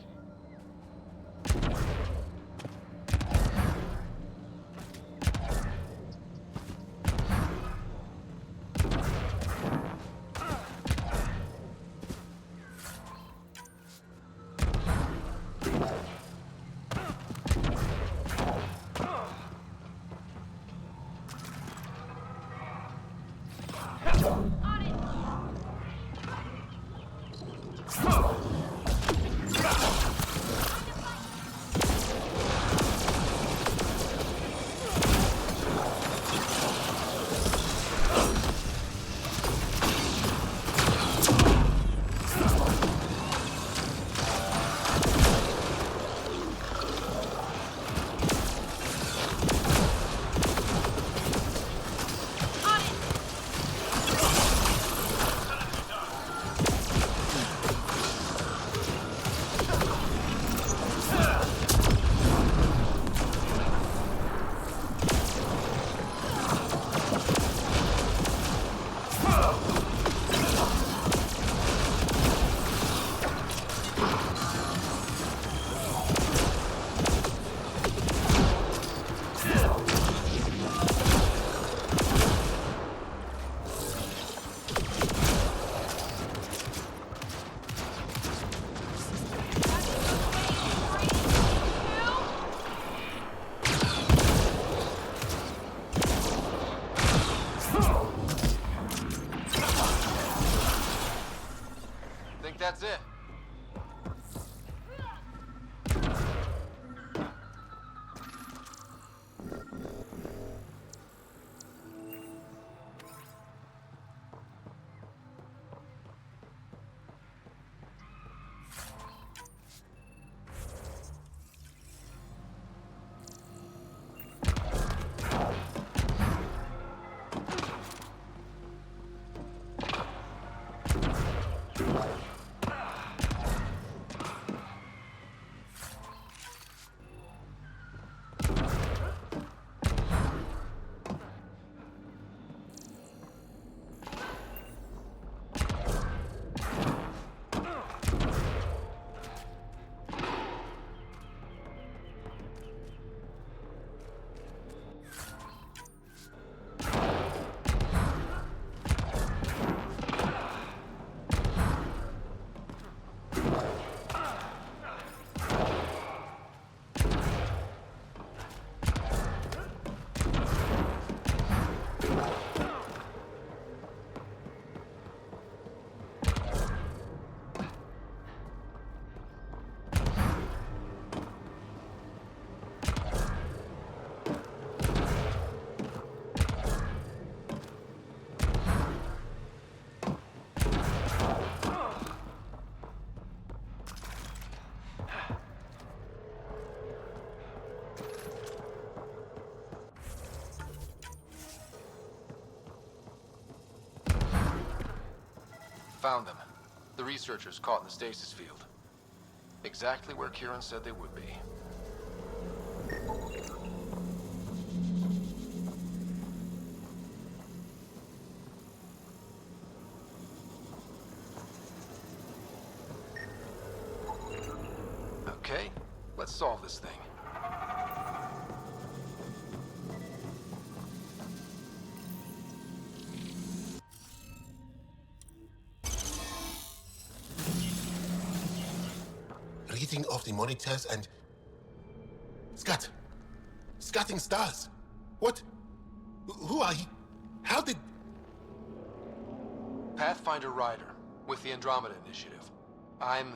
That's it. Found them. The researchers caught in the stasis field. Exactly where Kieran said they would be. Okay, let's solve this thing. Reading off the monitors and... Scatting stars! What? Who are you? How did... Pathfinder Rider, with the Andromeda Initiative. I'm...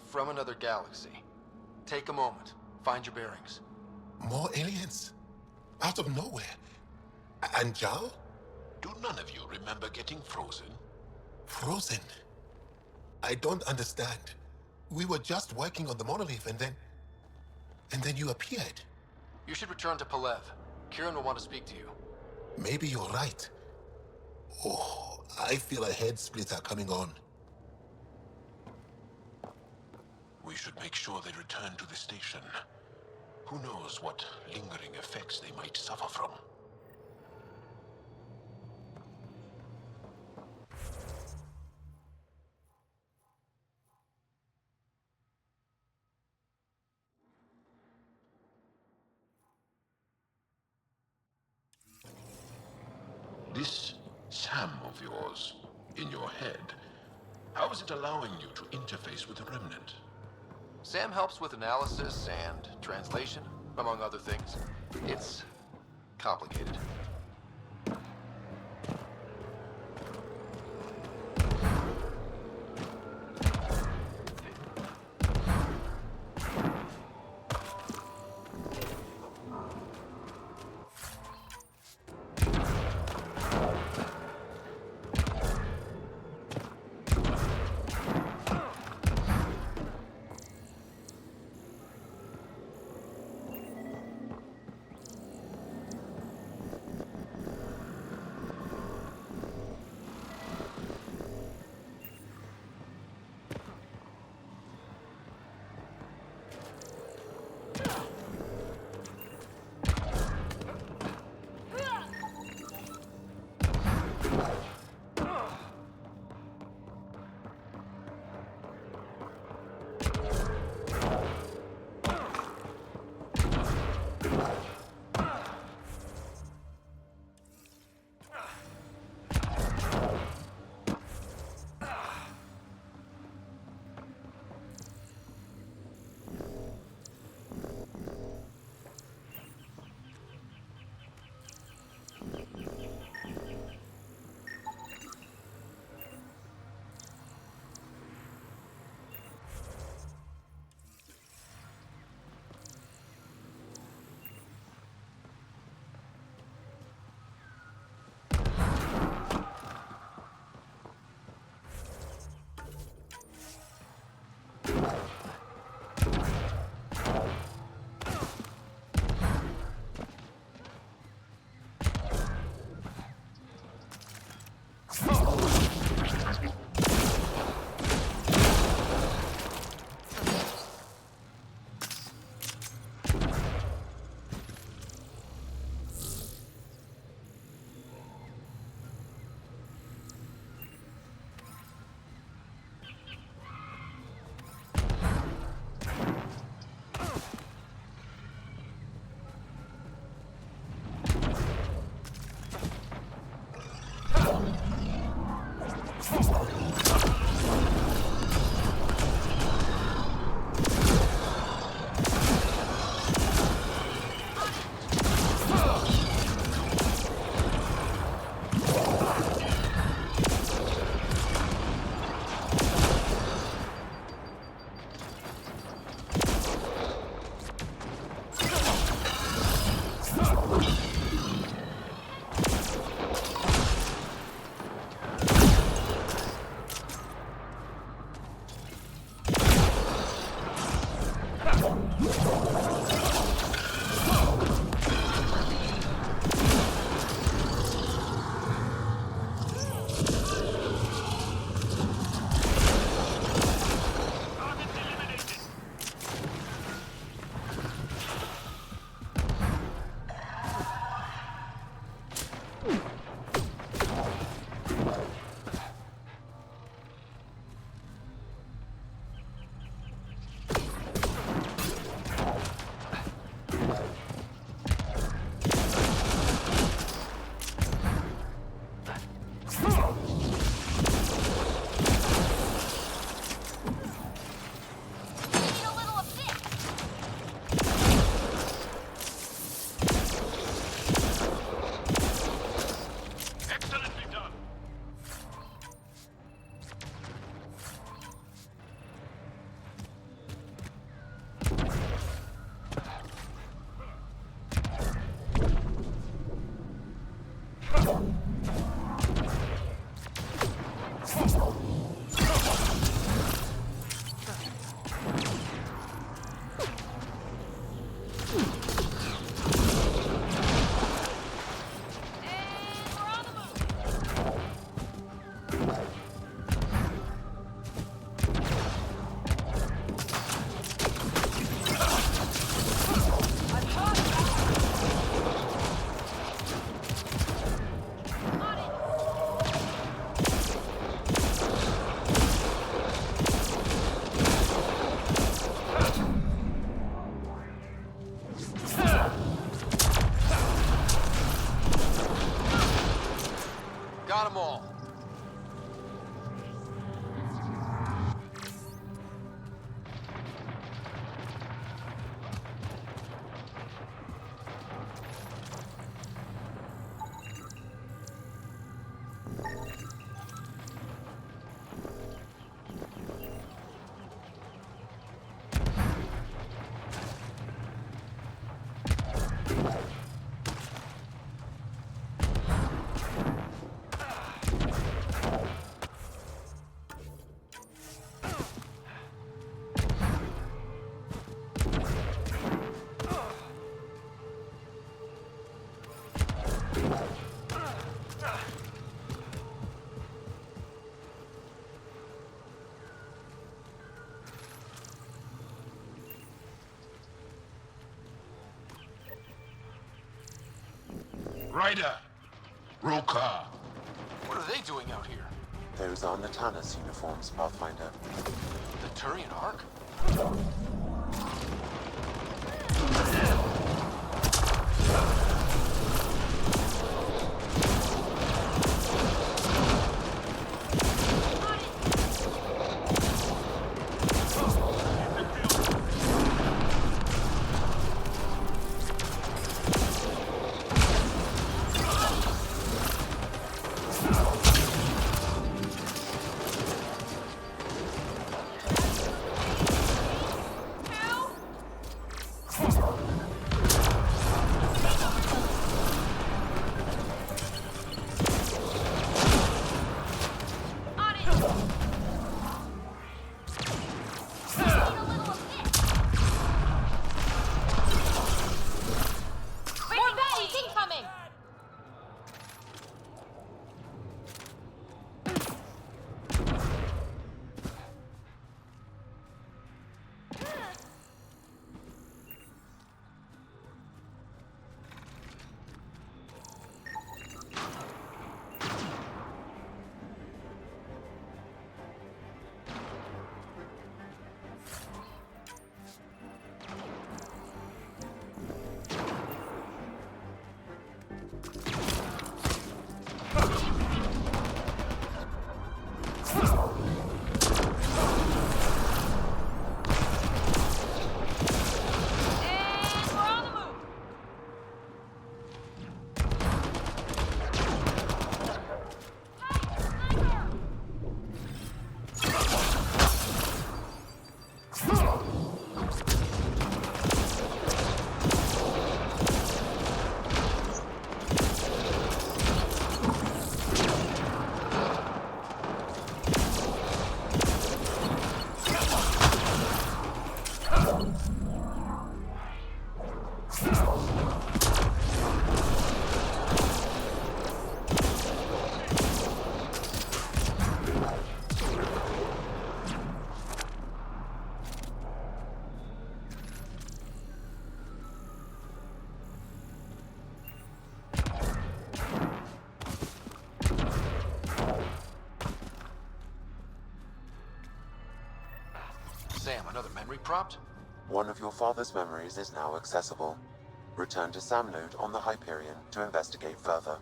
from another galaxy. Take a moment. Find your bearings. More aliens? Out of nowhere? And Jal? Do none of you remember getting frozen? Frozen? I don't understand. We were just working on the monolith and then you appeared. You should return to Palev. Kieran will want to speak to you. Maybe you're right. Oh, I feel a head splitter coming on. We should make sure they return to the station. Who knows what lingering effects they might suffer from. This Sam of yours, in your head, how is it allowing you to interface with the Remnant? Sam helps with analysis and translation, among other things. It's complicated. got them all. Ryder! Roka! What are they doing out here? Those are Natana's uniforms, Pathfinder. The Turian Ark? Sam, another memory prompt? One of your father's memories is now accessible. Return to Sam Node on the Hyperion to investigate further.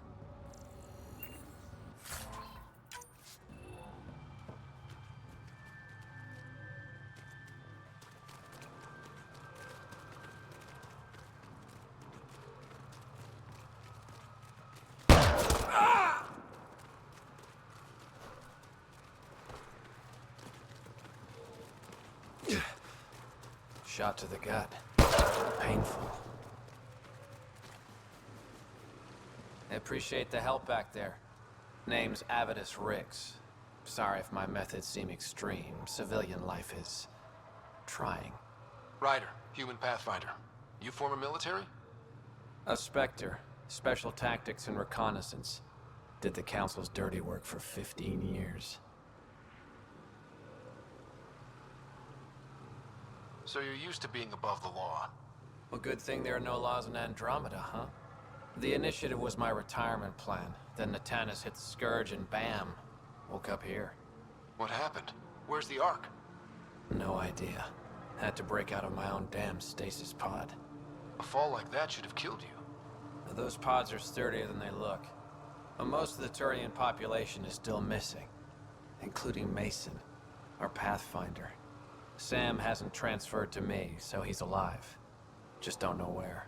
Shot to the gut. Painful. I appreciate the help back there. Name's Avidus Rix. Sorry if my methods seem extreme. Civilian life is trying. Ryder, human pathfinder. You former military? A Spectre. Special tactics and reconnaissance. Did the Council's dirty work for 15 years. So you're used to being above the law. Well, good thing there are no laws in Andromeda, huh? The initiative was my retirement plan. Then Natana's hit the Scourge and bam, woke up here. What happened? Where's the Ark? No idea. Had to break out of my own damn stasis pod. A fall like that should have killed you. Those pods are sturdier than they look. Most of the Turian population is still missing, including Mason, our Pathfinder. Sam hasn't transferred to me, so he's alive. Just don't know where.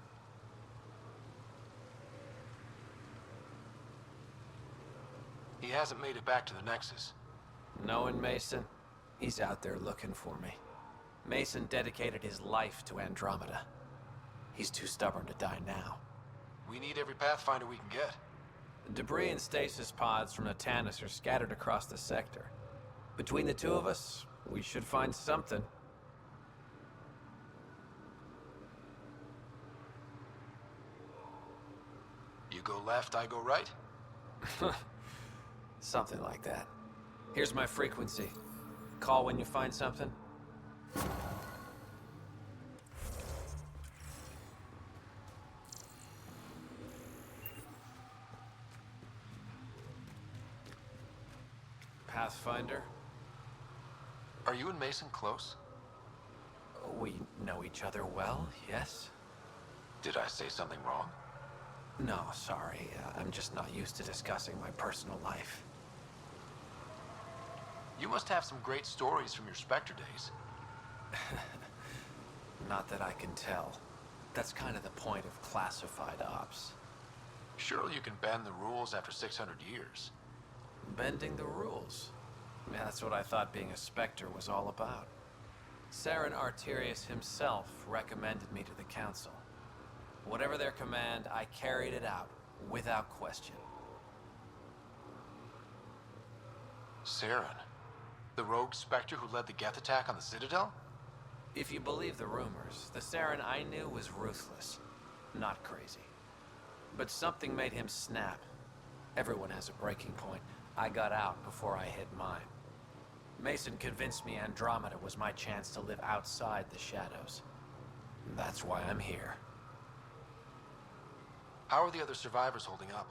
He hasn't made it back to the Nexus. Knowing Mason, he's out there looking for me. Mason dedicated his life to Andromeda. He's too stubborn to die now. We need every Pathfinder we can get. Debris and stasis pods from the Tannis are scattered across the sector. Between the two of us, we should find something. You go left, I go right? Something like that. Here's my frequency. Call when you find something. Pathfinder? Are you and Mason close? We know each other well, yes? Did I say something wrong? No, sorry. I'm just not used to discussing my personal life. You must have some great stories from your Spectre days. Not that I can tell. That's kind of the point of classified ops. Surely you can bend the rules after 600 years. Bending the rules? Yeah, that's what I thought being a Spectre was all about. Saren Arterius himself recommended me to the Council. Whatever their command, I carried it out, without question. Saren? The rogue Spectre who led the Geth attack on the Citadel? If you believe the rumors, the Saren I knew was ruthless, not crazy. But something made him snap. Everyone has a breaking point. I got out before I hit mine. Mason convinced me Andromeda was my chance to live outside the shadows. That's why I'm here. How are the other survivors holding up?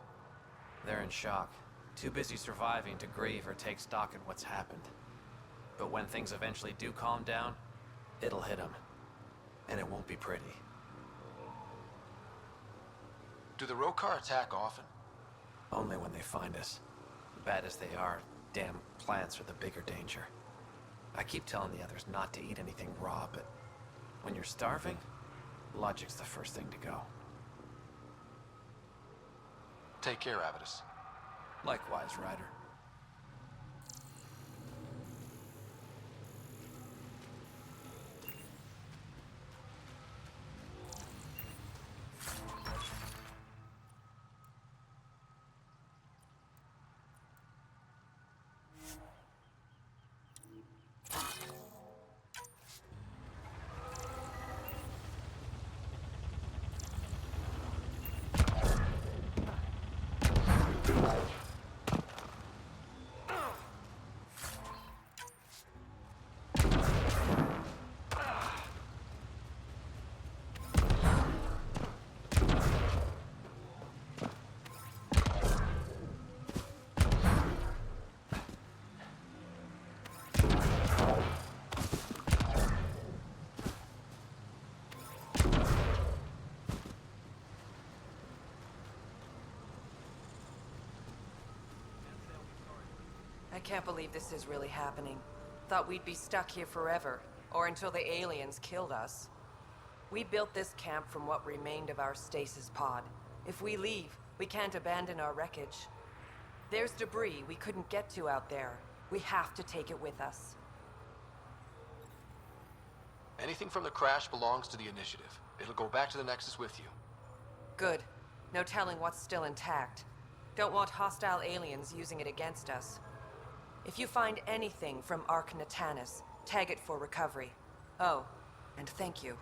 They're in shock. Too busy surviving to grieve or take stock in what's happened. But when things eventually do calm down, it'll hit them. And it won't be pretty. Do the Rokar attack often? Only when they find us. Bad as they are, damn plants are the bigger danger. I keep telling the others not to eat anything raw, but when you're starving, logic's the first thing to go. Take care, Avitus. Likewise, Ryder. I can't believe this is really happening. Thought we'd be stuck here forever, or until the aliens killed us. We built this camp from what remained of our stasis pod. If we leave, we can't abandon our wreckage. There's debris we couldn't get to out there. We have to take it with us. Anything from the crash belongs to the Initiative. It'll go back to the Nexus with you. Good. No telling what's still intact. Don't want hostile aliens using it against us. If you find anything from Ark Natanis, tag it for recovery. Oh, and thank you.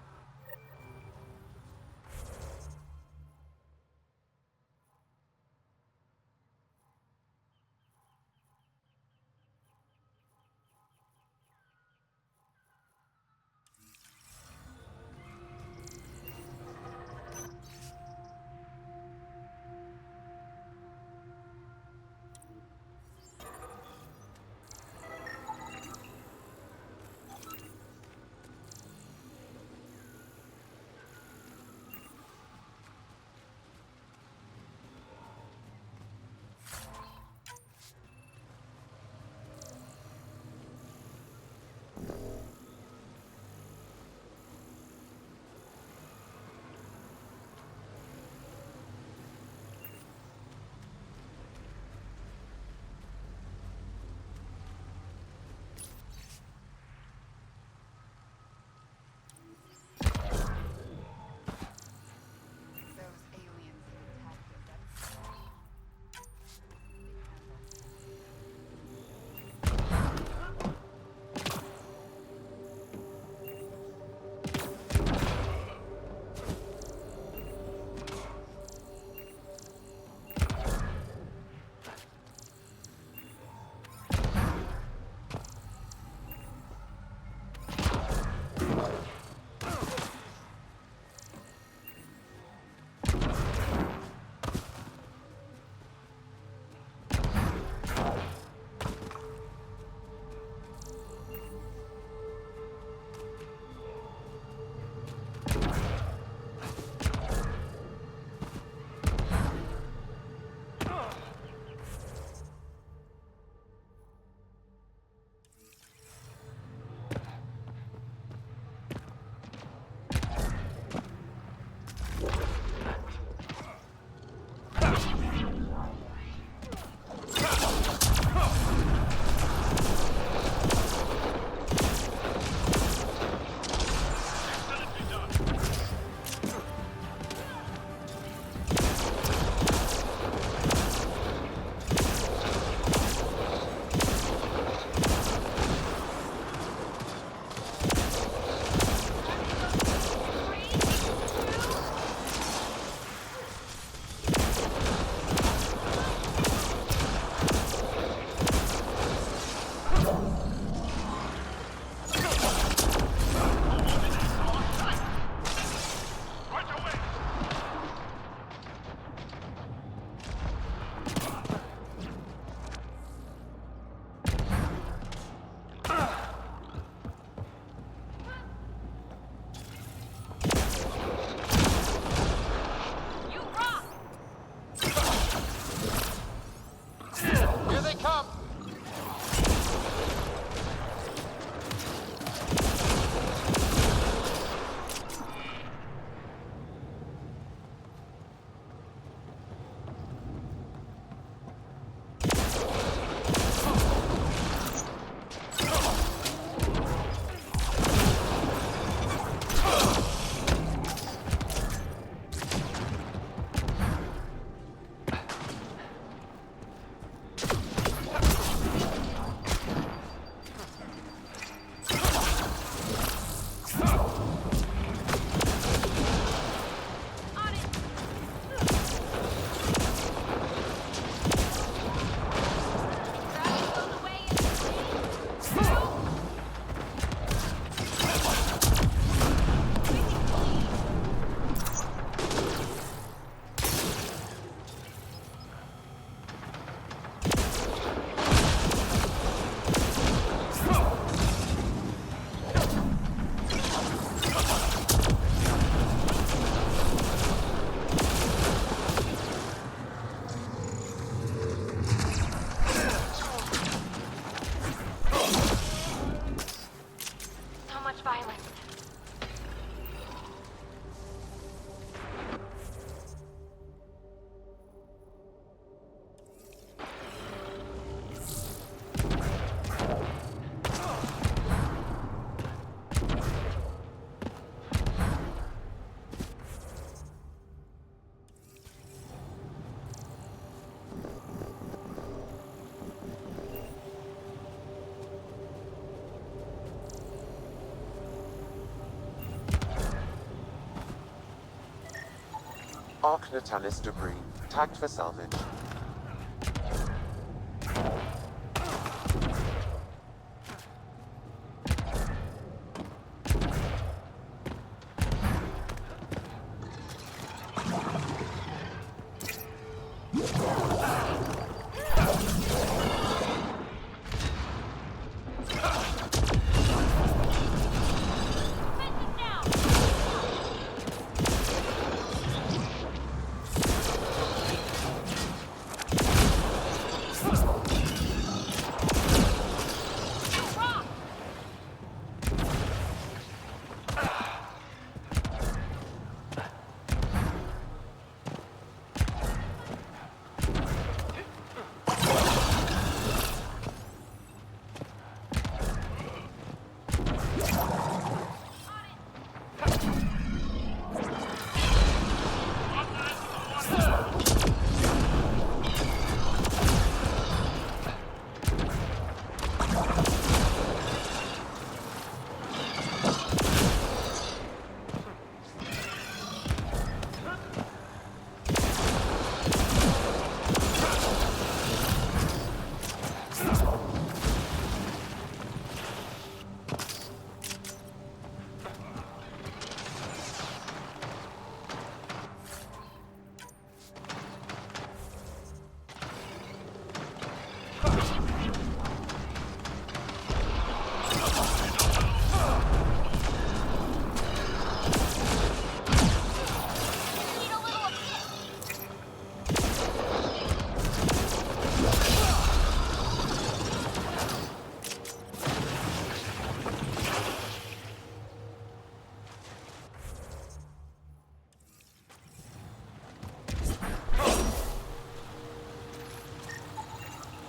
Arc Natalis debris, tagged for salvage.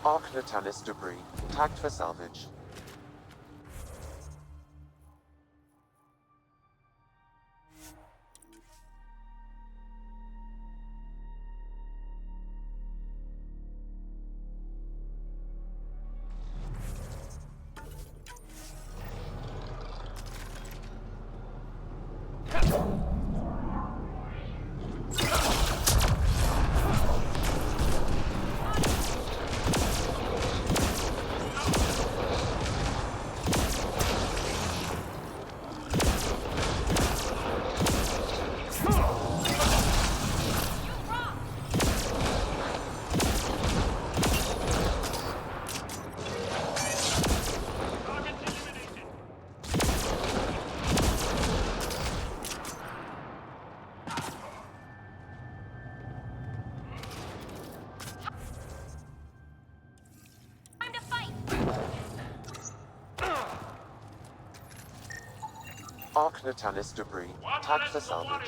Arc Natalis debris, tagged for salvage. Arc Natalis debris, tagged for salvage.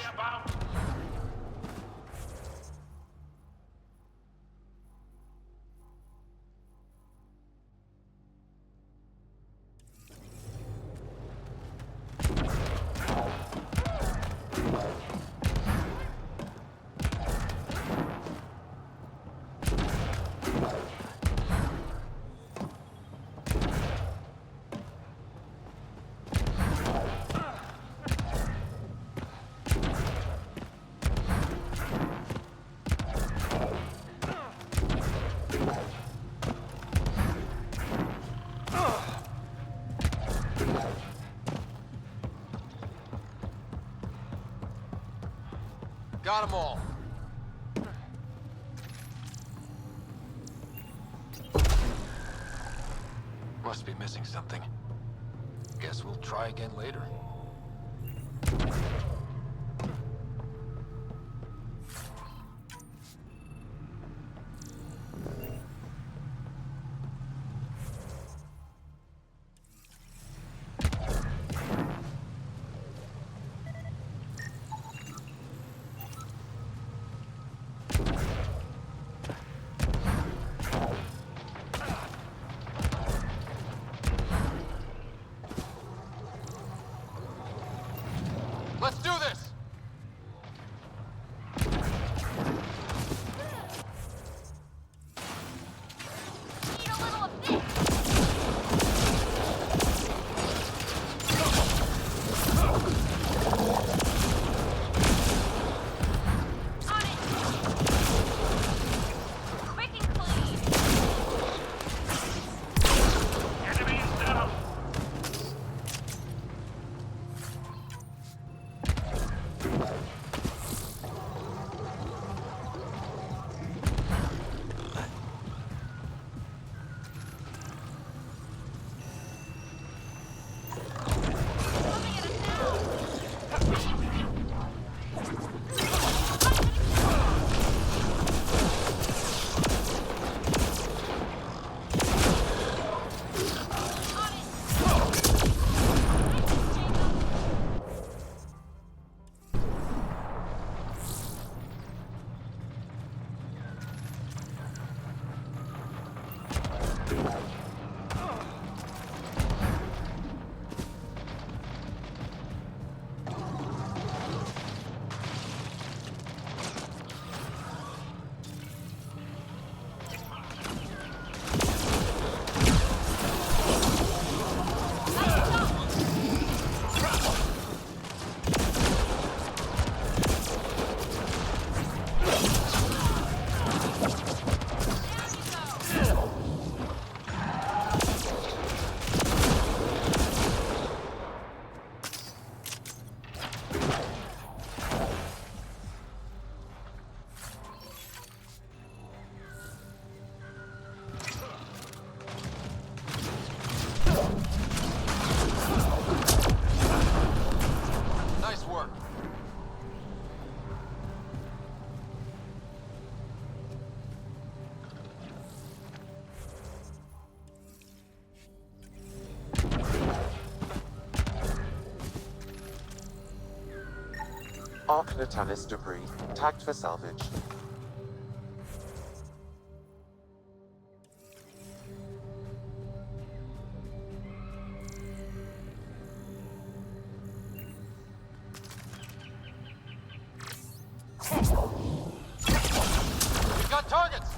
Got them all. Must be missing something. Guess we'll try again later. Arc Natalis debris, tagged for salvage. We've got targets!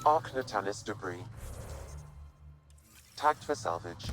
Arc Natalis debris, tagged for salvage.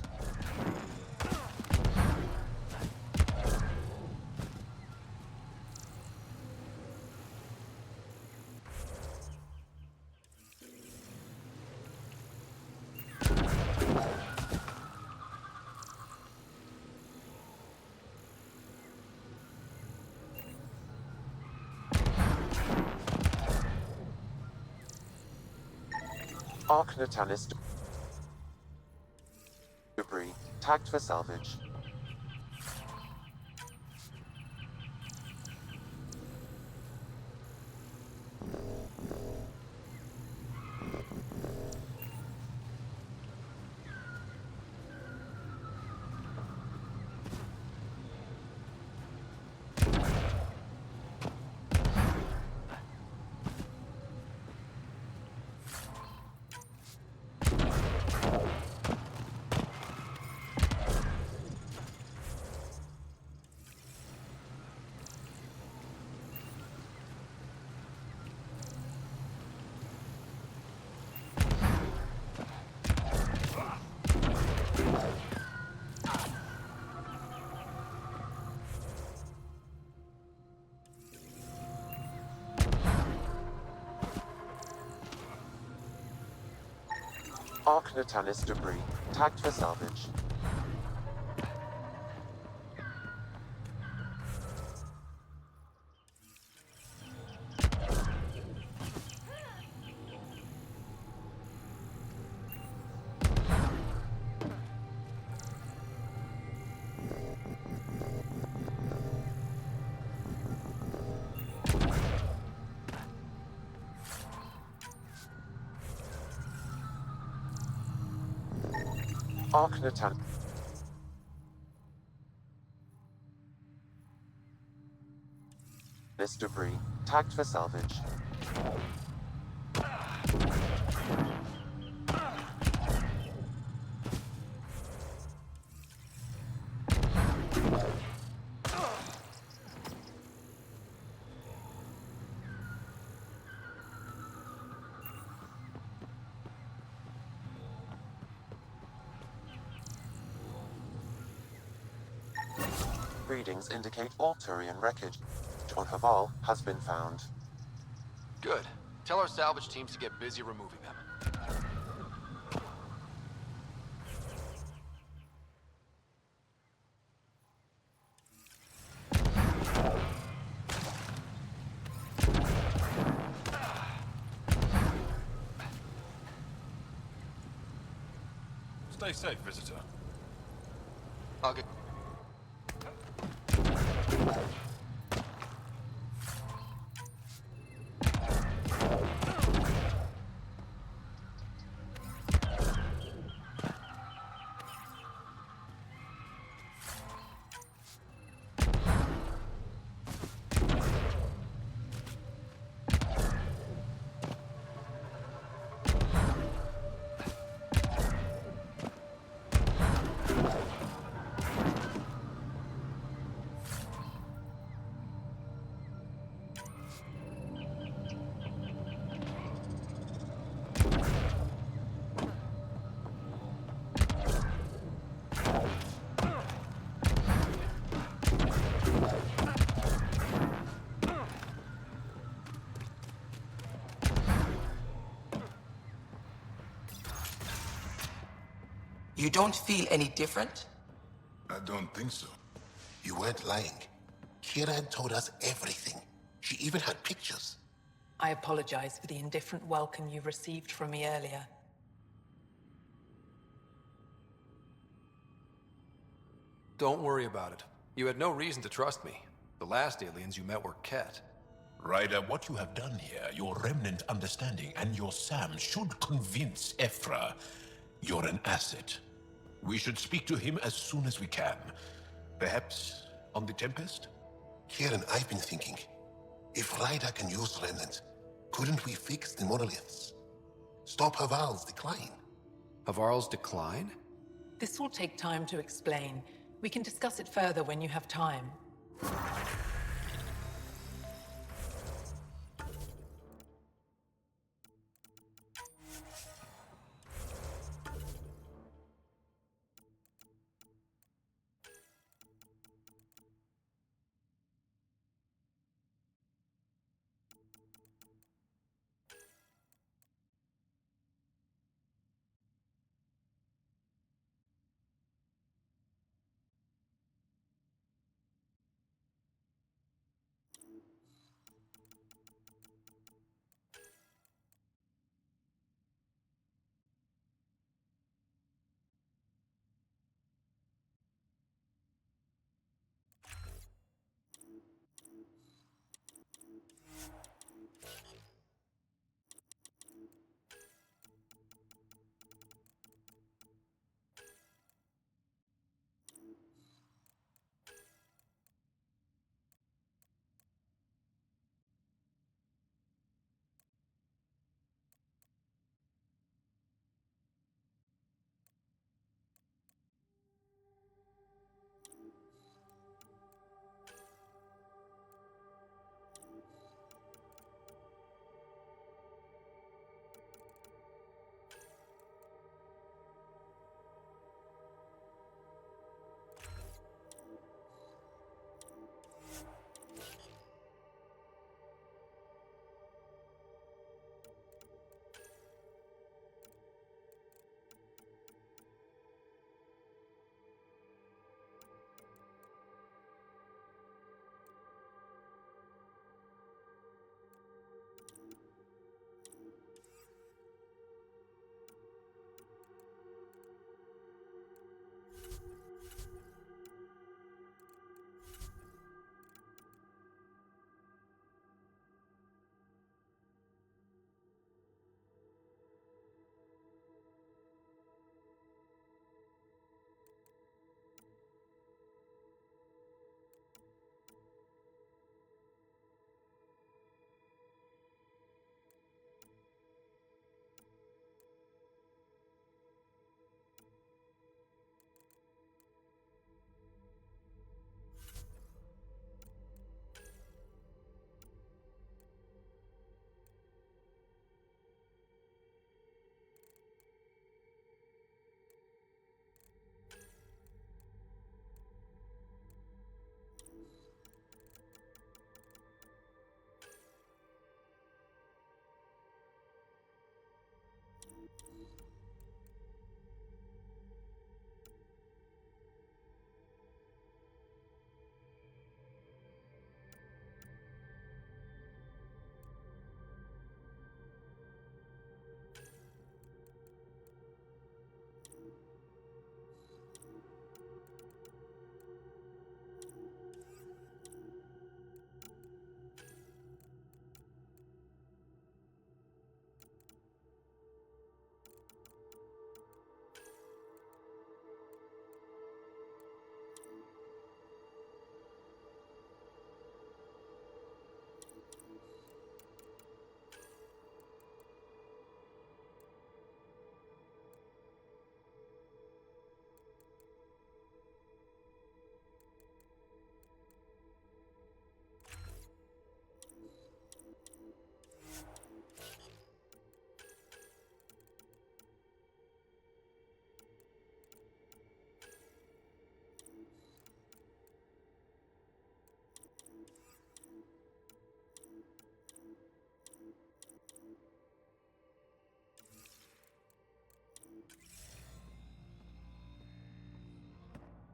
Arc Natalis debris, tagged for salvage. Arc Natalis debris, tagged for salvage. Arc Natalis debris, tagged for salvage. Readings indicate all Turian wreckage on Haval has been found. Good. Tell our salvage teams to get busy removing them. Stay safe, visitor. I'll get... You don't feel any different? I don't think so. You weren't lying. Kira had told us everything. She even had pictures. I apologize for the indifferent welcome you received from me earlier. Don't worry about it. You had no reason to trust me. The last aliens you met were Ket. Ryder, what you have done here, your remnant understanding and your Sam should convince Ephra you're an asset. We should speak to him as soon as we can. Perhaps on the Tempest? Kieran, I've been thinking. If Ryder can use remnant, couldn't we fix the monoliths? Stop Haval's decline? Havarl's decline? This will take time to explain. We can discuss it further when you have time.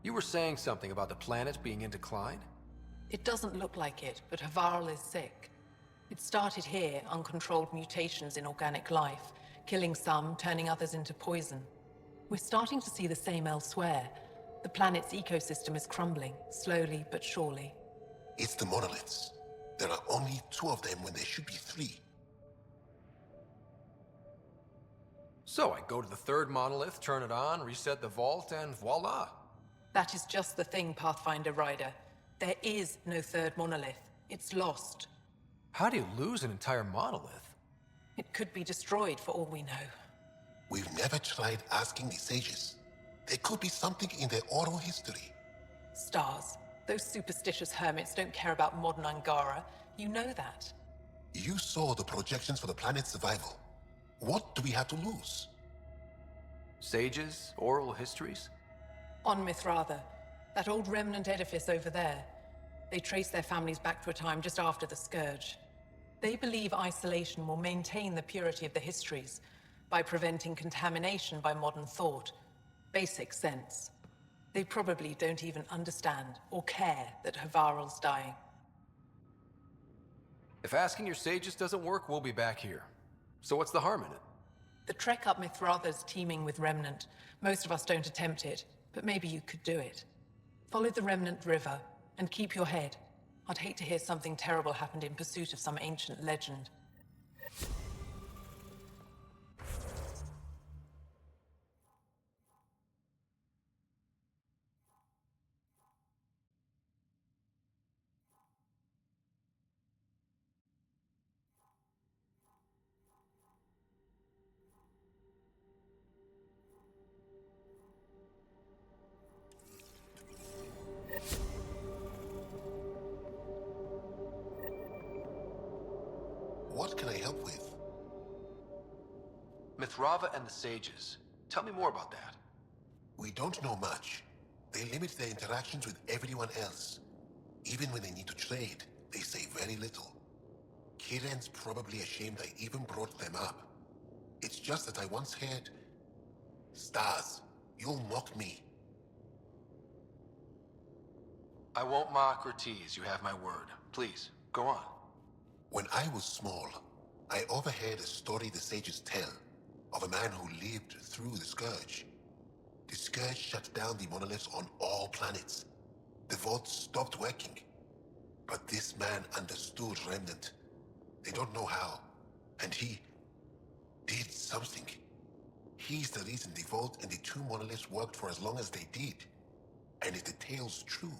You were saying something about the planet being in decline? It doesn't look like it, but Havarl is sick. It started here, uncontrolled mutations in organic life, killing some, turning others into poison. We're starting to see the same elsewhere. The planet's ecosystem is crumbling, slowly but surely. It's the monoliths. There are only 2 of them when there should be 3. So I go to the third monolith, turn it on, reset the vault, and voila. That is just the thing, Pathfinder Rider. There is no third monolith. It's lost. How do you lose an entire monolith? It could be destroyed for all we know. We've never tried asking the sages. There could be something in their oral history. Stars. Those superstitious hermits don't care about modern Angara. You know that. You saw the projections for the planet's survival. What do we have to lose? Sages? Oral histories? On Mithratha, that old remnant edifice over there. They trace their families back to a time just after the Scourge. They believe isolation will maintain the purity of the histories by preventing contamination by modern thought. Basic sense. They probably don't even understand or care that Havarl's dying. If asking your sages doesn't work, we'll be back here. So what's the harm in it? The trek up Mithratha's teeming with remnant. Most of us don't attempt it, but maybe you could do it. Follow the remnant river, and keep your head. I'd hate to hear something terrible happened in pursuit of some ancient legend. What can I help with? Mithratha and the sages. Tell me more about that. We don't know much. They limit their interactions with everyone else. Even when they need to trade, they say very little. Kiren's probably ashamed I even brought them up. It's just that I once heard... Stars, you'll mock me. I won't mock or tease, you have my word. Please, go on. When I was small, I overheard a story the sages tell of a man who lived through the Scourge. The Scourge shut down the monoliths on all planets. The vaults stopped working. But this man understood Remnant. They don't know how. And he did something. He's the reason the vault and the 2 monoliths worked for as long as they did. And if the tale's true...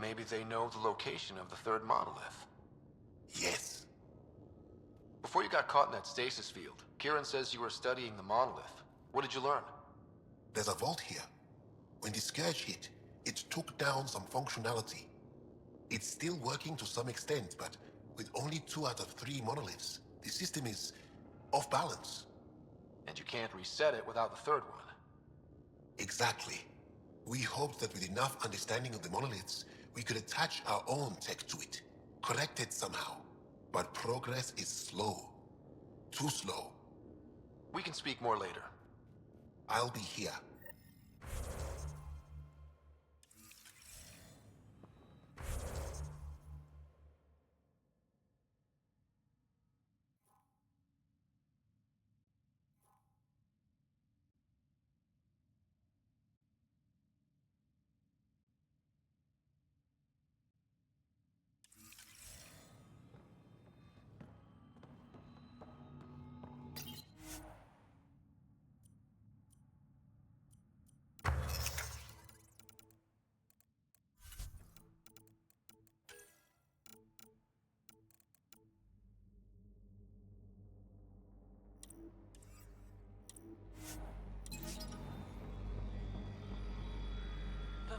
Maybe they know the location of the third monolith. Yes. Before you got caught in that stasis field, Kiren says you were studying the monolith. What did you learn? There's a vault here. When the Scourge hit, it took down some functionality. It's still working to some extent, but with only 2 out of 3 monoliths, the system is off balance. And you can't reset it without the third one. Exactly. We hoped that with enough understanding of the monoliths, we could attach our own tech to it, correct it somehow. But progress is slow. Too slow. We can speak more later. I'll be here.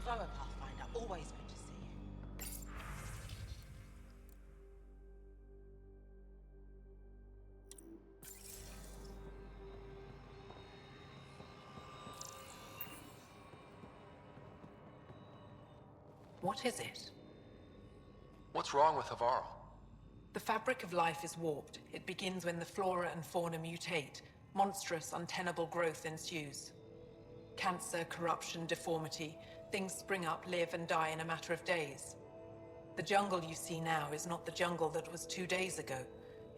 Hello, Pathfinder. Always good to see you. What is it? What's wrong with Havarl? The fabric of life is warped. It begins when the flora and fauna mutate. Monstrous, untenable growth ensues. Cancer, corruption, deformity. Things spring up, live, and die in a matter of days. The jungle you see now is not the jungle that was 2 days ago.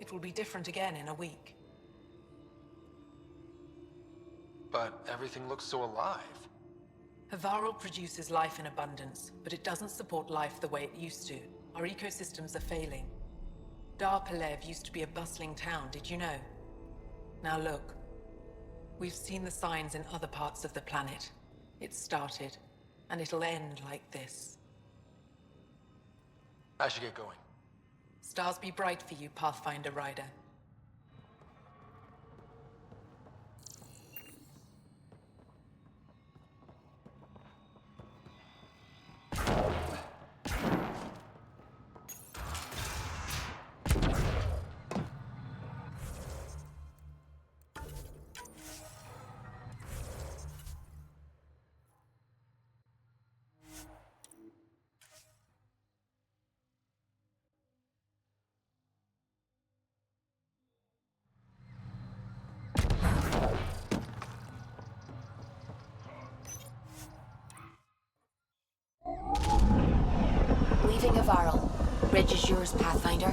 It will be different again in a week. But everything looks so alive. Havarl produces life in abundance, but it doesn't support life the way it used to. Our ecosystems are failing. Dar Pelev used to be a bustling town, did you know? Now look. We've seen the signs in other parts of the planet. It started, and it'll end like this. I should get going. Stars be bright for you, Pathfinder Rider. Leaving Havarl. Bridge is yours, Pathfinder.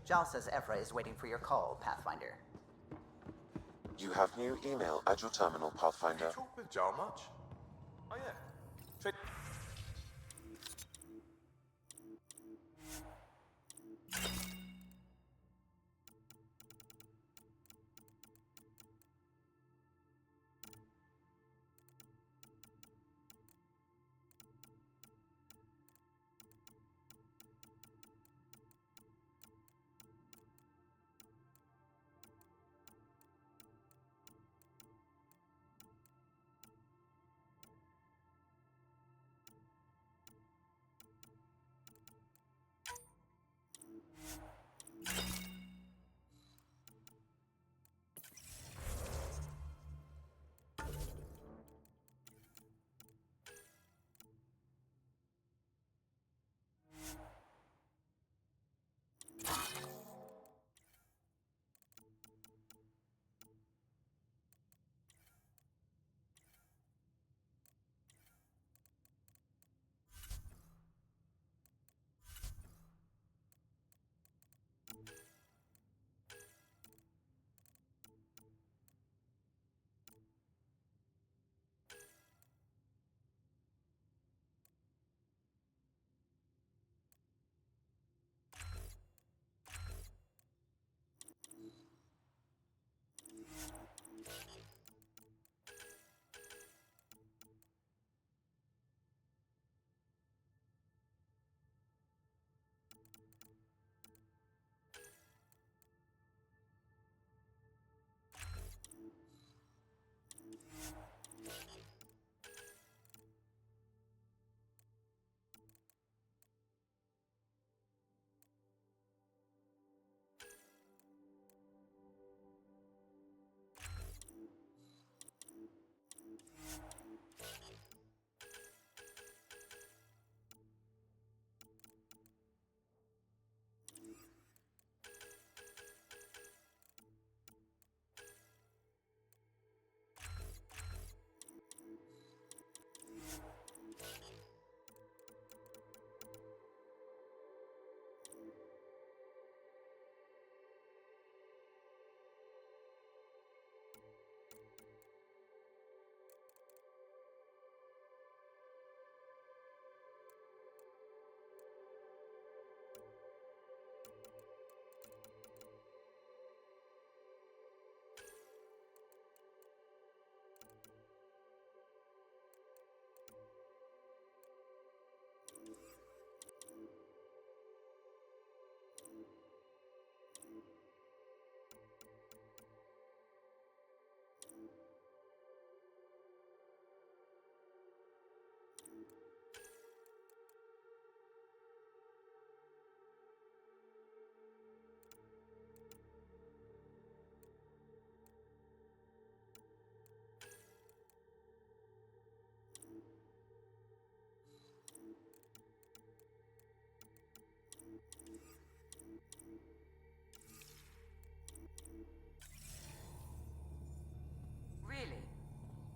Jal says Evra is waiting for your call, Pathfinder. You have new email at your terminal, Pathfinder. You talk with Jar much? Oh yeah. Trade.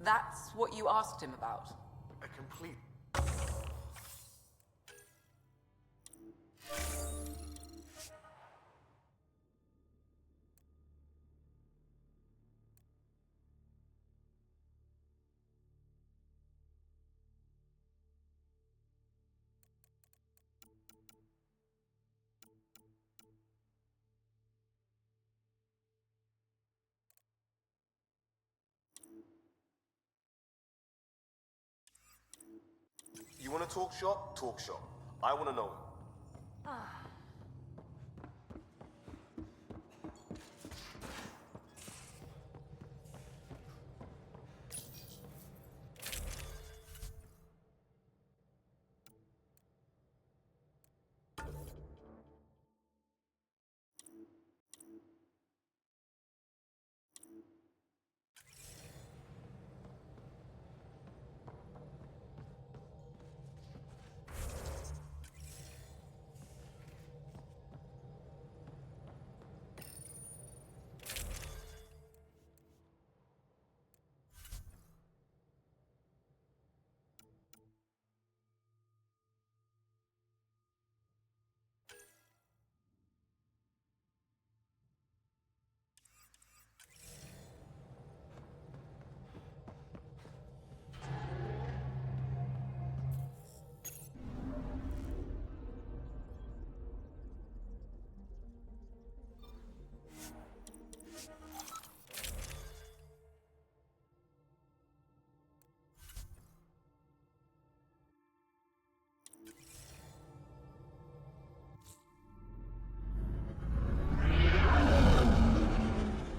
That's what you asked him about? A complete... You want to talk shop? Talk shop. I want to know it.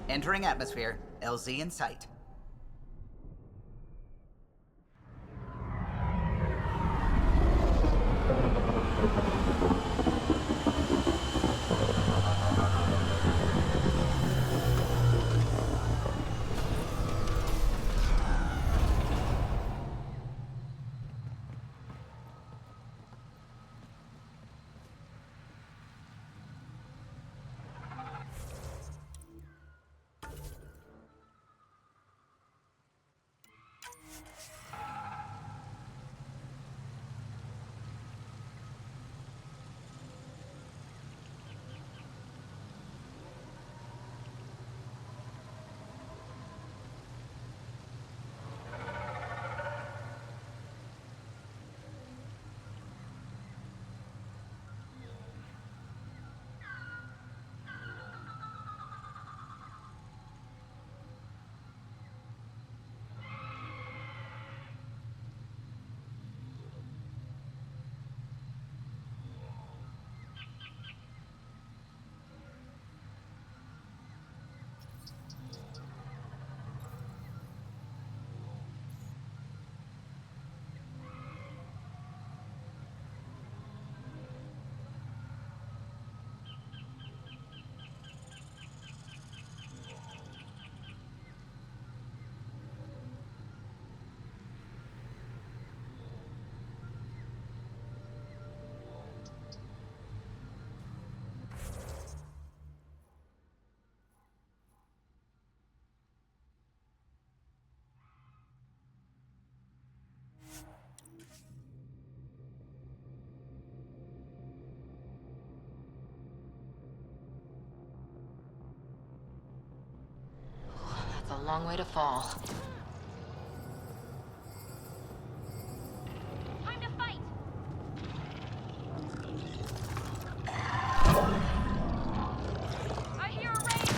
Entering atmosphere. LZ in sight. That's a long way to fall. Time to fight! I hear a raid!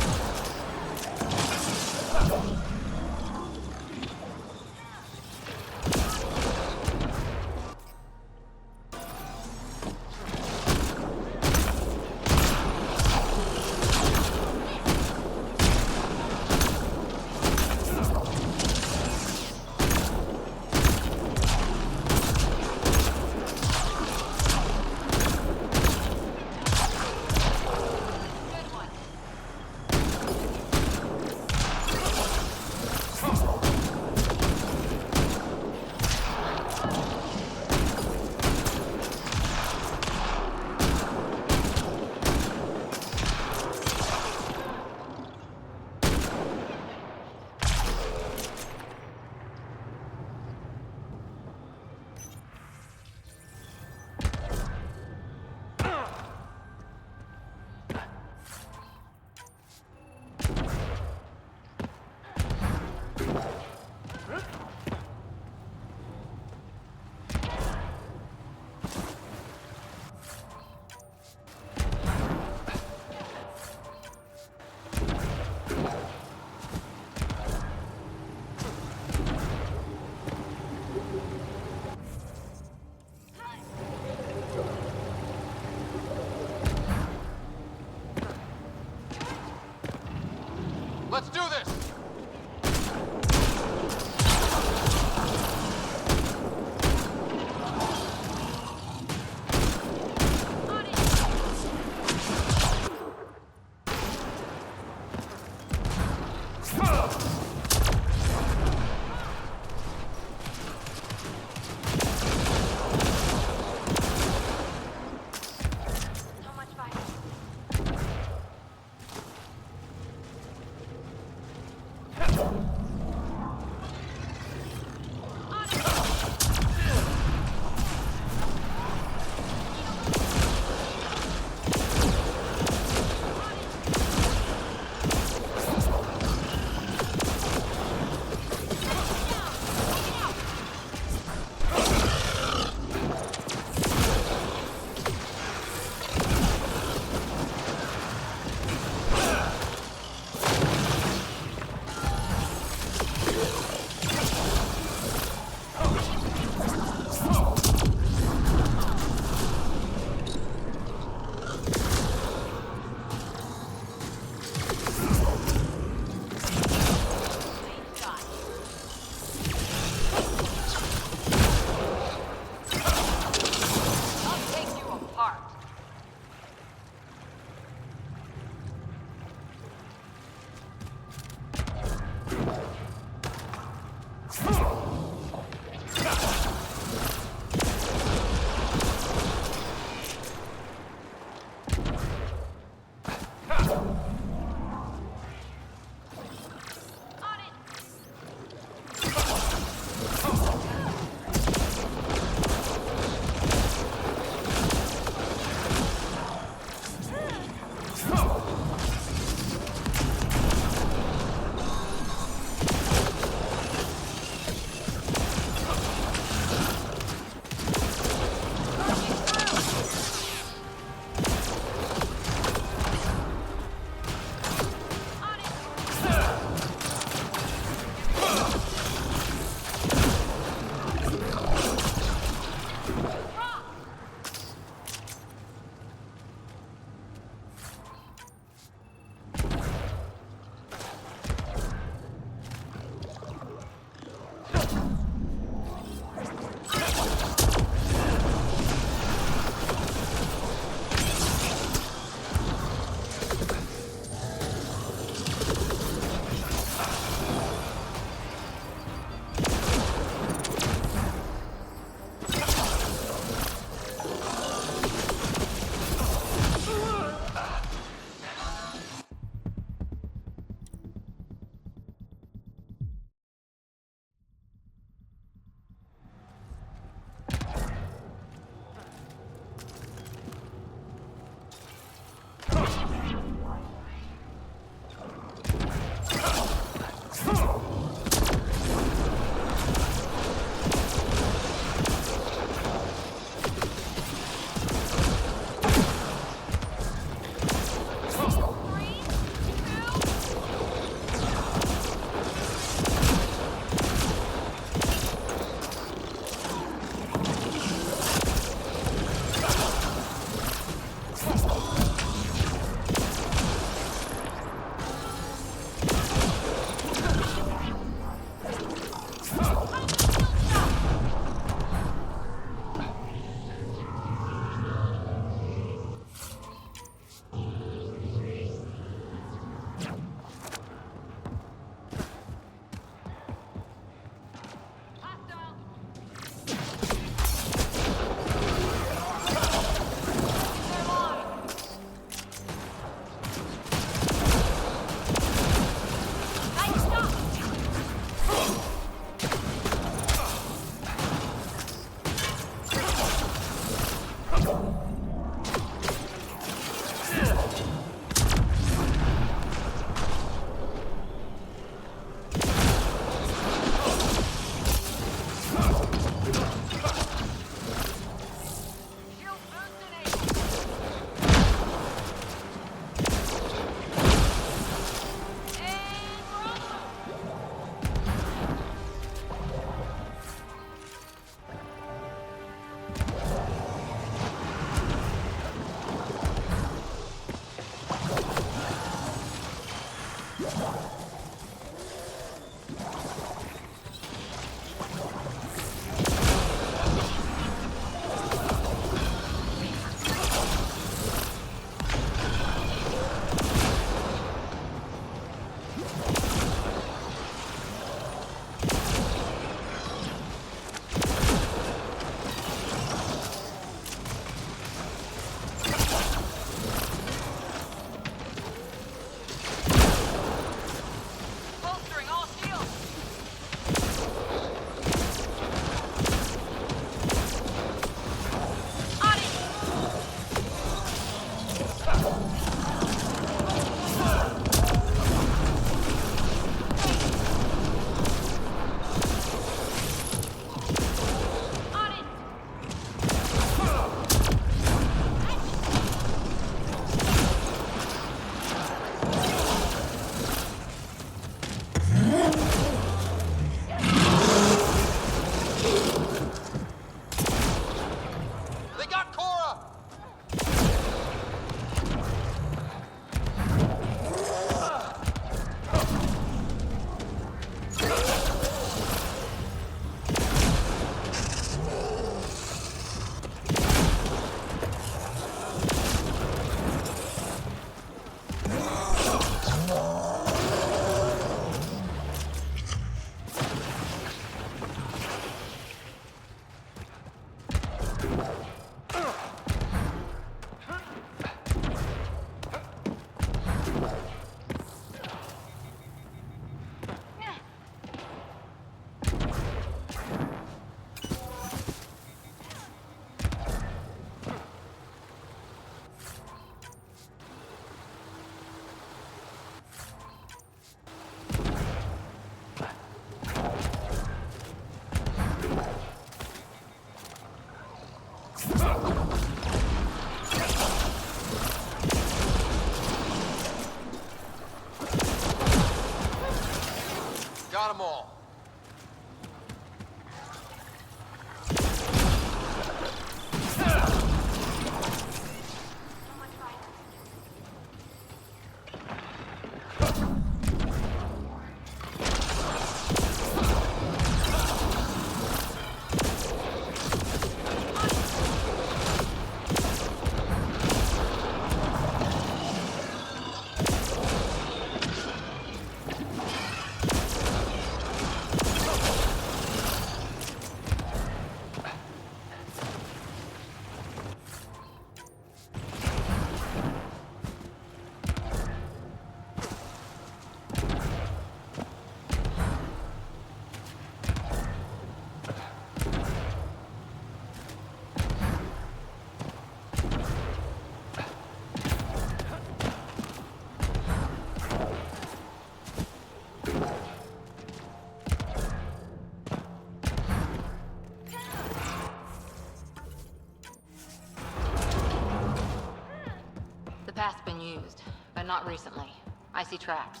used, but not recently. I see tracks.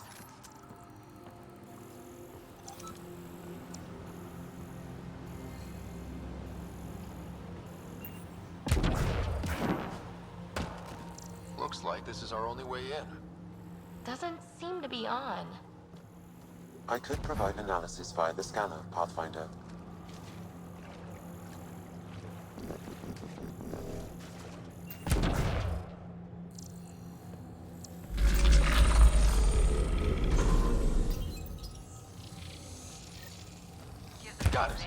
Looks like this is our only way in. Doesn't seem to be on. I could provide analysis via the scanner, Pathfinder. Got it.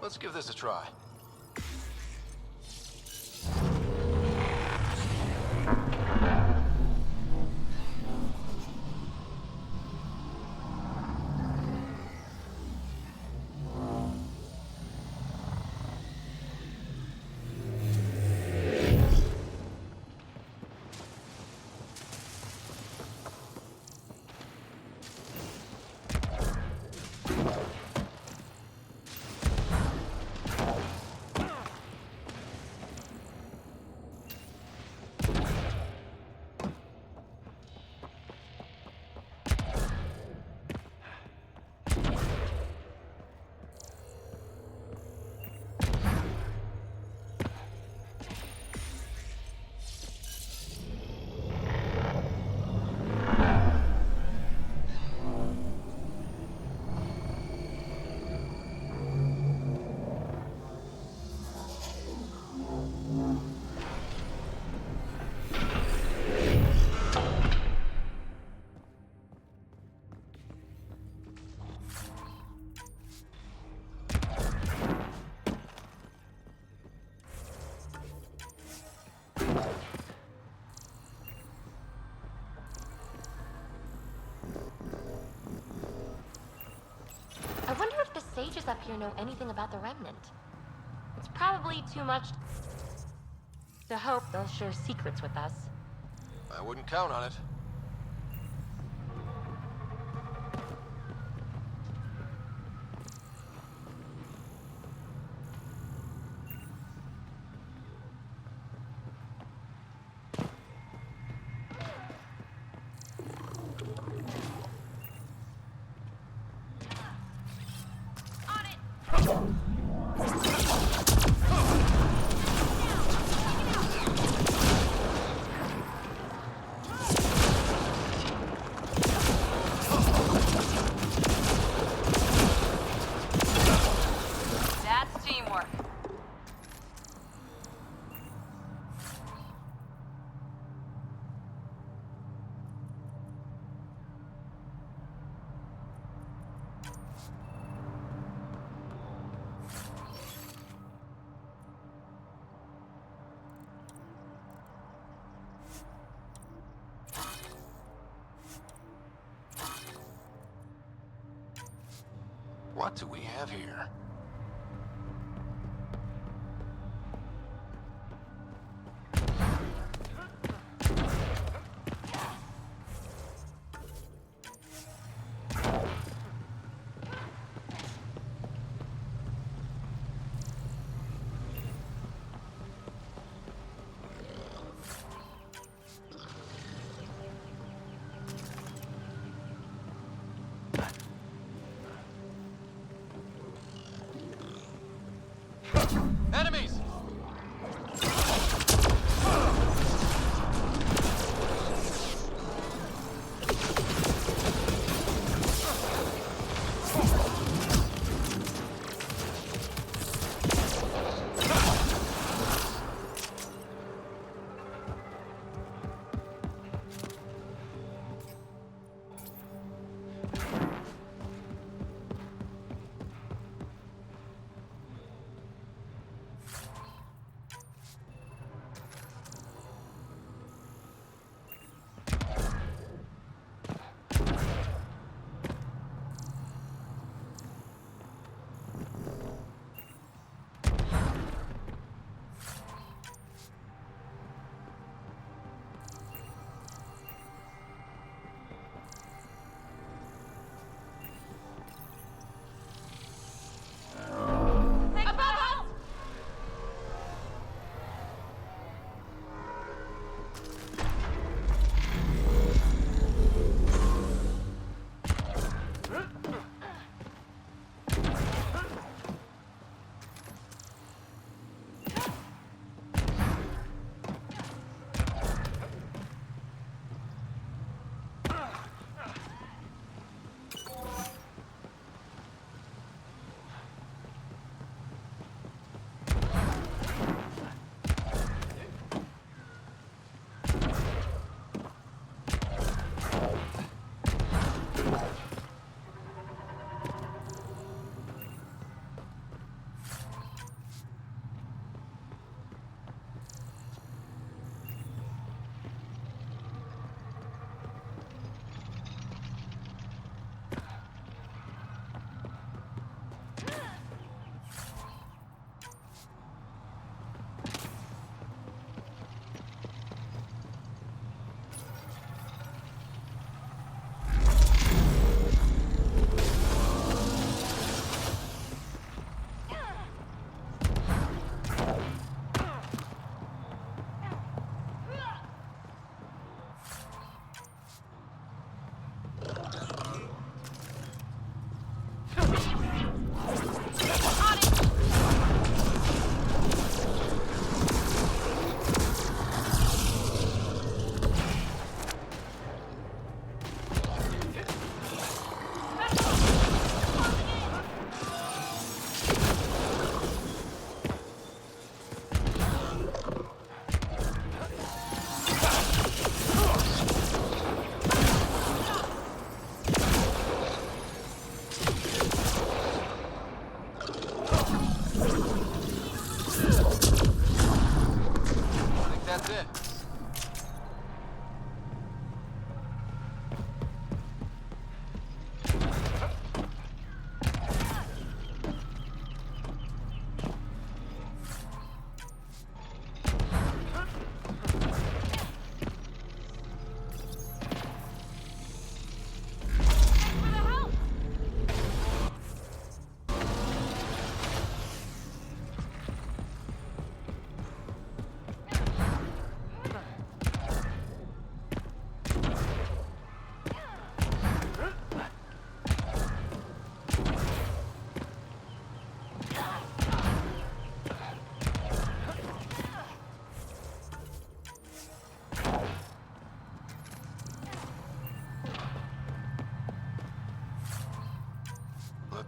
Let's give this a try. I wonder if the sages up here know anything about the Remnant. It's probably too much to hope they'll share secrets with us. I wouldn't count on it. That's teamwork. What do we have here?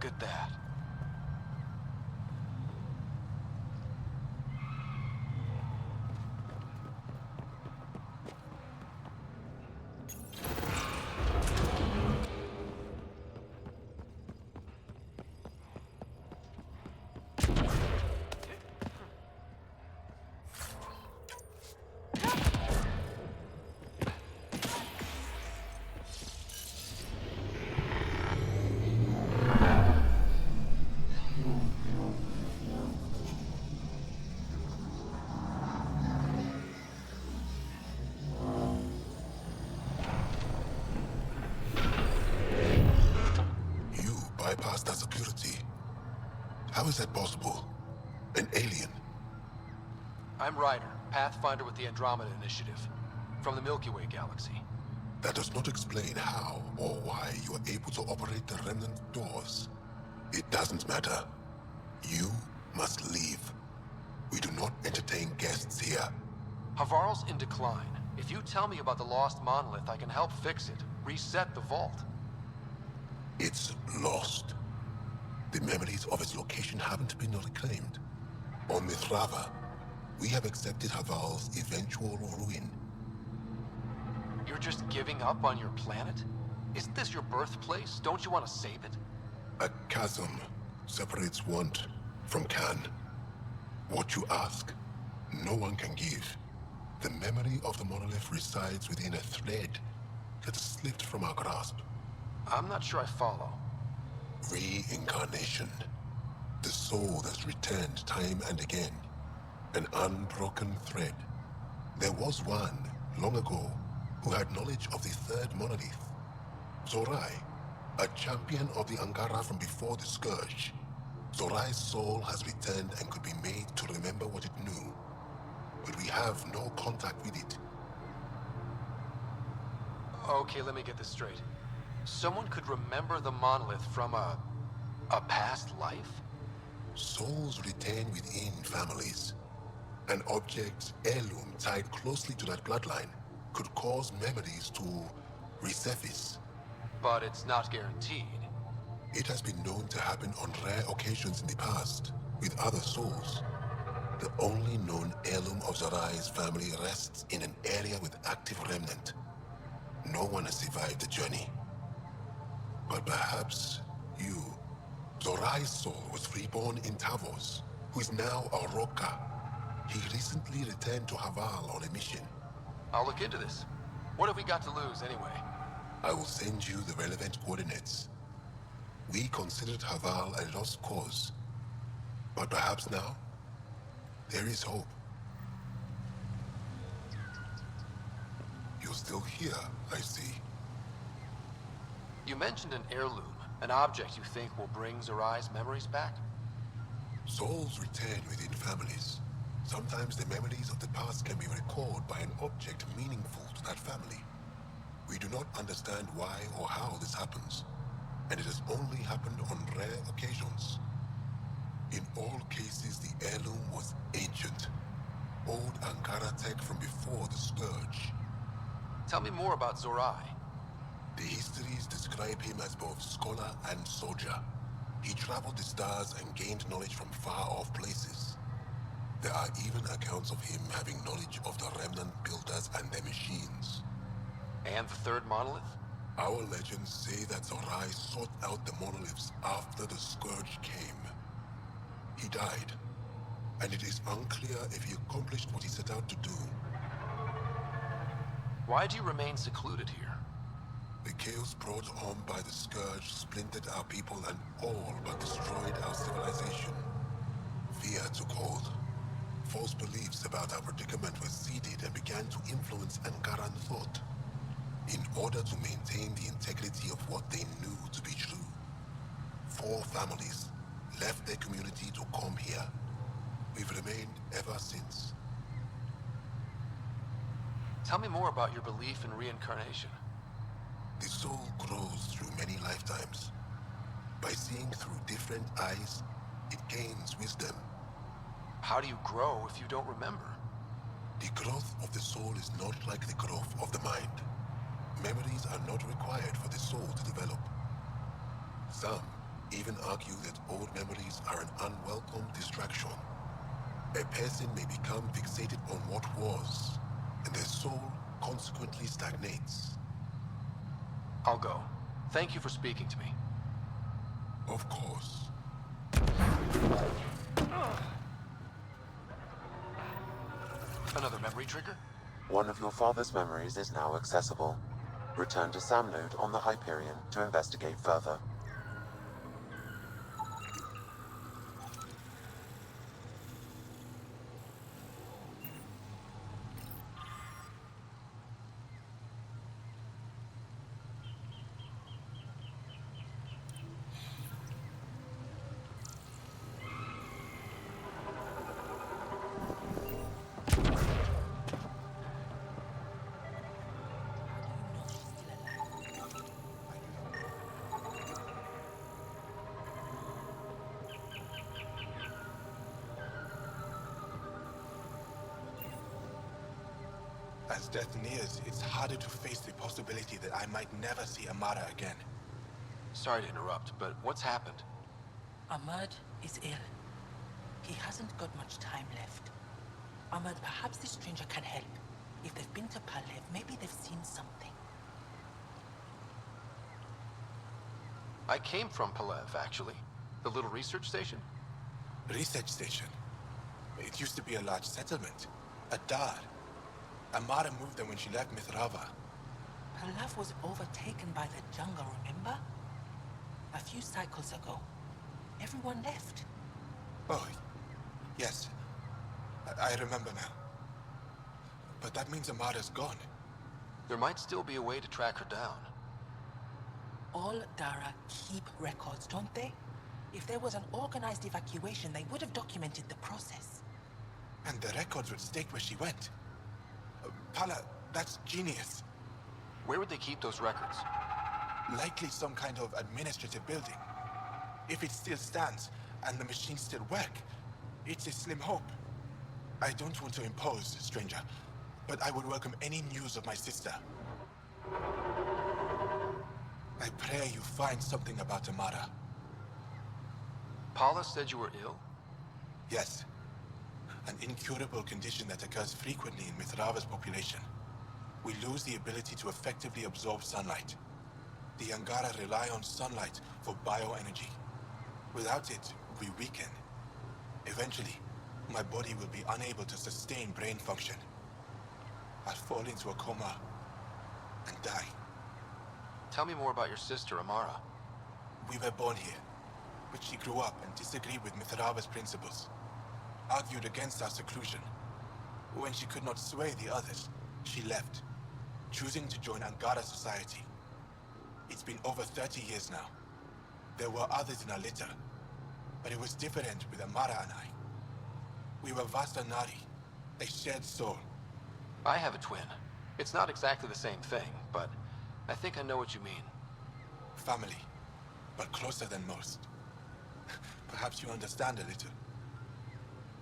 Look at that. You bypassed that security. How is that possible? An alien? I'm Ryder, Pathfinder with the Andromeda Initiative, from the Milky Way galaxy. That does not explain how or why you are able to operate the remnant doors. It doesn't matter. You must leave. We do not entertain guests here. Havarl's in decline. If you tell me about the lost monolith, I can help fix it. Reset the vault. It's lost. The memories of its location haven't been reclaimed. On Mithrava, we have accepted Havarl's eventual ruin. You're just giving up on your planet? Isn't this your birthplace? Don't you want to save it? A chasm separates want from can. What you ask, no one can give. The memory of the monolith resides within a thread that slipped from our grasp. I'm not sure I follow. Reincarnation. The soul that's returned time and again. An unbroken thread. There was one, long ago, who had knowledge of the third monolith. Zorai, a champion of the Angara from before the Scourge. Zorai's soul has returned and could be made to remember what it knew. But we have no contact with it. Okay, let me get this straight. Someone could remember the monolith from a past life? Souls return within families. An object's heirloom tied closely to that bloodline could cause memories to resurface. But it's not guaranteed. It has been known to happen on rare occasions in the past, with other souls. The only known heirloom of Zorai's family rests in an area with active remnant. No one has survived the journey. But perhaps you. Zorai's soul was reborn in Tavos, who is now a Roka. He recently returned to Haval on a mission. I'll look into this. What have we got to lose, anyway? I will send you the relevant coordinates. We considered Haval a lost cause. But perhaps now, there is hope. You're still here, I see. You mentioned an heirloom, an object you think will bring Zorai's memories back? Souls return within families. Sometimes the memories of the past can be recalled by an object meaningful to that family. We do not understand why or how this happens, and it has only happened on rare occasions. In all cases, the heirloom was ancient. Old Ankara tech from before the Scourge. Tell me more about Zorai. The histories describe him as both scholar and soldier. He traveled the stars and gained knowledge from far-off places. There are even accounts of him having knowledge of the remnant builders and their machines. And the third monolith? Our legends say that Zorai sought out the monoliths after the Scourge came. He died, and it is unclear if he accomplished what he set out to do. Why do you remain secluded here? The chaos brought on by the Scourge splintered our people and all but destroyed our civilization. Fear took hold. False beliefs about our predicament were seeded and began to influence Ankaran thought. In order to maintain the integrity of what they knew to be true, 4 families left their community to come here. We've remained ever since. Tell me more about your belief in reincarnation. The soul grows through many lifetimes. By seeing through different eyes, it gains wisdom. How do you grow if you don't remember? The growth of the soul is not like the growth of the mind. Memories are not required for the soul to develop. Some even argue that old memories are an unwelcome distraction. A person may become fixated on what was, and their soul consequently stagnates. I'll go. Thank you for speaking to me. Of course. Another memory trigger? One of your father's memories is now accessible. Return to Sam Node on the Hyperion to investigate further. As death nears, it's harder to face the possibility that I might never see Amara again. Sorry to interrupt, but what's happened? Ahmad is ill. He hasn't got much time left. Ahmad, perhaps this stranger can help. If they've been to Palev, maybe they've seen something. I came from Palev, actually. The little research station? Research station? It used to be a large settlement. A dar. Amara moved them when she left Mithrava. Palev was overtaken by the jungle, remember? A few cycles ago. Everyone left. Oh, yes. I remember now. But that means Amara's gone. There might still be a way to track her down. All Dara keep records, don't they? If there was an organized evacuation, they would have documented the process. And the records would state where she went. Pala, that's genius. Where would they keep those records? Likely some kind of administrative building. If it still stands, and the machines still work, it's a slim hope. I don't want to impose, stranger, but I would welcome any news of my sister. I pray you find something about Amara. Paula said you were ill? Yes. An incurable condition that occurs frequently in Mithrava's population. We lose the ability to effectively absorb sunlight. The Angara rely on sunlight for bioenergy. Without it, we weaken. Eventually, my body will be unable to sustain brain function. I'll fall into a coma and die. Tell me more about your sister, Amara. We were born here, but she grew up and disagreed with Mithrava's principles. Argued against our seclusion. When she could not sway the others, she left, choosing to join Angara society. It's been over 30 years now. There were others in our litter, but it was different with Amara and I. We were Vasta Nari, a shared soul. I have a twin. It's not exactly the same thing, but I think I know what you mean. Family, but closer than most. Perhaps you understand a little.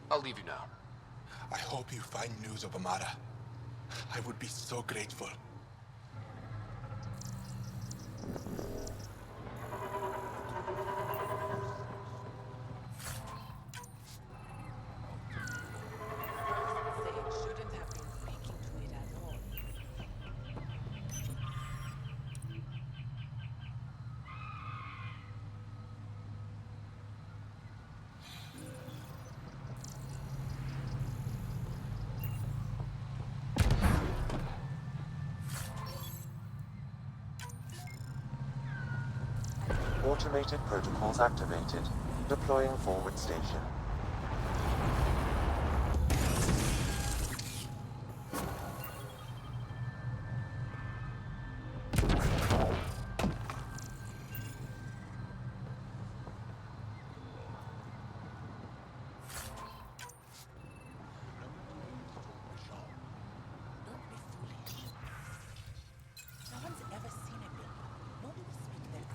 I'll leave you now. I hope you find news of Amara. I would be so grateful. Automated protocols activated. Deploying forward station. No one's ever seen a building. Nobody speak their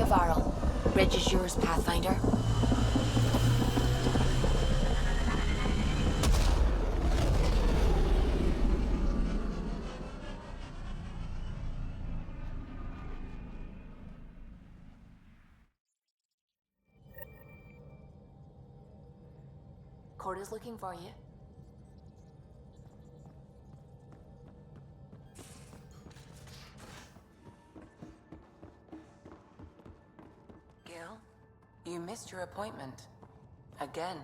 Varl. Bridge is yours, Pathfinder. Corda's looking for you. Gil, you missed your appointment. Again.